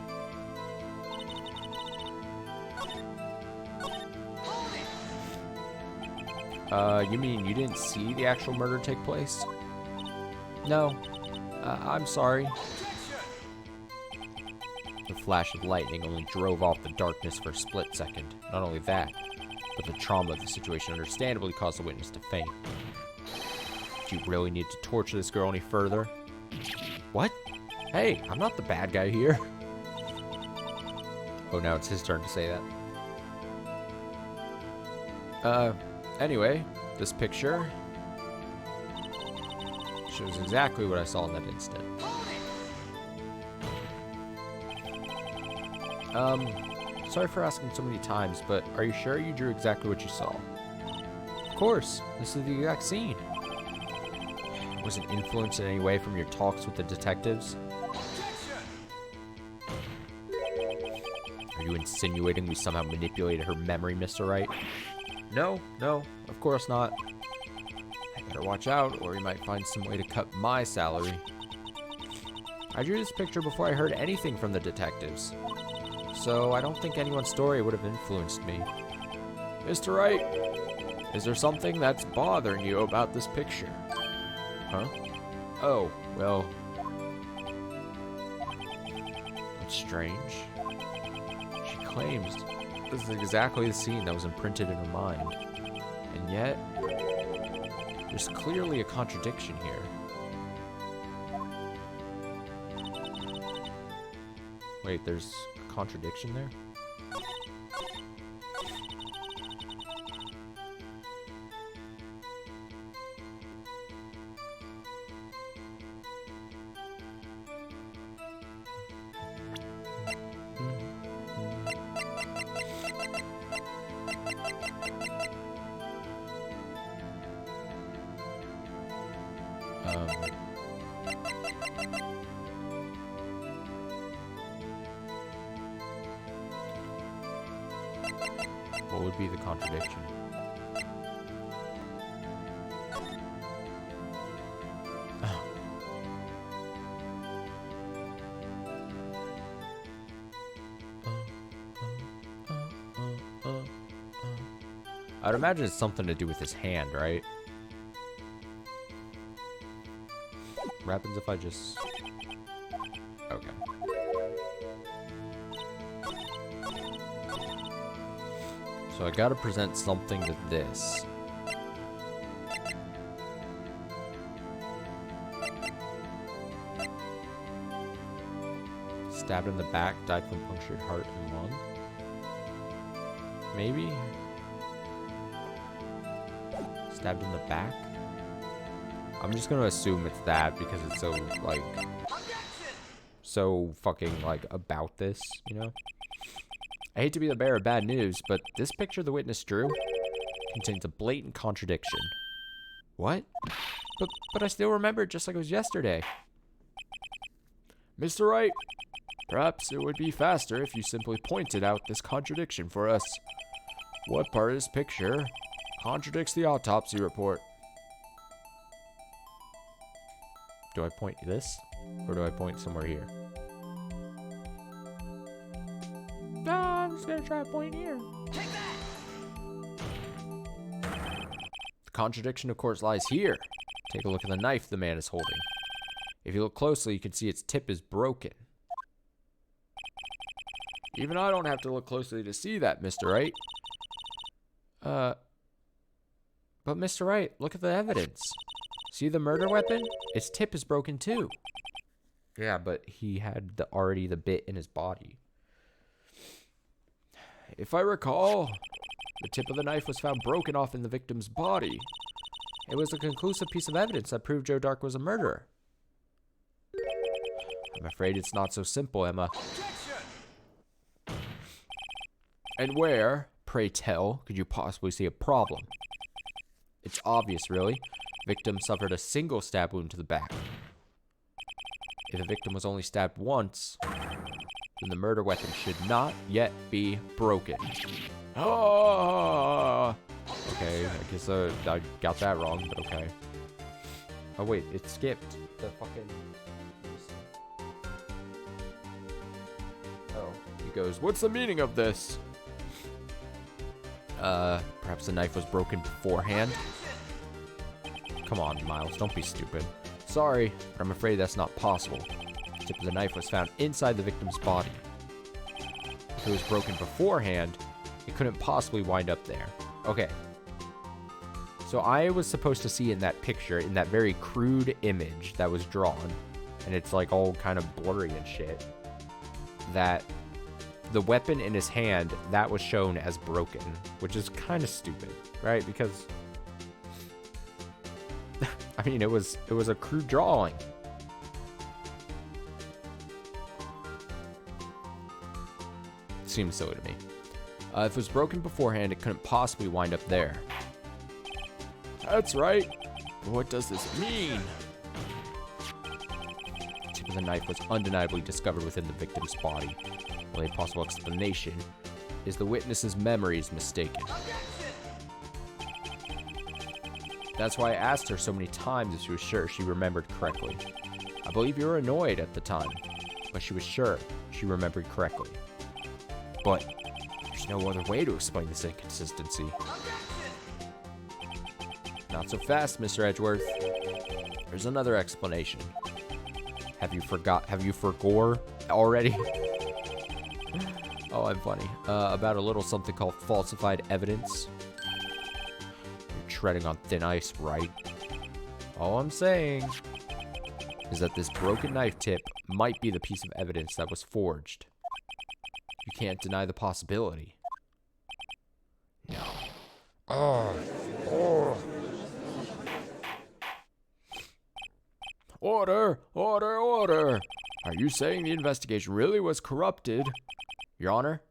You mean you didn't see the actual murder take place? No. I'm sorry. The flash of lightning only drove off the darkness for a split second. Not only that, but the trauma of the situation understandably caused the witness to faint. Do you really need to torture this girl any further? What? Hey, I'm not the bad guy here. Oh, now it's his turn to say that. Anyway, this picture shows exactly what I saw in that instant. Sorry for asking so many times, but are you sure you drew exactly what you saw? Of course, this is the exact scene. Was it influenced in any way from your talks with the detectives? Are you insinuating we somehow manipulated her memory, Mr. Wright? No, of course not. I better watch out, or we might find some way to cut my salary. I drew this picture before I heard anything from the detectives, so I don't think anyone's story would have influenced me. Mr. Wright, is there something that's bothering you about this picture? Huh? Oh, well... That's strange. She claims this is exactly the scene that was imprinted in her mind. And yet, there's clearly a contradiction here. Wait, there's a contradiction there? What would be the contradiction? I'd imagine it's something to do with his hand, right? What happens if I just... Okay. So I gotta present something to this. Stabbed in the back, died from punctured heart and lung. Maybe? Stabbed in the back? I'm just gonna assume it's that because it's so, like... so fucking, like, about this, you know? I hate to be the bearer of bad news, but this picture the witness drew contains a blatant contradiction. What? But I still remember it just like it was yesterday. Mr. Wright, perhaps it would be faster if you simply pointed out this contradiction for us. What part of this picture contradicts the autopsy report? Do I point this? Or do I point somewhere here? No, I'm just gonna try to point here. Take that! The contradiction, of course, lies here. Take a look at the knife the man is holding. If you look closely, you can see its tip is broken. Even I don't have to look closely to see that, Mr. Wright. But Mr. Wright, look at the evidence. See the murder weapon? Its tip is broken too. Yeah, but he had already the bit in his body. If I recall, the tip of the knife was found broken off in the victim's body. It was a conclusive piece of evidence that proved Joe Dark was a murderer. I'm afraid it's not so simple, Emma. And where, pray tell, could you possibly see a problem? It's obvious, really. Victim suffered a single stab wound to the back. If the victim was only stabbed once, then the murder weapon should not yet be broken. Ah! Okay, I guess I got that wrong, but okay. Oh wait, it skipped the fucking... Oh. He goes, what's the meaning of this? Perhaps the knife was broken beforehand? Come on, Miles, don't be stupid. Sorry, but I'm afraid that's not possible. The tip of the knife was found inside the victim's body. If it was broken beforehand, it couldn't possibly wind up there. Okay. So I was supposed to see in that picture, in that very crude image that was drawn, and it's like all kind of blurry and shit, that the weapon in his hand, that was shown as broken, which is kind of stupid, right? Because, I mean, it was a crude drawing. Seems silly to me. If it was broken beforehand, it couldn't possibly wind up there. That's right. But what does this mean? The tip of the knife was undeniably discovered within the victim's body. The only possible explanation is the witness's memory is mistaken. That's why I asked her so many times if she was sure she remembered correctly. I believe you were annoyed at the time, but she was sure she remembered correctly. But there's no other way to explain this inconsistency. Not so fast, Mr. Edgeworth. There's another explanation. Have you forgore already? Oh, I'm funny. About a little something called falsified evidence. You're treading on thin ice, right? All I'm saying is that this broken knife tip might be the piece of evidence that was forged. You can't deny the possibility. No. Order! Order! Order! Are you saying the investigation really was corrupted? Your Honor,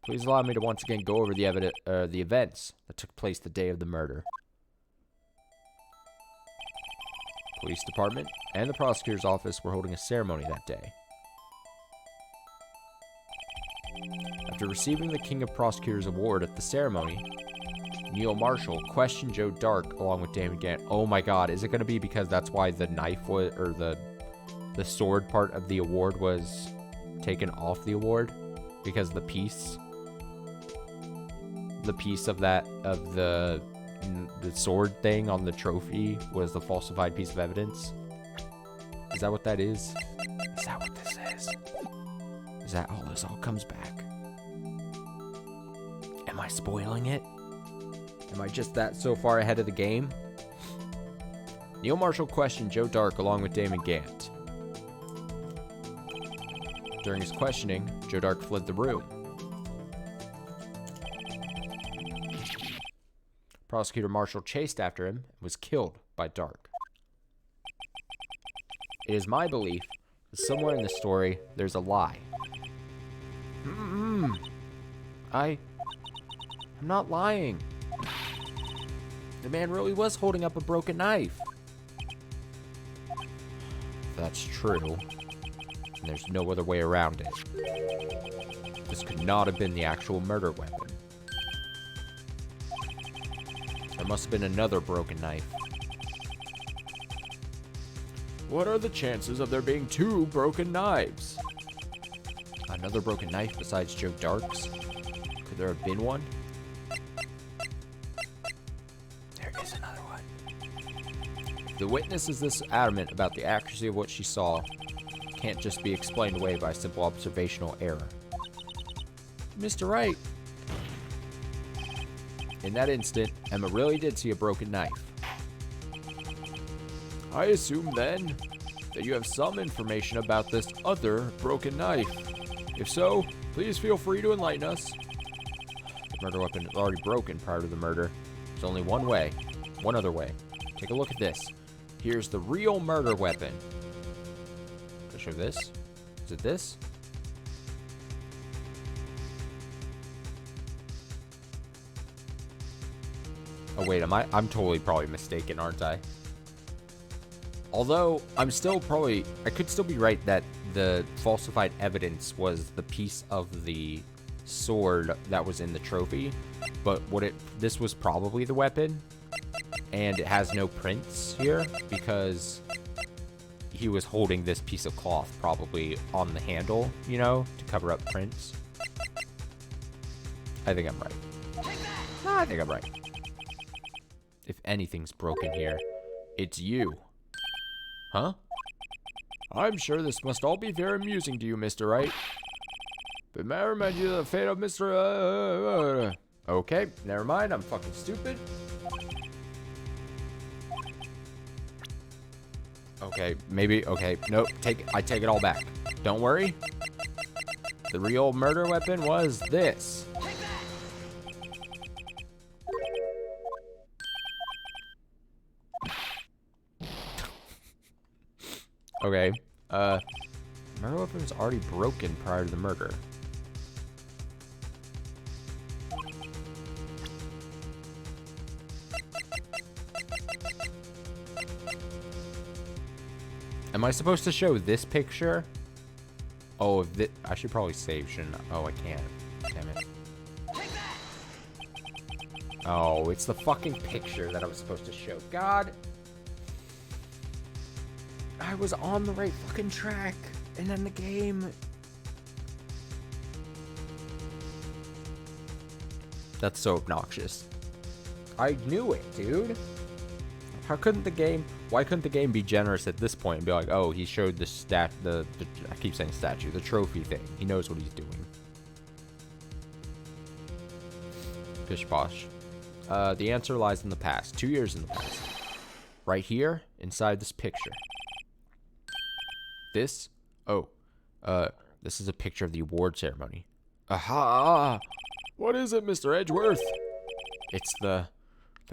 please allow me to once again go over the events that took place the day of the murder. Police department and the prosecutor's office were holding a ceremony that day. After receiving the King of Prosecutors Award at the ceremony, Neil Marshall questioned Joe Dark along with Damon Gant. Oh my god, is it going to be because that's why the knife was, or the sword part of the award was taken off the award? Because the piece of the sword thing on the trophy was the falsified piece of evidence? Is that what that is? Is that what this is? Is that how this all comes back? Am I spoiling it? Am I just that so far ahead of the game? Neil Marshall questioned Joe Dark along with Damon Gant. During his questioning, Joe Dark fled the room. Prosecutor Marshall chased after him and was killed by Dark. It is my belief that somewhere in the story, there's a lie. I'm not lying. The man really was holding up a broken knife. That's true. And there's no other way around it. This could not have been the actual murder weapon. There must have been another broken knife. What are the chances of there being two broken knives? Another broken knife besides Joe Dark's? Could there have been one? There is another one. The witness is this adamant about the accuracy of what she saw. Can't just be explained away by simple observational error. Mr. Wright. In that instant, Emma really did see a broken knife. I assume, then, that you have some information about this other broken knife. If so, please feel free to enlighten us. The murder weapon was already broken prior to the murder. There's only one way. One other way. Take a look at this. Here's the real murder weapon. Can I show this? Is it this? Oh wait, I'm totally probably mistaken, aren't I? Although, I could still be right that the falsified evidence was the piece of the sword that was in the trophy, but this was probably the weapon, and it has no prints here, because he was holding this piece of cloth probably on the handle, you know, to cover up prints. I think I'm right. I think I'm right. If anything's broken here, it's you. Huh? I'm sure this must all be very amusing to you, Mr. Wright. But may I remind you of the fate of Mr. Okay, never mind. I'm fucking stupid. Okay, maybe. Okay, nope. I take it all back. Don't worry. The real murder weapon was this. Okay. Murder weapon was already broken prior to the murder. Am I supposed to show this picture? Oh, I should probably save, shouldn't I? Oh, I can't. Damn it. Oh, it's the fucking picture that I was supposed to show. God. I was on the right fucking track. And then the game. That's so obnoxious. I knew it, dude. Why couldn't the game be generous at this point and be like, oh, he showed the I keep saying statue, the trophy thing. He knows what he's doing. Pish posh. The answer lies in the past. 2 years in the past. Right here, inside this picture. This? Oh. This is a picture of the award ceremony. Aha! What is it, Mr. Edgeworth? It's the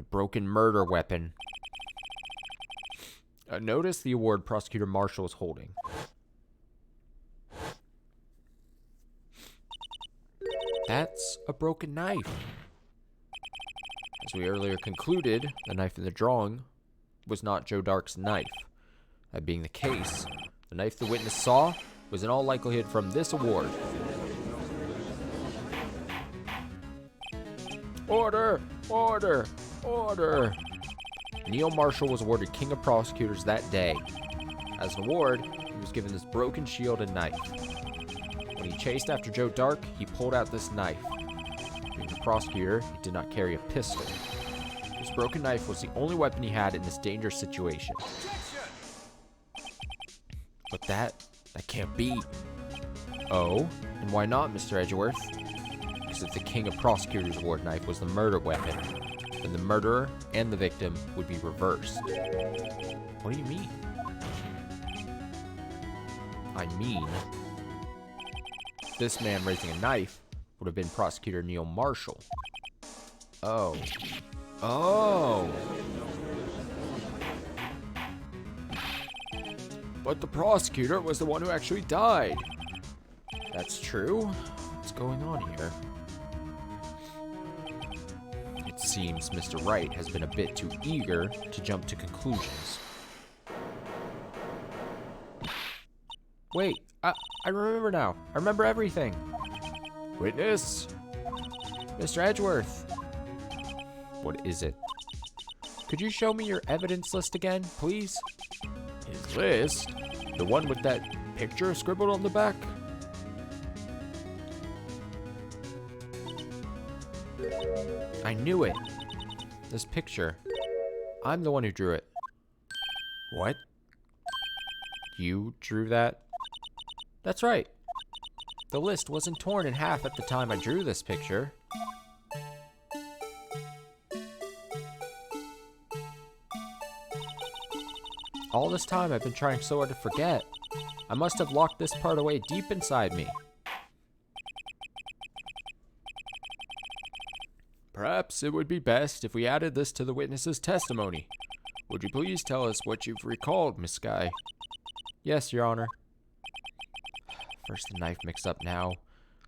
broken murder weapon. Notice the award Prosecutor Marshall is holding. That's a broken knife. As we earlier concluded, the knife in the drawing was not Joe Dark's knife. That being the case, the knife the witness saw was in all likelihood from this award. Order! Order! Order! Neil Marshall was awarded King of Prosecutors that day. As an award, he was given this broken shield and knife. When he chased after Joe Dark, he pulled out this knife. Being a prosecutor, he did not carry a pistol. This broken knife was the only weapon he had in this dangerous situation. But that can't be. Oh, and why not, Mr. Edgeworth? Because if the King of Prosecutors award knife was the murder weapon, then the murderer and the victim would be reversed. What do you mean? I mean, this man raising a knife would have been Prosecutor Neil Marshall. Oh. Oh! But the prosecutor was the one who actually died. That's true. What's going on here? It seems Mr. Wright has been a bit too eager to jump to conclusions. Wait, I remember now. I remember everything. Witness? Mr. Edgeworth. What is it? Could you show me your evidence list again, please? His list? The one with that picture scribbled on the back? I knew it. This picture. I'm the one who drew it. What? You drew that? That's right. The list wasn't torn in half at the time I drew this picture. All this time I've been trying so hard to forget. I must have locked this part away deep inside me. Perhaps it would be best if we added this to the witness's testimony. Would you please tell us what you've recalled, Miss Skye? Yes, Your Honor. First the knife mix up, now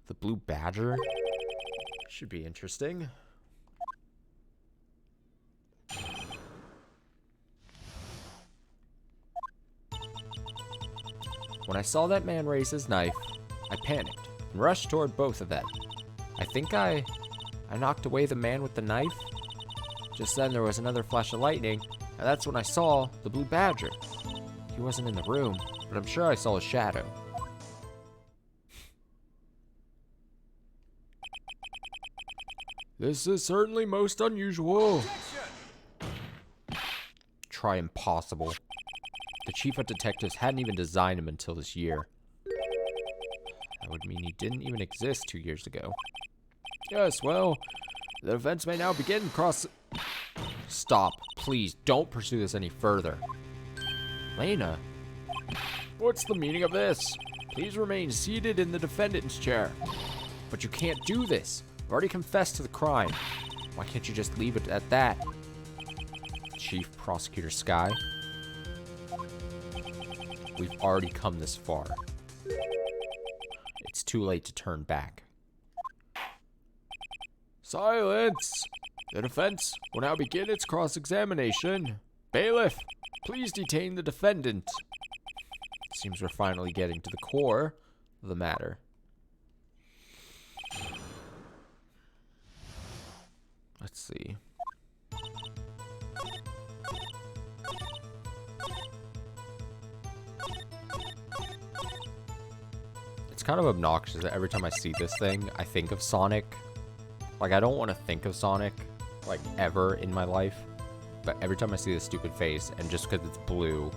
the blue badger. Should be interesting. When I saw that man raise his knife, I panicked and rushed toward both of them. I think I knocked away the man with the knife. Just then there was another flash of lightning, and that's when I saw the blue badger. He wasn't in the room, but I'm sure I saw his shadow. This is certainly most unusual. Try impossible. The chief of detectives hadn't even designed him until this year. That would mean he didn't even exist 2 years ago. Yes, well, The defense may now begin cross... Stop. Please, don't pursue this any further. Lena? What's the meaning of this? Please remain seated in the defendant's chair. But you can't do this. You've already confessed to the crime. Why can't you just leave it at that? Chief Prosecutor Sky? We've already come this far. It's too late to turn back. Silence! The defense will now begin its cross-examination. Bailiff, please detain the defendant. Seems we're finally getting to the core of the matter. Let's see. It's kind of obnoxious that every time I see this thing, I think of Sonic. Like, I don't want to think of Sonic, like, ever in my life. But every time I see this stupid face, and just because it's blue,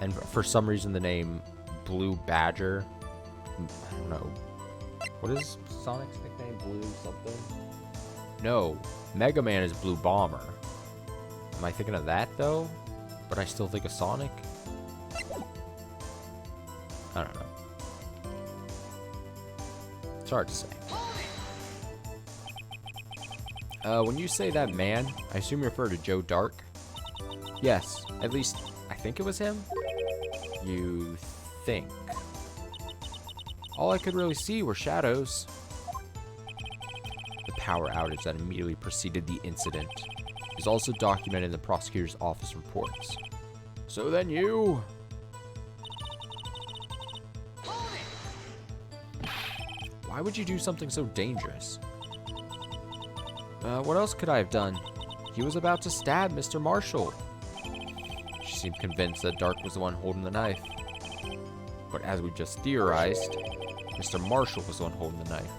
and for some reason the name Blue Badger, I don't know. What is Sonic's nickname? Blue something? No, Mega Man is Blue Bomber. Am I thinking of that, though? But I still think of Sonic? I don't know. It's hard to say. When you say that man, I assume you refer to Joe Dark? Yes, at least I think it was him? You think. All I could really see were shadows. The power outage that immediately preceded the incident is also documented in the prosecutor's office reports. So then you... Why would you do something so dangerous? What else could I have done? He was about to stab Mr. Marshall. She seemed convinced that Dark was the one holding the knife. But as we just theorized, Mr. Marshall was the one holding the knife.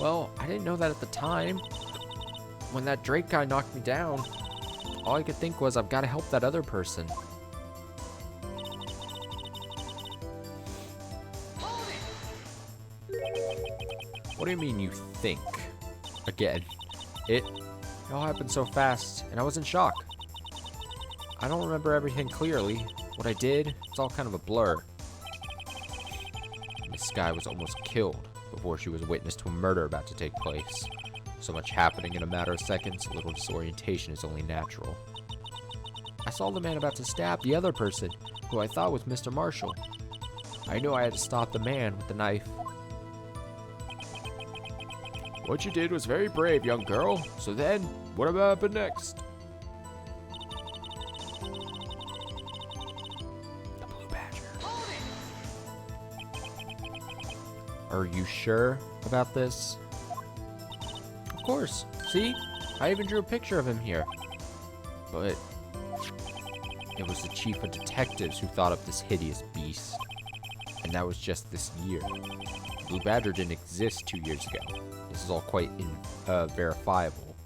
Well, I didn't know that at the time. When that Drake guy knocked me down, all I could think was, I've got to help that other person. What do you mean you think? Again, it all happened so fast, and I was in shock. I don't remember everything clearly. What I did, it's all kind of a blur. Miss Sky was almost killed before she was witness to a murder about to take place. So much happening in a matter of seconds, a little disorientation is only natural. I saw the man about to stab the other person, who I thought was Mr. Marshall. I knew I had to stop the man with the knife. What you did was very brave, young girl. So then, what happened next? The Blue Badger. Are you sure about this? Of course. See? I even drew a picture of him here. But it was the chief of detectives who thought up this hideous beast. And that was just this year. The Blue Badger didn't exist 2 years ago. This is all quite verifiable.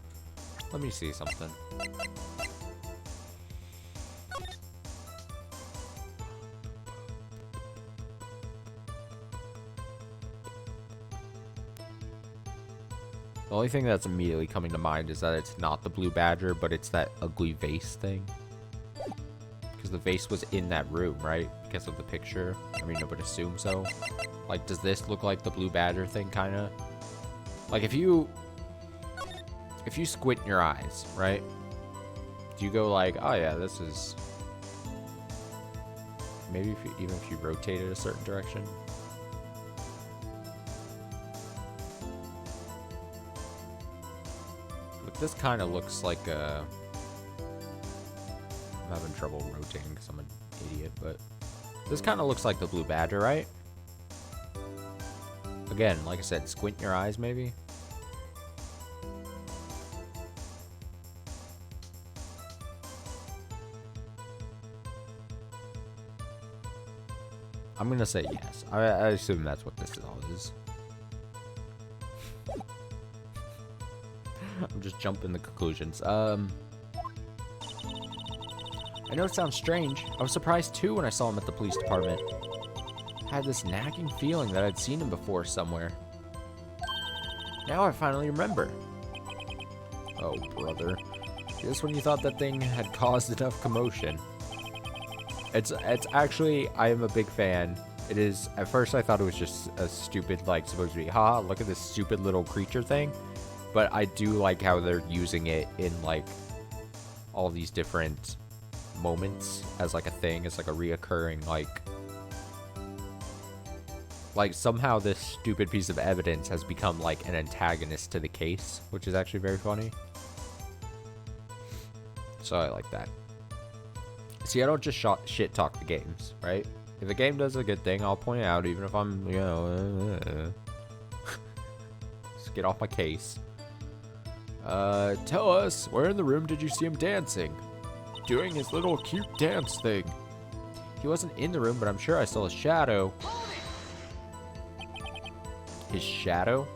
Let me see something. The only thing that's immediately coming to mind is that it's not the Blue Badger, but it's that ugly vase thing. Because the vase was in that room, right? Because of the picture. I mean, I would assume so. Like, does this look like the Blue Badger thing, kind of? Like, if you squint your eyes, right? Do you go like, oh yeah, this is... Maybe even if you rotate it a certain direction. Look, this kind of looks like a... I'm having trouble rotating because I'm an idiot, but... This kind of looks like the Blue Badger, right? Again, like I said, squint your eyes, maybe. I'm gonna say yes. I assume that's what this all is. I'm just jumping the conclusions. I know it sounds strange. I was surprised too when I saw him at the police department. I had this nagging feeling that I'd seen him before somewhere. Now I finally remember. Oh, brother. Just when you thought that thing had caused enough commotion. It's actually, I am a big fan. It is, at first I thought it was just a stupid, like, supposed to be, haha, look at this stupid little creature thing. But I do like how they're using it in, like, all these different moments as, like, a thing, as, like, a reoccurring, like, somehow this stupid piece of evidence has become, like, an antagonist to the case, which is actually very funny. So I like that. See, I don't just shit talk the games, right? If a game does a good thing, I'll point it out, even if I'm, you know, just get off my case. Tell us, where in the room did you see him dancing? Doing his little cute dance thing. He wasn't in the room, but I'm sure I saw his shadow. His shadow?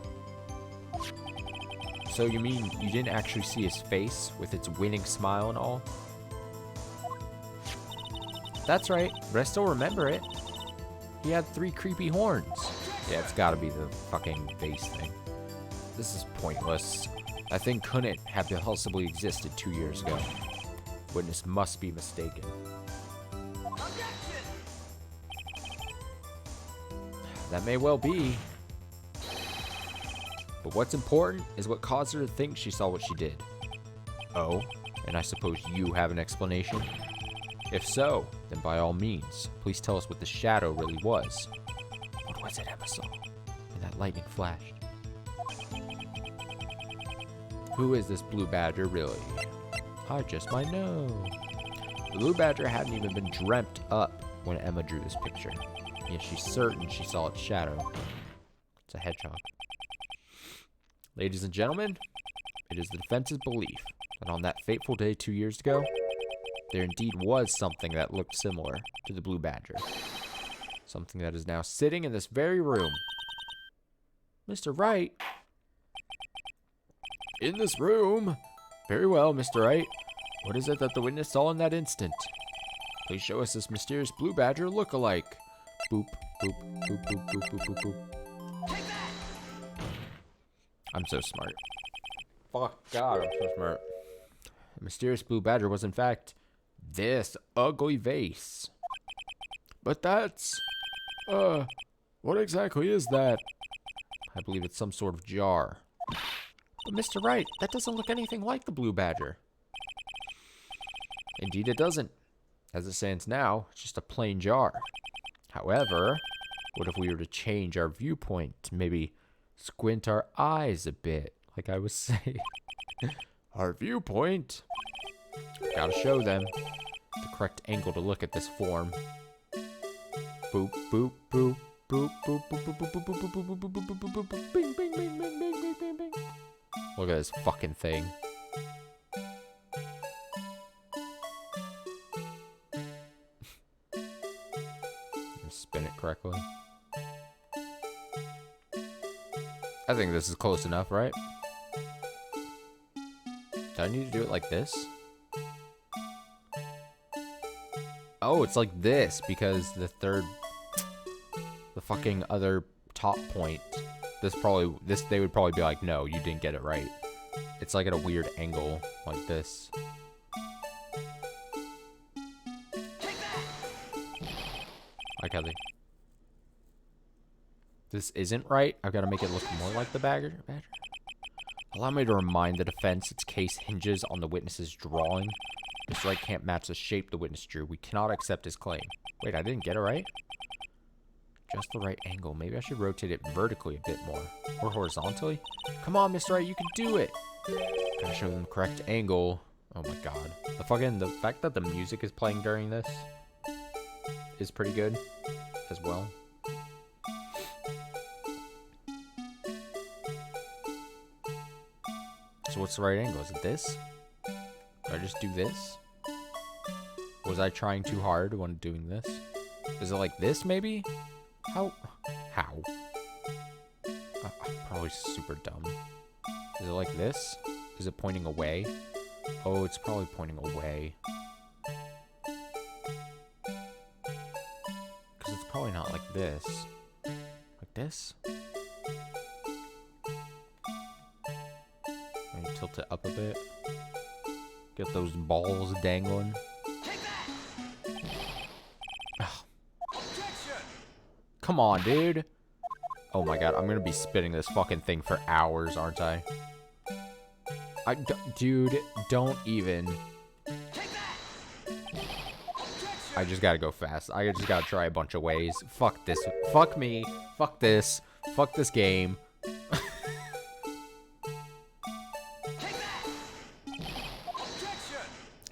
So you mean you didn't actually see his face with its winning smile and all? That's right, but I still remember it. He had 3 creepy horns. Yeah, it's gotta be the fucking face thing. This is pointless. That thing couldn't have possibly existed 2 years ago. Witness must be mistaken. That may well be. But what's important is what caused her to think she saw what she did. Oh, and I suppose you have an explanation? If so, then by all means, please tell us what the shadow really was. What was it Emma saw when that lightning flashed? Who is this blue badger really? I just might know. The blue badger hadn't even been dreamt up when Emma drew this picture. Yet she's certain she saw its shadow. It's a hedgehog. Ladies and gentlemen, it is the defense's belief that on that fateful day 2 years ago, there indeed was something that looked similar to the blue badger. Something that is now sitting in this very room. Mr. Wright? In this room? Very well, Mr. Wright. What is it that the witness saw in that instant? Please show us this mysterious blue badger look-alike. Boop, boop, boop, boop, boop, boop, boop, boop. I'm so smart. Fuck God, I'm so smart. The mysterious blue badger was in fact this ugly vase. But that's... what exactly is that? I believe it's some sort of jar. But Mr. Wright, that doesn't look anything like the blue badger. Indeed it doesn't. As it stands now, it's just a plain jar. However, what if we were to change our viewpoint? Maybe squint our eyes a bit, like I was saying. Our viewpoint? Gotta show them the correct angle to look at this form. Boop, boop, boop, boop, boop, boop, boop, boop, boop, boop, boop, boop, boop, boop, boop, boop, boop, bing, bing, bing, bing, bing, bing, bing, bing. Look at this fucking thing. Spin it correctly. I think this is close enough, right? Do I need to do it like this? Oh, it's like this because the fucking other top point. They would probably be like, no, you didn't get it right. It's like at a weird angle, like this. Like how this isn't right. I've got to make it look more like the badger. Allow me to remind the defense its case hinges on the witness's drawing. Mr. Wright can't match the shape the witness drew. We cannot accept his claim. Wait, I didn't get it right? Just the right angle. Maybe I should rotate it vertically a bit more. Or horizontally? Come on, Mr. Wright, you can do it! Gotta show them the correct angle. Oh my god. The fact that the music is playing during this is pretty good as well. So what's the right angle? Is it this? Do I just do this? Was I trying too hard when doing this? Is it like this, maybe? How? I'm probably super dumb. Is it like this? Is it pointing away? Oh, it's probably pointing away. Because it's probably not like this. Like this? tilt it up a bit. Get those balls dangling. Ugh. Come on, dude. Oh my god, I'm gonna be spinning this fucking thing for hours, aren't I? Dude, don't even. I just gotta go fast. I just gotta try a bunch of ways. Fuck this. Fuck me. Fuck this. Fuck this game.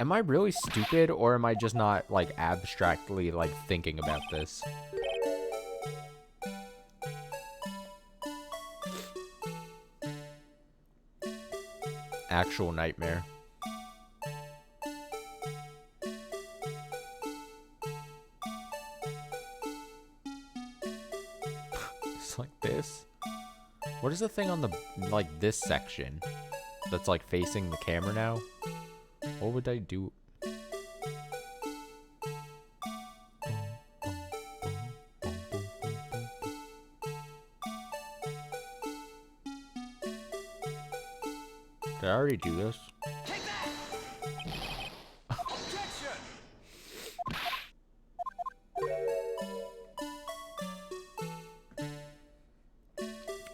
Am I really stupid, or am I just not, like, abstractly, like, thinking about this? Actual nightmare. It's like this. What is the thing on the, like, this section that's, like, facing the camera now? What would I do? Did I already do this?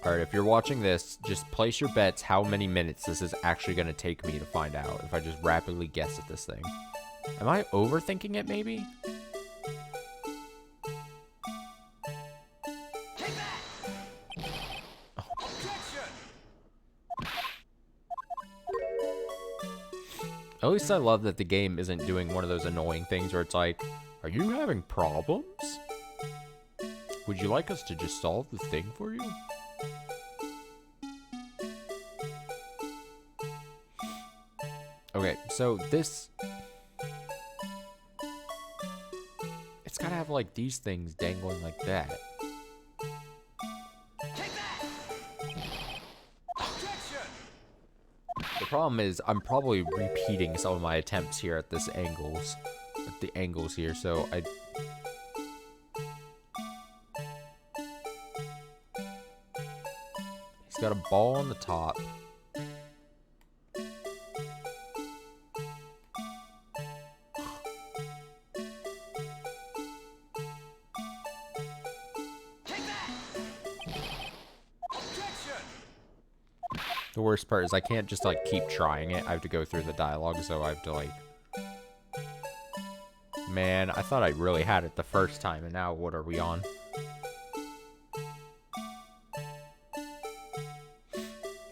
Alright, if you're watching this, just place your bets how many minutes this is actually going to take me to find out if I just rapidly guess at this thing. Am I overthinking it, maybe? At least I love that the game isn't doing one of those annoying things where it's like, are you having problems? Would you like us to just solve the thing for you? Okay, so this... It's gotta have, like, these things dangling like that. The problem is, I'm probably repeating some of my attempts here at this angles. At the angles here, so I... He's got a ball on the top. The worst part is I can't just, like, keep trying it. I have to go through the dialogue, so I have to, like... Man, I thought I really had it the first time, and now what are we on?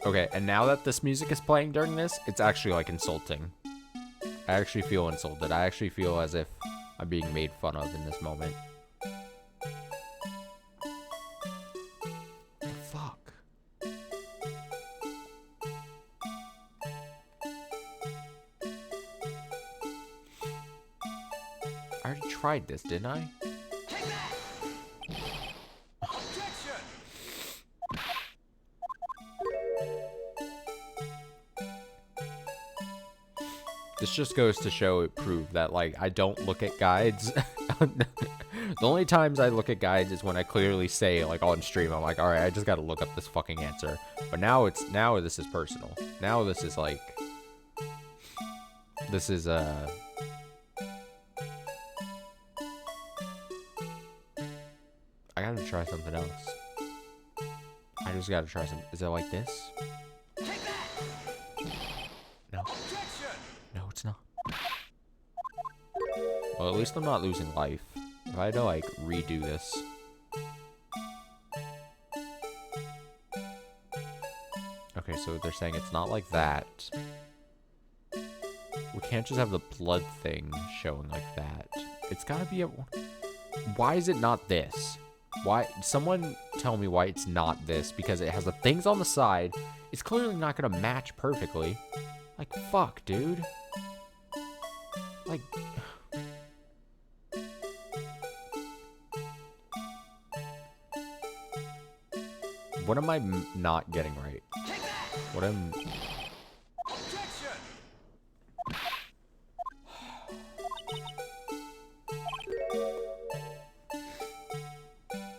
Okay, and now that this music is playing during this, it's actually, like, insulting. I actually feel insulted. I actually feel as if I'm being made fun of in this moment. I already tried this, didn't I? This just goes to prove that, like, I don't look at guides. The only times I look at guides is when I clearly say, like, on stream, I'm like, alright, I just gotta look up this fucking answer. But now this is personal. Now this is, like... This is, I gotta try something else. I just gotta try some... Is it like this? No. No, it's not. Well, at least I'm not losing life. If I had to, like, redo this... Okay, so they're saying it's not like that. We can't just have the blood thing showing like that. It's gotta be a... Why is it not this? Why? Someone tell me why it's not this, because it has the things on the side. It's clearly not gonna match perfectly. Like, fuck, dude. Like... What am I not getting right? What am...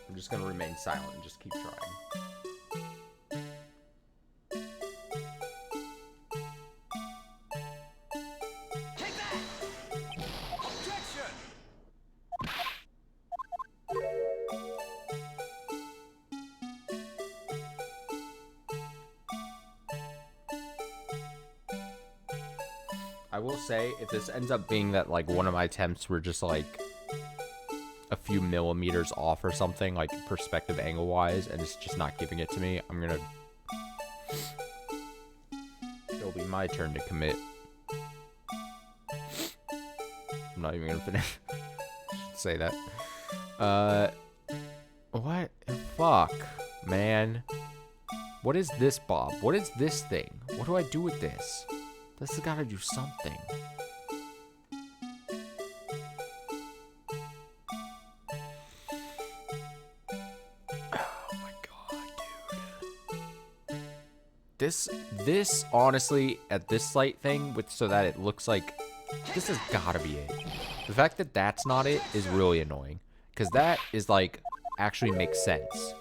I'm just gonna remain silent and just keep trying. will say, if this ends up being that, like, one of my attempts were just, like, a few millimeters off or something, like, perspective angle-wise, and it's just not giving it to me, I'm gonna... It'll be my turn to commit. I'm not even gonna finish. Say that. What? Fuck, man. What is this, Bob? What is this thing? What do I do with this? This has gotta do something. Oh my god, dude. This honestly, at this slight thing, with so that it looks like, this has gotta be it. The fact that that's not it is really annoying. Because that is like, actually makes sense.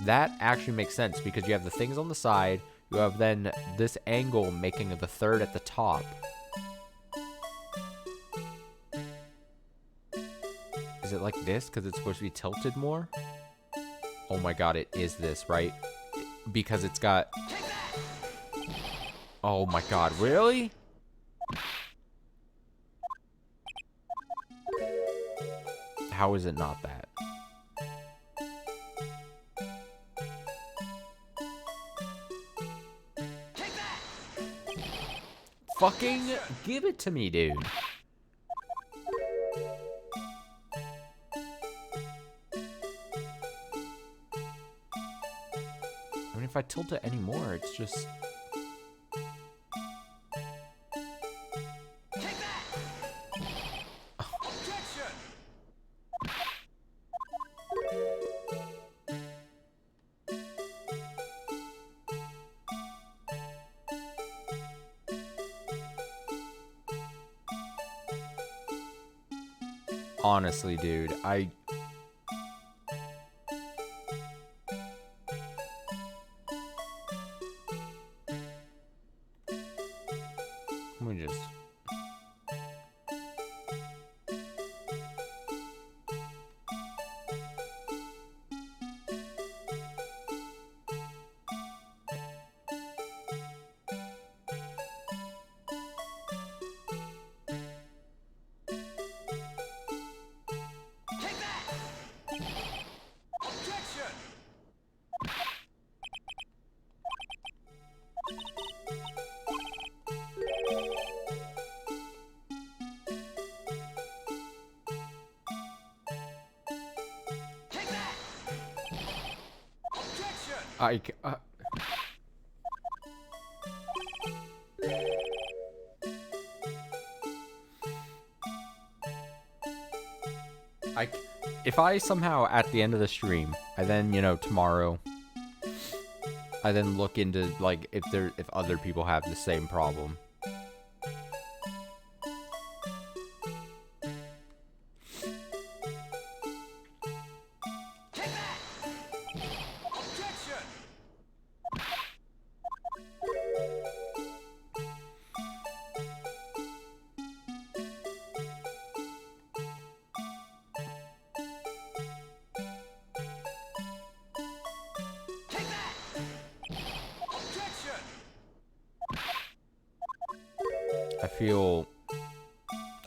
That actually makes sense because you have the things on the side, you have then this angle making the third at the top. Is it like this because it's supposed to be tilted more? Oh my god, it is this, right? Because it's got... Oh my god, really? How is it not that? Fucking give it to me, dude. I mean, if I tilt it anymore, it's just... Honestly, dude, let me just... if I somehow at the end of the stream, I then, you know, tomorrow, I then look into like if other people have the same problem.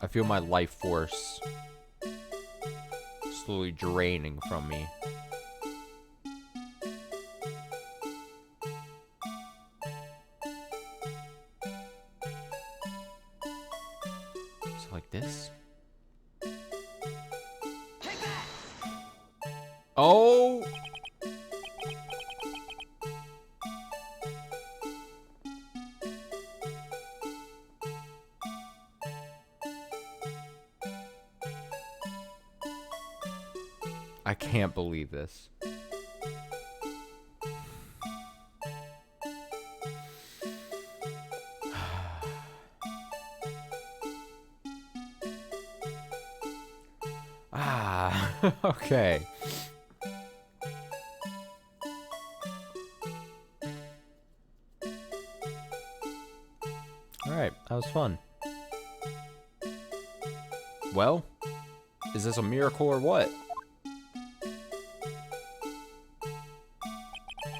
I feel my life force slowly draining from me. So like this? Oh! I can't believe this. Okay. Alright, that was fun. Well, is this a miracle or what?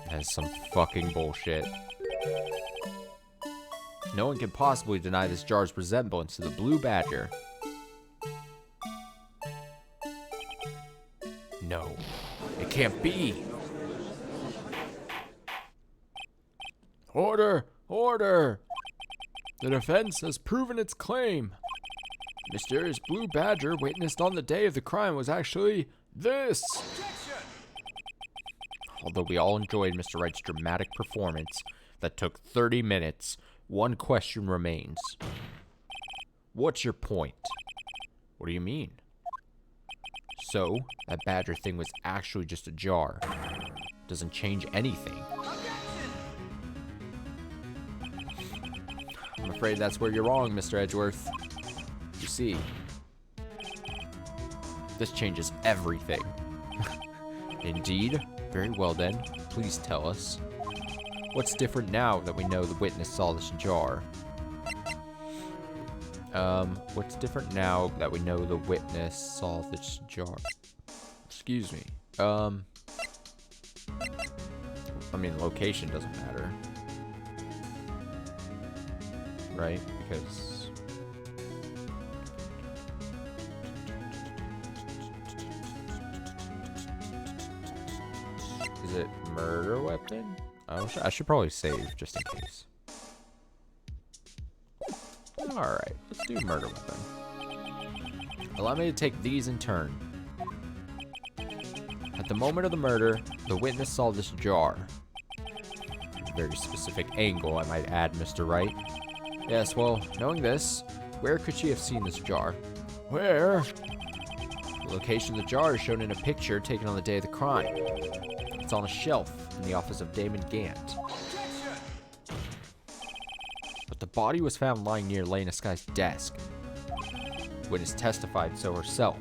That is some fucking bullshit. No one can possibly deny this jar's resemblance to the Blue Badger. No, it can't be. Order! Order! The defense has proven its claim. The mysterious Blue Badger witnessed on the day of the crime was actually this. Although we all enjoyed Mr. Wright's dramatic performance that took 30 minutes, one question remains. What's your point? What do you mean? So, that Badger thing was actually just a jar. Doesn't change anything. I'm afraid that's where you're wrong, Mr. Edgeworth. You see, this changes everything. Indeed? Very well then, please tell us. What's different now that we know the witness saw this jar? What's different now that we know the witness saw this jar? Excuse me. I mean, location doesn't matter. Right? Because... Is it murder weapon? I should probably save just in case. Alright, let's do murder weapon. Allow me to take these in turn. At the moment of the murder, the witness saw this jar. A very specific angle, I might add, Mr. Wright. Yes, well, knowing this, where could she have seen this jar? Where? The location of the jar is shown in a picture taken on the day of the crime. It's on a shelf in the office of Damon Gant. But the body was found lying near Lena Sky's desk. Witness testified so herself.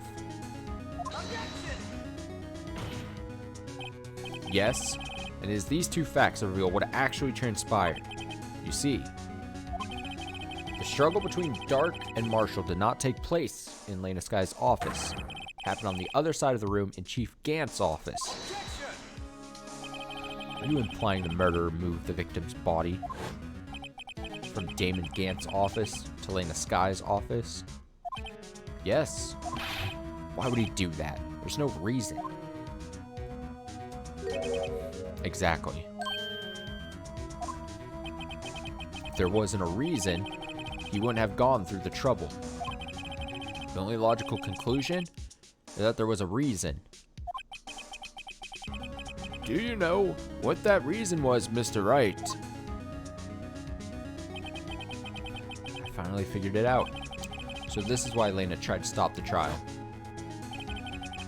Yes, and it is these two facts that reveal what actually transpired. You see, the struggle between Dark and Marshall did not take place in Lena Sky's office. It happened on the other side of the room in Chief Gant's office. Are you implying the murderer moved the victim's body from Damon Gant's office to Lena Sky's office? Yes. Why would he do that? There's no reason. Exactly. If there wasn't a reason, he wouldn't have gone through the trouble. The only logical conclusion is that there was a reason. Do you know what that reason was, Mr. Wright? I finally figured it out. So this is why Lena tried to stop the trial.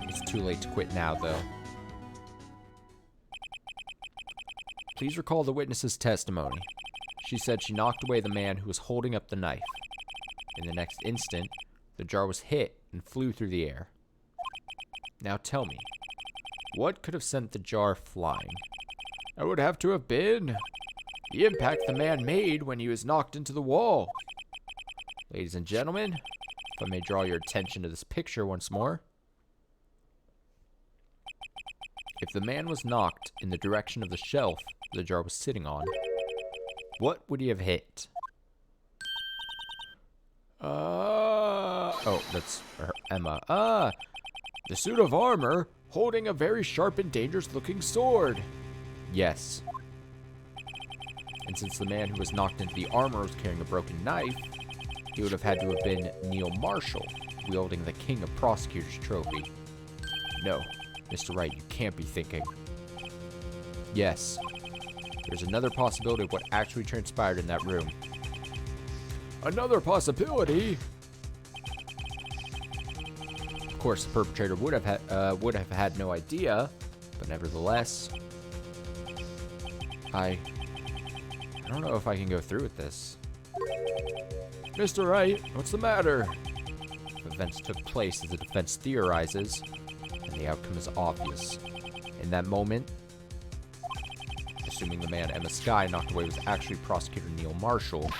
It's too late to quit now, though. Please recall the witness's testimony. She said she knocked away the man who was holding up the knife. In the next instant, the jar was hit and flew through the air. Now tell me, what could have sent the jar flying? That would have to have been the impact the man made when he was knocked into the wall. Ladies and gentlemen, if I may draw your attention to this picture once more. If the man was knocked in the direction of the shelf the jar was sitting on, what would he have hit? Oh, that's Emma. The suit of armor holding a very sharp and dangerous looking sword. Yes. And since the man who was knocked into the armor was carrying a broken knife, he would have had to have been Neil Marshall, wielding the King of Prosecutors trophy. No, Mr. Wright, you can't be thinking. Yes. There's another possibility of what actually transpired in that room. Another possibility? Of course, the perpetrator would have had no idea, but nevertheless, I don't know if I can go through with this. Mr. Wright, what's the matter? Events took place as the defense theorizes, and the outcome is obvious. In that moment, assuming the man Emma Sky knocked away was actually Prosecutor Neil Marshall.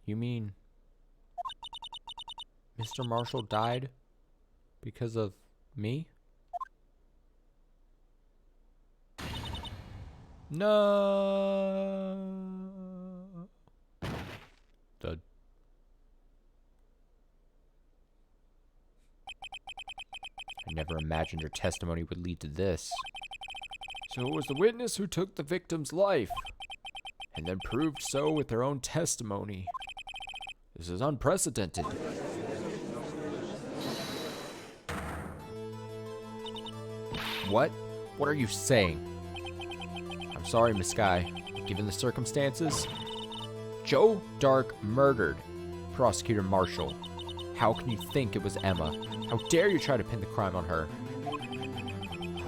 You mean Mr. Marshall died because of me? No. The I never imagined your testimony would lead to this. So it was the witness who took the victim's life, and then proved so with their own testimony. This is unprecedented. What? What are you saying? I'm sorry, Miss Guy. Given the circumstances, Joe Dark murdered Prosecutor Marshall. How can you think it was Emma? How dare you try to pin the crime on her?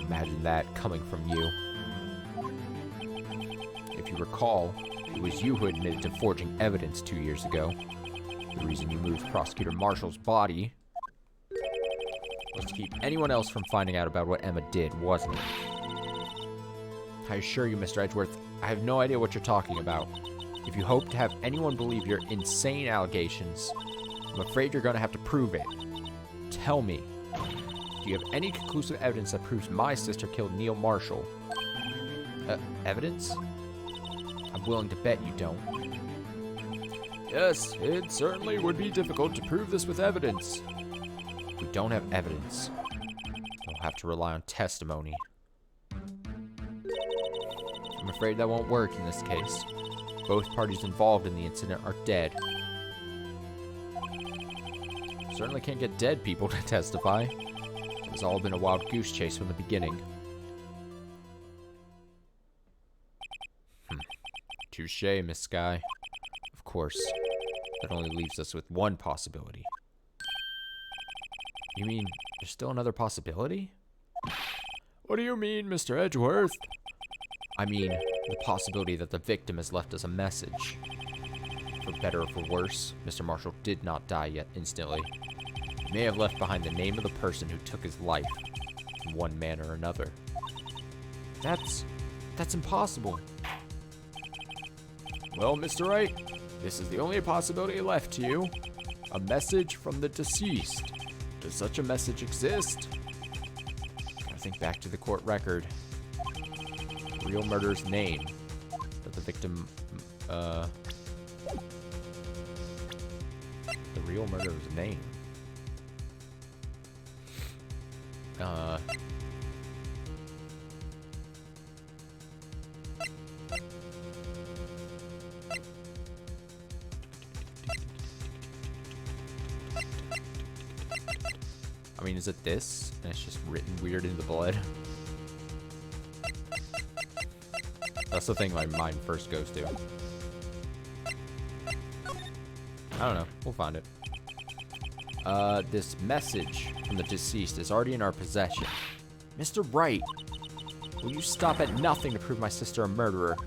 Imagine that coming from you. If you recall, it was you who admitted to forging evidence 2 years ago. The reason you moved Prosecutor Marshall's body was to keep anyone else from finding out about what Emma did, wasn't it? I assure you, Mr. Edgeworth, I have no idea what you're talking about. If you hope to have anyone believe your insane allegations, I'm afraid you're going to have to prove it. Tell me, do you have any conclusive evidence that proves my sister killed Neil Marshall? Evidence? I'm willing to bet you don't. Yes, it certainly would be difficult to prove this with evidence. If we don't have evidence, we'll have to rely on testimony. I'm afraid that won't work in this case. Both parties involved in the incident are dead. Certainly can't get dead people to testify. It's all been a wild goose chase from the beginning. Touché, Miss Sky. Of course, that only leaves us with one possibility. You mean there's still another possibility? What do you mean, Mr. Edgeworth? I mean, the possibility that the victim has left us a message. For better or for worse, Mr. Marshall did not die yet instantly. He may have left behind the name of the person who took his life, in one manner or another. That's impossible. Well, Mr. Wright, this is the only possibility left to you. A message from the deceased. Does such a message exist? I think back to the court record. The real murderer's name. That the victim, the real murderer's name. I mean, is it this? And it's just written weird in the blood? That's the thing my mind first goes to. I don't know. We'll find it. This message from the deceased is already in our possession. Mr. Wright, will you stop at nothing to prove my sister a murderer?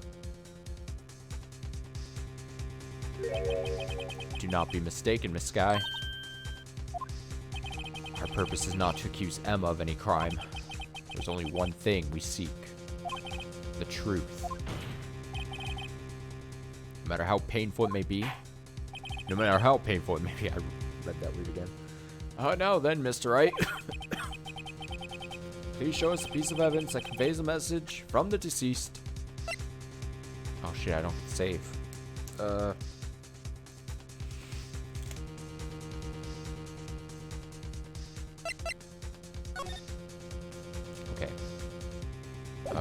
Do not be mistaken, Miss Sky. Our purpose is not to accuse Emma of any crime. There's only one thing we seek. The truth. No matter how painful it may be. No matter how painful it may be. I read that weird again. Now then, Mr. Wright. Please show us a piece of evidence that conveys a message from the deceased. Oh shit, I don't save. Okay.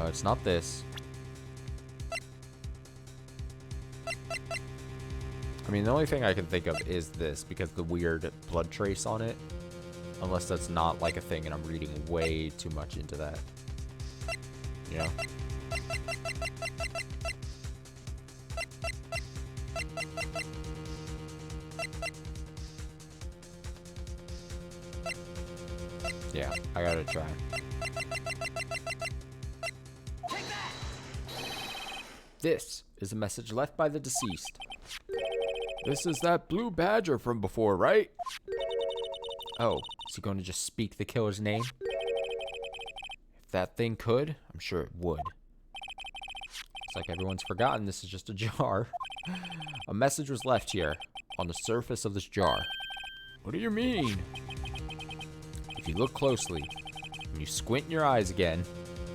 It's not this. I mean, the only thing I can think of is this, because the weird blood trace on it. Unless that's not like a thing and I'm reading way too much into that. You know? Yeah, I gotta try. This is a message left by the deceased. This is that blue badger from before, right? Oh, is he going to just speak the killer's name? If that thing could, I'm sure it would. It's like everyone's forgotten this is just a jar. A message was left here. on the surface of this jar. What do you mean? If you look closely, when you squint your eyes again,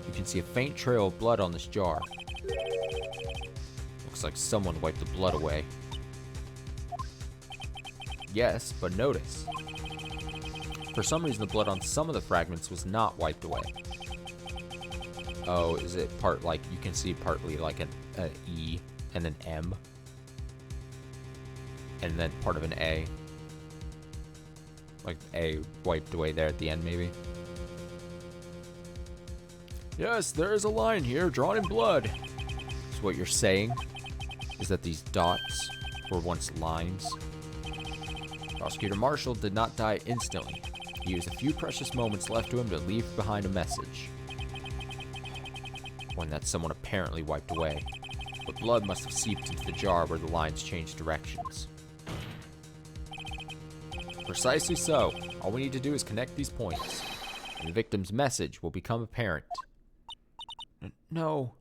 you can see a faint trail of blood on this jar. Looks like someone wiped the blood away. Yes, but notice. For some reason, the blood on some of the fragments was not wiped away. Oh, is it part like, you can see partly like an E and an M? And then part of an A. Like A wiped away there at the end, maybe? Yes, there is a line here drawn in blood. So what you're saying is that these dots were once lines? Prosecutor Marshall did not die instantly. He used a few precious moments left to him to leave behind a message. One that someone apparently wiped away. But blood must have seeped into the jar where the lines changed directions. Precisely so. All we need to do is connect these points, and the victim's message will become apparent. No.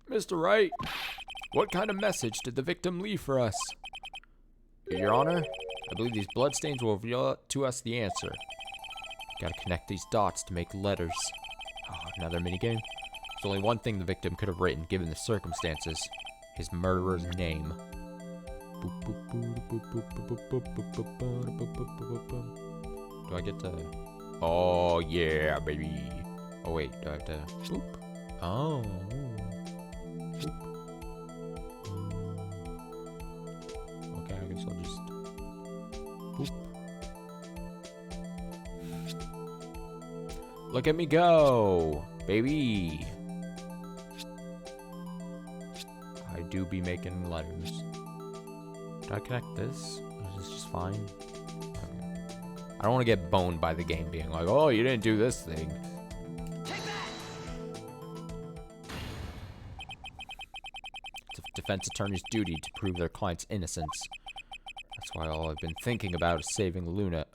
Mr. Wright, what kind of message did the victim leave for us? Your Honor, I believe these bloodstains will reveal to us the answer. Gotta connect these dots to make letters. Oh, another minigame? There's only one thing the victim could have written given the circumstances. His murderer's name. Do I get to... Oh, yeah, baby. Oh, wait, do I have to... Boop. Oh. Boop. Okay, I guess I'll just... Boop. Look at me go, baby. I do be making letters. Did I connect this? Or is this just fine? Okay. I don't want to get boned by the game being like, oh, you didn't do this thing. It's a defense attorney's duty to prove their client's innocence. That's why all I've been thinking about is saving Lena.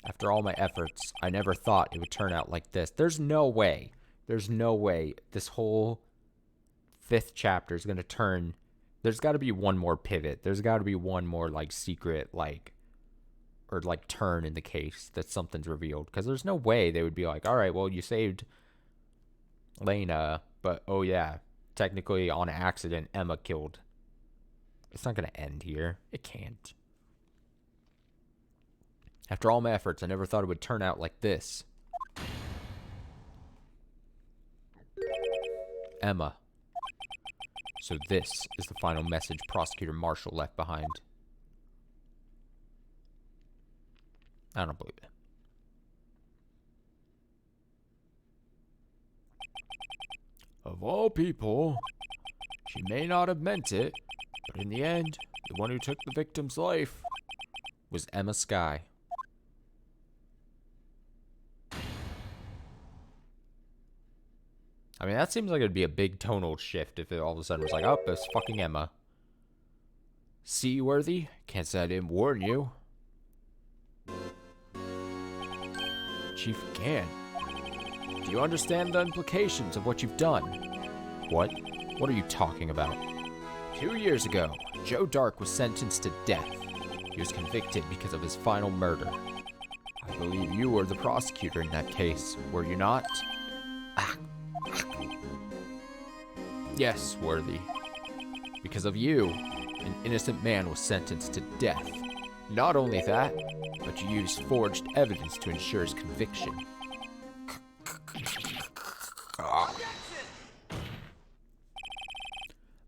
After all my efforts, I never thought it would turn out like this. There's no way this whole 5th chapter is going to turn. There's got to be one more pivot. There's got to be one more, like, secret, like, or, like, turn in the case that something's revealed. Because there's no way they would be like, all right, well, you saved Lena, but, oh, yeah, technically on accident, Emma killed. It's not going to end here. It can't. After all my efforts, I never thought it would turn out like this. Emma. So this is the final message Prosecutor Marshall left behind. I don't believe it. Of all people, she may not have meant it, but in the end, the one who took the victim's life Was Emma Skye. I mean, that seems like it'd be a big tonal shift if it all of a sudden was like, oh, it's fucking Emma. Seaworthy? Can't say I didn't warn you. Chief Gann, do you understand the implications of what you've done? What? What are you talking about? 2 years ago, Joe Dark was sentenced to death. He was convicted because of his final murder. I believe you were the prosecutor in that case, were you not? Yes, Worthy. Because of you, an innocent man was sentenced to death. Not only that, but you used forged evidence to ensure his conviction.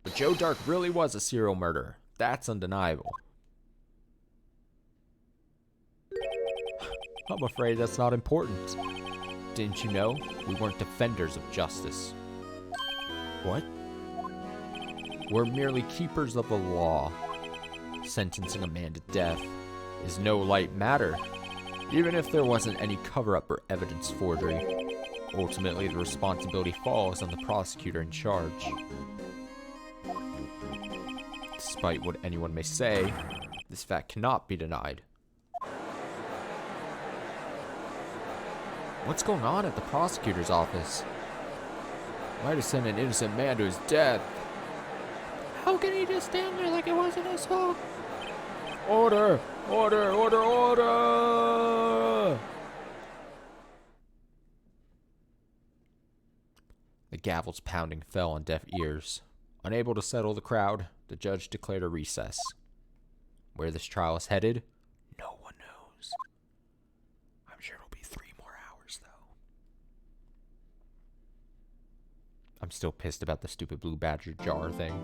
But Joe Dark really was a serial murderer. That's undeniable. I'm afraid that's not important. Didn't you know we weren't defenders of justice? What? We're merely keepers of the law. Sentencing a man to death is no light matter, even if there wasn't any cover-up or evidence forgery. Ultimately, the responsibility falls on the prosecutor in charge. Despite what anyone may say, this fact cannot be denied. What's going on at the prosecutor's office? Might have sent an innocent man to his death. How can he just stand there like it wasn't his fault? Order! Order! Order! Order! The gavel's pounding fell on deaf ears. Unable to settle the crowd, the judge declared a recess. Where this trial is headed, no one knows. I'm sure it'll be 3 more hours, though. I'm still pissed about the stupid blue badger jar thing.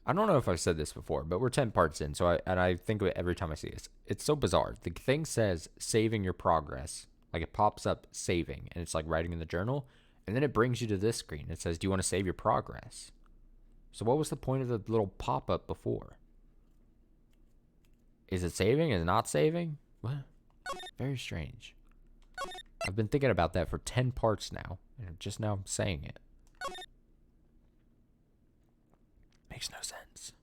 I don't know if I've said this before, but we're 10 parts in, so I think of it every time I see this. It's so bizarre. The thing says saving your progress. Like it pops up saving, and it's like writing in the journal, and then it brings you to this screen. It says, do you want to save your progress? So what was the point of the little pop-up before? Is it saving? Is it not saving? What? Very strange. I've been thinking about that for 10 parts now, and just now I'm saying it. Makes no sense.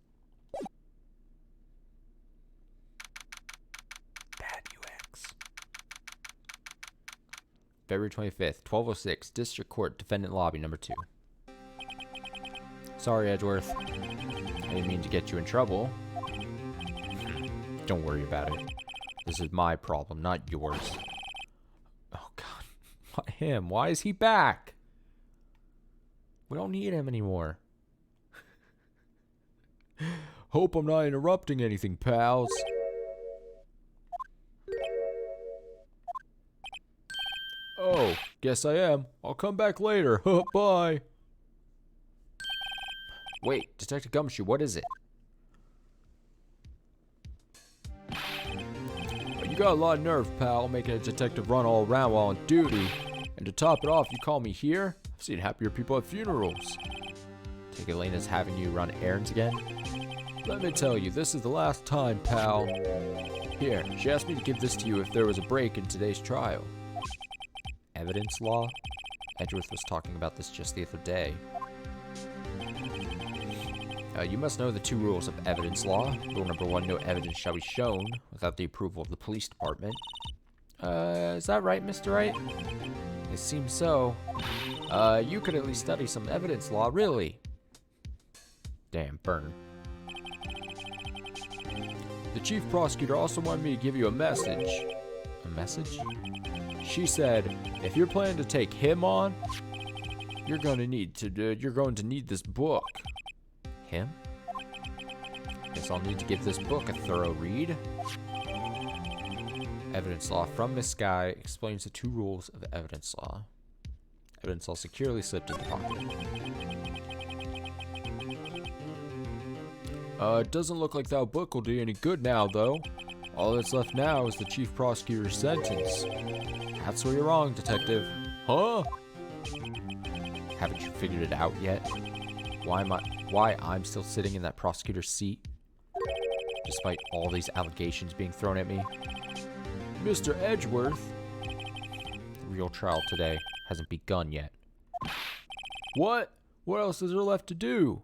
Bad UX. February 25th, 12:06, District Court, Defendant Lobby, number 2. Sorry, Edgeworth. I didn't mean to get you in trouble. Don't worry about it. This is my problem, not yours. Oh, God. Why him? Why is he back? We don't need him anymore. Hope I'm not interrupting anything, pals. Oh, guess I am. I'll come back later. Bye. Wait, Detective Gumshoe, what is it? You got a lot of nerve, pal, making a detective run all around while on duty. And to top it off, you call me here? I've seen happier people at funerals. Take Elena's having you run errands again? Let me tell you, this is the last time, pal. Here, she asked me to give this to you if there was a break in today's trial. Evidence law? Edgeworth was talking about this just the other day. You must know the 2 rules of evidence law. Rule number 1, no evidence shall be shown without the approval of the police department. Is that right, Mr. Wright? It seems so. You could at least study some evidence law, really. Damn, burn. The chief prosecutor also wanted me to give you a message. A message? She said, if you're planning to take him on, you're going to need this book. Him? Guess I'll need to give this book a thorough read. Evidence law from Miss Sky explains the 2 rules of evidence law. Evidence law securely slipped in the pocket. It doesn't look like that book will do you any good now, though. All that's left now is the chief prosecutor's sentence. That's where you're wrong, Detective. Huh? Haven't you figured it out yet? Why I'm still sitting in that prosecutor's seat? Despite all these allegations being thrown at me? Mr. Edgeworth. The real trial today hasn't begun yet. What? What else is there left to do?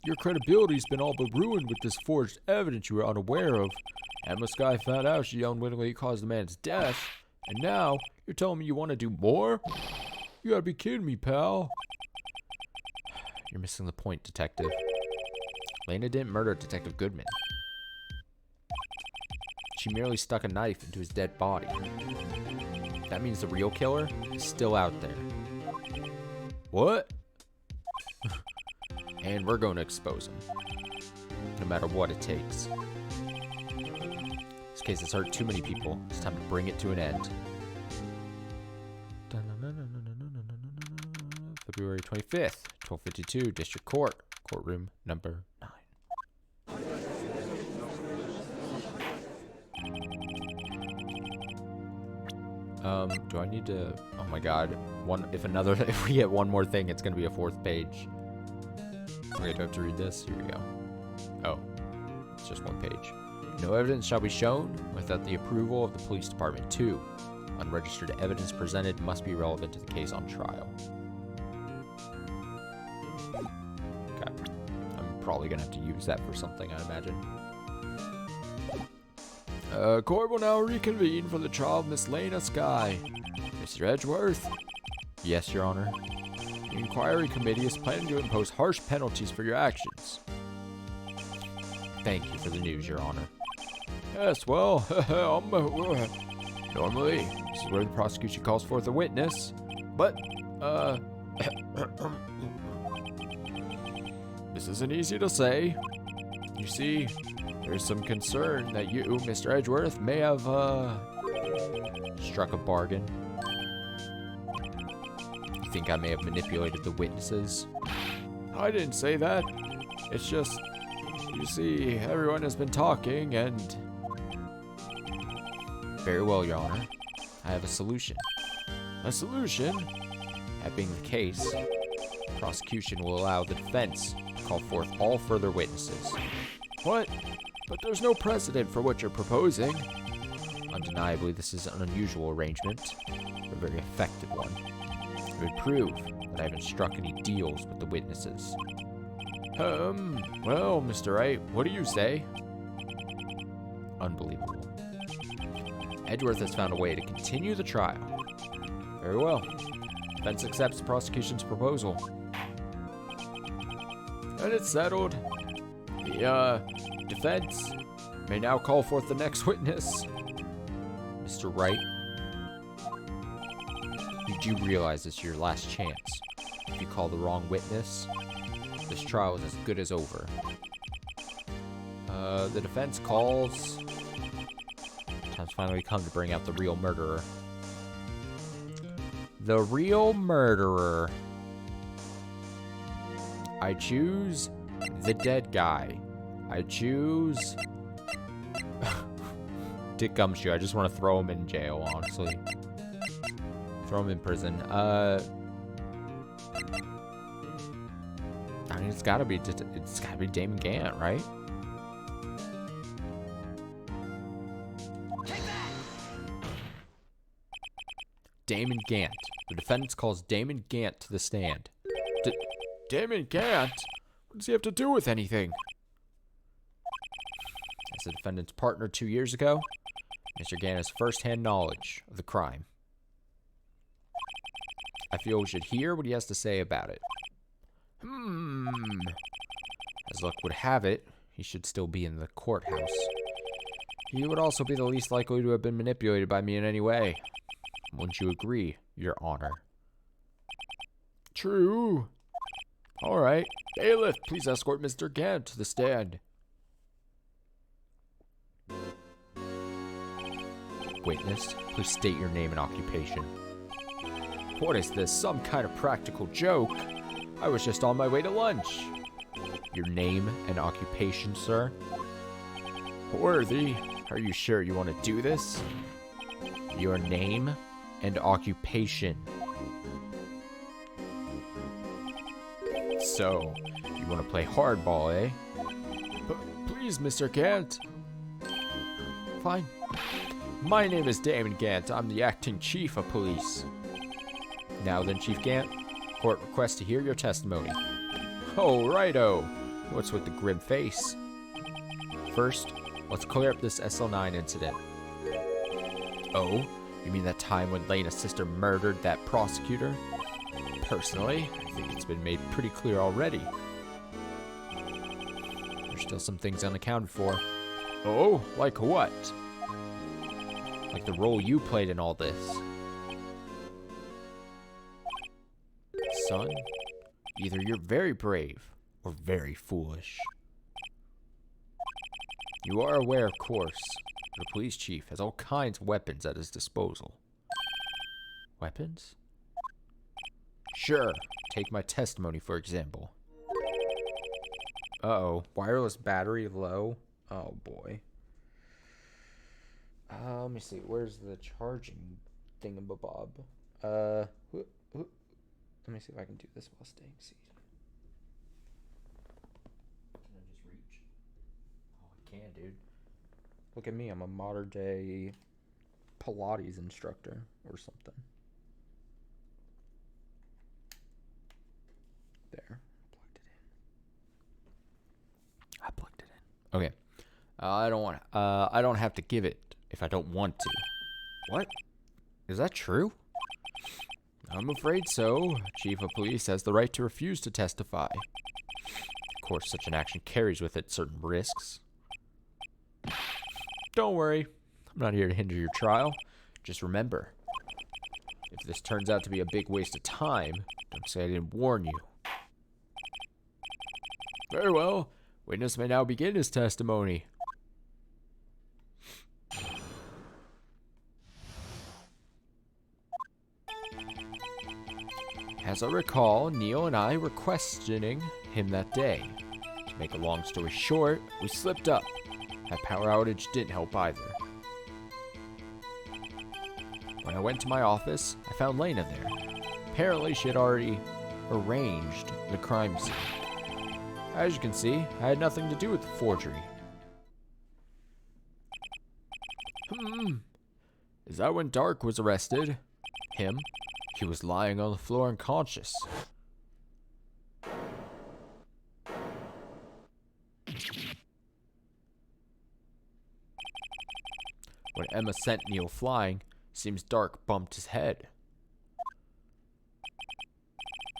Your credibility's been all but ruined with this forged evidence you were unaware of. Emma Sky found out she unwittingly caused the man's death, and now you're telling me you want to do more? You gotta be kidding me, pal. You're missing the point, Detective. Lena didn't murder Detective Goodman. She merely stuck a knife into his dead body. That means the real killer is still out there. What? And we're going to expose him. No matter what it takes. This case has hurt too many people. It's time to bring it to an end. February 25th, 12:52, District Court, courtroom number 9. Do I need to? Oh my God! If we get one more thing, it's gonna be a 4th page. Okay, do I have to read this? Here we go. Oh, it's just 1 page. No evidence shall be shown without the approval of the police department. 2, unregistered evidence presented must be relevant to the case on trial. Okay, I'm probably gonna have to use that for something, I imagine. Court will now reconvene for the trial of Miss Lena Sky. Mr. Edgeworth? Yes, Your Honor. The inquiry committee is planning to impose harsh penalties for your actions. Thank you for the news, Your Honor. Yes, well, normally, this is where the prosecution calls forth a witness, but, this isn't easy to say. You see, there's some concern that you, Mr. Edgeworth, may have, struck a bargain. You think I may have manipulated the witnesses? I didn't say that. It's just, you see, everyone has been talking and... Very well, Your Honor. I have a solution. A solution? That being the case, the prosecution will allow the defense to call forth all further witnesses. What? But there's no precedent for what you're proposing. Undeniably, this is an unusual arrangement, but a very effective one. It would prove that I haven't struck any deals with the witnesses. Well, Mr. Wright, what do you say? Unbelievable. Edgeworth has found a way to continue the trial. Very well. Defense accepts the prosecution's proposal. And it's settled. The, defense may now call forth the next witness. Mr. Wright, you do realize it's your last chance. If you call the wrong witness, this trial is as good as over. The defense calls... Time's finally come to bring out the real murderer. The real murderer. I choose the dead guy. I choose... Dick Gumshoe. I just want to throw him in jail, honestly. Throw him in prison. I mean, it's gotta be Damon Gant, right? Damon Gant. The defendant calls Damon Gant to the stand. Damon Gant? What does he have to do with anything? As the defendant's partner 2 years ago, Mr. Gant has first-hand knowledge of the crime. I feel we should hear what he has to say about it. As luck would have it, he should still be in the courthouse. He would also be the least likely to have been manipulated by me in any way. Wouldn't you agree, Your Honor? True. All right. Bailiff, please escort Mr. Gant to the stand. Witness, please state your name and occupation. What is this, some kind of practical joke? I was just on my way to lunch. Your name and occupation, sir? Worthy, are you sure you want to do this? Your name and occupation. So, you want to play hardball, eh? Please, Mr. Gant. Fine. My name is Damon Gant. I'm the acting chief of police. Now then, Chief Gant, court requests to hear your testimony. Oh, righto. What's with the grim face? First, let's clear up this SL9 incident. Oh, you mean that time when Lena's sister murdered that prosecutor? Personally, I think it's been made pretty clear already. There's still some things unaccounted for. Oh, like what? Like the role you played in all this. Son, either you're very brave or very foolish. You are aware, of course, the police chief has all kinds of weapons at his disposal. Weapons? Sure. Take my testimony, for example. Uh-oh. Wireless battery low? Oh, boy. Let me see. Where's the charging thingamabob? Let me see if I can do this while staying seated. Can I just reach? Oh, I can, dude. Look at me. I'm a modern day Pilates instructor or something. There. I plugged it in. Okay. I don't have to give it if I don't want to. What? Is that true? I'm afraid so. Chief of Police has the right to refuse to testify. Of course, such an action carries with it certain risks. Don't worry. I'm not here to hinder your trial. Just remember, if this turns out to be a big waste of time, don't say I didn't warn you. Very well. Witness may now begin his testimony. As I recall, Neil and I were questioning him that day. To make a long story short, we slipped up. That power outage didn't help either. When I went to my office, I found Lena there. Apparently, she had already arranged the crime scene. As you can see, I had nothing to do with the forgery. Is that when Dark was arrested? Him? He was lying on the floor unconscious. When Emma sent Neil flying, seems Dark bumped his head.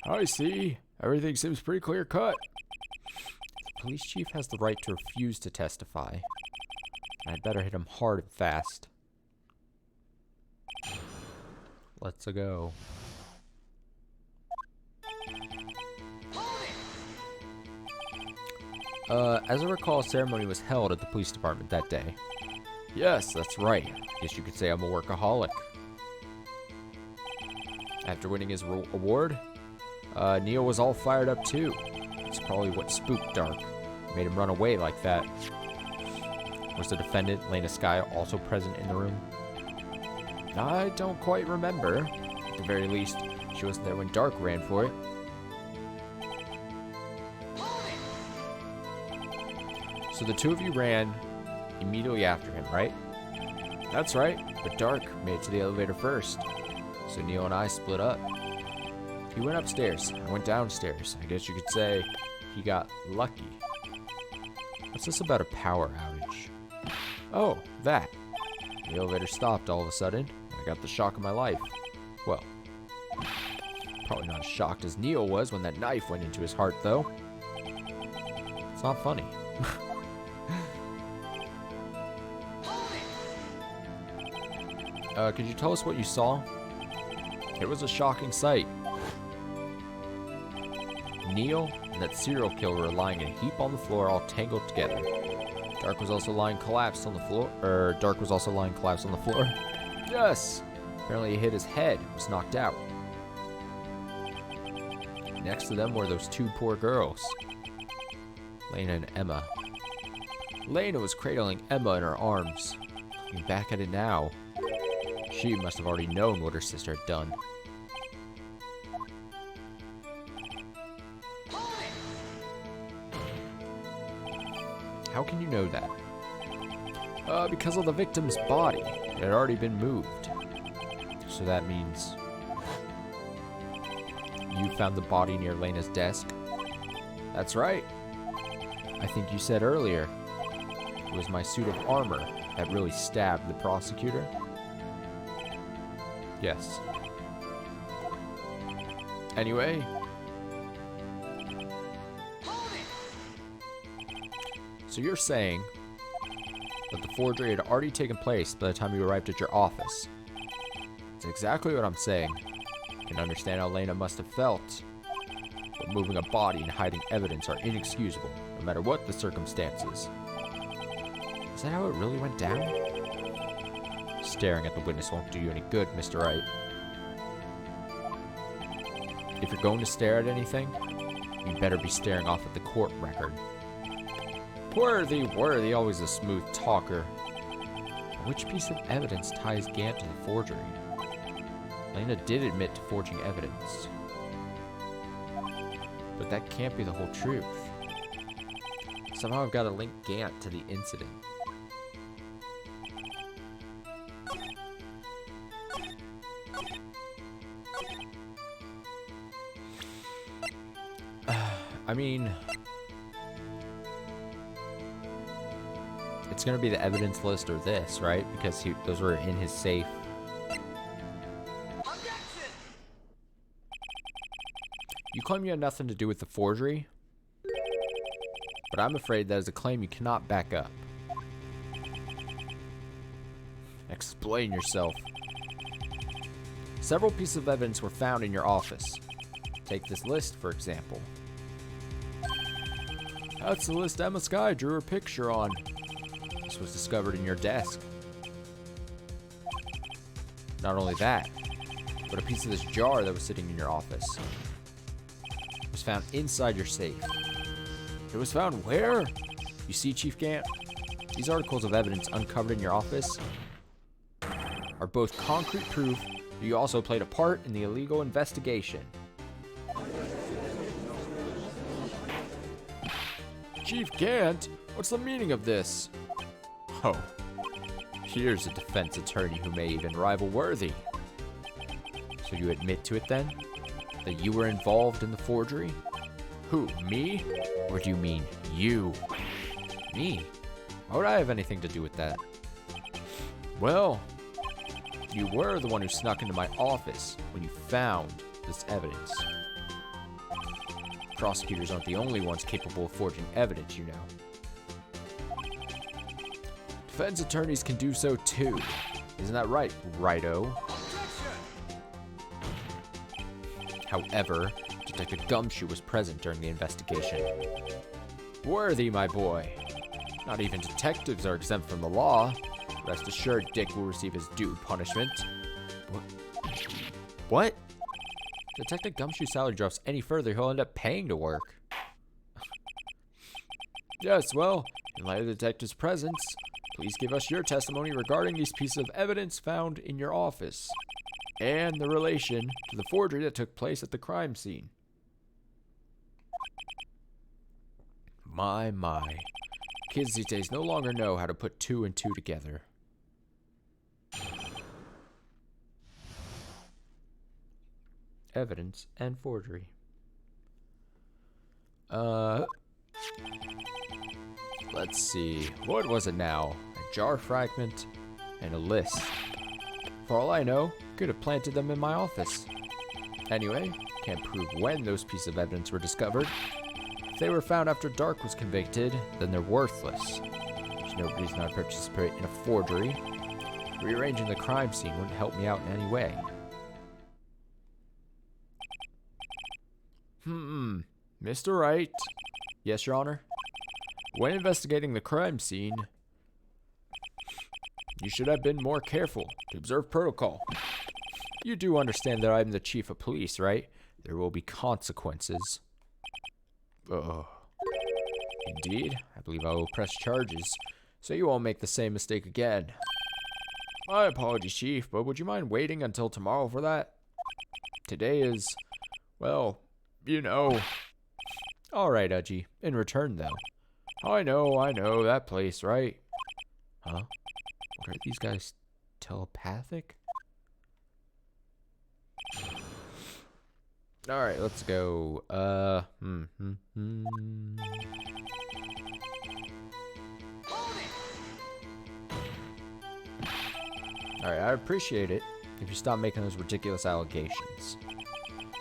I see. Everything seems pretty clear cut. The police chief has the right to refuse to testify. I'd better hit him hard and fast. Let's go. As I recall, a ceremony was held at the police department that day. Yes, that's right. Guess you could say I'm a workaholic. After winning his award, Neil was all fired up too. It's probably what spooked Dark. Made him run away like that. Was the defendant, Lena Sky, also present in the room? I don't quite remember. At the very least, she wasn't there when Dark ran for it. So the two of you ran immediately after him, right? That's right, but Dark made it to the elevator first. So Neil and I split up. He went upstairs, I went downstairs. I guess you could say he got lucky. What's this about a power outage? Oh, that. The elevator stopped all of a sudden. I got the shock of my life. Well, probably not as shocked as Neil was when that knife went into his heart, though. It's not funny. Could you tell us what you saw? It was a shocking sight. Neil and that serial killer were lying in a heap on the floor, all tangled together. Dark was also lying collapsed on the floor. Dark was also lying collapsed on the floor. Yes! Apparently he hit his head and was knocked out. Next to them were those two poor girls. Lena and Emma. Lena was cradling Emma in her arms. Looking back at it now, she must have already known what her sister had done. How can you know that? Because of the victim's body. It had already been moved. So that means you found the body near Lena's desk? That's right. I think you said earlier it was my suit of armor that really stabbed the prosecutor. Yes. Anyway. So you're saying that the forgery had already taken place by the time you arrived at your office. That's exactly what I'm saying. I can understand how Lena must have felt. But moving a body and hiding evidence are inexcusable, no matter what the circumstances. Is that how it really went down? Staring at the witness won't do you any good, Mr. Wright. If you're going to stare at anything, you better be staring off at the court record. Worthy, always a smooth talker. But which piece of evidence ties Gant to the forgery? Lena did admit to forging evidence. But that can't be the whole truth. Somehow I've got to link Gant to the incident. I mean, it's going to be the evidence list or this, right? Because those were in his safe. claim you had nothing to do with the forgery, but I'm afraid that is a claim you cannot back up. Explain yourself. Several pieces of evidence were found in your office. Take this list, for example. That's the list Emma Sky drew her picture on. This was discovered in your desk. Not only that, but a piece of this jar that was sitting in your office was found inside your safe. It was found where? You see, Chief Gant, these articles of evidence uncovered in your office are both concrete proof that you also played a part in the illegal investigation. Chief Gant, what's the meaning of this? Oh, here's a defense attorney who may even rival Worthy. So you admit to it then? That you were involved in the forgery? Who, me? Or do you mean you? Me? Why would I have anything to do with that? Well, You were the one who snuck into my office when you found this evidence. Prosecutors aren't the only ones capable of forging evidence, you know. defense attorneys can do so too. Isn't that right, Righto? However, Detective Gumshoe was present during the investigation. Worthy, my boy. Not even detectives are exempt from the law. Rest assured, Dick will receive his due punishment. What? Detective Gumshoe's salary drops any further, he'll end up paying to work. Yes, well, in light of the detective's presence, please give us your testimony regarding these pieces of evidence found in your office and the relation to the forgery that took place at the crime scene. My. Kids these days no longer know how to put two and two together. Evidence and forgery. Let's see. What was it now? A jar fragment and a list. For all I know, could have planted them in my office. Anyway, can't prove when those pieces of evidence were discovered. If they were found after Dark was convicted, then they're worthless. There's no reason I'd participate in a forgery. Rearranging the crime scene wouldn't help me out in any way. Mr. Wright, Yes, Your Honor? when investigating the crime scene, you should have been more careful to observe protocol. You do understand that I'm the chief of police, right? There will be consequences. Indeed, I believe I will press charges, so you won't make the same mistake again. My apologies, Chief, but would you mind waiting until tomorrow for that? Today is, well, you know. All right, Udgy. In return, though. I know, that place, right? Huh? What are these guys, telepathic? All right, let's go. All right, I appreciate it if you stop making those ridiculous allegations.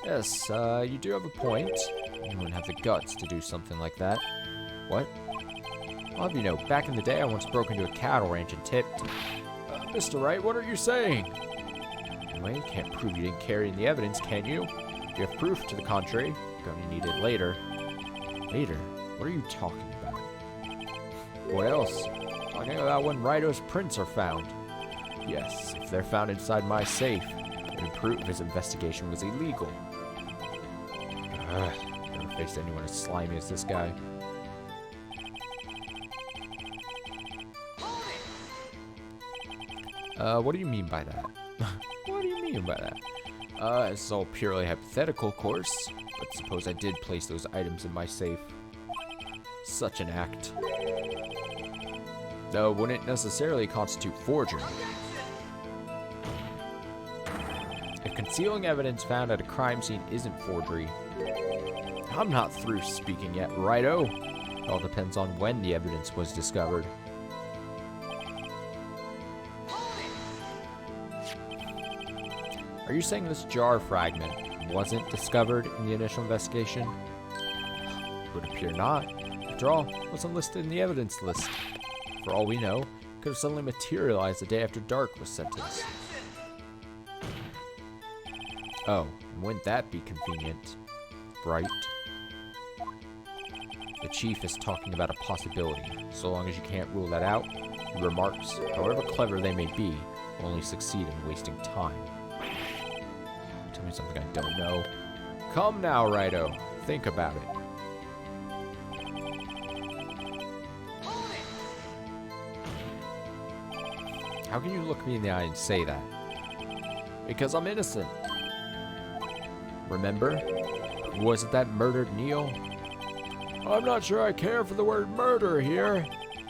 Yes, you do have a point. You wouldn't have the guts to do something like that. What? Well, you know, back in the day, I once broke into a cattle ranch and tipped. Mr. Wright, what are you saying? Anyway, can't prove you didn't carry in the evidence, can you? If you have proof to the contrary, you're going to need it later. Later? What are you talking about? What else? Talking about when Righto's prints are found. Yes, if they're found inside my safe, it would prove his investigation was illegal. Never faced anyone as slimy as this guy. What do you mean by that? What do you mean by that? This is all purely hypothetical, of course, but suppose I did place those items in my safe. Such an act, though, wouldn't necessarily constitute forgery. If concealing evidence found at a crime scene isn't forgery, I'm not through speaking yet, righto? It all depends on when the evidence was discovered. Are you saying this jar fragment wasn't discovered in the initial investigation? Would appear not. After all, it wasn't listed in the evidence list. For all we know, it could have suddenly materialized the day after Dark was sentenced. Oh, and wouldn't that be convenient? Right? The chief is talking about a possibility. So long as you can't rule that out, your remarks, however clever they may be, will only succeed in wasting time. Tell me something I don't know. Come now, Righto. Think about it. How can you look me in the eye and say that? Because I'm innocent. Remember? Was it that murdered Neil? I'm not sure I care for the word murder here,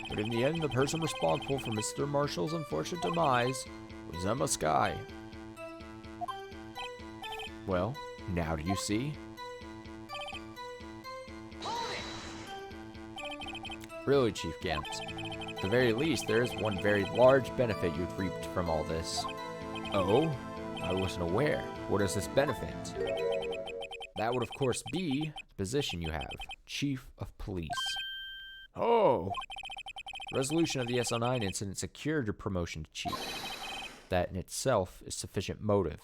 but in the end, the person responsible for Mr. Marshall's unfortunate demise was Emma Skye. Well, now do you see? Really, Chief Gant. At the very least, there is one very large benefit you've reaped from all this. Oh? I wasn't aware. What is this benefit? That would, of course, be the position you have, Chief of Police. Oh! Resolution of the SO9 incident secured your promotion to Chief. That in itself is sufficient motive.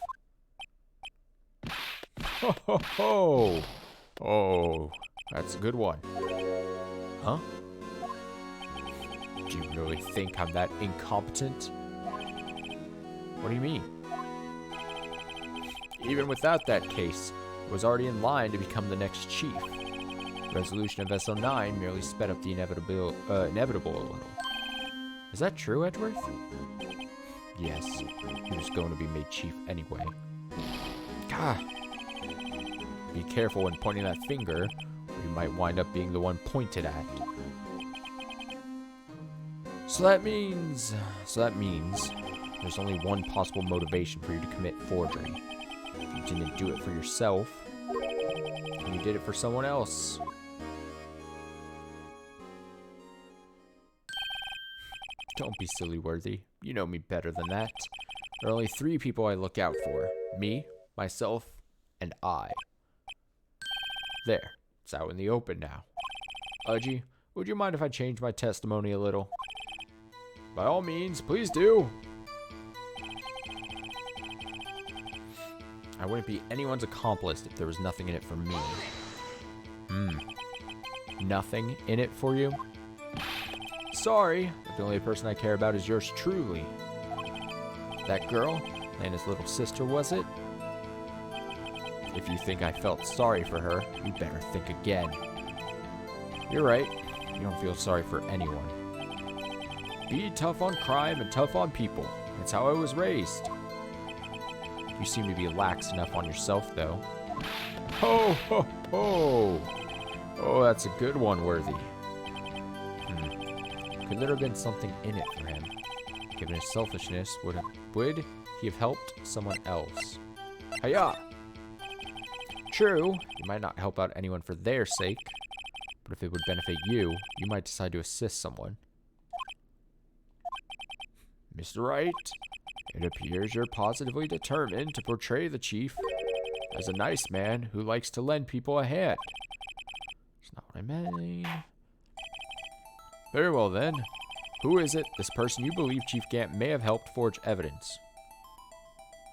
Ho ho ho! Oh, that's a good one. Huh? Do you really think I'm that incompetent? What do you mean? Even without that case, I was already in line to become the next chief. Resolution of SO9 merely sped up the inevitable a little. Is that true, Edgeworth? Yes, he was going to be made chief anyway. Gah! Be careful when pointing that finger, or you might wind up being the one pointed at. So that means there's only one possible motivation for you to commit forgery. If you didn't do it for yourself, and you did it for someone else. Don't be silly, Worthy. You know me better than that. There are only 3 people I look out for. Me, myself, and I. There. It's out in the open now. Udgy, would you mind if I change my testimony a little? By all means, please do. I wouldn't be anyone's accomplice if there was nothing in it for me. Nothing in it for you? Sorry, but the only person I care about is yours truly. That girl? Lana's little sister, was it? If you think I felt sorry for her, you better think again. You're right. You don't feel sorry for anyone. Be tough on crime and tough on people. That's how I was raised. You seem to be lax enough on yourself, though. Ho, ho, ho! Oh, that's a good one, Worthy. Could there have been something in it for him? Given his selfishness, would he have helped someone else? Hiya! True, you might not help out anyone for their sake, but if it would benefit you, you might decide to assist someone. Mr. Wright, it appears you're positively determined to portray the chief as a nice man who likes to lend people a hand. That's not what I meant. Very well then. Who is it, this person you believe Chief Gant may have helped forge evidence?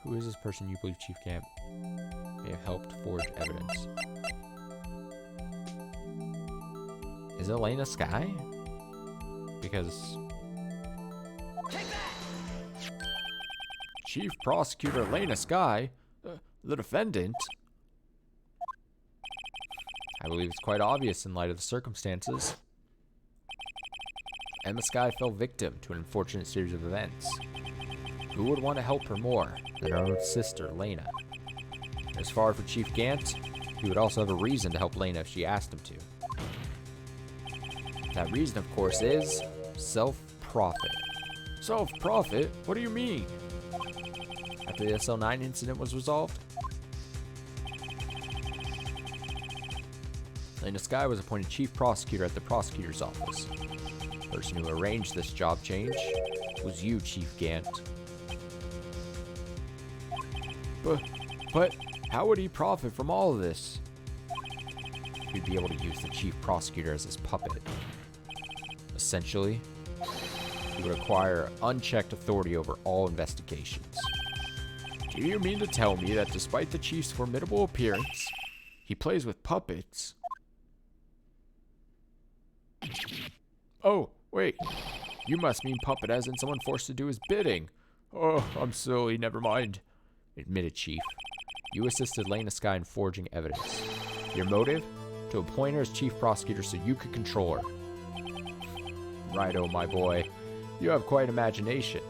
Who is this person you believe Chief Gant may have helped forge evidence? Is it Elena Skye? Because... Chief Prosecutor Elena Skye? The defendant? I believe it's quite obvious in light of the circumstances. Emma Skye fell victim to an unfortunate series of events. Who would want to help her more than her own sister, Lena? As far for Chief Gant, he would also have a reason to help Lena if she asked him to. That reason, of course, is self-profit. Self-profit? What do you mean? After the SL9 incident was resolved, Lena Skye was appointed chief prosecutor at the prosecutor's office. The person who arranged this job change was you, Chief Gant. But How would he profit from all of this? He'd be able to use the chief prosecutor as his puppet. Essentially, he would acquire unchecked authority over all investigations. Do you mean to tell me that despite the chief's formidable appearance, he plays with puppets? Oh, wait. You must mean puppet as in someone forced to do his bidding. Oh, I'm silly, never mind. Admitted Chief. You assisted Lena Sky in forging evidence. Your motive? To appoint her as chief prosecutor so you could control her. Righto, my boy. You have quite imagination.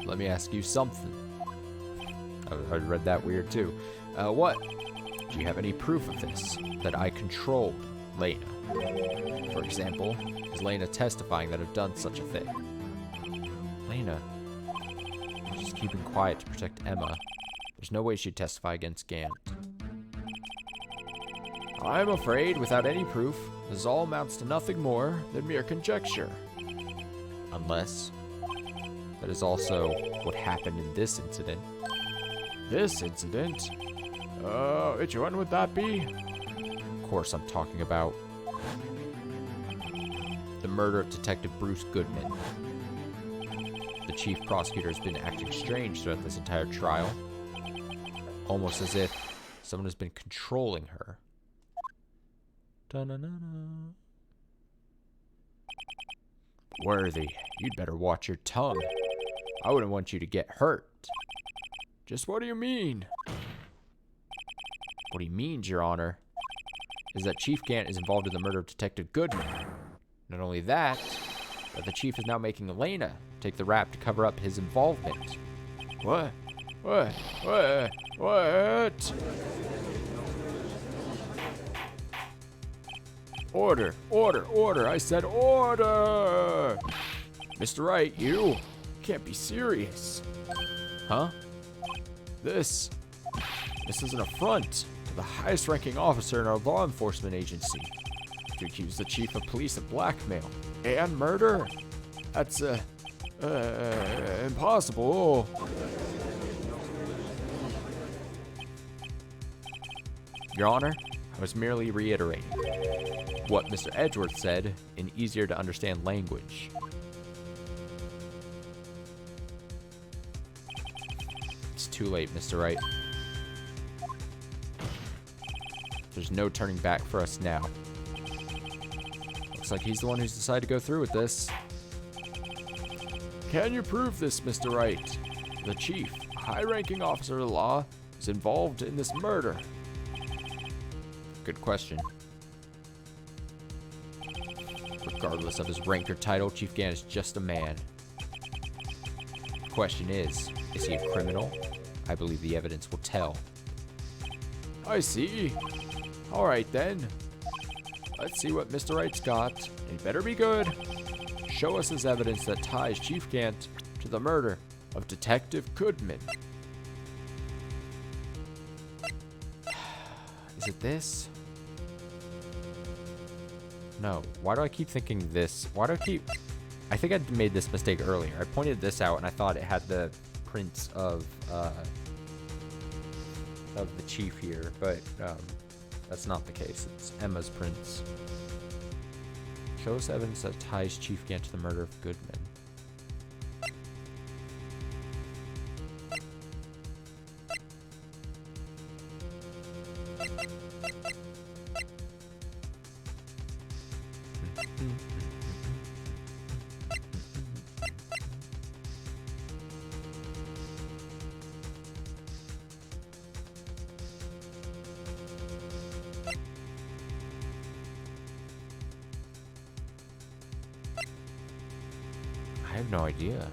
Let me ask you something. I read that weird too. What? Do you have any proof of this? That I controlled Lena? For example, is Lena testifying that I've done such a thing? Lena? She's keeping quiet to protect Emma. There's no way she'd testify against Gant. I'm afraid, without any proof, this all amounts to nothing more than mere conjecture. Unless that is also what happened in this incident. This incident? Which one would that be? Of course I'm talking about the murder of Detective Bruce Goodman. The chief prosecutor has been acting strange throughout this entire trial. Almost as if someone has been controlling her. Da-na-na-na. Worthy, you'd better watch your tongue. I wouldn't want you to get hurt. Just what do you mean? What he means, Your Honor, is that Chief Gant is involved in the murder of Detective Goodman. Not only that, but the chief is now making Elena take the rap to cover up his involvement. What? What? Order, I said order! Mr. Wright, you can't be serious. Huh? This is an affront to the highest ranking officer in our law enforcement agency. To accuse the chief of police of blackmail and murder? That's, impossible. Your Honor, I was merely reiterating what Mr. Edgeworth said in easier to understand language. It's too late, Mr. Wright. There's no turning back for us now. Looks like he's the one who's decided to go through with this. Can you prove this, Mr. Wright? The chief, high-ranking officer of the law, is involved in this murder. Good question. Regardless of his rank or title, Chief Gant is just a man. The question is he a criminal? I believe the evidence will tell. I see. All right then. Let's see what Mr. Wright's got. It better be good. Show us his evidence that ties Chief Gant to the murder of Detective Goodman. Is it this? No. Why do I keep thinking this? I think I made this mistake earlier. I pointed this out and I thought it had the prints of the chief here, but that's not the case. It's Emma's prints. Show us evidence that ties Chief Gant to the murder of Goodman. I have no idea.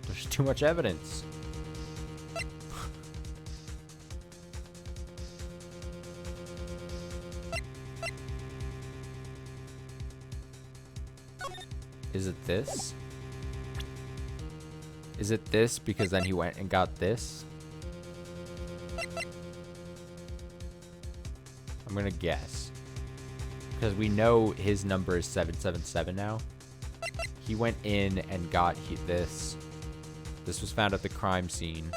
There's too much evidence. Is it this? Is it this because then he went and got this? I'm gonna guess. Because we know his number is 777 now. He went in and got this. This was found at the crime scene.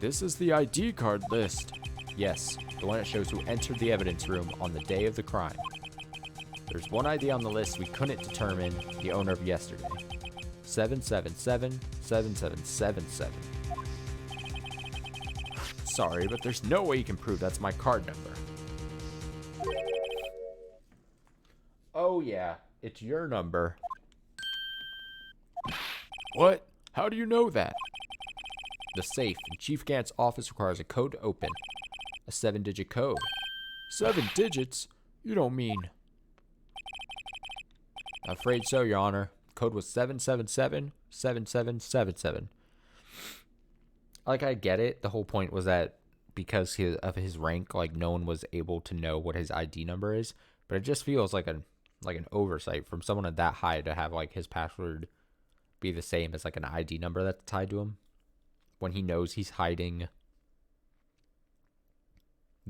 This is the ID card list. Yes, the one that shows who entered the evidence room on the day of the crime. There's one ID on the list we couldn't determine the owner of yesterday. 777-7777. Sorry, but there's no way you can prove that's my card number. Oh yeah, it's your number. What? How do you know that? The safe in Chief Gant's office requires a code to open. A 7-digit code. 7 digits? You don't mean... Afraid so, Your Honor. Code was 777-7777. Like, I get it. The whole point was that because of his rank, like, no one was able to know what his ID number is. But it just feels like an oversight from someone at that high to have, like, his password be the same as, like, an ID number that's tied to him. When he knows he's hiding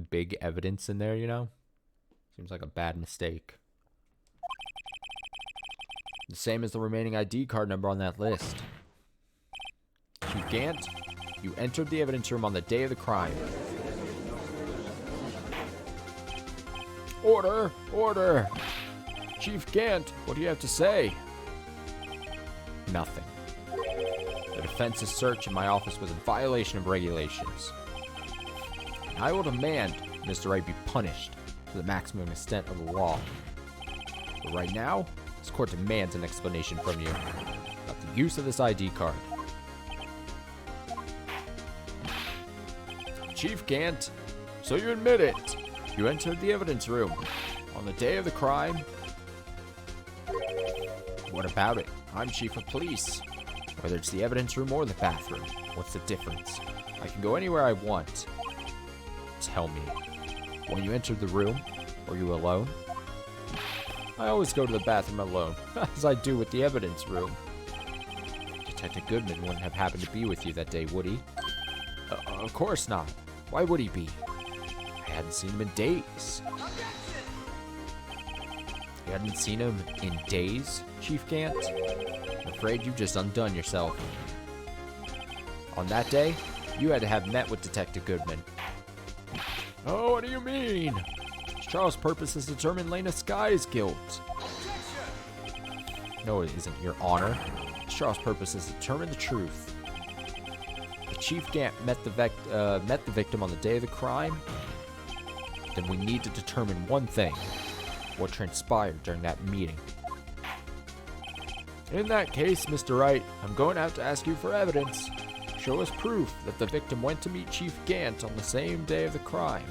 big evidence in there, you know? Seems like a bad mistake. The same as the remaining ID card number on that list. Chief Gant, you entered the evidence room on the day of the crime. Order! Order! Chief Gant, what do you have to say? Nothing. The defense's search in my office was in violation of regulations. And I will demand Mr. Wright be punished to the maximum extent of the law. But right now, this court demands an explanation from you about the use of this ID card. Chief Gant, so you admit it. You entered the evidence room on the day of the crime. What about it? I'm chief of police. Whether it's the evidence room or the bathroom, what's the difference? I can go anywhere I want. Tell me, when you entered the room, were you alone? I always go to the bathroom alone, as I do with the evidence room. Detective Goodman wouldn't have happened to be with you that day, would he? Of course not. Why would he be? I hadn't seen him in days. You hadn't seen him in days, Chief Gant? I'm afraid you've just undone yourself. On that day, you had to have met with Detective Goodman. Oh, what do you mean? Charles' purpose is to determine Lena Sky's guilt. No, it isn't, Your Honor. Charles' purpose is to determine the truth. If Chief Gant met the victim on the day of the crime, then we need to determine one thing: what transpired during that meeting. In that case, Mr. Wright, I'm going to have to ask you for evidence. Show us proof that the victim went to meet Chief Gant on the same day of the crime.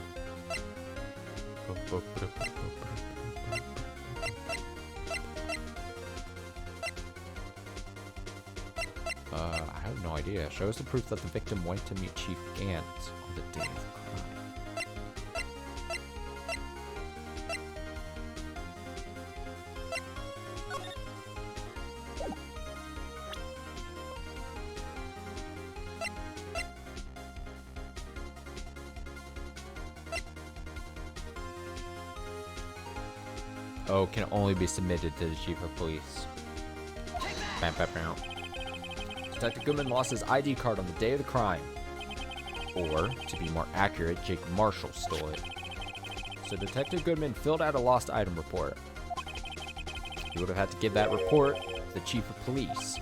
I have no idea. Show us the proof that the victim went to meet Chief Gant on the day of the crime. Oh, can only be submitted to the chief of police. Bam, bam, bam. Detective Goodman lost his ID card on the day of the crime. Or, to be more accurate, Jake Marshall stole it. So Detective Goodman filled out a lost item report. He would have had to give that report to the chief of police.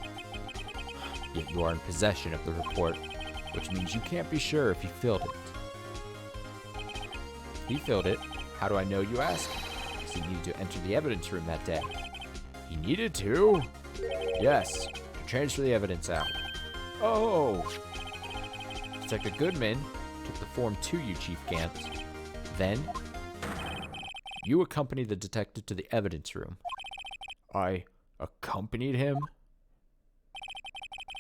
Yet you are in possession of the report, which means you can't be sure if he filled it. He filled it. How do I know, you ask? He needed to enter the evidence room that day. He needed to? Yes, to transfer the evidence out. Oh! Detective Goodman took the form to you, Chief Gant. Then, you accompanied the detective to the evidence room. I accompanied him?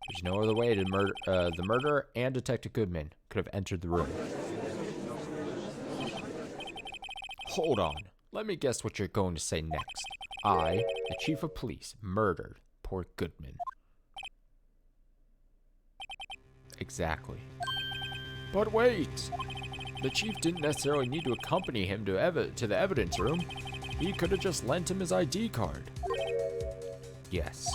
There's no other way to the murderer and Detective Goodman could have entered the room. Hold on. Let me guess what you're going to say next. I, the chief of police, murdered poor Goodman. Exactly. But wait! The chief didn't necessarily need to accompany him to the evidence room. He could have just lent him his ID card. Yes.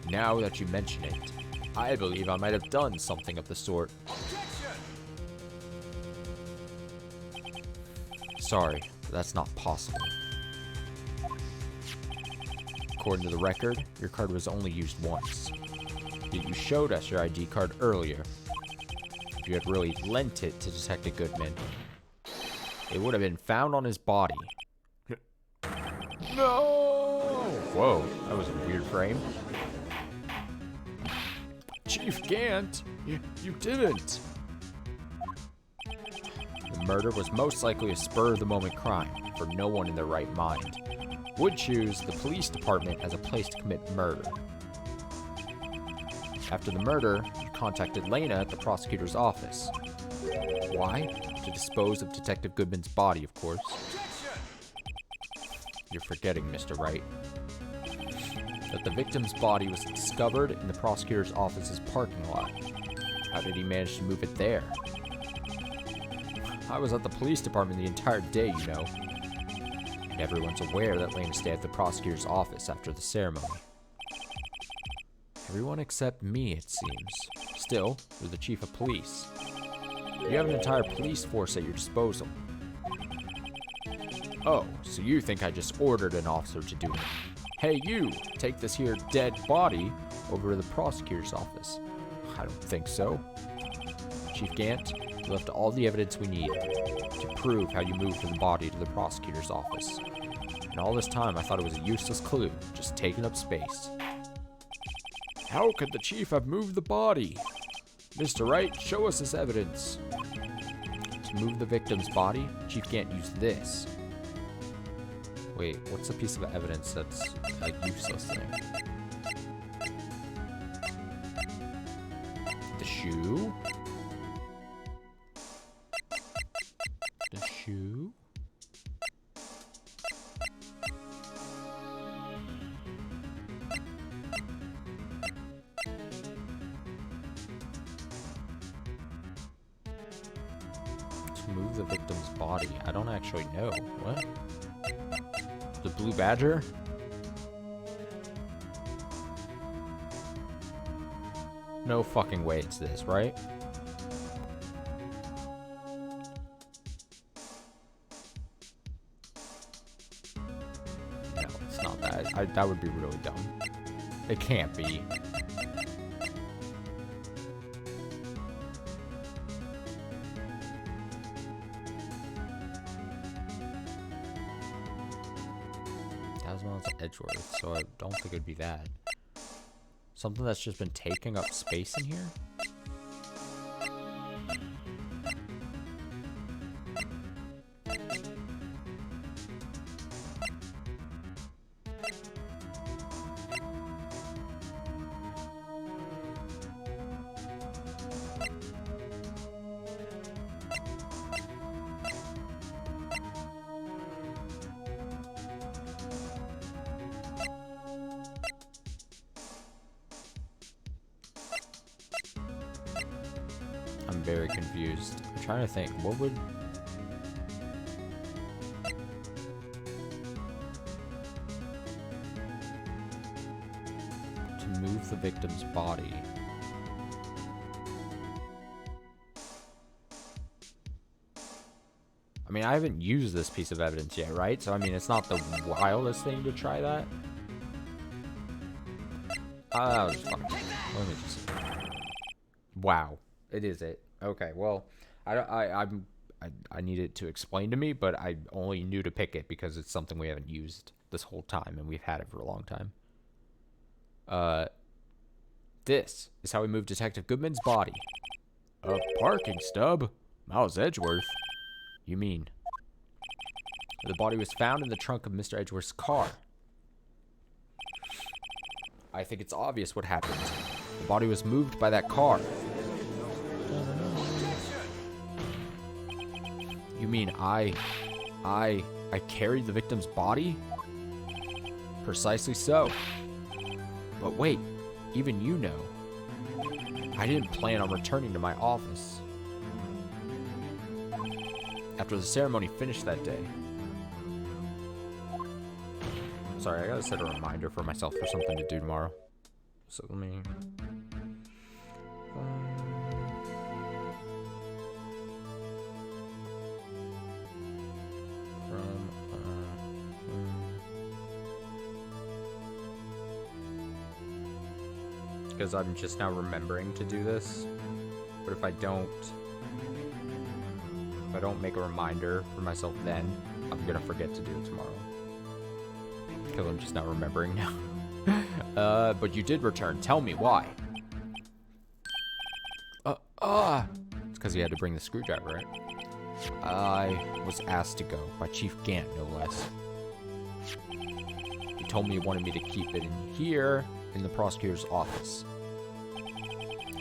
Now that you mention it, I believe I might have done something of the sort. Sorry, that's not possible. According to the record, your card was only used once. Yet you showed us your ID card earlier. If you had really lent it to Detective Goodman, it would have been found on his body. No! Whoa, that was a weird frame. Chief Gant, you didn't. The murder was most likely a spur-of-the-moment crime, for no one in their right mind would choose the police department as a place to commit murder. After the murder, you contacted Lena at the prosecutor's office. Why? To dispose of Detective Goodman's body, of course. You're forgetting, Mr. Wright, that the victim's body was discovered in the prosecutor's office's parking lot. How did he manage to move it there? I was at the police department the entire day, you know. And everyone's aware that Lena stayed at the prosecutor's office after the ceremony. Everyone except me, it seems. Still, you're the chief of police. You have an entire police force at your disposal. Oh, so you think I just ordered an officer to do it? Hey, you, take this here dead body over to the prosecutor's office. I don't think so. Chief Gant, you left all the evidence we need to prove how you moved the body to the prosecutor's office. And all this time, I thought it was a useless clue, just taking up space. How could the chief have moved the body? Mr. Wright, show us this evidence. To move the victim's body, Chief Gant used this. Wait, what's the piece of evidence that's a useless thing? The shoe? The shoe? To move the victim's body. I don't actually know. What? The blue badger? No fucking way it's this, right? No, it's not that. That would be really dumb. It can't be. Edgeworth, so I don't think it'd be that. Something that's just been taking up space in here? I'm very confused. I'm trying to think, what would... To move the victim's body. I mean, I haven't used this piece of evidence yet, right? So, I mean, it's not the wildest thing to try that. That was fun. Let me just... Wow. It is it. Okay, well, I needed to explain to me, but I only knew to pick it because it's something we haven't used this whole time, and we've had it for a long time. This is how we moved Detective Goodman's body. A parking stub? How's Edgeworth? You mean? The body was found in the trunk of Mr. Edgeworth's car. I think it's obvious what happened. The body was moved by that car. You mean I carried the victim's body? Precisely so. But wait, even you know. I didn't plan on returning to my office after the ceremony finished that day. Sorry, I gotta set a reminder for myself for something to do tomorrow. So let me... because I'm just now remembering to do this. But if I don't make a reminder for myself then, I'm gonna forget to do it tomorrow. Because I'm just not remembering now. But you did return. Tell me why. It's because you had to bring the screwdriver, right? I was asked to go by Chief Gant, no less. He told me he wanted me to keep it in here in the prosecutor's office.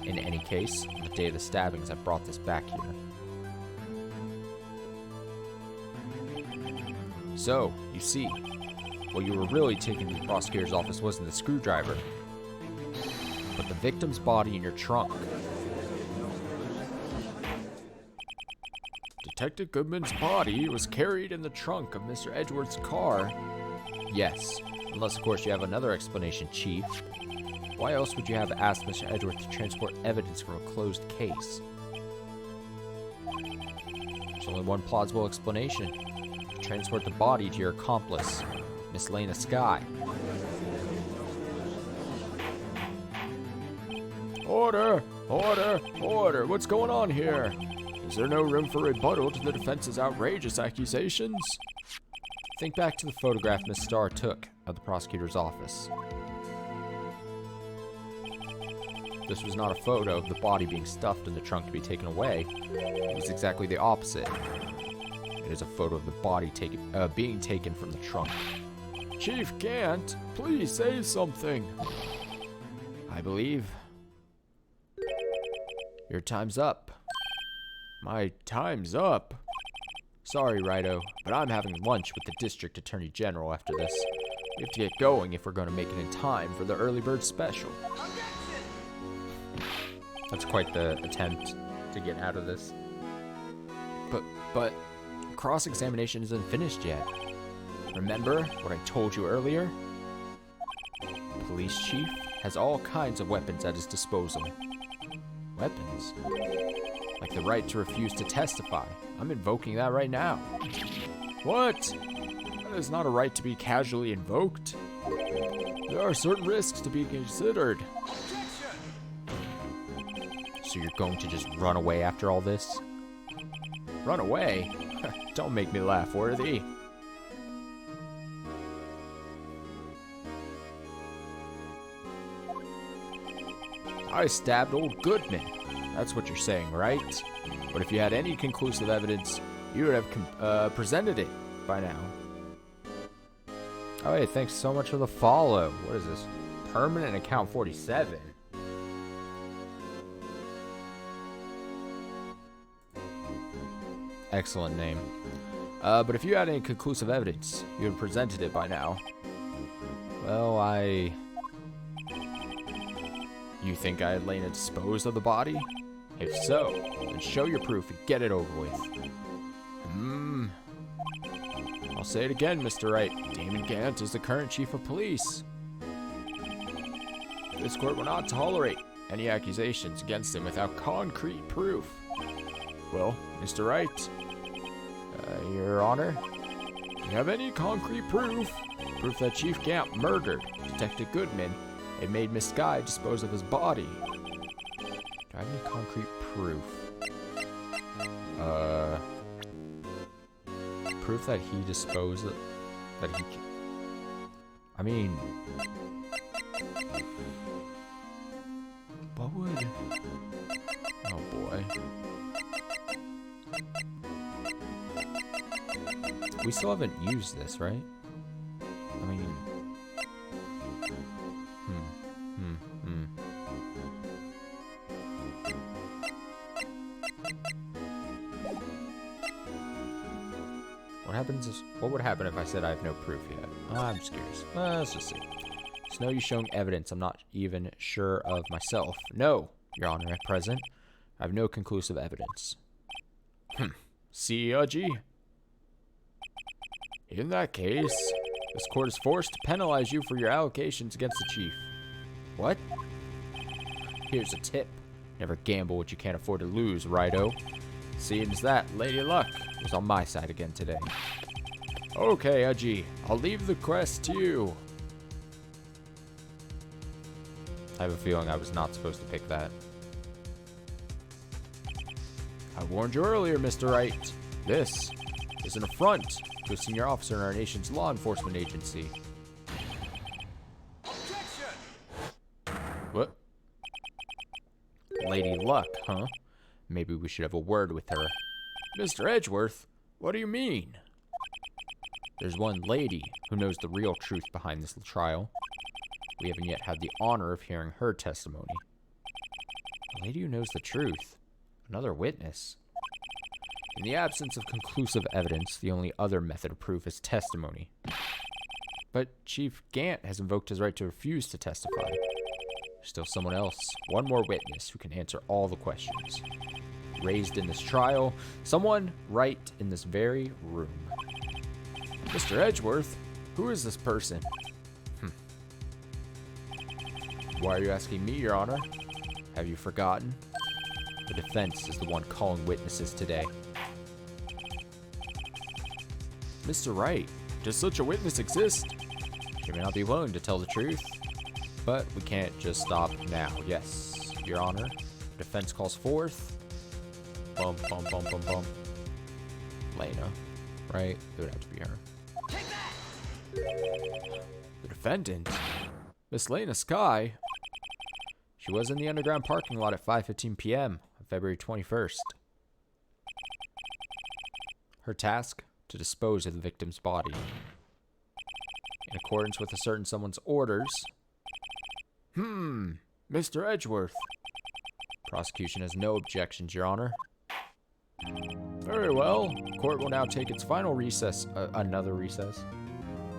In any case, on the day of the stabbings, I brought this back here. So, you see, what you were really taking to the prosecutor's office wasn't the screwdriver, but the victim's body in your trunk. Detective Goodman's body was carried in the trunk of Mr. Edgeworth's car. Yes, unless of course you have another explanation, Chief. Why else would you have asked Mr. Edgeworth to transport evidence from a closed case? There's only one plausible explanation. Transport the body to your accomplice, Miss Lena Skye. Order! Order! Order! What's going on here? Is there no room for rebuttal to the defense's outrageous accusations? Think back to the photograph Miss Starr took of the prosecutor's office. This was not a photo of the body being stuffed in the trunk to be taken away. It was exactly the opposite. It is a photo of the body being taken from the trunk. Chief Gant, please say something. I believe your time's up. My time's up. Sorry, Righto, but I'm having lunch with the District Attorney General after this. We have to get going if we're going to make it in time for the early bird special. That's quite the attempt to get out of this. But cross-examination isn't finished yet. Remember what I told you earlier? The police chief has all kinds of weapons at his disposal. Weapons? Like the right to refuse to testify. I'm invoking that right now. What? That is not a right to be casually invoked. There are certain risks to be considered. So you're going to just run away after all this? Run away? Don't make me laugh, Worthy. I stabbed old Goodman. That's what you're saying, right? But if you had any conclusive evidence, you would have presented it by now. Oh, hey, thanks so much for the follow. What is this? Permanent account 47. Excellent name. But if you had any conclusive evidence, you would have presented it by now. Well, You think I had Lena disposed of the body? If so, then show your proof and get it over with. I'll say it again, Mr. Wright. Damon Gant is the current chief of police. This court will not tolerate any accusations against him without concrete proof. Well, Mr. Wright, Your Honor? you have any concrete proof? Proof that Chief Gant murdered Detective Goodman and made Miss Skye dispose of his body. Do I have any concrete proof? Proof that he disposed of... That he... I mean... What would... Oh boy. We still haven't used this, right? I mean... What would happen if I said I have no proof yet? I'm just curious. Let's just see. There's no use showing evidence I'm not even sure of myself. No, Your Honor, at present, I have no conclusive evidence. See, Udgy? In that case, this court is forced to penalize you for your allegations against the chief. What? Here's a tip. Never gamble what you can't afford to lose, righto. Seeing as that, Lady Luck was on my side again today. Okay, Udgy, I'll leave the quest to you. I have a feeling I was not supposed to pick that. I warned you earlier, Mr. Wright. This is an affront to a senior officer in our nation's law enforcement agency. What? Lady Luck, huh? Maybe we should have a word with her. Mr. Edgeworth, what do you mean? There's one lady who knows the real truth behind this trial. We haven't yet had the honor of hearing her testimony. A lady who knows the truth. Another witness. In the absence of conclusive evidence, the only other method of proof is testimony. But Chief Gant has invoked his right to refuse to testify. There's still someone else, one more witness who can answer all the questions raised in this trial, someone right in this very room. Mr. Edgeworth, who is this person? Why are you asking me, Your Honor? Have you forgotten? The defense is the one calling witnesses today. Mr. Wright, does such a witness exist? She may not be willing to tell the truth, but we can't just stop now. Yes, Your Honor. Defense calls forth. Bum, bum, bum, bum, bum. Lena, right? It would have to be her. The defendant? Miss Lena Sky? She was in the underground parking lot at 5:15 p.m. on February 21st. Her task? To dispose of the victim's body. In accordance with a certain someone's orders. Mr. Edgeworth. Prosecution has no objections, Your Honor. Very well. Court will now take its final recess. Another recess?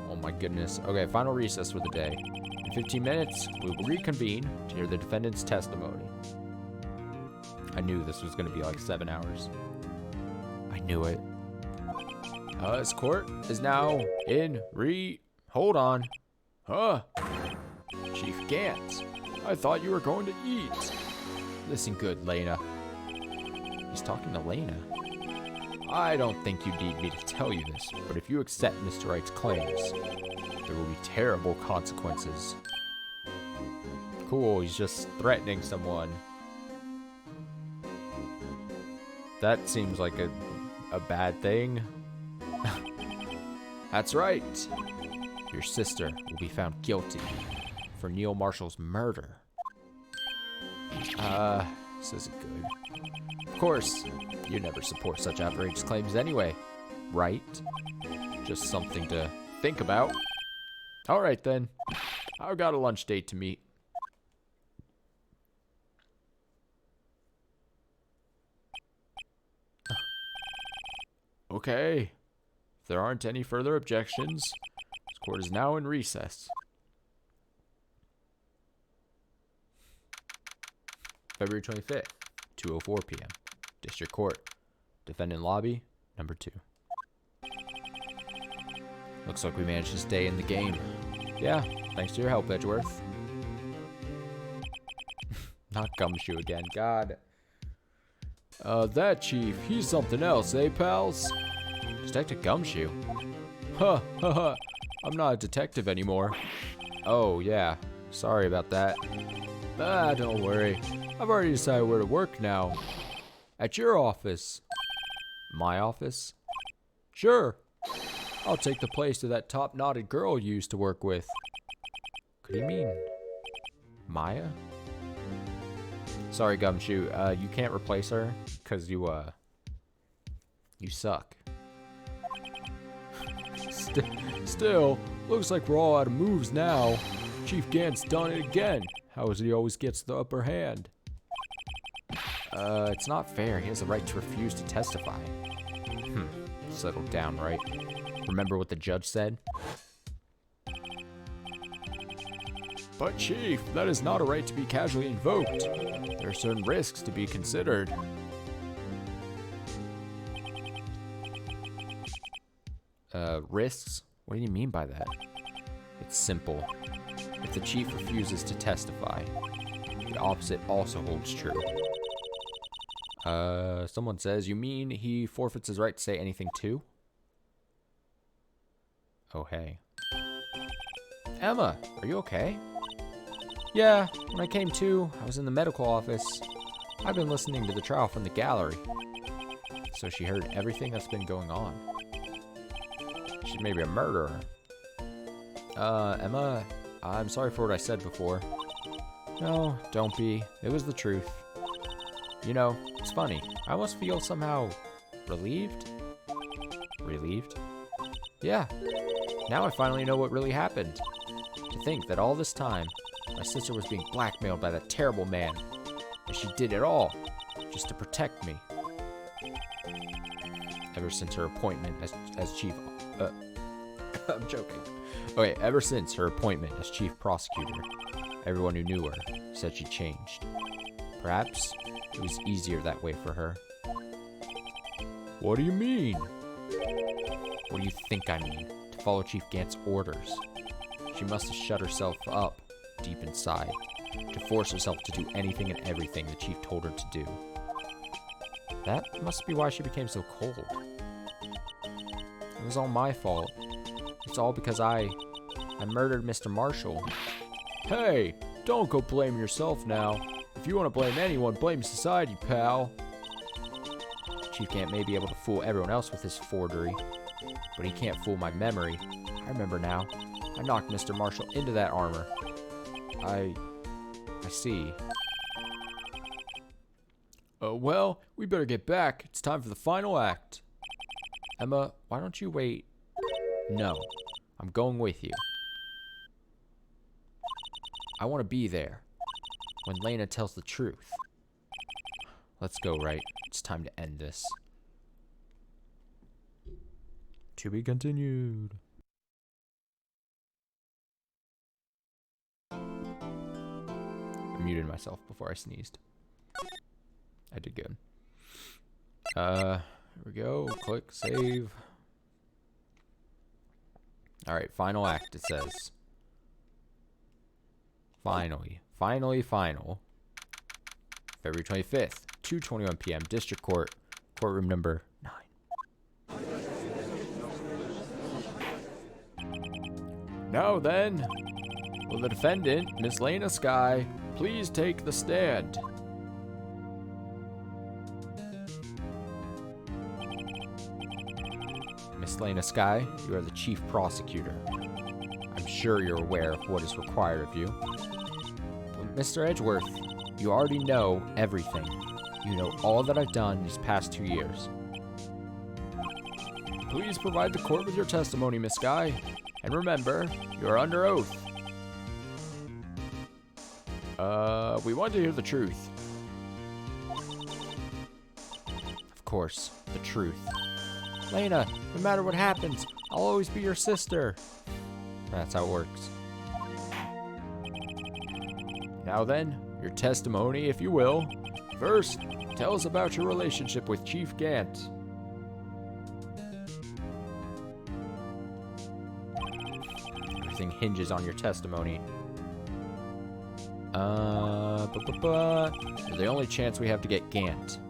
Oh my goodness. Okay, final recess for the day. In 15 minutes, we will reconvene to hear the defendant's testimony. I knew this was going to be like 7 hours. I knew it. This court is now in Hold on. Chief Gant, I thought you were going to eat. Listen good, Lena. He's talking to Lena. I don't think you need me to tell you this, but if you accept Mr. Wright's claims, there will be terrible consequences. Cool, he's just threatening someone. That seems like a bad thing. That's right. Your sister will be found guilty for Neil Marshall's murder. This isn't good. Of course, you never support such outrageous claims anyway, right? Just something to think about. All right, then. I've got a lunch date to meet. Okay. If there aren't any further objections, this court is now in recess. February 25th, 2:04 p.m. District Court. Defendant lobby, number 2. Looks like we managed to stay in the game. Yeah, thanks to your help, Edgeworth. Not Gumshoe again, God. That chief, he's something else, eh, pals? Detective Gumshoe? I'm not a detective anymore. Oh, yeah. Sorry about that. Don't worry. I've already decided where to work now. At your office. My office? Sure. I'll take the place of that top-knotted girl you used to work with. Could he mean Maya? Sorry, Gumshoe. You can't replace her because you suck. Still, looks like we're all out of moves now. Chief Gant's done it again. How is he always gets the upper hand? It's not fair. He has the right to refuse to testify. Settle down, right? Remember what the judge said? But Chief, that is not a right to be casually invoked. There are certain risks to be considered. Risks? What do you mean by that? It's simple. If the chief refuses to testify, the opposite also holds true. Someone says, you mean he forfeits his right to say anything too? Oh, hey. Emma, are you okay? Yeah, when I came to, I was in the medical office. I've been listening to the trial from the gallery. So she heard everything that's been going on. She's maybe a murderer. Emma, I'm sorry for what I said before. No, don't be. It was the truth. You know, it's funny. I almost feel somehow relieved. Relieved? Yeah. Now I finally know what really happened. To think that all this time, my sister was being blackmailed by that terrible man. And she did it all just to protect me. Ever since her appointment as chief... I'm joking. Okay, ever since her appointment as chief prosecutor, everyone who knew her said she changed. Perhaps it was easier that way for her. What do you mean? What do you think I mean? To follow Chief Gant's orders. She must have shut herself up deep inside to force herself to do anything and everything the chief told her to do. That must be why she became so cold. It was all my fault. It's all because I murdered Mr. Marshall. Hey, don't go blame yourself now. If you want to blame anyone, blame society, pal. Chief Gant may be able to fool everyone else with his forgery, but he can't fool my memory. I remember now. I knocked Mr. Marshall into that armor. I see. Well, we better get back. It's time for the final act. Emma, why don't you wait? No, I'm going with you. I want to be there when Lena tells the truth. Let's go, Wright. It's time to end this. To be continued. I muted myself before I sneezed. I did good. Here we go. Click save. Alright, final act, it says. Finally. Final. February 25th, 2:21 p.m. District Court, courtroom number 9. Now then, will the defendant, Miss Lena Skye, please take the stand? Miss Lena Skye, you are the chief prosecutor. I'm sure you're aware of what is required of you. But Mr. Edgeworth, you already know everything. You know all that I've done these past 2 years. Please provide the court with your testimony, Miss Skye. And remember, you are under oath. We want to hear the truth. Of course, the truth. Lena, no matter what happens, I'll always be your sister. That's how it works. Now then, your testimony, if you will. First, tell us about your relationship with Chief Gant. Everything hinges on your testimony. You're the only chance we have to get Gant.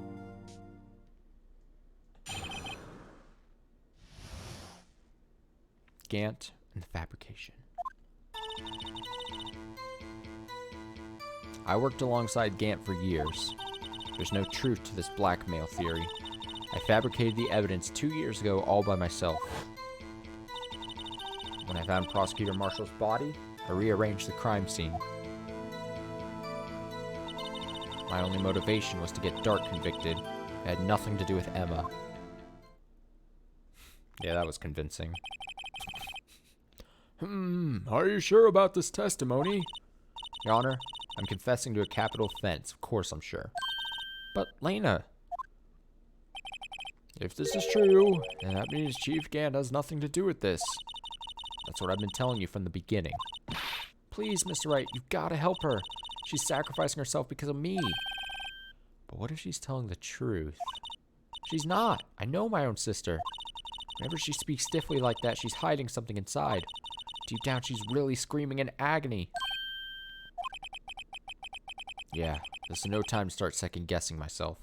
Gant and the fabrication. I worked alongside Gant for years. There's no truth to this blackmail theory. I fabricated the evidence 2 years ago all by myself. When I found Prosecutor Marshall's body, I rearranged the crime scene. My only motivation was to get Dart convicted. It had nothing to do with Emma. Yeah, that was convincing. Are you sure about this testimony? Your Honor, I'm confessing to a capital offense. Of course I'm sure. But Lena... If this is true, then that means Chief Gant has nothing to do with this. That's what I've been telling you from the beginning. Please, Mr. Wright, you've got to help her. She's sacrificing herself because of me. But what if she's telling the truth? She's not. I know my own sister. Whenever she speaks stiffly like that, she's hiding something inside. Deep down, she's really screaming in agony. Yeah, this is no time to start second-guessing myself.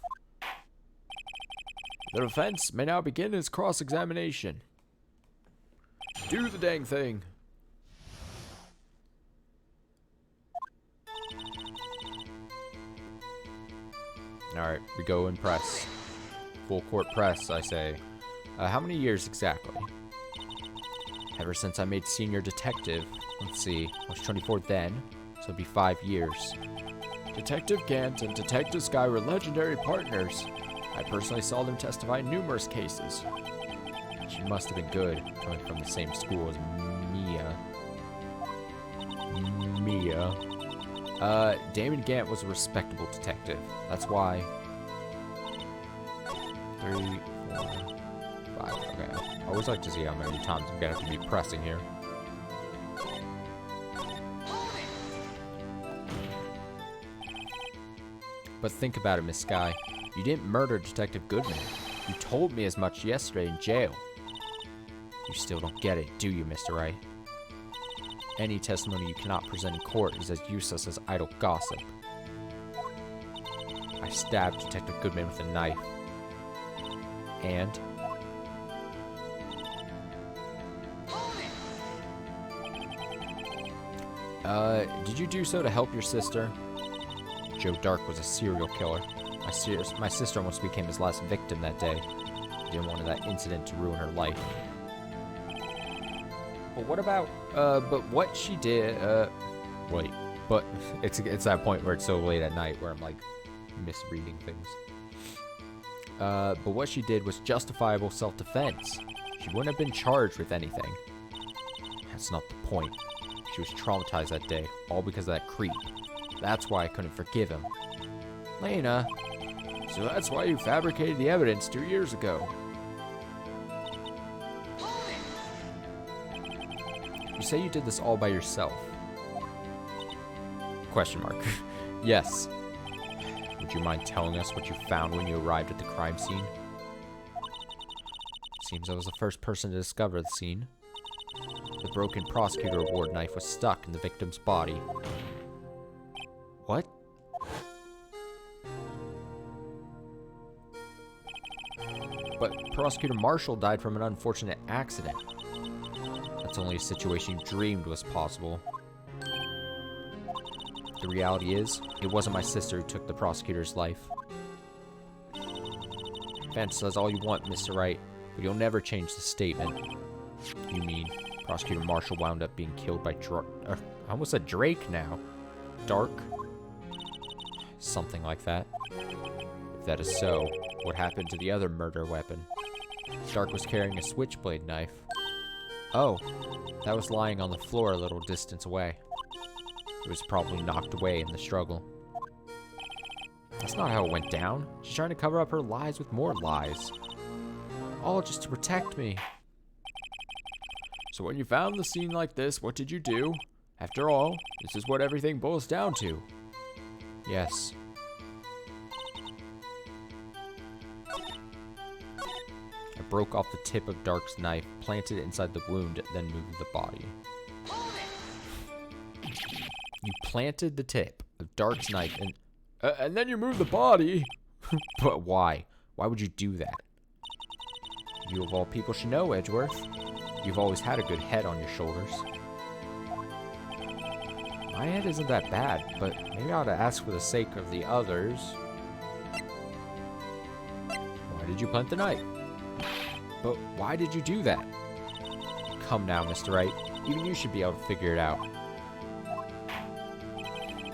The defense may now begin its cross-examination. Do the dang thing. Alright, we go in press. Full court press, I say. How many years exactly? Ever since I made senior detective. Let's see, I was 24 then, so it'd be 5 years. Detective Gant and Detective Sky were legendary partners. I personally saw them testify in numerous cases. She must have been good, coming from the same school as Mia. Damon Gant was a respectable detective. That's why. 3, 4, 5. Okay. I always like to see how many times I'm gonna have to be pressing here. But think about it, Miss Sky. You didn't murder Detective Goodman. You told me as much yesterday in jail. You still don't get it, do you, Mr. Wright? Any testimony you cannot present in court is as useless as idle gossip. I stabbed Detective Goodman with a knife. And? Did you do so to help your sister? Joe Dark was a serial killer. My sister almost became his last victim that day. I didn't want that incident to ruin her life. But what about, but what she did, wait, but it's that point where it's so late at night where I'm like misreading things. But what she did was justifiable self-defense. She wouldn't have been charged with anything. That's not the point. She was traumatized that day, all because of that creep. That's why I couldn't forgive him. Lena, so that's why you fabricated the evidence 2 years ago. You say you did this all by yourself? Question mark. Yes. Would you mind telling us what you found when you arrived at the crime scene? Seems I was the first person to discover the scene. The broken prosecutor award knife was stuck in the victim's body. What? But Prosecutor Marshall died from an unfortunate accident. That's only a situation you dreamed was possible. The reality is, it wasn't my sister who took the prosecutor's life. Fantasize all you want, Mr. Wright, but you'll never change the statement. You mean Prosecutor Marshall wound up being killed by I almost said Drake now. Dark? Something like that. If that is so, what happened to the other murder weapon? Dark was carrying a switchblade knife. Oh, that was lying on the floor a little distance away. It was probably knocked away in the struggle. That's not how it went down. She's trying to cover up her lies with more lies. All just to protect me. So when you found the scene like this, what did you do? After all, this is what everything boils down to. Yes. I broke off the tip of Dark's knife, planted it inside the wound, then moved the body. You planted the tip of Dark's knife and then you moved the body? But why? Why would you do that? You of all people should know, Edgeworth. You've always had a good head on your shoulders. My head isn't that bad, but maybe I ought to ask for the sake of the others. Why did you plant the knife? But why did you do that? Come now, Mr. Wright. Even you should be able to figure it out.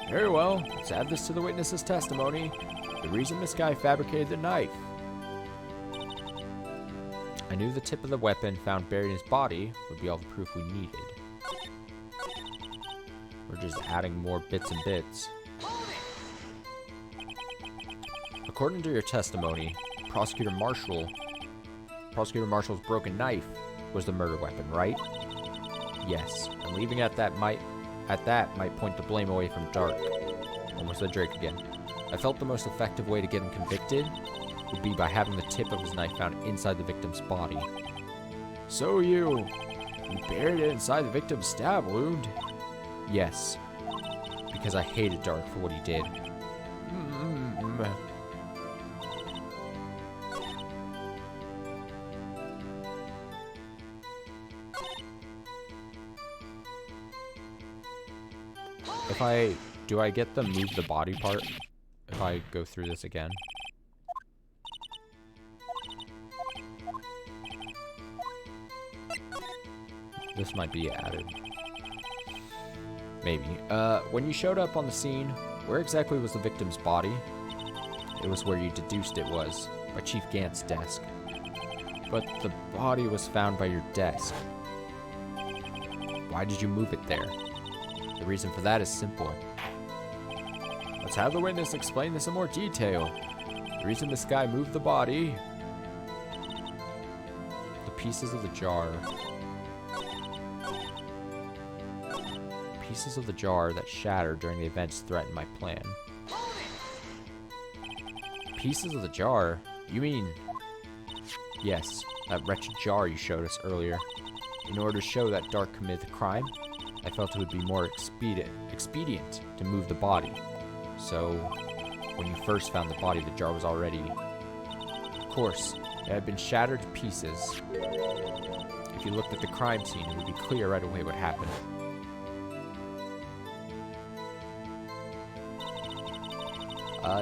Very well, let's add this to the witness's testimony. The reason this guy fabricated the knife. I knew the tip of the weapon found buried in his body would be all the proof we needed. We're just adding more bits and bits. According to your testimony, Prosecutor Marshall's broken knife was the murder weapon, right? Yes. And leaving it at that at that might point the blame away from Dark. Almost said Drake again. I felt the most effective way to get him convicted would be by having the tip of his knife found inside the victim's body. So you buried it inside the victim's stab wound? Yes, because I hated Dark for what he did. Do I get the move the body part if I go through this again? This might be added. Maybe. When you showed up on the scene, where exactly was the victim's body? It was where you deduced it was, by Chief Gant's desk. But the body was found by your desk. Why did you move it there? The reason for that is simple. Let's have the witness explain this in more detail. The reason this guy moved the body... The pieces of the jar. Pieces of the jar that shattered during the events threatened my plan. Pieces of the jar? You mean... Yes, that wretched jar you showed us earlier. In order to show that Dark committed the crime, I felt it would be more expedient to move the body. So, when you first found the body, the jar was already... Of course, it had been shattered to pieces. If you looked at the crime scene, it would be clear right away what happened.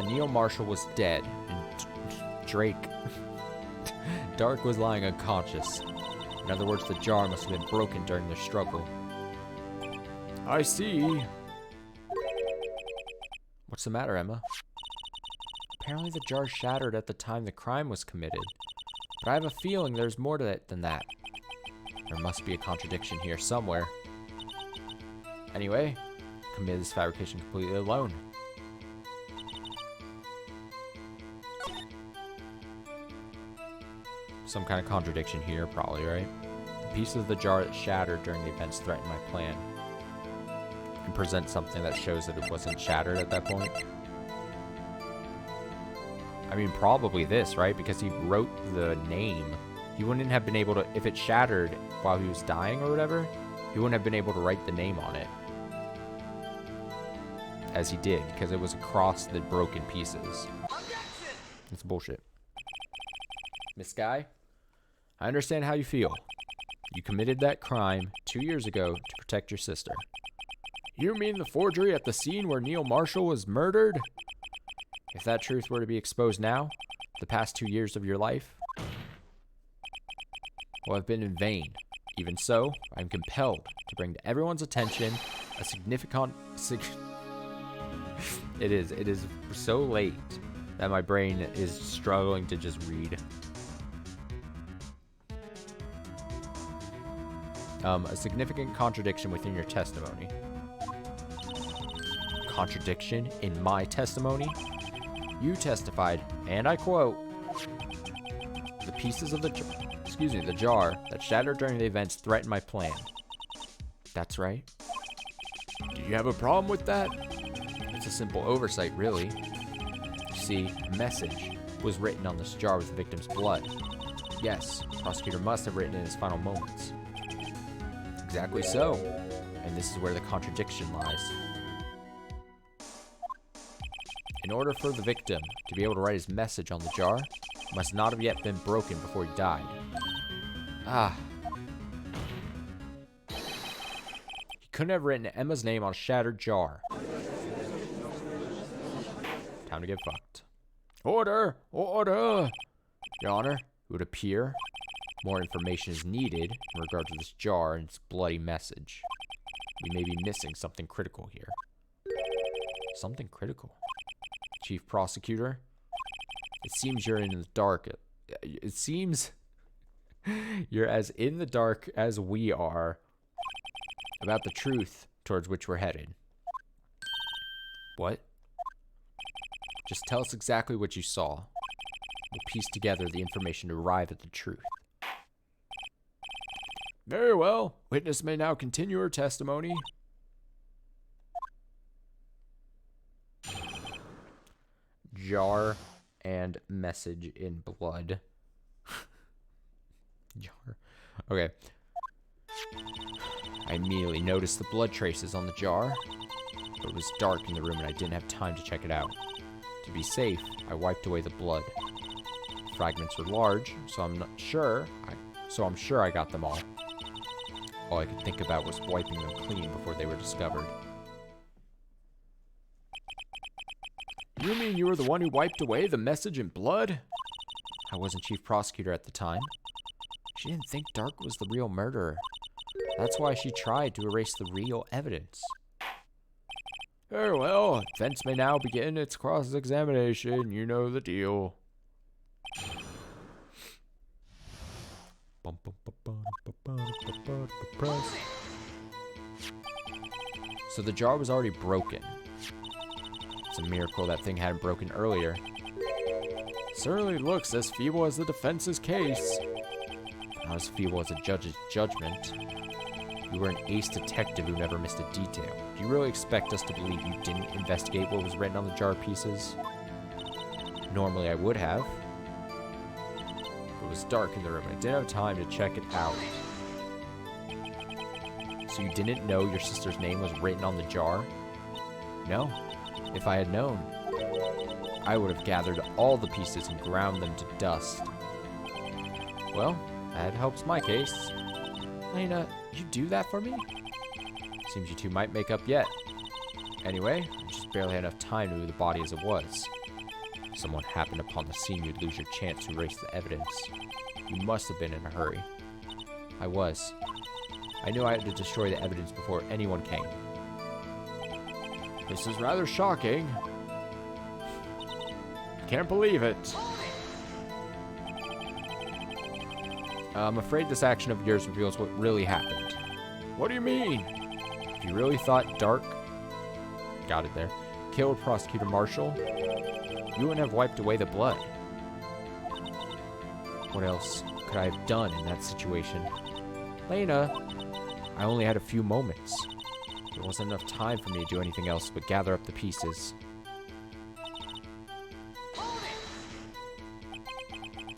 Neil Marshall was dead, and Drake... Dark was lying unconscious. In other words, the jar must have been broken during their struggle. I see. What's the matter, Emma? Apparently the jar shattered at the time the crime was committed. But I have a feeling there's more to it than that. There must be a contradiction here somewhere. Anyway, I committed this fabrication completely alone. Some kind of contradiction here, probably, right? The pieces of the jar that shattered during the events threatened my plan. And present something that shows that it wasn't shattered at that point. I mean, probably this, right? Because he wrote the name. He wouldn't have been able to, if it shattered while he was dying or whatever, he wouldn't have been able to write the name on it. As he did, because it was across the broken pieces. It's bullshit. Miss Guy, I understand how you feel. You committed that crime 2 years ago to protect your sister. You mean the forgery at the scene where Neil Marshall was murdered? If that truth were to be exposed now, the past 2 years of your life will have been in vain. Even so, I am compelled to bring to everyone's attention a significant... It is so late that my brain is struggling to just read. A significant contradiction within your testimony. Contradiction in my testimony? You testified, and I quote, the pieces of the jar that shattered during the events threatened my plan. That's right. Do you have a problem with that? It's a simple oversight, really. You see, a message was written on this jar with the victim's blood. Yes, the prosecutor must have written it in his final moments. Exactly so. And this is where the contradiction lies. In order for the victim to be able to write his message on the jar, it must not have yet been broken before he died. Ah. He couldn't have written Emma's name on a shattered jar. Time to get fucked. Order! Order! Your Honor, it would appear more information is needed in regard to this jar and its bloody message. We may be missing something critical here. Something critical? Chief Prosecutor, it seems you're in the dark. It seems you're as in the dark as we are about the truth towards which we're headed. What? Just tell us exactly what you saw. We'll piece together the information to arrive at the truth. Very well. Witness may now continue her testimony. jar and message in blood. Jar. Okay. I immediately noticed the blood traces on the jar, but it was dark in the room and I didn't have time to check it out. To be safe, I wiped away the blood. Fragments were large, so I'm sure I got them all. All I could think about was wiping them clean before they were discovered. You mean you were the one who wiped away the message in blood? I wasn't chief prosecutor at the time. She didn't think Dark was the real murderer. That's why she tried to erase the real evidence. Very well, defense may now begin its cross-examination. You know the deal. So the jar was already broken. It's a miracle that thing hadn't broken earlier. Certainly looks as feeble as the defense's case. Not as feeble as a judge's judgment. You were an ace detective who never missed a detail. Do you really expect us to believe you didn't investigate what was written on the jar pieces? Normally I would have. It was dark in the room and I didn't have time to check it out. So you didn't know your sister's name was written on the jar? No. If I had known, I would have gathered all the pieces and ground them to dust. Well, that helps my case. Lena, you do that for me? Seems you two might make up yet. Anyway, I just barely had enough time to move the body as it was. If someone happened upon the scene, you'd lose your chance to erase the evidence. You must have been in a hurry. I was. I knew I had to destroy the evidence before anyone came. This is rather shocking. Can't believe it. I'm afraid this action of yours reveals what really happened. What do you mean? If you really thought Dark, got it there, killed Prosecutor Marshall, you wouldn't have wiped away the blood. What else could I have done in that situation? Lena, I only had a few moments. There wasn't enough time for me to do anything else but gather up the pieces.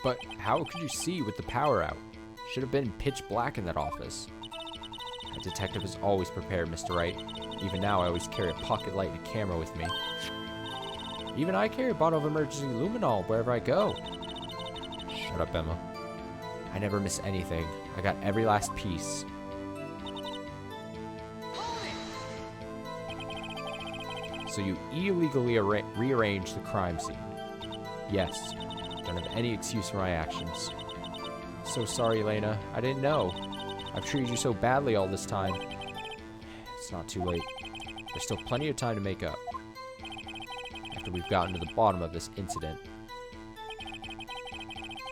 But how could you see with the power out? Should have been pitch black in that office. A detective is always prepared, Mr. Wright. Even now, I always carry a pocket light and a camera with me. Even I carry a bottle of emergency luminol wherever I go. Shut up, Emma. I never miss anything. I got every last piece. So you illegally rearranged the crime scene. Yes. Don't have any excuse for my actions. So sorry, Elena. I didn't know. I've treated you so badly all this time. It's not too late. There's still plenty of time to make up. After we've gotten to the bottom of this incident.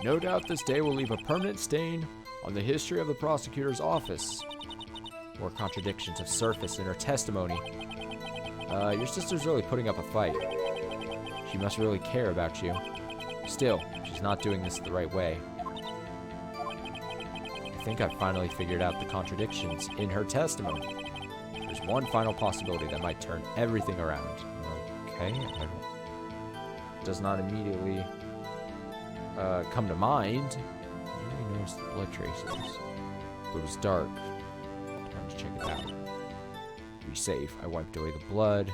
No doubt this day will leave a permanent stain on the history of the prosecutor's office. More contradictions have surfaced in her testimony. Your sister's really putting up a fight. She must really care about you. Still, she's not doing this the right way. I think I've finally figured out the contradictions in her testimony. There's one final possibility that might turn everything around. Okay, does not immediately come to mind. I only noticed the blood traces. But it was dark. Time to check it out. To be safe, I wiped away the blood.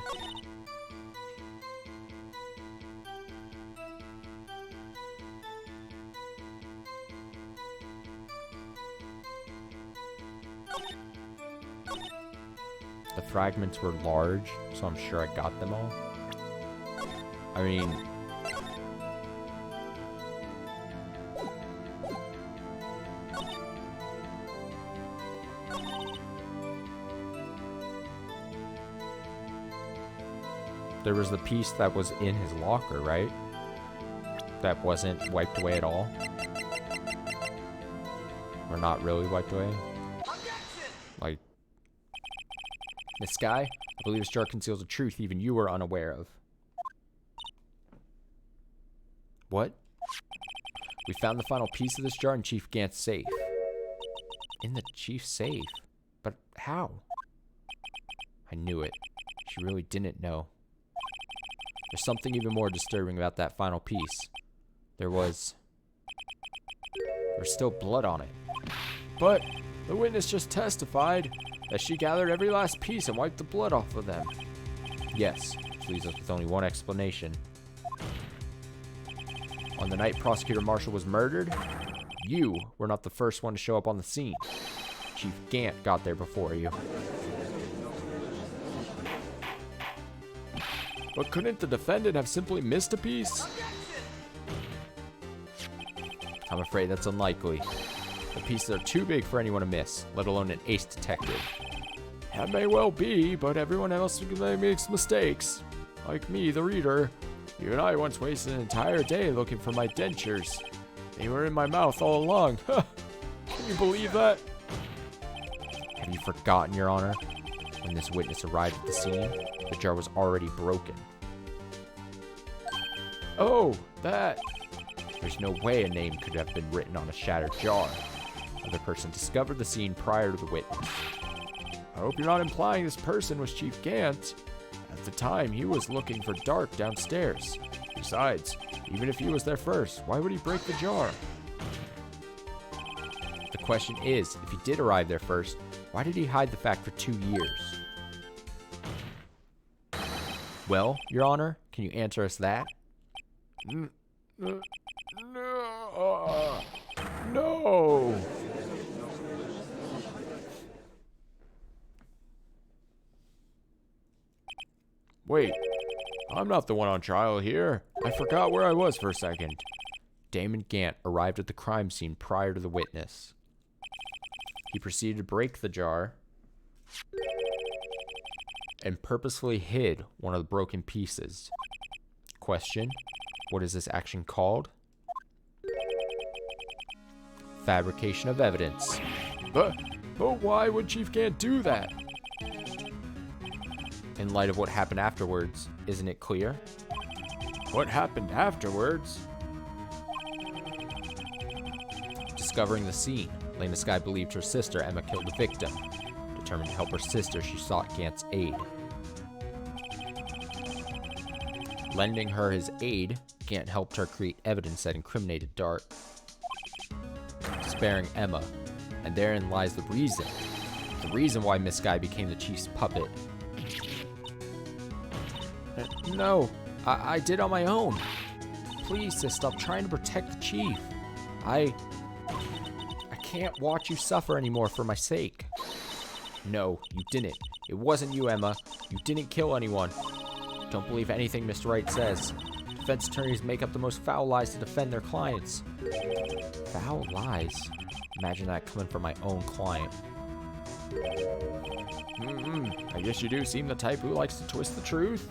The fragments were large, so I'm sure I got them all. I mean... there was the piece that was in his locker, right? That wasn't wiped away at all. Or not really wiped away. Like... Miss Sky, I believe this jar conceals a truth even you were unaware of. What? We found the final piece of this jar in Chief Gant's safe. In the chief's safe? But how? I knew it. She really didn't know. There's something even more disturbing about that final piece. There's still blood on it. But the witness just testified that she gathered every last piece and wiped the blood off of them. Yes, which leaves us with only one explanation. On the night Prosecutor Marshall was murdered, you were not the first one to show up on the scene. Chief Gant got there before you. But couldn't the defendant have simply missed a piece? I'm afraid that's unlikely. The pieces are too big for anyone to miss, let alone an ace detective. That may well be, but everyone else makes mistakes. Like me, the reader. You and I once wasted an entire day looking for my dentures. They were in my mouth all along. Can you believe that? Have you forgotten, Your Honor? When this witness arrived at the scene, the jar was already broken. Oh, that. There's no way a name could have been written on a shattered jar. Another person discovered the scene prior to the witness. I hope you're not implying this person was Chief Gant. At the time, he was looking for Dark downstairs. Besides, even if he was there first, why would he break the jar? The question is, if he did arrive there first, why did he hide the fact for 2 years? Well, Your Honor, can you answer us that? No. Wait, I'm not the one on trial here. I forgot where I was for a second. Damon Gant arrived at the crime scene prior to the witness. He proceeded to break the jar and purposefully hid one of the broken pieces. Question: what is this action called? Fabrication of evidence. But why would Chief Gant do that? In light of what happened afterwards, isn't it clear? What happened afterwards? Discovering the scene, Lena Skye believed her sister Emma killed the victim. Determined to help her sister, she sought Gant's aid. Lending her his aid, Gant helped her create evidence that incriminated Dark, sparing Emma, and therein lies the reason why Miss Skye became the chief's puppet. No, I did on my own. Please, sis, stop trying to protect the chief. I can't watch you suffer anymore for my sake. No, you didn't. It wasn't you, Emma. You didn't kill anyone. Don't believe anything Mr. Wright says. Defense attorneys make up the most foul lies to defend their clients. Foul lies? Imagine that coming from my own client. I guess you do seem the type who likes to twist the truth.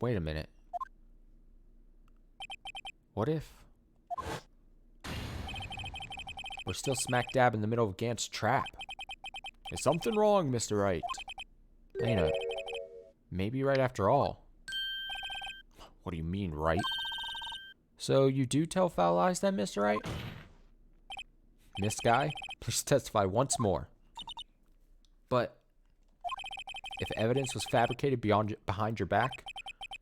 Wait a minute. What if we're still smack dab in the middle of Gant's trap? Is something wrong, Mr. Wright? Lena, maybe right after all. What do you mean, right? So you do tell foul lies then, Mr. Wright? Miss Skye, please testify once more. But if evidence was fabricated behind your back,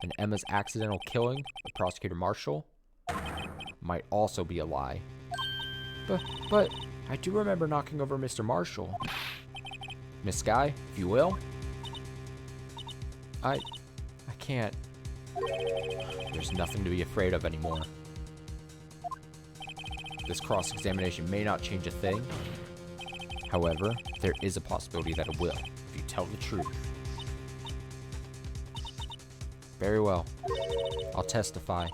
then Emma's accidental killing of Prosecutor Marshall might also be a lie. But I do remember knocking over Mr. Marshall. Miss Skye, if you will. I can't. There's nothing to be afraid of anymore. This cross-examination may not change a thing. However, there is a possibility that it will, if you tell the truth. Very well. I'll testify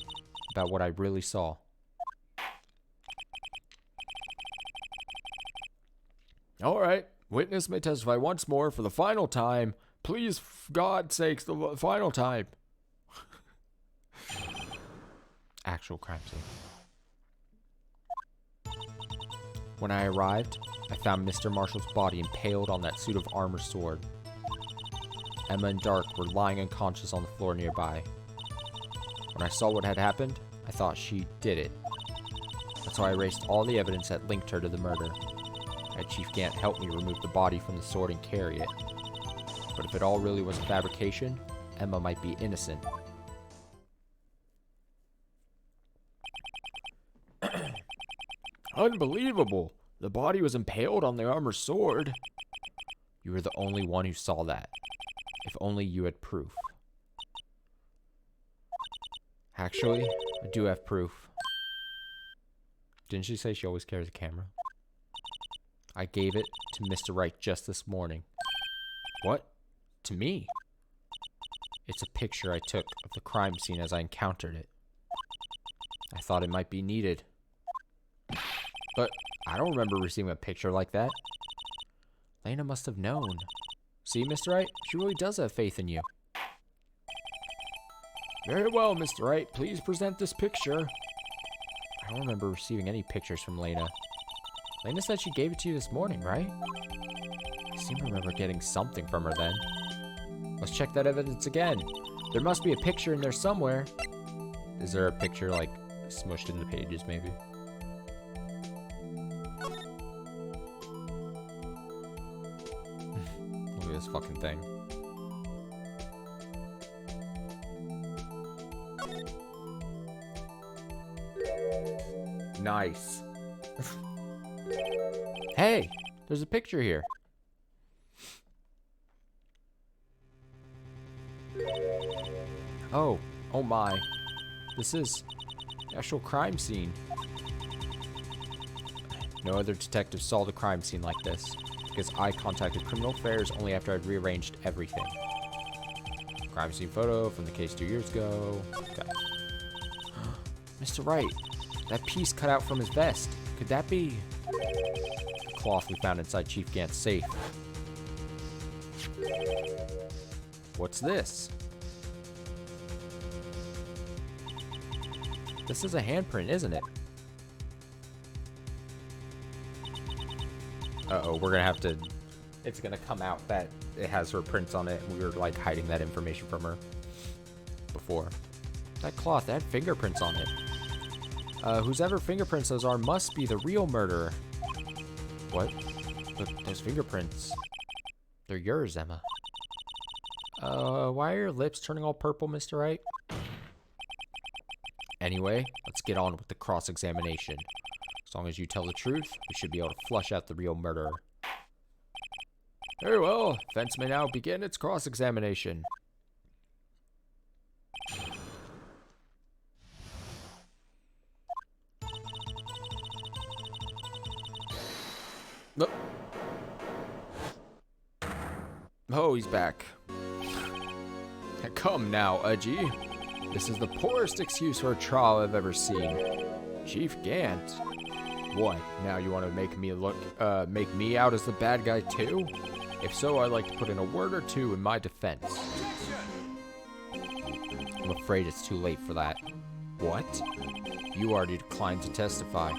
about what I really saw. All right. Witness may testify once more for the final time. Please, for God's sakes, the final time. Actual crime scene. When I arrived, I found Mr. Marshall's body impaled on that suit of armor sword. Emma and Dark were lying unconscious on the floor nearby. When I saw what had happened, I thought she did it. That's why I erased all the evidence that linked her to the murder. I had Chief Gant help me remove the body from the sword and carry it. But if it all really was a fabrication, Emma might be innocent. Unbelievable. The body was impaled on the armor's sword. You were the only one who saw that. If only you had proof. Actually, I do have proof. Didn't she say she always carries a camera? I gave it to Mr. Wright just this morning. What? To me? It's a picture I took of the crime scene as I encountered it. I thought it might be needed. But I don't remember receiving a picture like that. Lena must have known. See, Mr. Wright? She really does have faith in you. Very well, Mr. Wright. Please present this picture. I don't remember receiving any pictures from Lena. Lena said she gave it to you this morning, right? I seem to remember getting something from her then. Let's check that evidence again. There must be a picture in there somewhere. Is there a picture, like, smushed in the pages, maybe? Look at this fucking thing. Nice. Hey, there's a picture here. Oh my. This is the actual crime scene. No other detective saw the crime scene like this, because I contacted Criminal Affairs only after I'd rearranged everything. Crime scene photo from the case 2 years ago. Okay. Mr. Wright, that piece cut out from his vest. Could that be the cloth we found inside Chief Gant's safe? What's this? This is a handprint, isn't it? Uh-oh, we're gonna have to... It's gonna come out that it has her prints on it, and we were, like, hiding that information from her before. That cloth, that had fingerprints on it. Whosever fingerprints those are must be the real murderer. What? Those fingerprints. They're yours, Emma. Why are your lips turning all purple, Mr. Wright? Anyway, let's get on with the cross-examination. As long as you tell the truth, we should be able to flush out the real murderer. Very well. Defense may now begin its cross-examination. Oh, he's back. Come now, Udgy. This is the poorest excuse for a trial I've ever seen. Chief Gant. What? Now you want to make me out as the bad guy too? If so, I'd like to put in a word or two in my defense. I'm afraid it's too late for that. What? You already declined to testify.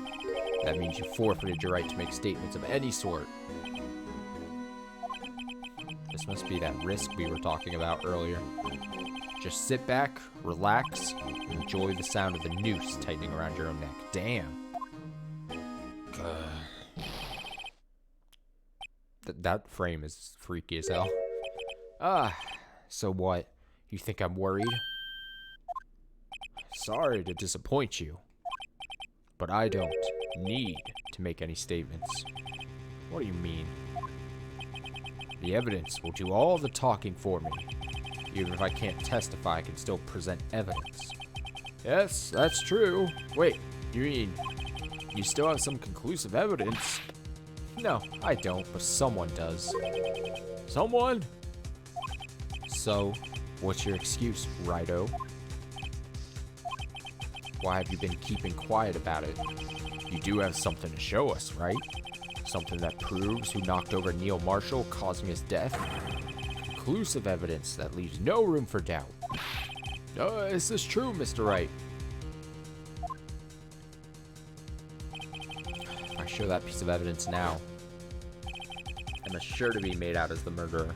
That means you forfeited your right to make statements of any sort. This must be that risk we were talking about earlier. Just sit back, relax, and enjoy the sound of the noose tightening around your own neck. Damn. That frame is freaky as hell. So what? You think I'm worried? Sorry to disappoint you, but I don't need to make any statements. What do you mean? The evidence will do all the talking for me. Even if I can't testify, I can still present evidence. Yes, that's true. Wait, you mean you still have some conclusive evidence? No, I don't, but someone does. Someone? So, what's your excuse, Righto? Why have you been keeping quiet about it? You do have something to show us, right? Something that proves who knocked over Neil Marshall, causing his death? Conclusive evidence that leaves no room for doubt. Is this true, Mr. Wright? If I show that piece of evidence now, Emma's sure to be made out as the murderer.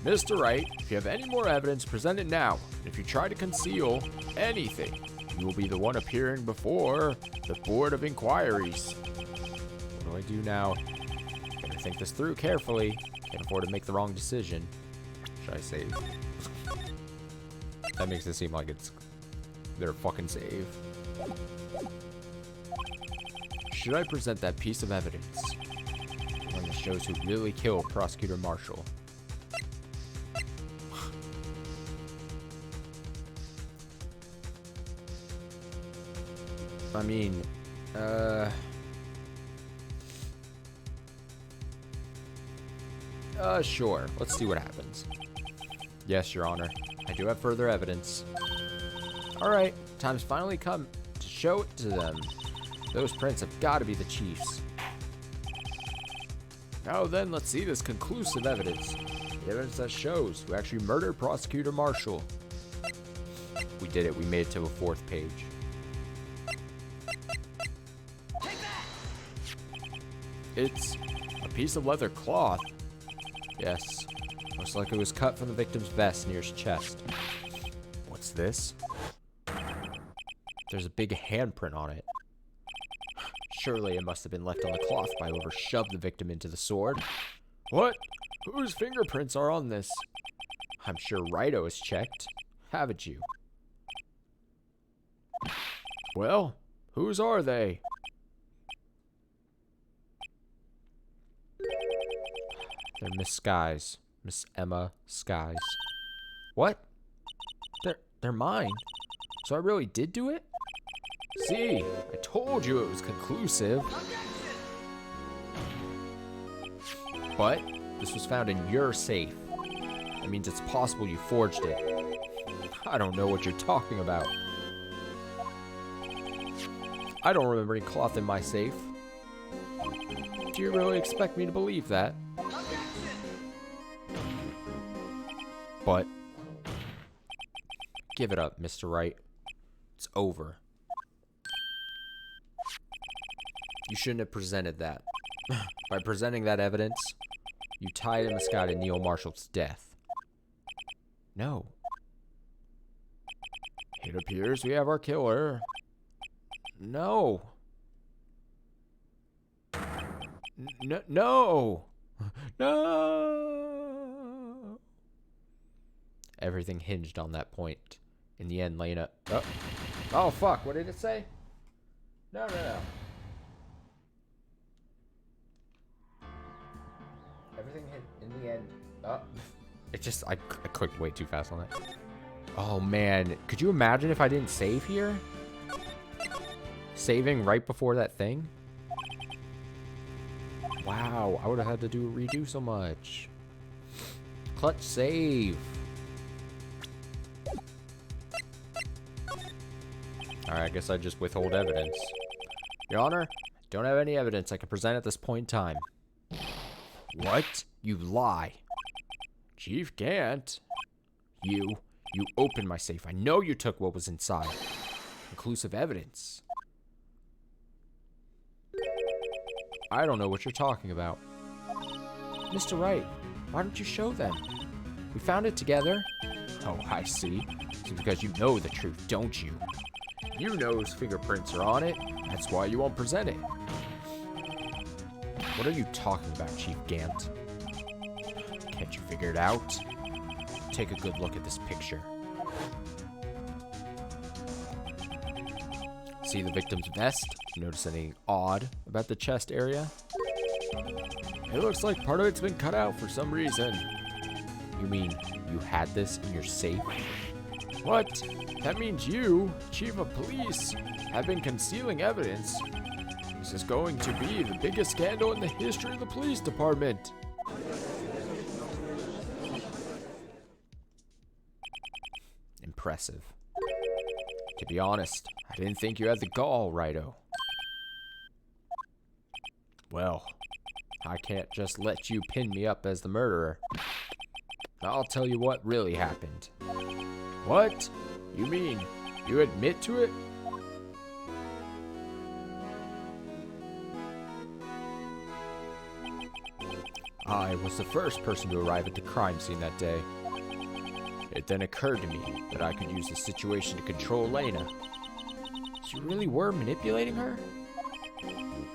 Mr. Wright, if you have any more evidence, present it now. If you try to conceal anything, you will be the one appearing before the Board of Inquiries. What do I do now? Better think this through carefully. Can't afford to make the wrong decision. Should I save? That makes it seem like it's their fucking save. Should I present that piece of evidence? One that shows who really killed Prosecutor Marshall. I mean, sure. Let's see what happens. Yes, Your Honor. I do have further evidence. Alright, time's finally come to show it to them. Those prints have got to be the chief's. Now then, let's see this conclusive evidence. The evidence that shows who actually murdered Prosecutor Marshall. We did it. We made it to the 4th page. It's a piece of leather cloth. Yes. Looks like it was cut from the victim's vest near his chest. What's this? There's a big handprint on it. Surely it must have been left on the cloth by whoever shoved the victim into the sword. What? Whose fingerprints are on this? I'm sure Righto has checked. Haven't you? Well, whose are they? They're Miss Skies. Miss Emma Skies. What? They're mine. So I really did do it? See, I told you it was conclusive. But this was found in your safe. That means it's possible you forged it. I don't know what you're talking about. I don't remember any cloth in my safe. Do you really expect me to believe that? But give it up, Mr. Wright. It's over. You shouldn't have presented that. By presenting that evidence, you tied in the sky to Neil Marshall's death. No. It appears we have our killer. No. No. No. Everything hinged on that point. In the end, Lena... Oh, fuck. What did it say? No. Everything hit in the end. It just... I clicked way too fast on it. Oh, man. Could you imagine if I didn't save here? Saving right before that thing? Wow. I would have had to redo so much. Clutch save. Alright, I guess I just withhold evidence. Your Honor, don't have any evidence I can present at this point in time. What? You lie. Chief Gant. You opened my safe. I know you took what was inside. Conclusive evidence. I don't know what you're talking about. Mr. Wright, why don't you show them? We found it together. Oh, I see. It's because you know the truth, don't you? You know his fingerprints are on it. That's why you won't present it. What are you talking about, Chief Gant? Can't you figure it out? Take a good look at this picture. See the victim's vest? Notice anything odd about the chest area? It looks like part of it's been cut out for some reason. You mean you had this in your safe? What? That means you, Chief of Police, have been concealing evidence. This is going to be the biggest scandal in the history of the police department. Impressive. To be honest, I didn't think you had the gall, Righto. Well, I can't just let you pin me up as the murderer. I'll tell you what really happened. What? You mean you admit to it? I was the first person to arrive at the crime scene that day. It then occurred to me that I could use the situation to control Lena. You really were manipulating her?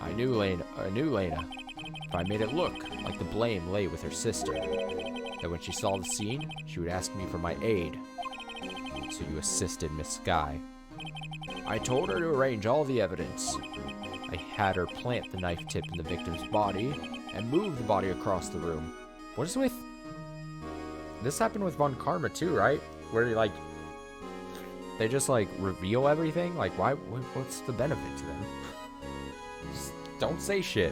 I knew Lena. If I made it look like the blame lay with her sister, that when she saw the scene, she would ask me for my aid. So you assisted Miss Sky. I told her to arrange all the evidence. I had her plant the knife tip in the victim's body and move the body across the room. What is with... This happened with Von Karma too, right? Where like... They just like reveal everything? Like why? What's the benefit to them? Just don't say shit.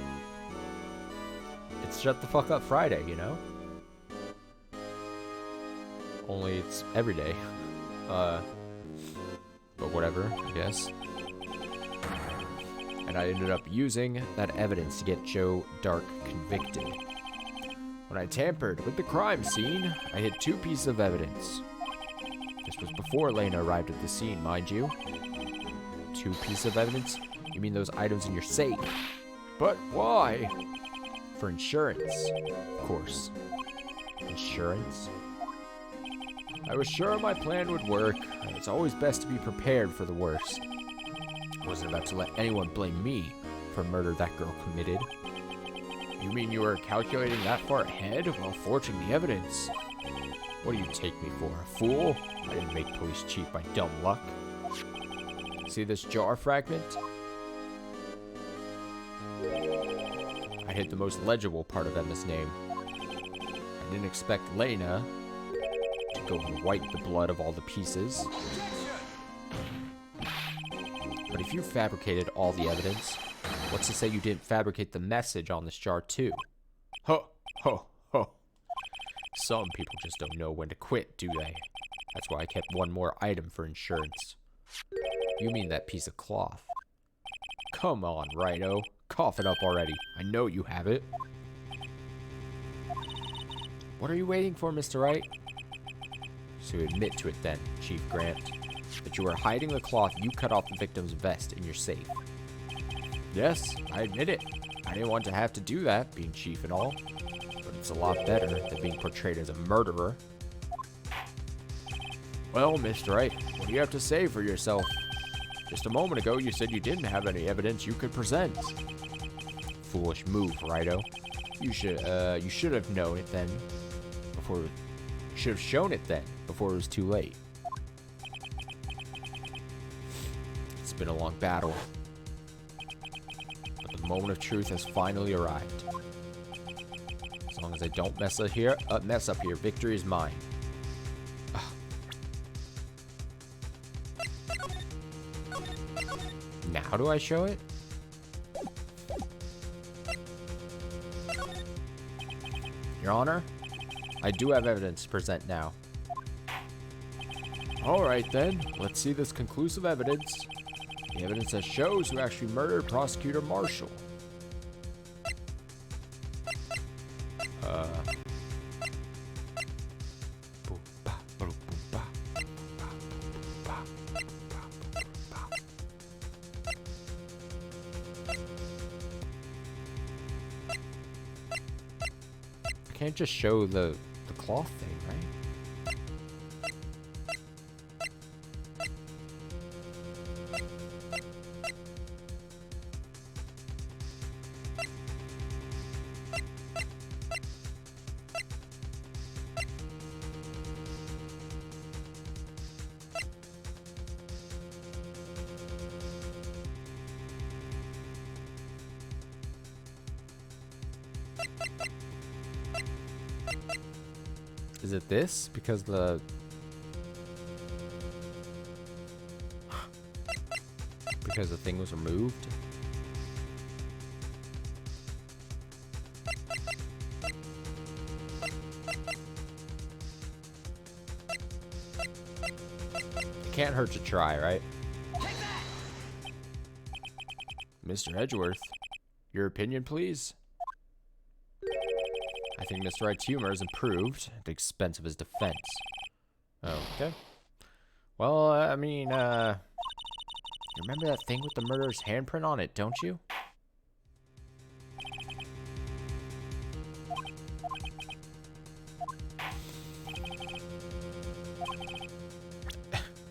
It's Shut the Fuck Up Friday, you know? Only it's every day. But whatever, I guess. And I ended up using that evidence to get Joe Dark convicted. When I tampered with the crime scene, I hid 2 pieces of evidence. This was before Lena arrived at the scene, mind you. 2 pieces of evidence? You mean those items in your safe? But why? For insurance, of course. Insurance? I was sure my plan would work. It's always best to be prepared for the worst. I wasn't about to let anyone blame me for murder that girl committed. You mean you were calculating that far ahead while forging the evidence? What do you take me for, a fool? I didn't make police chief by dumb luck. See this jar fragment? I hit the most legible part of Emma's name. I didn't expect Lena to go and wipe the blood of all the pieces. But if you fabricated all the evidence, what's to say you didn't fabricate the message on this jar too? Ho, ho, ho. Some people just don't know when to quit, do they? That's why I kept one more item for insurance. You mean that piece of cloth? Come on, Righto. Cough it up already. I know you have it. What are you waiting for, Mr. Wright? So admit to it then, Chief Grant, that you were hiding the cloth you cut off the victim's vest in your safe. Yes, I admit it. I didn't want to have to do that, being chief and all. But it's a lot better than being portrayed as a murderer. Well, Mr. Wright, what do you have to say for yourself? Just a moment ago, you said you didn't have any evidence you could present. Foolish move, Righto. You should have known it then. You should have shown it then, before it was too late. It's been a long battle. But the moment of truth has finally arrived. As long as I don't mess up here, victory is mine. Ugh. Now do I show it? Your Honor, I do have evidence to present now. Alright then, let's see this conclusive evidence. The evidence that shows who actually murdered Prosecutor Marshall. I can't just show the cloth thing, right? Is it this? Because the thing was removed? It can't hurt to try, right? Mr. Edgeworth, your opinion, please? I think Mr. Wright's humor has improved at the expense of his defense. Oh, okay. Well, I mean, you remember that thing with the murderer's handprint on it, don't you?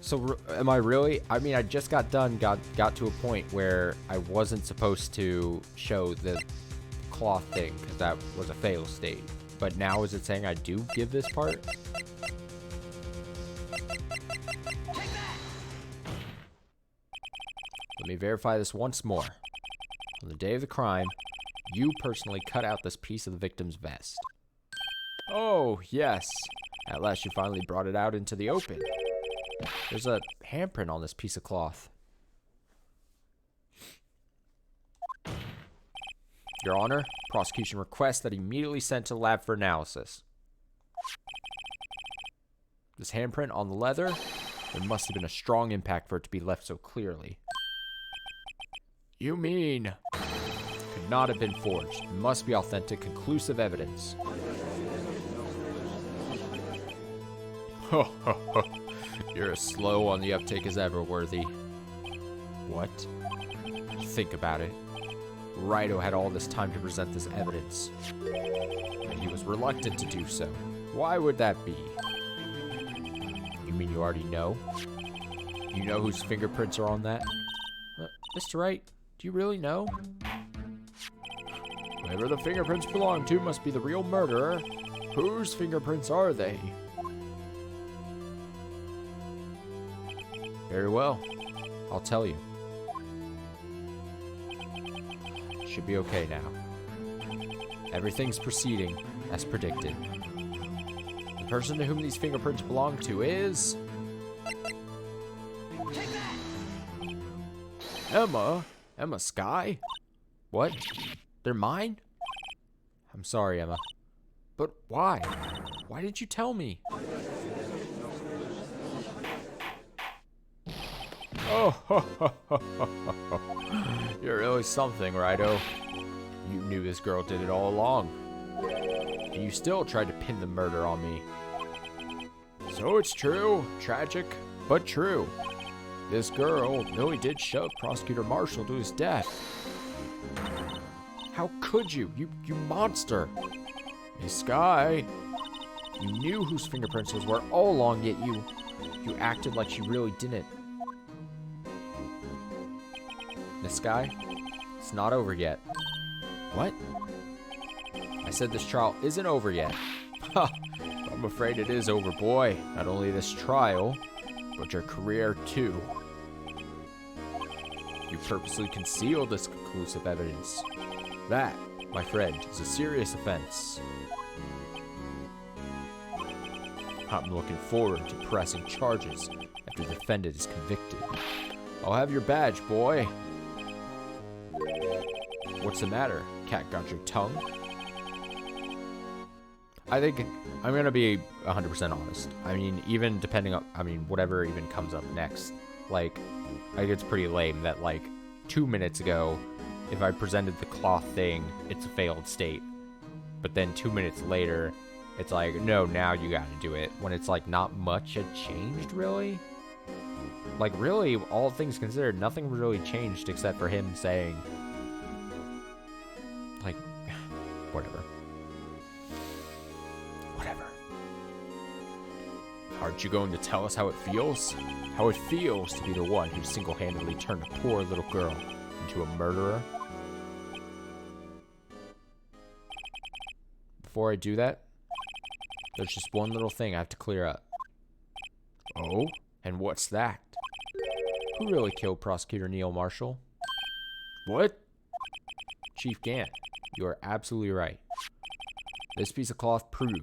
So, am I really? I mean, I just got to a point where I wasn't supposed to show the cloth thing, because that was a fail state. But now is it saying I do give this part? Let me verify this once more. On the day of the crime, you personally cut out this piece of the victim's vest. Oh, yes. At last you finally brought it out into the open. There's a handprint on this piece of cloth. Your Honor, prosecution requests that immediately sent to the lab for analysis. This handprint on the leather, there must have been a strong impact for it to be left so clearly. You mean... Could not have been forged. It must be authentic, conclusive evidence. Ho ho ho. You're as slow on the uptake as ever, Worthy. What? Think about it. Rido had all this time to present this evidence, and he was reluctant to do so. Why would that be? You mean you already know? You know whose fingerprints are on that? Mr. Wright, do you really know? Whoever the fingerprints belong to must be the real murderer. Whose fingerprints are they? Very well. I'll tell you. Should be okay now. Everything's proceeding as predicted. The person to whom these fingerprints belong to is... Emma? Emma Skye? What? They're mine? I'm sorry, Emma. But why? Why didn't you tell me? Oh, you're really something, Rido. You knew this girl did it all along. And you still tried to pin the murder on me. So it's true. Tragic, but true. This girl really did shove Prosecutor Marshall to his death. How could you? You monster. Miss Skye. You knew whose fingerprints those were all along, yet you acted like she really didn't. Miss Skye, it's not over yet. What? I said this trial isn't over yet. Ha! I'm afraid it is over, boy. Not only this trial, but your career too. You purposely concealed this conclusive evidence. That, my friend, is a serious offense. I'm looking forward to pressing charges after the defendant is convicted. I'll have your badge, boy. What's the matter? Cat got your tongue? I think I'm gonna be 100% honest. I mean, even depending on, whatever even comes up next. Like, I think it's pretty lame that, like, 2 minutes ago, if I presented the cloth thing, it's a failed state. But then 2 minutes later, it's like, no, now you gotta do it. When it's like, not much had changed, really? Like, really, all things considered, nothing really changed except for him saying, like, whatever. Whatever. Aren't you going to tell us how it feels? How it feels to be the one who single-handedly turned a poor little girl into a murderer? Before I do that, there's just one little thing I have to clear up. Oh? And what's that? Who really killed Prosecutor Neil Marshall? What? Chief Gant, you are absolutely right. This piece of cloth proves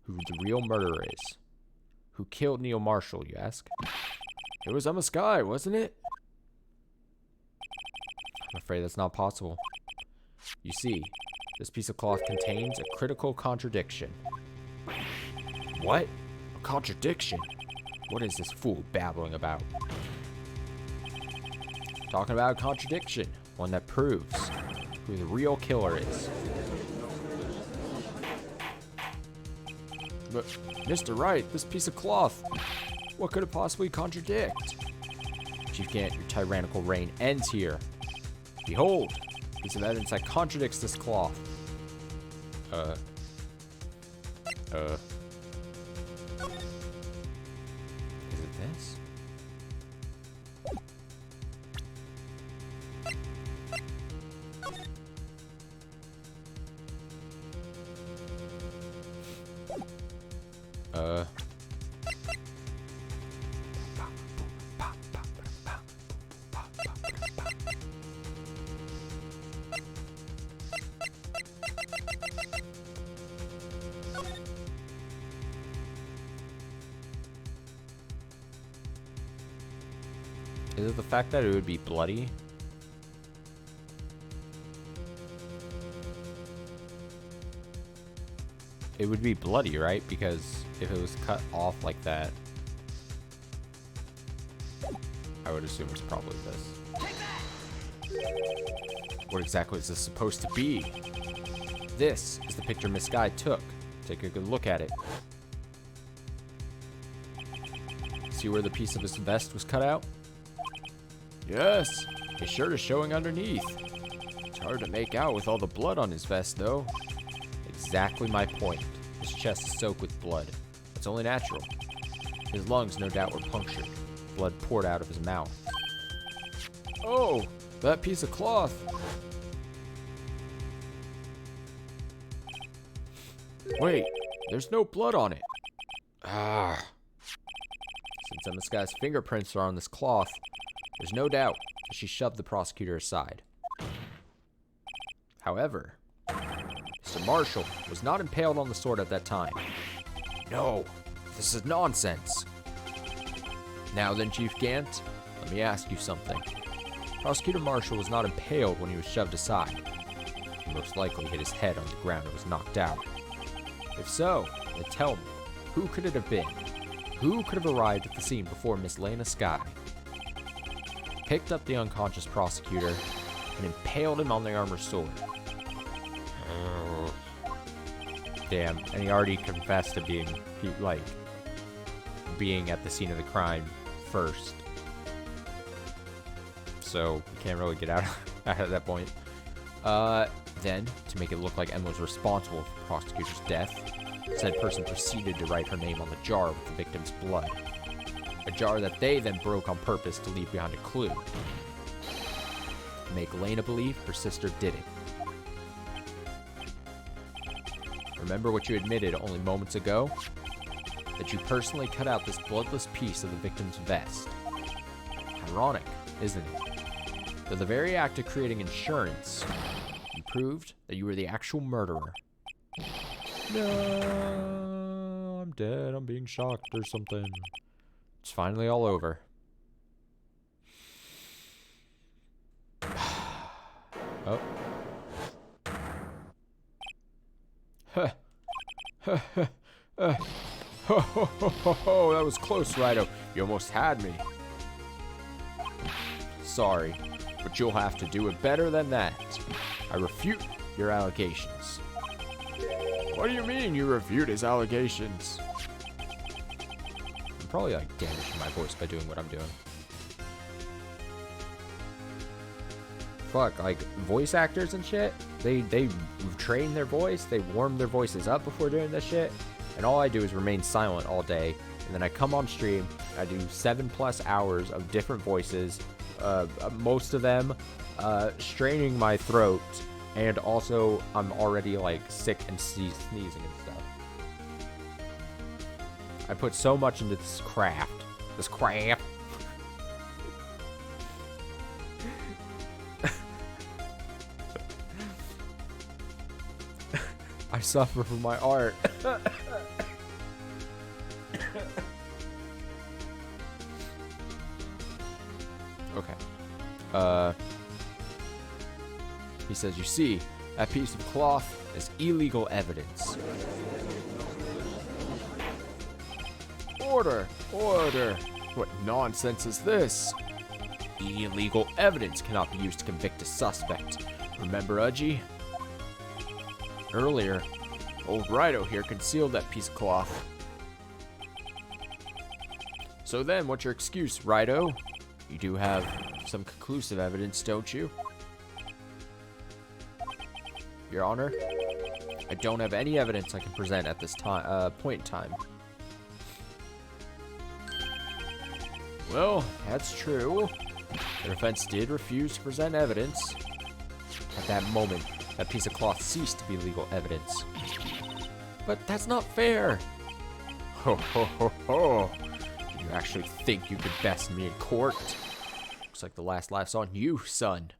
who the real murderer is. Who killed Neil Marshall, you ask? It was Emma Skye, wasn't it? I'm afraid that's not possible. You see, this piece of cloth contains a critical contradiction. What? A contradiction? What is this fool babbling about? Talking about a contradiction, one that proves who the real killer is. But, Mr. Wright, this piece of cloth, what could it possibly contradict? Chief Gant, your tyrannical reign ends here. Behold, a piece of evidence that contradicts this cloth. Is it this? Is it the fact that it would be bloody? It would be bloody, right? Because if it was cut off like that, I would assume it's probably this. What exactly is this supposed to be? This is the picture Miss Guy took. Take a good look at it. See where the piece of his vest was cut out? Yes. His shirt is showing underneath. It's hard to make out with all the blood on his vest, though. Exactly my point. His chest is soaked with blood. It's only natural. His lungs no doubt were punctured. Blood poured out of his mouth. Oh, that piece of cloth. Wait, there's no blood on it. Ah. Since Miss Guy's fingerprints are on this cloth, there's no doubt that she shoved the prosecutor aside. However, Mr. Marshall was not impaled on the sword at that time. No, this is nonsense. Now then, Chief Gant, let me ask you something. Prosecutor Marshall was not impaled when he was shoved aside. He most likely hit his head on the ground and was knocked out. If so, then tell me, who could it have been? Who could have arrived at the scene before Miss Lena Skye? Picked up the unconscious prosecutor and impaled him on the armored sword. Damn, and he already confessed to being at the scene of the crime first. So, we can't really get out of that point. Then, to make it look like Emma was responsible for the prosecutor's death, said person proceeded to write her name on the jar with the victim's blood. A jar that they then broke on purpose to leave behind a clue. To make Lena believe her sister did it. Remember what you admitted only moments ago? That you personally cut out this bloodless piece of the victim's vest. Ironic, isn't it? For the very act of creating insurance, you proved that you were the actual murderer. No, I'm dead. I'm being shocked or something. It's finally all over. Oh. That was close, Rido. You almost had me. Sorry, but you'll have to do it better than that. I refute your allegations. What do you mean you refute his allegations? I'm probably damaging my voice by doing what I'm doing. Fuck, voice actors and shit, they train their voice, they warm their voices up before doing this shit, and all I do is remain silent all day, and then I come on stream, I do 7+ hours of different voices, most of them straining my throat, and also I'm already sick and sneezing and stuff. I put so much into this craft. I suffer from my art. Okay. He says, you see, that piece of cloth is illegal evidence. Order! Order! What nonsense is this? Illegal evidence cannot be used to convict a suspect. Remember, Udgy? Earlier, old Rido here concealed that piece of cloth. So then, what's your excuse, Rido? You do have some conclusive evidence, don't you? Your Honor, I don't have any evidence I can present at this point in time. Well, that's true. The defense did refuse to present evidence. At that moment, that piece of cloth ceased to be legal evidence. But that's not fair. Ho ho ho ho! You actually think you could best me in court? Looks like the last laugh's on you, son.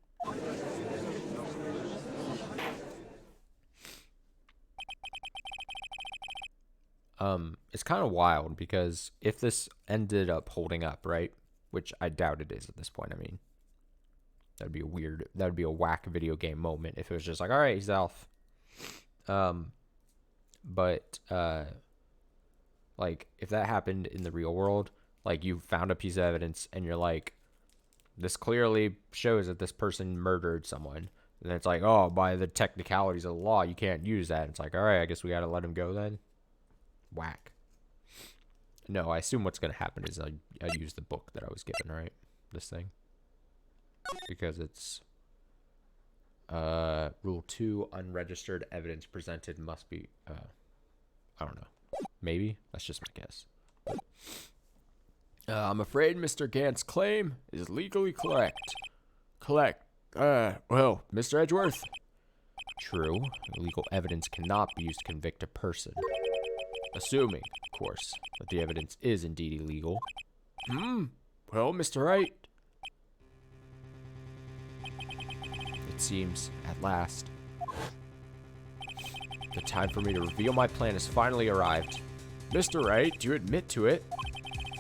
It's kind of wild because if this ended up holding up, right? Which I doubt it is at this point. I mean, that'd be a whack video game moment if it was just like, all right, he's off. But like if that happened in the real world, like you found a piece of evidence and you're like, this clearly shows that this person murdered someone. And it's like, oh, by the technicalities of the law, you can't use that. It's like, all right, I guess we got to let him go then. Whack. No, I assume what's going to happen is I use the book that I was given, right? This thing. Because it's Rule 2, unregistered evidence presented must be, I don't know. Maybe? That's just my guess. I'm afraid Mr. Gant's claim is legally correct. Well, Mr. Edgeworth. True. Illegal evidence cannot be used to convict a person. Assuming, of course, that the evidence is indeed illegal. Well, Mr. Wright. It seems, at last, the time for me to reveal my plan has finally arrived. Mr. Wright, do you admit to it?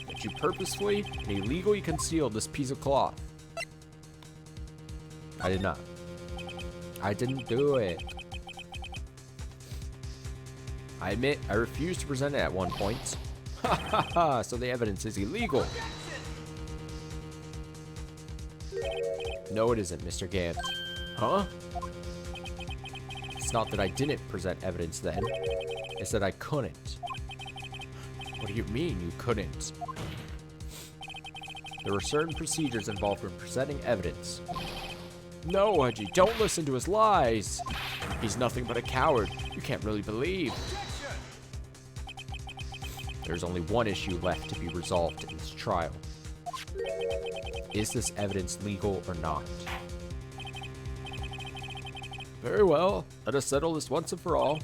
That you purposefully and illegally concealed this piece of cloth? I did not. I didn't do it. I admit, I refused to present it at one point. Ha ha ha, so the evidence is illegal. No, it isn't, Mr. Gant. Huh? It's not that I didn't present evidence then. It's that I couldn't. What do you mean you couldn't? There were certain procedures involved when presenting evidence. No, Edgy, don't listen to his lies. He's nothing but a coward. You can't really believe. There's only one issue left to be resolved in this trial. Is this evidence legal or not? Very well. Let us settle this once and for all.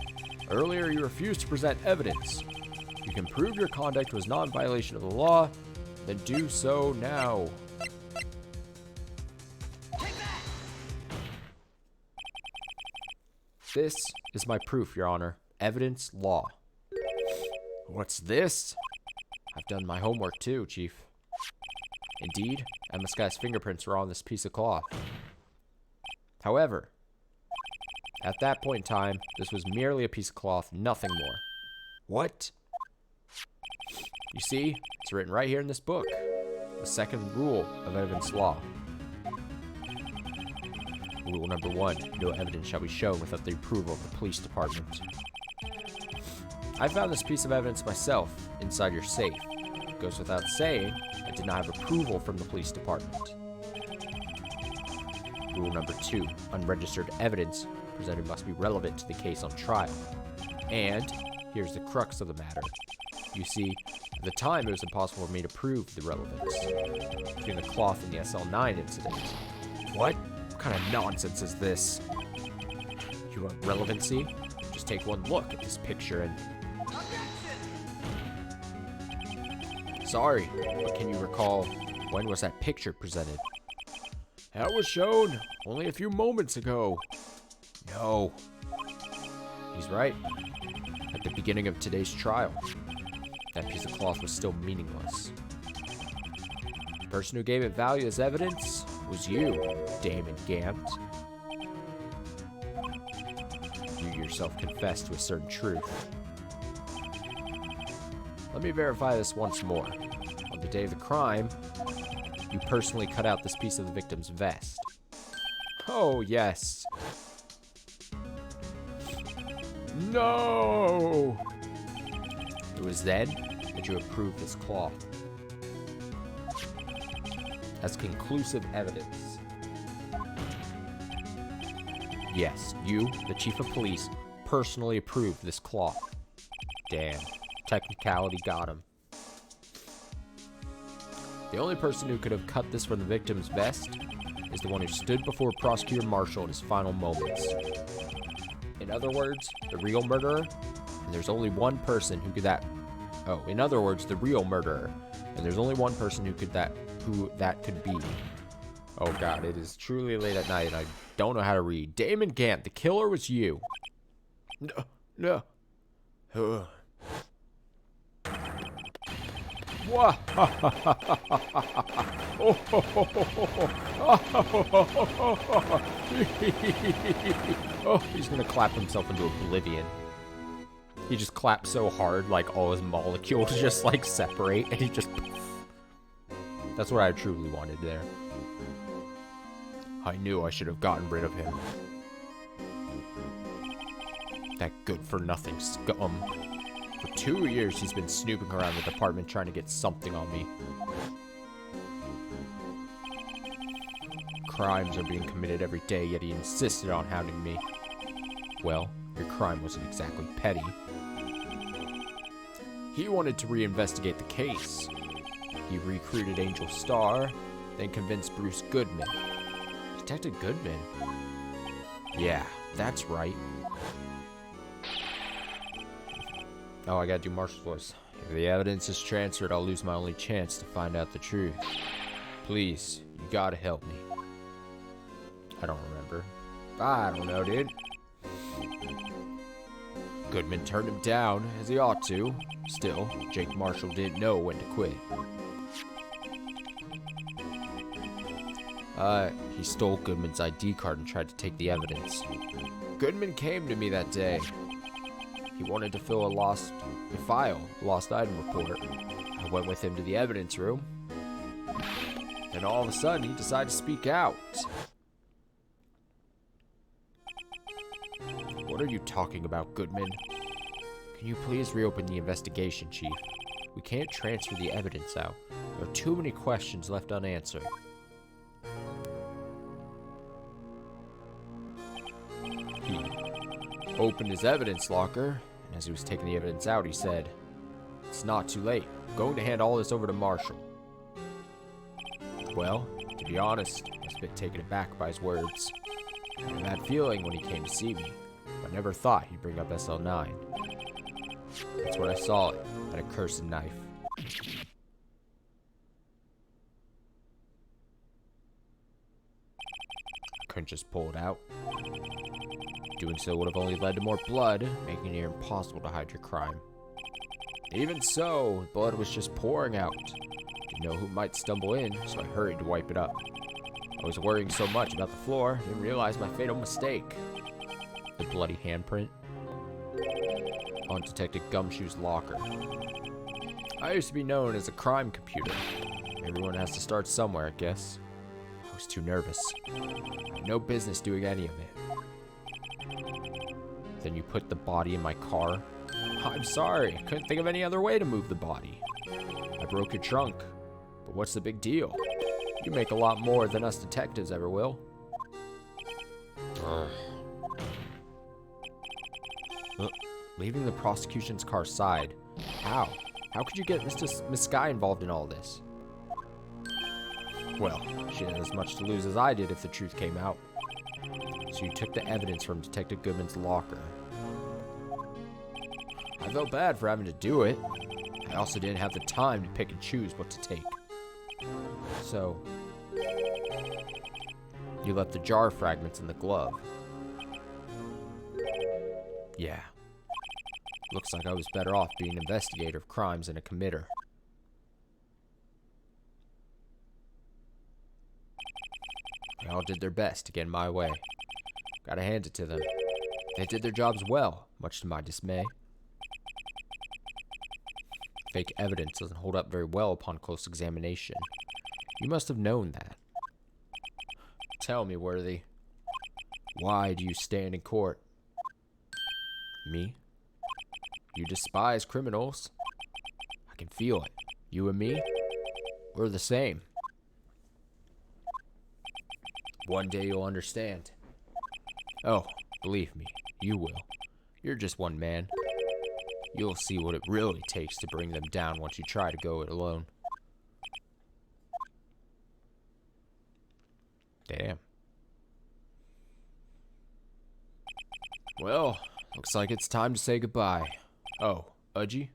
Earlier, you refused to present evidence. You can prove your conduct was not in violation of the law, then do so now. This is my proof, Your Honor. Evidence law. What's this? I've done my homework too, Chief. Indeed, Emma Sky's fingerprints were on this piece of cloth. However, at that point in time, this was merely a piece of cloth, nothing more. What? You see, it's written right here in this book. The second rule of evidence law. Rule number 1, no evidence shall be shown without the approval of the police department. I found this piece of evidence myself inside your safe. It goes without saying, I did not have approval from the police department. Rule number 2, unregistered evidence presented must be relevant to the case on trial. And here's the crux of the matter. You see, at the time it was impossible for me to prove the relevance between the cloth and the SL9 incident. What? What kind of nonsense is this? You want relevancy? Just take one look at this picture and... Sorry, but can you recall when was that picture presented? That was shown only a few moments ago. No. He's right. At the beginning of today's trial, that piece of cloth was still meaningless. The person who gave it value as evidence was you, Damon Gant. You yourself confessed to a certain truth. Let me verify this once more. On the day of the crime, you personally cut out this piece of the victim's vest. Oh, yes. No! It was then that you approved this cloth as conclusive evidence. Yes, you, the chief of police, personally approved this cloth. Damn. Technicality got him. The only person who could have cut this from the victim's vest is the one who stood before Prosecutor Marshall in his final moments. In other words, the real murderer, and there's only one person who could Oh, in other words, the real murderer. And there's only one person who that could be. Oh god, it is truly late at night and I don't know how to read. Damon Gant, the killer was you. No. Wah! Oh, he's gonna clap himself into oblivion. He just claps so hard, like all his molecules just like separate, and he just. That's what I truly wanted there. I knew I should have gotten rid of him. That good-for-nothing scum. For 2 years, he's been snooping around the department trying to get something on me. Crimes are being committed every day, yet he insisted on hounding me. Well, your crime wasn't exactly petty. He wanted to reinvestigate the case. He recruited Angel Starr, then convinced Bruce Goodman. Detective Goodman? Yeah, that's right. Oh, I gotta do Marshall's voice. If the evidence is transferred, I'll lose my only chance to find out the truth. Please, you gotta help me. I don't remember. I don't know, dude. Goodman turned him down, as he ought to. Still, Jake Marshall didn't know when to quit. He stole Goodman's ID card and tried to take the evidence. Goodman came to me that day. He wanted to fill a lost item report. I went with him to the evidence room. Then all of a sudden, he decided to speak out. What are you talking about, Goodman? Can you please reopen the investigation, Chief? We can't transfer the evidence out. There are too many questions left unanswered. He opened his evidence locker, and as he was taking the evidence out, he said, "It's not too late. I'm going to hand all this over to Marshall." Well, to be honest, I was a bit taken aback by his words. I had a bad feeling when he came to see me. I never thought he'd bring up SL9. That's when I saw it, that accursed knife. I couldn't just pull it out. Doing so would have only led to more blood, making it impossible to hide your crime. Even so, blood was just pouring out. Didn't know who might stumble in, so I hurried to wipe it up. I was worrying so much about the floor, I didn't realize my fatal mistake. The bloody handprint on Detective Gumshoe's locker. I used to be known as a crime computer. Everyone has to start somewhere, I guess. I was too nervous. I had no business doing any of it. Then you put the body in my car? I'm sorry, I couldn't think of any other way to move the body. I broke your trunk, but what's the big deal? You make a lot more than us detectives ever will. Leaving the prosecution's car side. How? How could you get Miss Sky involved in all this? Well, she had as much to lose as I did if the truth came out. So you took the evidence from Detective Goodman's locker. I felt bad for having to do it. I also didn't have the time to pick and choose what to take. So, you left the jar fragments in the glove. Yeah. Looks like I was better off being an investigator of crimes than a committer. They all did their best to get in my way. Gotta hand it to them. They did their jobs well, much to my dismay. Fake evidence doesn't hold up very well upon close examination. You must have known that. Tell me, Worthy, why do you stand in court? Me? You despise criminals. I can feel it. You and me, we're the same. One day you'll understand. Oh, believe me, you will. You're just one man. You'll see what it really takes to bring them down once you try to go it alone. Damn. Well, looks like it's time to say goodbye. Oh, Udgy?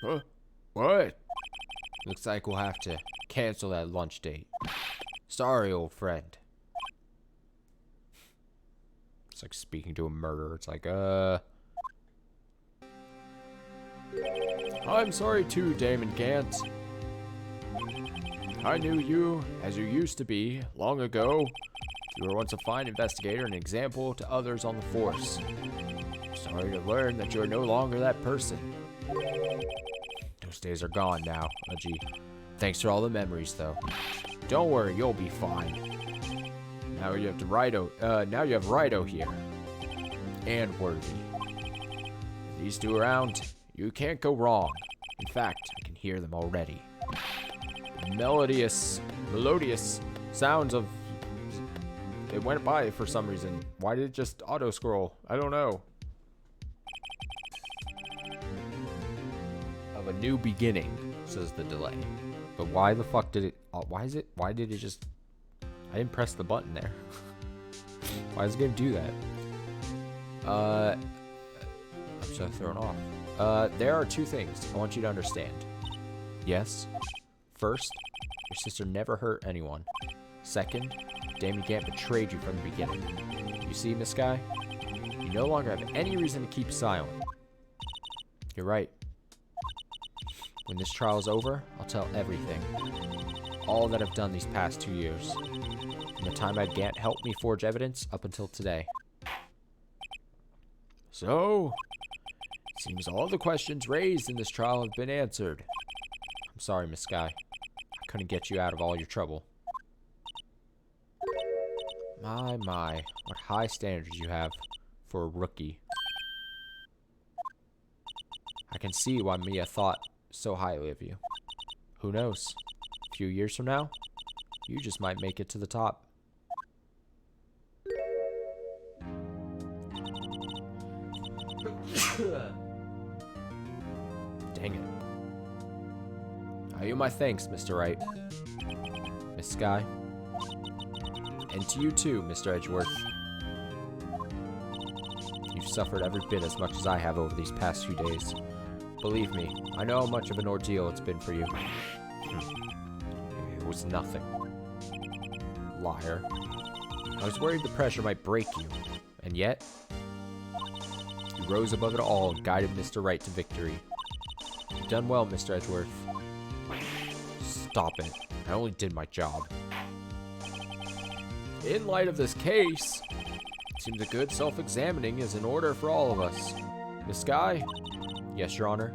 Huh? What? Looks like we'll have to cancel that lunch date. Sorry, old friend. It's like speaking to a murderer. It's like, I'm sorry too, Damon Gant. I knew you as you used to be long ago. You were once a fine investigator and example to others on the force. Sorry to learn that you are no longer that person. Those days are gone now, Udgy. Thanks for all the memories, though. Don't worry, you'll be fine. Now you have Rido here. And Worthy. With these two around, you can't go wrong. In fact, I can hear them already. The melodious sounds of... It went by for some reason. Why did it just auto-scroll? I don't know. of a new beginning, says the delay. But why the fuck did it... why did it just... I didn't press the button there. Why does the game do that? I'm so thrown off. There are two things I want you to understand. Yes. First, your sister never hurt anyone. Second, Damon Gant betrayed you from the beginning. You see, Miss Guy? You no longer have any reason to keep silent. You're right. When this trial is over, I'll tell everything. All that I've done these past 2 years. From the time I had Gant help me forge evidence up until today. So, it seems all the questions raised in this trial have been answered. I'm sorry, Miss Sky. I couldn't get you out of all your trouble. My, what high standards you have for a rookie. I can see why Mia thought so highly of you. Who knows? A few years from now, you just might make it to the top. Dang it. I owe my thanks, Mr. Wright. Miss Sky. And to you too, Mr. Edgeworth. You've suffered every bit as much as I have over these past few days. Believe me, I know how much of an ordeal it's been for you. It was nothing. Liar. I was worried the pressure might break you, and yet, you rose above it all and guided Mr. Wright to victory. You've done well, Mr. Edgeworth. Stop it. I only did my job. In light of this case, it seems a good self-examining is in order for all of us. Miss Sky? Yes, Your Honor.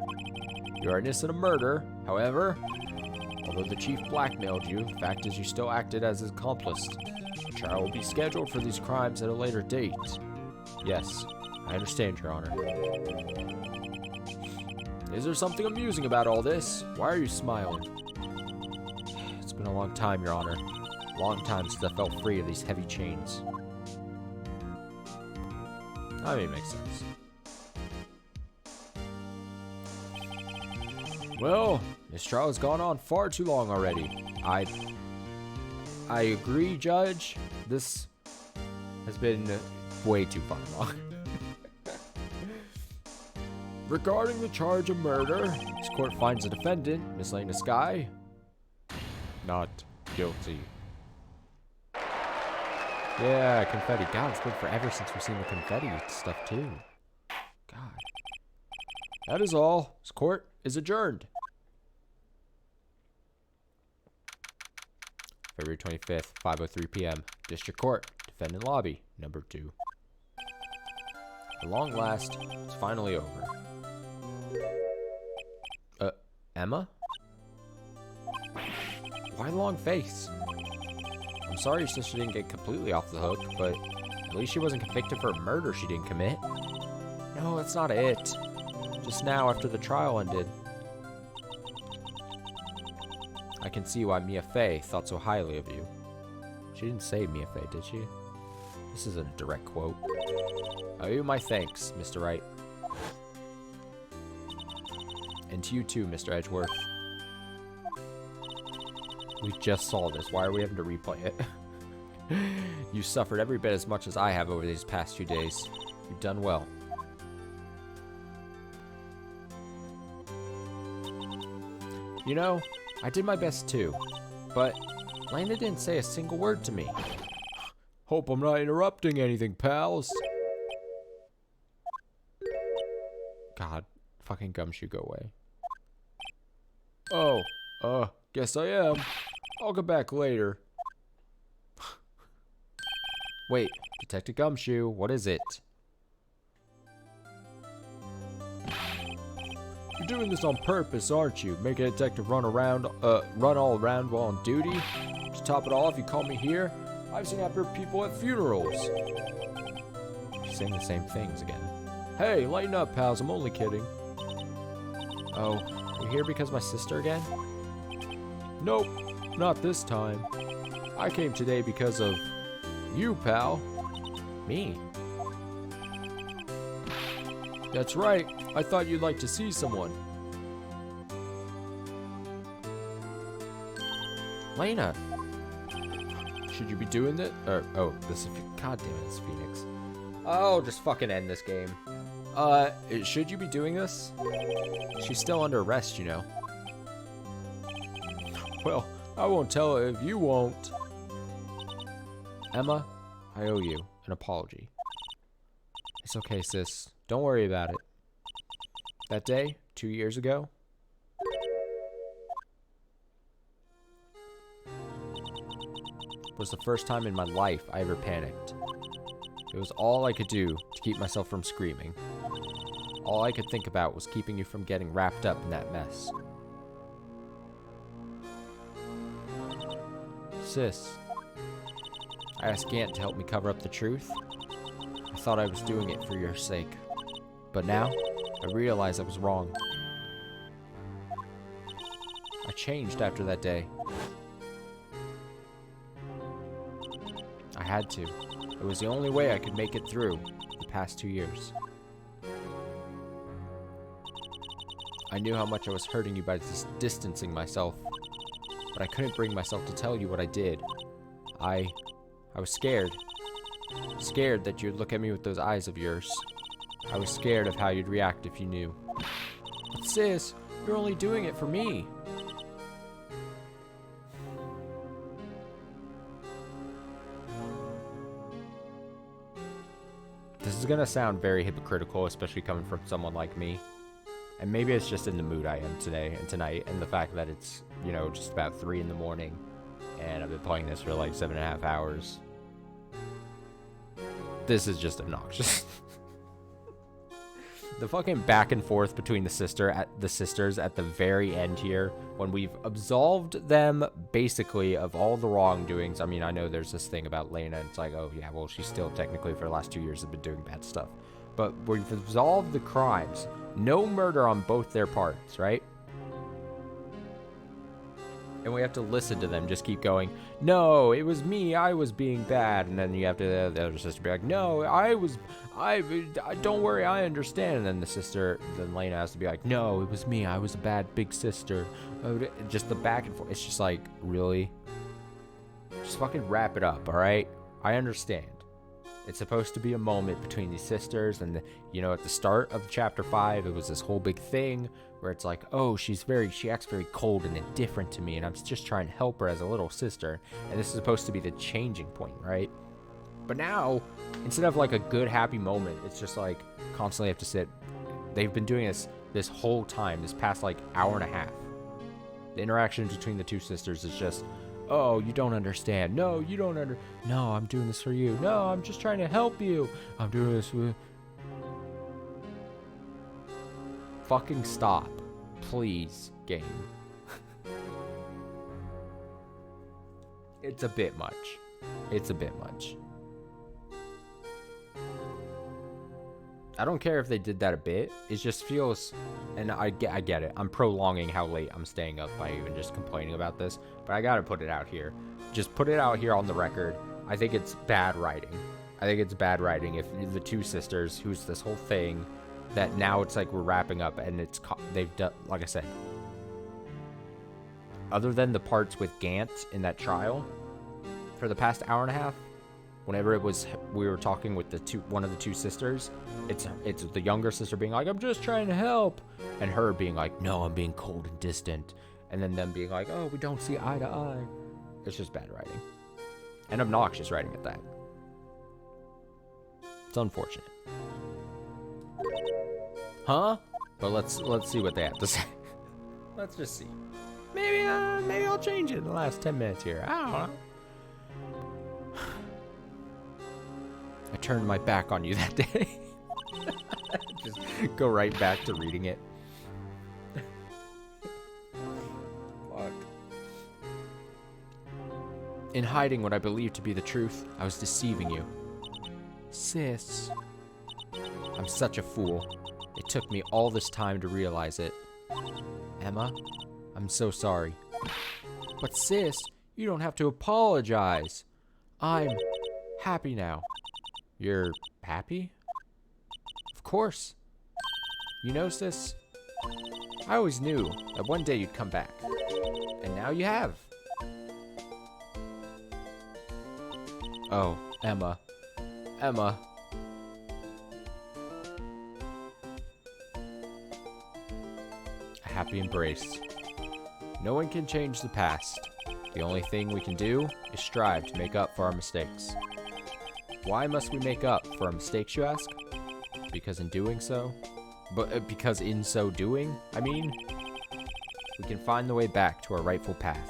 You are innocent of murder. However, although the chief blackmailed you, the fact is you still acted as his accomplice. A trial will be scheduled for these crimes at a later date. Yes, I understand, Your Honor. Is there something amusing about all this? Why are you smiling? It's been a long time, Your Honor. A long time since I felt free of these heavy chains. I mean, it makes sense. Well, this trial has gone on far too long already. I agree, Judge. This has been way too far long. Regarding the charge of murder, this court finds the defendant, Miss Lena Sky, not guilty. Yeah, confetti. God, it's been forever since we've seen the confetti stuff, too. God. That is all. This court is adjourned. February 25th, 5:03 p.m. District Court, Defendant Lobby, number 2. At long last, it's finally over. Emma? Why the long face? I'm sorry your sister didn't get completely off the hook, but at least she wasn't convicted for a murder she didn't commit. No, that's not it. Just now, after the trial ended. I can see why Mia Fey thought so highly of you. She didn't say Mia Fey, did she? This isn't a direct quote. I owe you my thanks, Mr. Wright. And to you too, Mr. Edgeworth. We just saw this. Why are we having to replay it? You suffered every bit as much as I have over these past few days. You've done well. You know, I did my best too, but Lena didn't say a single word to me. Hope I'm not interrupting anything, pals. God, fucking Gumshoe, go away. Oh, guess I am. I'll get back later. Wait, Detective Gumshoe, what is it? You're doing this on purpose, aren't you? Making a detective run all around while on duty? To top it off, you call me here? I've seen after people at funerals. She's saying the same things again. Hey, lighten up, pals. I'm only kidding. Oh, you're here because of my sister again? Nope, not this time. I came today because of you, pal. Me? That's right. I thought you'd like to see someone. Lena! Should you be doing that? Oh, this is... God damn it, it's Phoenix. Oh, just fucking end this game. Should you be doing this? She's still under arrest, you know. Well, I won't tell her if you won't. Emma, I owe you an apology. It's okay, sis. Don't worry about it. That day, 2 years ago, was the first time in my life I ever panicked. It was all I could do to keep myself from screaming. All I could think about was keeping you from getting wrapped up in that mess. Sis, I asked Gant to help me cover up the truth. I thought I was doing it for your sake. But now, I realize I was wrong. I changed after that day. I had to. It was the only way I could make it through the past 2 years. I knew how much I was hurting you by distancing myself, but I couldn't bring myself to tell you what I did. I was scared. Scared that you'd look at me with those eyes of yours. I was scared of how you'd react if you knew. But sis, you're only doing it for me. This is gonna sound very hypocritical, especially coming from someone like me. And maybe it's just in the mood I am today and tonight, and the fact that it's, you know, just about 3 in the morning, and I've been playing this for like 7.5 hours. This is just obnoxious. The fucking back and forth between the sisters at the very end here, when we've absolved them basically of all the wrongdoings. I mean, I know there's this thing about Lena, and it's like, oh yeah, well, she's still technically for the last 2 years have been doing bad stuff. But we've absolved the crimes. No murder on both their parts, right? And we have to listen to them just keep going, no, it was me, I was being bad. And then you have to, the other sister be like, no, don't worry, I understand. And then then Lena has to be like, no, it was me, I was a bad big sister. Just the back and forth. It's just like, really? Just fucking wrap it up, alright? I understand. It's supposed to be a moment between these sisters, and you know, at the start of chapter 5, it was this whole big thing where it's like, oh, she acts very cold and indifferent to me, and I'm just trying to help her as a little sister, and this is supposed to be the changing point, right? But now, instead of like a good happy moment, it's just like constantly have to sit. They've been doing this whole time, this past like hour and a half. The interaction between the two sisters is just, oh, you don't understand. No, you don't No, I'm doing this for you. No, I'm just trying to help you. I'm doing this for... Fucking stop. Please, game. It's a bit much. It's a bit much. I don't care if they did that a bit. It just feels, and I get it. I'm prolonging how late I'm staying up by even just complaining about this, but I gotta put it out here. Just put it out here on the record. I think it's bad writing. I think it's bad writing if the two sisters, who's this whole thing, that now it's like we're wrapping up and they've done, like I said, other than the parts with Gant in that trial, for the past hour and a half, whenever it was we were talking with one of the two sisters, it's the younger sister being like, I'm just trying to help, and her being like, no, I'm being cold and distant, and then them being like, oh, we don't see eye to eye. It's just bad writing. And obnoxious writing at that. It's unfortunate. Huh? But let's see what they have to say. Let's just see. Maybe I'll change it in the last 10 minutes here. I don't know. I turned my back on you that day. Just go right back to reading it. Fuck. In hiding what I believed to be the truth, I was deceiving you. Sis. I'm such a fool. It took me all this time to realize it. Emma, I'm so sorry. But sis, you don't have to apologize. I'm happy now. You're happy? Of course. You know, sis, I always knew that one day you'd come back. And now you have. Oh, Emma. Emma. A happy embrace. No one can change the past. The only thing we can do is strive to make up for our mistakes. Why must we make up for our mistakes, you ask? Because in doing so, because in so doing, I mean, we can find the way back to our rightful path.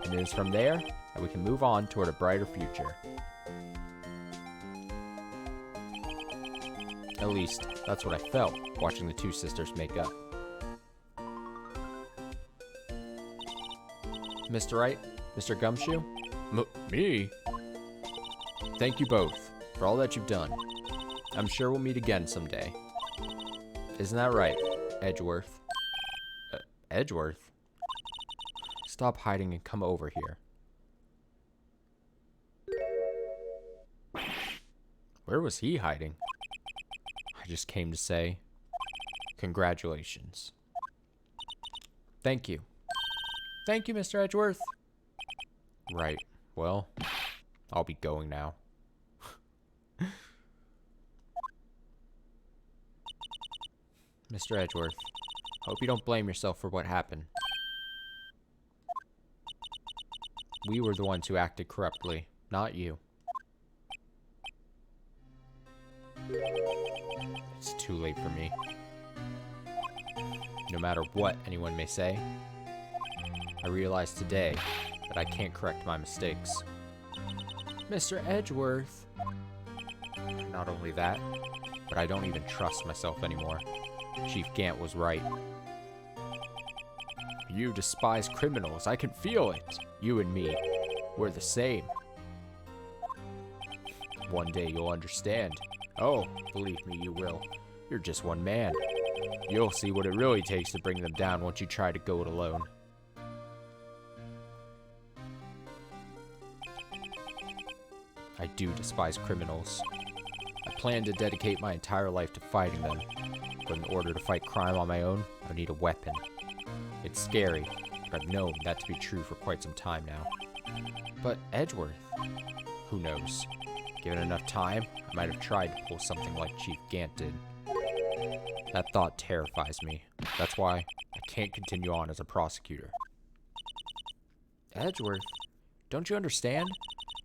And it is from there that we can move on toward a brighter future. At least, that's what I felt watching the two sisters make up. Mr. Wright? Mr. Gumshoe? Me? Thank you both for all that you've done. I'm sure we'll meet again someday. Isn't that right, Edgeworth? Edgeworth? Stop hiding and come over here. Where was he hiding? I just came to say, congratulations. Thank you. Thank you, Mr. Edgeworth. Right. Well, I'll be going now. Mr. Edgeworth, hope you don't blame yourself for what happened. We were the ones who acted corruptly, not you. It's too late for me. No matter what anyone may say, I realize today that I can't correct my mistakes. Mr. Edgeworth. Not only that, but I don't even trust myself anymore. Chief Gant was right. You despise criminals. I can feel it. You and me, we're the same. One day you'll understand. Oh, believe me, you will. You're just one man. You'll see what it really takes to bring them down once you try to go it alone. I do despise criminals. I plan to dedicate my entire life to fighting them. But in order to fight crime on my own, I need a weapon. It's scary, but I've known that to be true for quite some time now. But Edgeworth? Who knows? Given enough time, I might have tried to pull something like Chief Gant did. That thought terrifies me. That's why I can't continue on as a prosecutor. Edgeworth, don't you understand?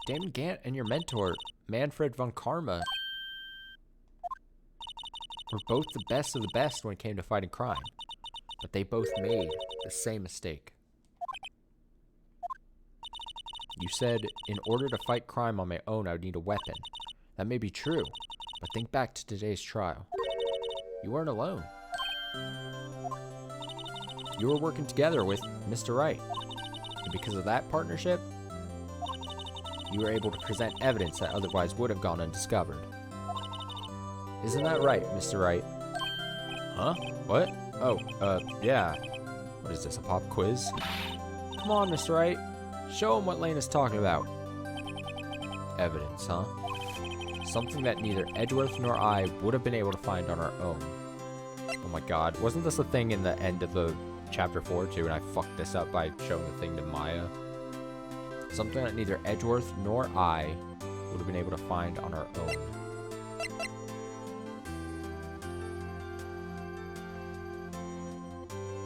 Damon Gant and your mentor, Manfred von Karma, were both the best of the best when it came to fighting crime. But they both made the same mistake. You said, in order to fight crime on my own, I would need a weapon. That may be true, but think back to today's trial. You weren't alone. You were working together with Mr. Wright. And because of that partnership, you were able to present evidence that otherwise would have gone undiscovered. Isn't that right, Mr. Wright? Huh? What? Oh, yeah. What is this, a pop quiz? Come on, Mr. Wright. Show him what Lane is talking about. Evidence, huh? Something that neither Edgeworth nor I would have been able to find on our own. Oh my god, wasn't this a thing in the end of the chapter 4 too, and I fucked this up by showing the thing to Maya? Something that neither Edgeworth nor I would have been able to find on our own.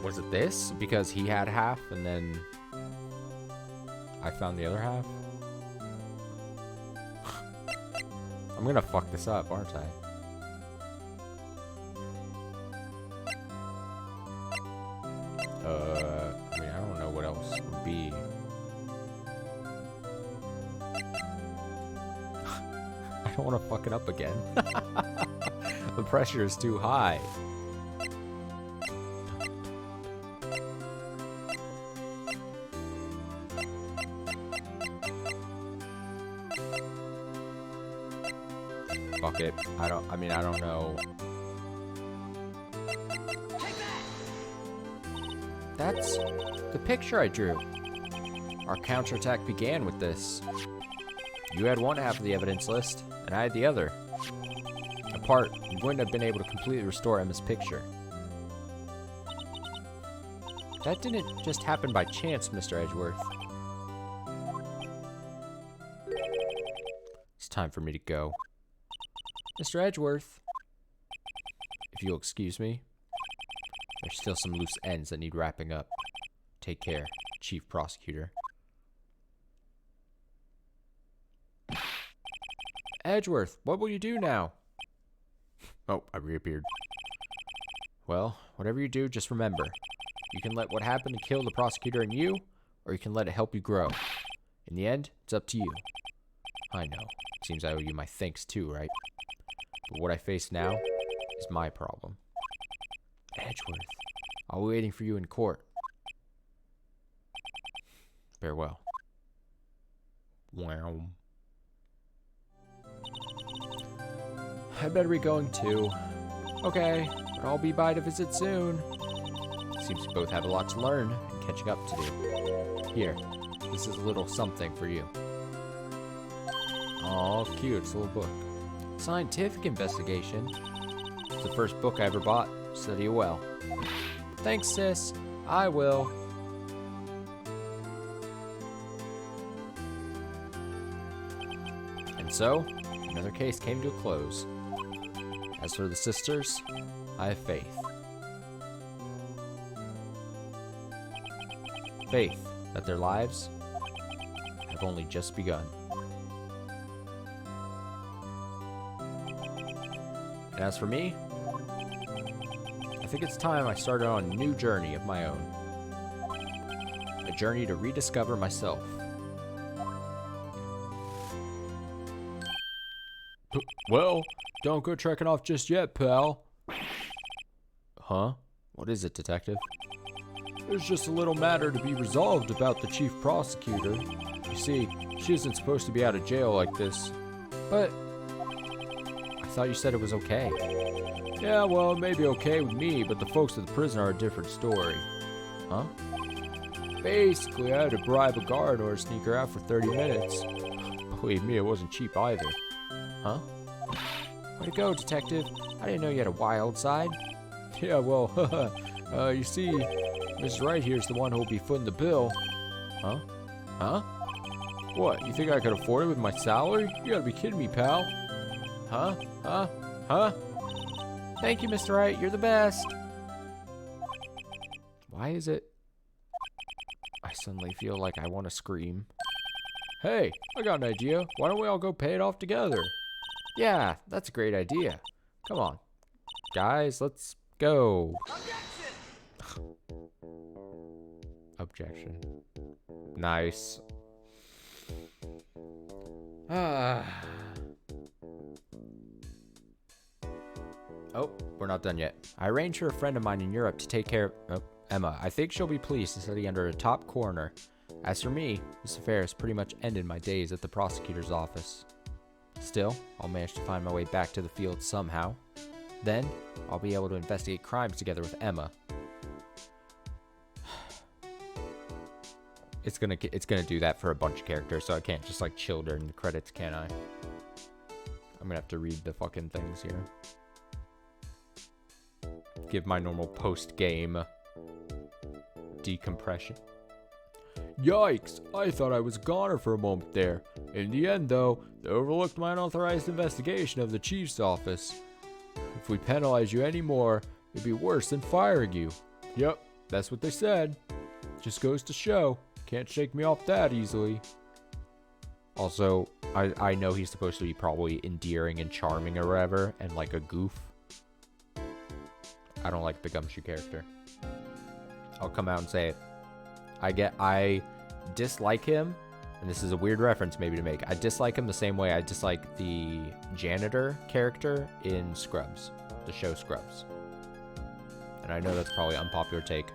Was it this? Because he had half and then I found the other half? I'm gonna fuck this up, aren't I? I mean, I don't know what else would be. I don't want to fuck it up again. The pressure is too high. Fuck it. I don't know. That's the picture I drew. Our counterattack began with this. You had one half of the evidence list, and I had the other. Apart, we wouldn't have been able to completely restore Emma's picture. That didn't just happen by chance, Mr. Edgeworth. It's time for me to go. Mr. Edgeworth, if you'll excuse me, there's still some loose ends that need wrapping up. Take care, Chief Prosecutor. Edgeworth, what will you do now? Oh, I reappeared. Well, whatever you do, just remember. You can let what happened to kill the prosecutor and you, or you can let it help you grow. In the end, it's up to you. I know. Seems I owe you my thanks too, right? But what I face now is my problem. Edgeworth, I'll be waiting for you in court. Farewell. Wow. I'd better be going too. Okay, but I'll be by to visit soon. Seems we both have a lot to learn and catching up to do. Here, this is a little something for you. Aw, cute, it's a little book. Scientific investigation. It's the first book I ever bought. Study it well. Thanks, sis. I will. And so, another case came to a close. As for the sisters, I have faith. Faith that their lives have only just begun. And as for me, I think it's time I started on a new journey of my own. A journey to rediscover myself. Well, don't go trekking off just yet, pal. Huh? What is it, detective? There's just a little matter to be resolved about the chief prosecutor. You see, she isn't supposed to be out of jail like this. But I thought you said it was okay. Yeah, well, it may be okay with me, but the folks at the prison are a different story. Huh? Basically, I had to bribe a guard or sneak her out for 30 minutes. Believe me, it wasn't cheap either. Huh? Way to go, detective. I didn't know you had a wild side. Yeah, well, you see, Mrs. Wright here's the one who'll be footing the bill. Huh? Huh? What, you think I could afford it with my salary? You gotta be kidding me, pal. Huh? Huh? Huh? Thank you, Mr. Wright. You're the best. Why is it I suddenly feel like I want to scream? Hey, I got an idea. Why don't we all go pay it off together? Yeah, that's a great idea. Come on. Guys, let's go. Objection. Nice. Oh, we're not done yet. I arranged for a friend of mine in Europe to take care of Emma. I think she'll be pleased to study under a top coroner. As for me, this affair has pretty much ended my days at the prosecutor's office. Still, I'll manage to find my way back to the field somehow. Then, I'll be able to investigate crimes together with Emma. It's gonna do that for a bunch of characters, so I can't just like chill during the credits, can I? I'm gonna have to read the fucking things here. Give my normal post-game decompression. Yikes! I thought I was a goner for a moment there. In the end, though, they overlooked my unauthorized investigation of the chief's office. If we penalize you any more, it'd be worse than firing you. Yep, That's what they said. Just goes to show. Can't shake me off that easily. Also, I know he's supposed to be probably endearing and charming or whatever, and like a goof. I don't like the Gumshoe character. I'll come out and say it. I dislike him, and this is a weird reference maybe to make. I dislike him the same way I dislike the janitor character in Scrubs, the show Scrubs. And I know that's probably an unpopular take.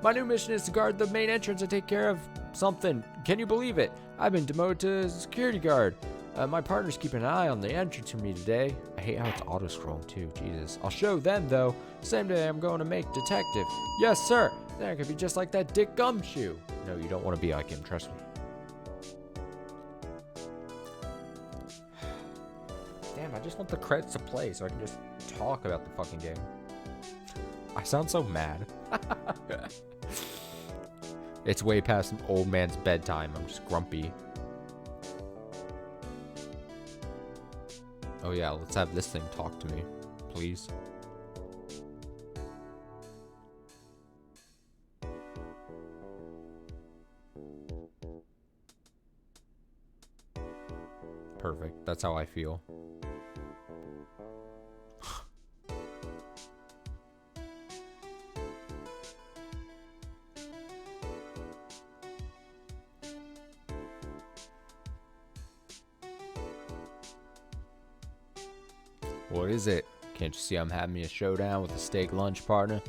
My new mission is to guard the main entrance and take care of something. Can you believe it? I've been demoted to security guard. My partner's keeping an eye on the entrance for me today. I hate how it's auto-scrolling too, Jesus. I'll show them though. Same day I'm going to make detective. Yes, sir. Then I could be just like that Dick Gumshoe. No, you don't want to be like him, trust me. Damn, I just want the credits to play so I can just talk about the fucking game. I sound so mad. It's way past old man's bedtime. I'm just grumpy. Oh yeah, let's have this thing talk to me, please. Perfect. That's how I feel. What is it? Can't you see I'm having me a showdown with a steak lunch partner?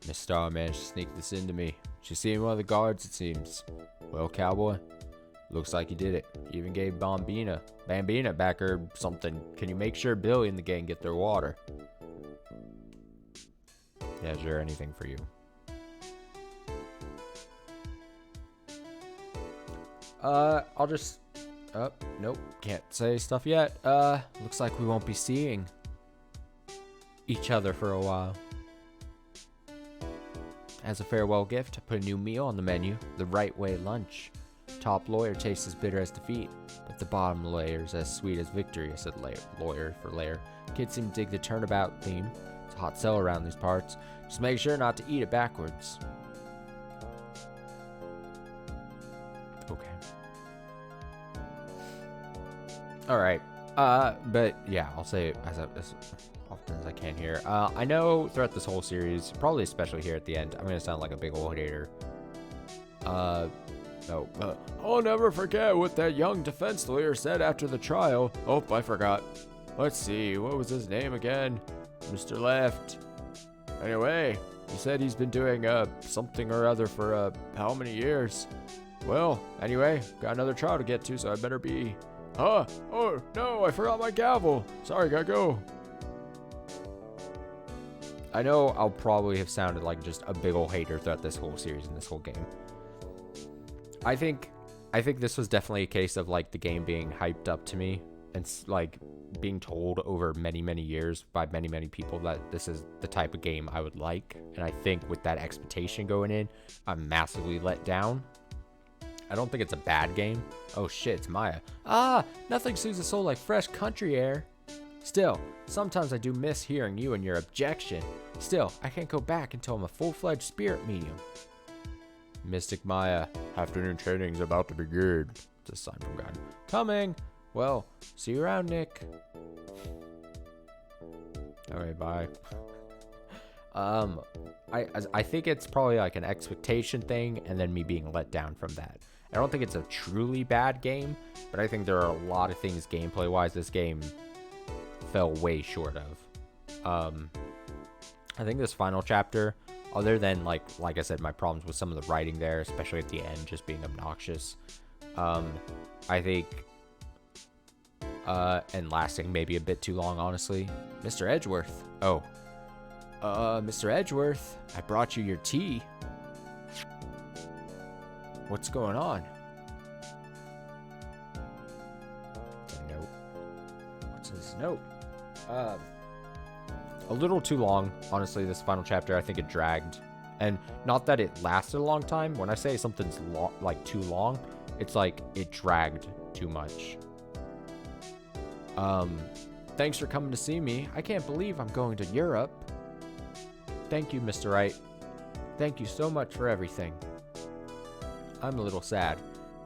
Miss Star managed to sneak this into me. She seen one of the guards, it seems. Well, cowboy, looks like you did it. You even gave Bambina back or something. Can you make sure Billy and the gang get their water? Yeah, is there anything for you? I'll just... Oh, nope. Can't say stuff yet. Looks like we won't be seeing each other for a while. As a farewell gift, I put a new meal on the menu. The right way lunch. Top lawyer tastes as bitter as defeat, but the bottom layer is as sweet as victory, I said lawyer for layer. Kids seem to dig the turnabout theme. It's a hot sell around these parts. Just make sure not to eat it backwards. Okay. Alright. But yeah, I'll say it as often as I can here. I know throughout this whole series, probably especially here at the end, I'm gonna sound like a big old hater. I'll never forget what that young defense lawyer said after the trial. Oh, I forgot. Let's see, what was his name again? Mr. Left. Anyway, he said he's been doing something or other for how many years? Well, anyway, got another trial to get to, so I better be. Oh no, I forgot my gavel. Sorry, gotta go. I know I'll probably have sounded like just a big ol' hater throughout this whole series and this whole game. I think this was definitely a case of like the game being hyped up to me and like being told over many years by many people that this is the type of game I would like. And I think with that expectation going in, I'm massively let down. I don't think it's a bad game. Oh shit, it's Maya. Nothing soothes the soul like fresh country air. Still, sometimes I do miss hearing you and your objection. Still, I can't go back until I'm a full-fledged spirit medium. Mystic Maya, afternoon training's about to begin. It's a sign from God. Coming. Well, see you around, Nick. Alright, bye. I think it's probably like an expectation thing and then me being let down from that. I don't think it's a truly bad game, but I think there are a lot of things gameplay-wise this game fell way short of. I think this final chapter, other than like I said, my problems with some of the writing there, especially at the end, just being obnoxious. I think, and lasting maybe a bit too long, honestly. Mr. Edgeworth. Oh. Mr. Edgeworth, I brought you your tea. What's going on? It's a note. What's this note? A little too long, honestly, this final chapter. I think it dragged. And not that it lasted a long time. When I say something's like too long, it's like it dragged too much. Thanks for coming to see me. I can't believe I'm going to Europe. Thank you, Mr. Wright. Thank you so much for everything. I'm a little sad,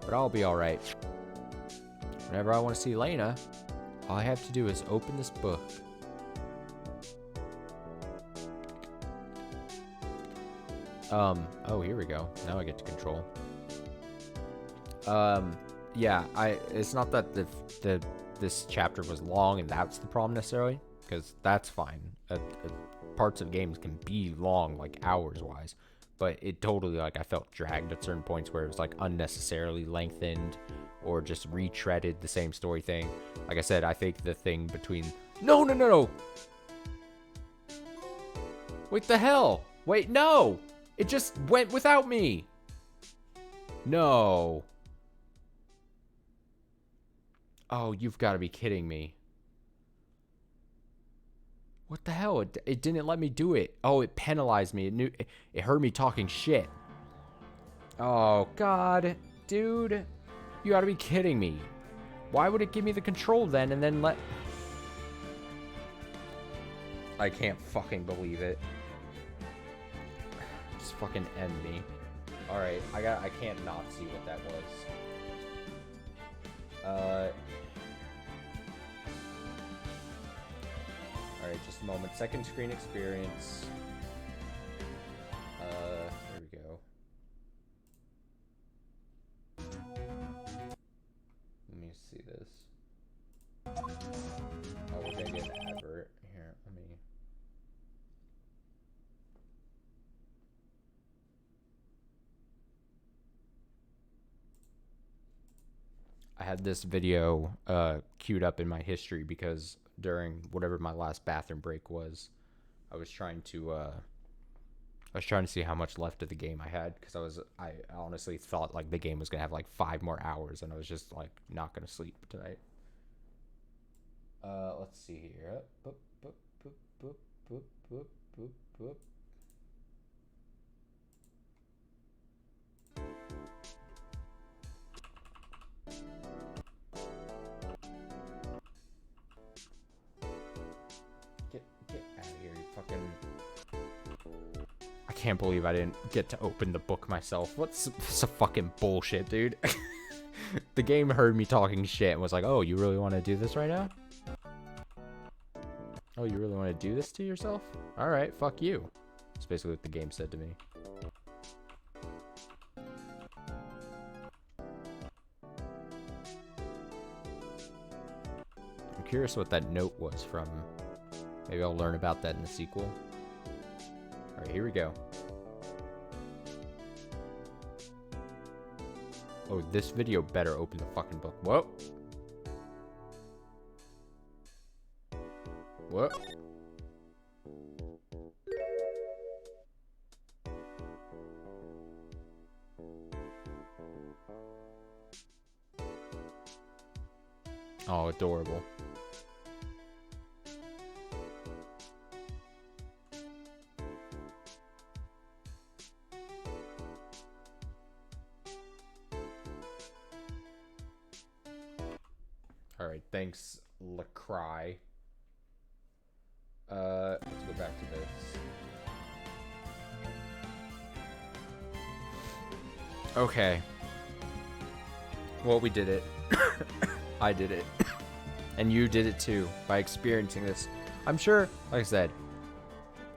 but I'll be alright. Whenever I want to see Lena, all I have to do is open this book. Oh, here we go. Now I get to control. Yeah, it's not that this chapter was long and that's the problem necessarily, because that's fine. Parts of games can be long, like hours-wise, but it totally, like, I felt dragged at certain points where it was, like, unnecessarily lengthened or just retreaded the same story thing. Like I said, I think the thing between... No! Wait, the hell? Wait, no! It just went without me! No. Oh, you've got to be kidding me. What the hell? It didn't let me do it. Oh, it penalized me. It heard me talking shit. Oh, God. Dude. You gotta be kidding me. Why would it give me the control then and then let... I can't fucking believe it. Just fucking end me. Alright, I can't not see what that was. Alright, just a moment. Second screen experience. There we go. Let me see this. Oh, we're gonna get an advert. Here, let me... I had this video queued up in my history because during whatever my last bathroom break was, I was trying to see how much left of the game I had, because I honestly thought like the game was gonna have like 5 more hours, and I was just like not gonna sleep tonight. Let's see here. Boop, boop, boop, boop, boop, boop, boop, boop. Get out of here, you fucking... I can't believe I didn't get to open the book myself. What's a fucking bullshit, dude? The game heard me talking shit and was like, oh, you really want to do this right now? Oh, you really want to do this to yourself? Alright, fuck you. That's basically what the game said to me. I'm curious what that note was from. Maybe I'll learn about that in the sequel. Alright, here we go. Oh, this video better open the fucking book. Whoa. What? Oh, adorable. Alright, thanks, Lacry. Let's go back to this. Okay. Well, we did it. I did it. And you did it too, by experiencing this. I'm sure, like I said,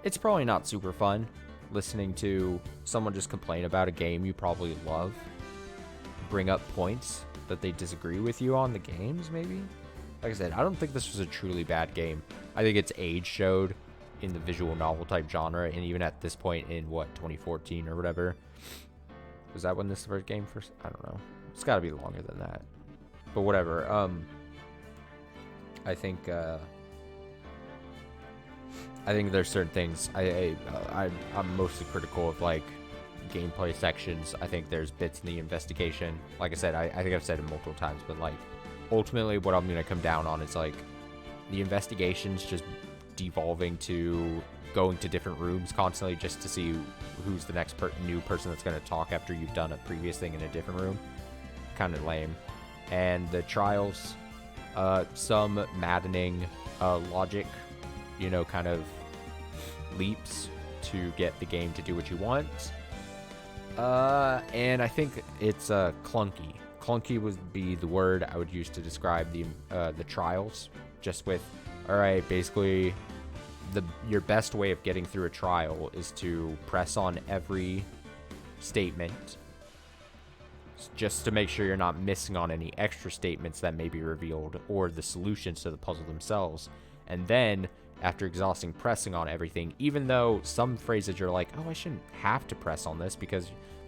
it's probably not super fun listening to someone just complain about a game you probably love, bring up points that they disagree with you on the games, maybe? Like I said, I don't think this was a truly bad game. I think its age showed in the visual novel type genre, and even at this point in, what, 2014 or whatever? Was that when this first game first? I don't know. It's gotta be longer than that. But whatever. I think there's certain things I'm mostly critical of, like gameplay sections. I think there's bits in the investigation. Like I said, I think I've said it multiple times, but like ultimately what I'm gonna come down on is like the investigations just devolving to going to different rooms constantly just to see who's the next new person that's gonna talk after you've done a previous thing in a different room. Kind of lame. And the trials, some maddening logic, kind of leaps to get the game to do what you want. And I think it's clunky. Clunky would be the word I would use to describe the trials. Just with, all right, basically, your best way of getting through a trial is to press on every statement, just to make sure you're not missing on any extra statements that may be revealed or the solutions to the puzzle themselves. And then, after exhausting pressing on everything, even though some phrases you're like, oh, I shouldn't have to press on this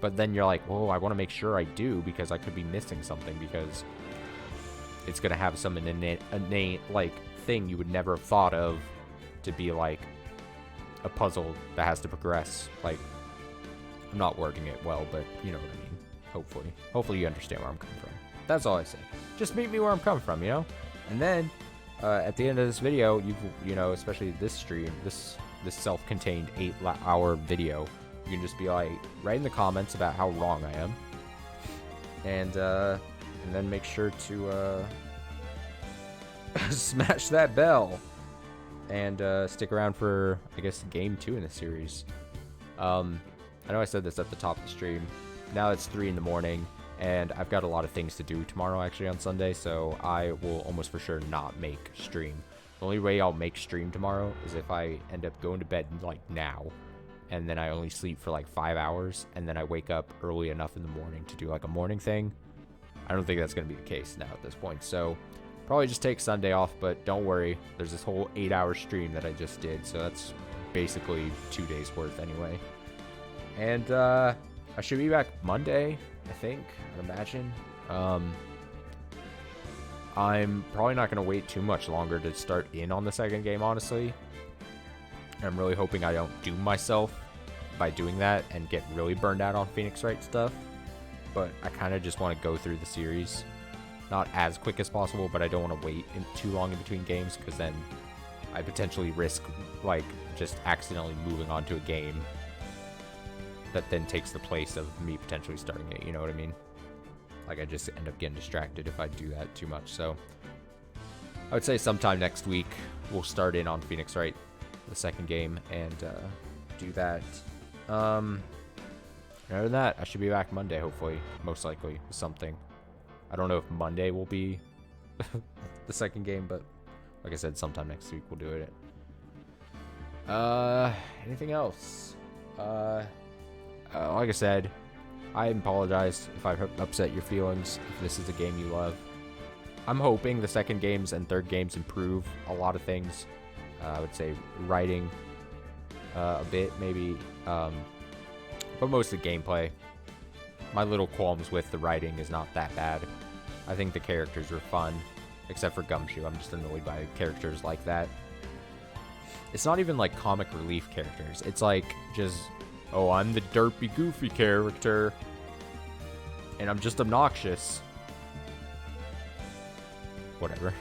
but then you're like, whoa, I want to make sure I do because I could be missing something because it's going to have some innate, like, thing you would never have thought of to be, like, a puzzle that has to progress. Like, I'm not wording it well, but you know what I mean. Hopefully you understand where I'm coming from. That's all I say. Just meet me where I'm coming from, you know? And then, at the end of this video, you know, especially this stream, this self-contained 8-hour video, you can just be like, write in the comments about how wrong I am. And then make sure to, smash that bell. And, stick around for, I guess, game 2 in the series. I know I said this at the top of the stream. Now it's 3 in the morning, and I've got a lot of things to do tomorrow, actually, on Sunday, so I will almost for sure not make stream. The only way I'll make stream tomorrow is if I end up going to bed, like, now, and then I only sleep for, like, 5 hours, and then I wake up early enough in the morning to do, like, a morning thing. I don't think that's going to be the case now at this point, so probably just take Sunday off, but don't worry, there's this whole 8-hour stream that I just did, so that's basically 2 days worth anyway. And, I should be back Monday, I think, I'd imagine. I'm probably not going to wait too much longer to start in on the second game, honestly. I'm really hoping I don't doom myself by doing that and get really burned out on Phoenix Wright stuff. But I kind of just want to go through the series. Not as quick as possible, but I don't want to wait too long in between games, because then I potentially risk, like, just accidentally moving on to a game that then takes the place of me potentially starting it, you know what I mean? Like, I just end up getting distracted if I do that too much, so I would say sometime next week we'll start in on Phoenix Wright, the second game, and do that. Other than that, I should be back Monday, hopefully, most likely, with something. I don't know if Monday will be the second game, but like I said, sometime next week we'll do it. Anything else? Like I said, I apologize if I've upset your feelings, if this is a game you love. I'm hoping the second games and third games improve a lot of things. I would say writing a bit, maybe, but mostly gameplay. My little qualms with the writing is not that bad. I think the characters are fun, except for Gumshoe. I'm just annoyed by characters like that. It's not even like comic relief characters. It's like just, oh, I'm the derpy, goofy character, and I'm just obnoxious. Whatever.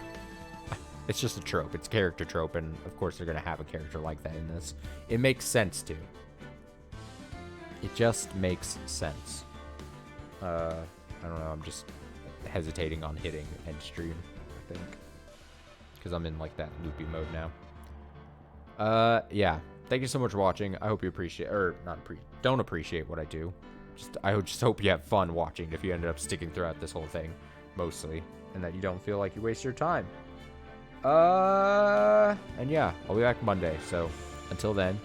It's just a trope. It's a character trope, and of course they're going to have a character like that in this. It makes sense, too. It just makes sense. I don't know, I'm just hesitating on hitting end stream, I think. Because I'm in, like, that loopy mode now. Yeah. Thank you so much for watching. I hope you appreciate, or don't appreciate what I do. I just hope you have fun watching if you ended up sticking throughout this whole thing, mostly. And that you don't feel like you waste your time. And yeah, I'll be back Monday. So, until then,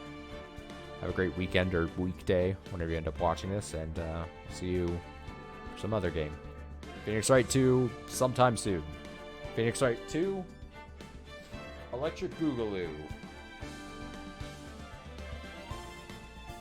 have a great weekend or weekday, whenever you end up watching this. And, see you for some other game. Phoenix Wright 2, sometime soon. Phoenix Wright 2, Electric Boogaloo.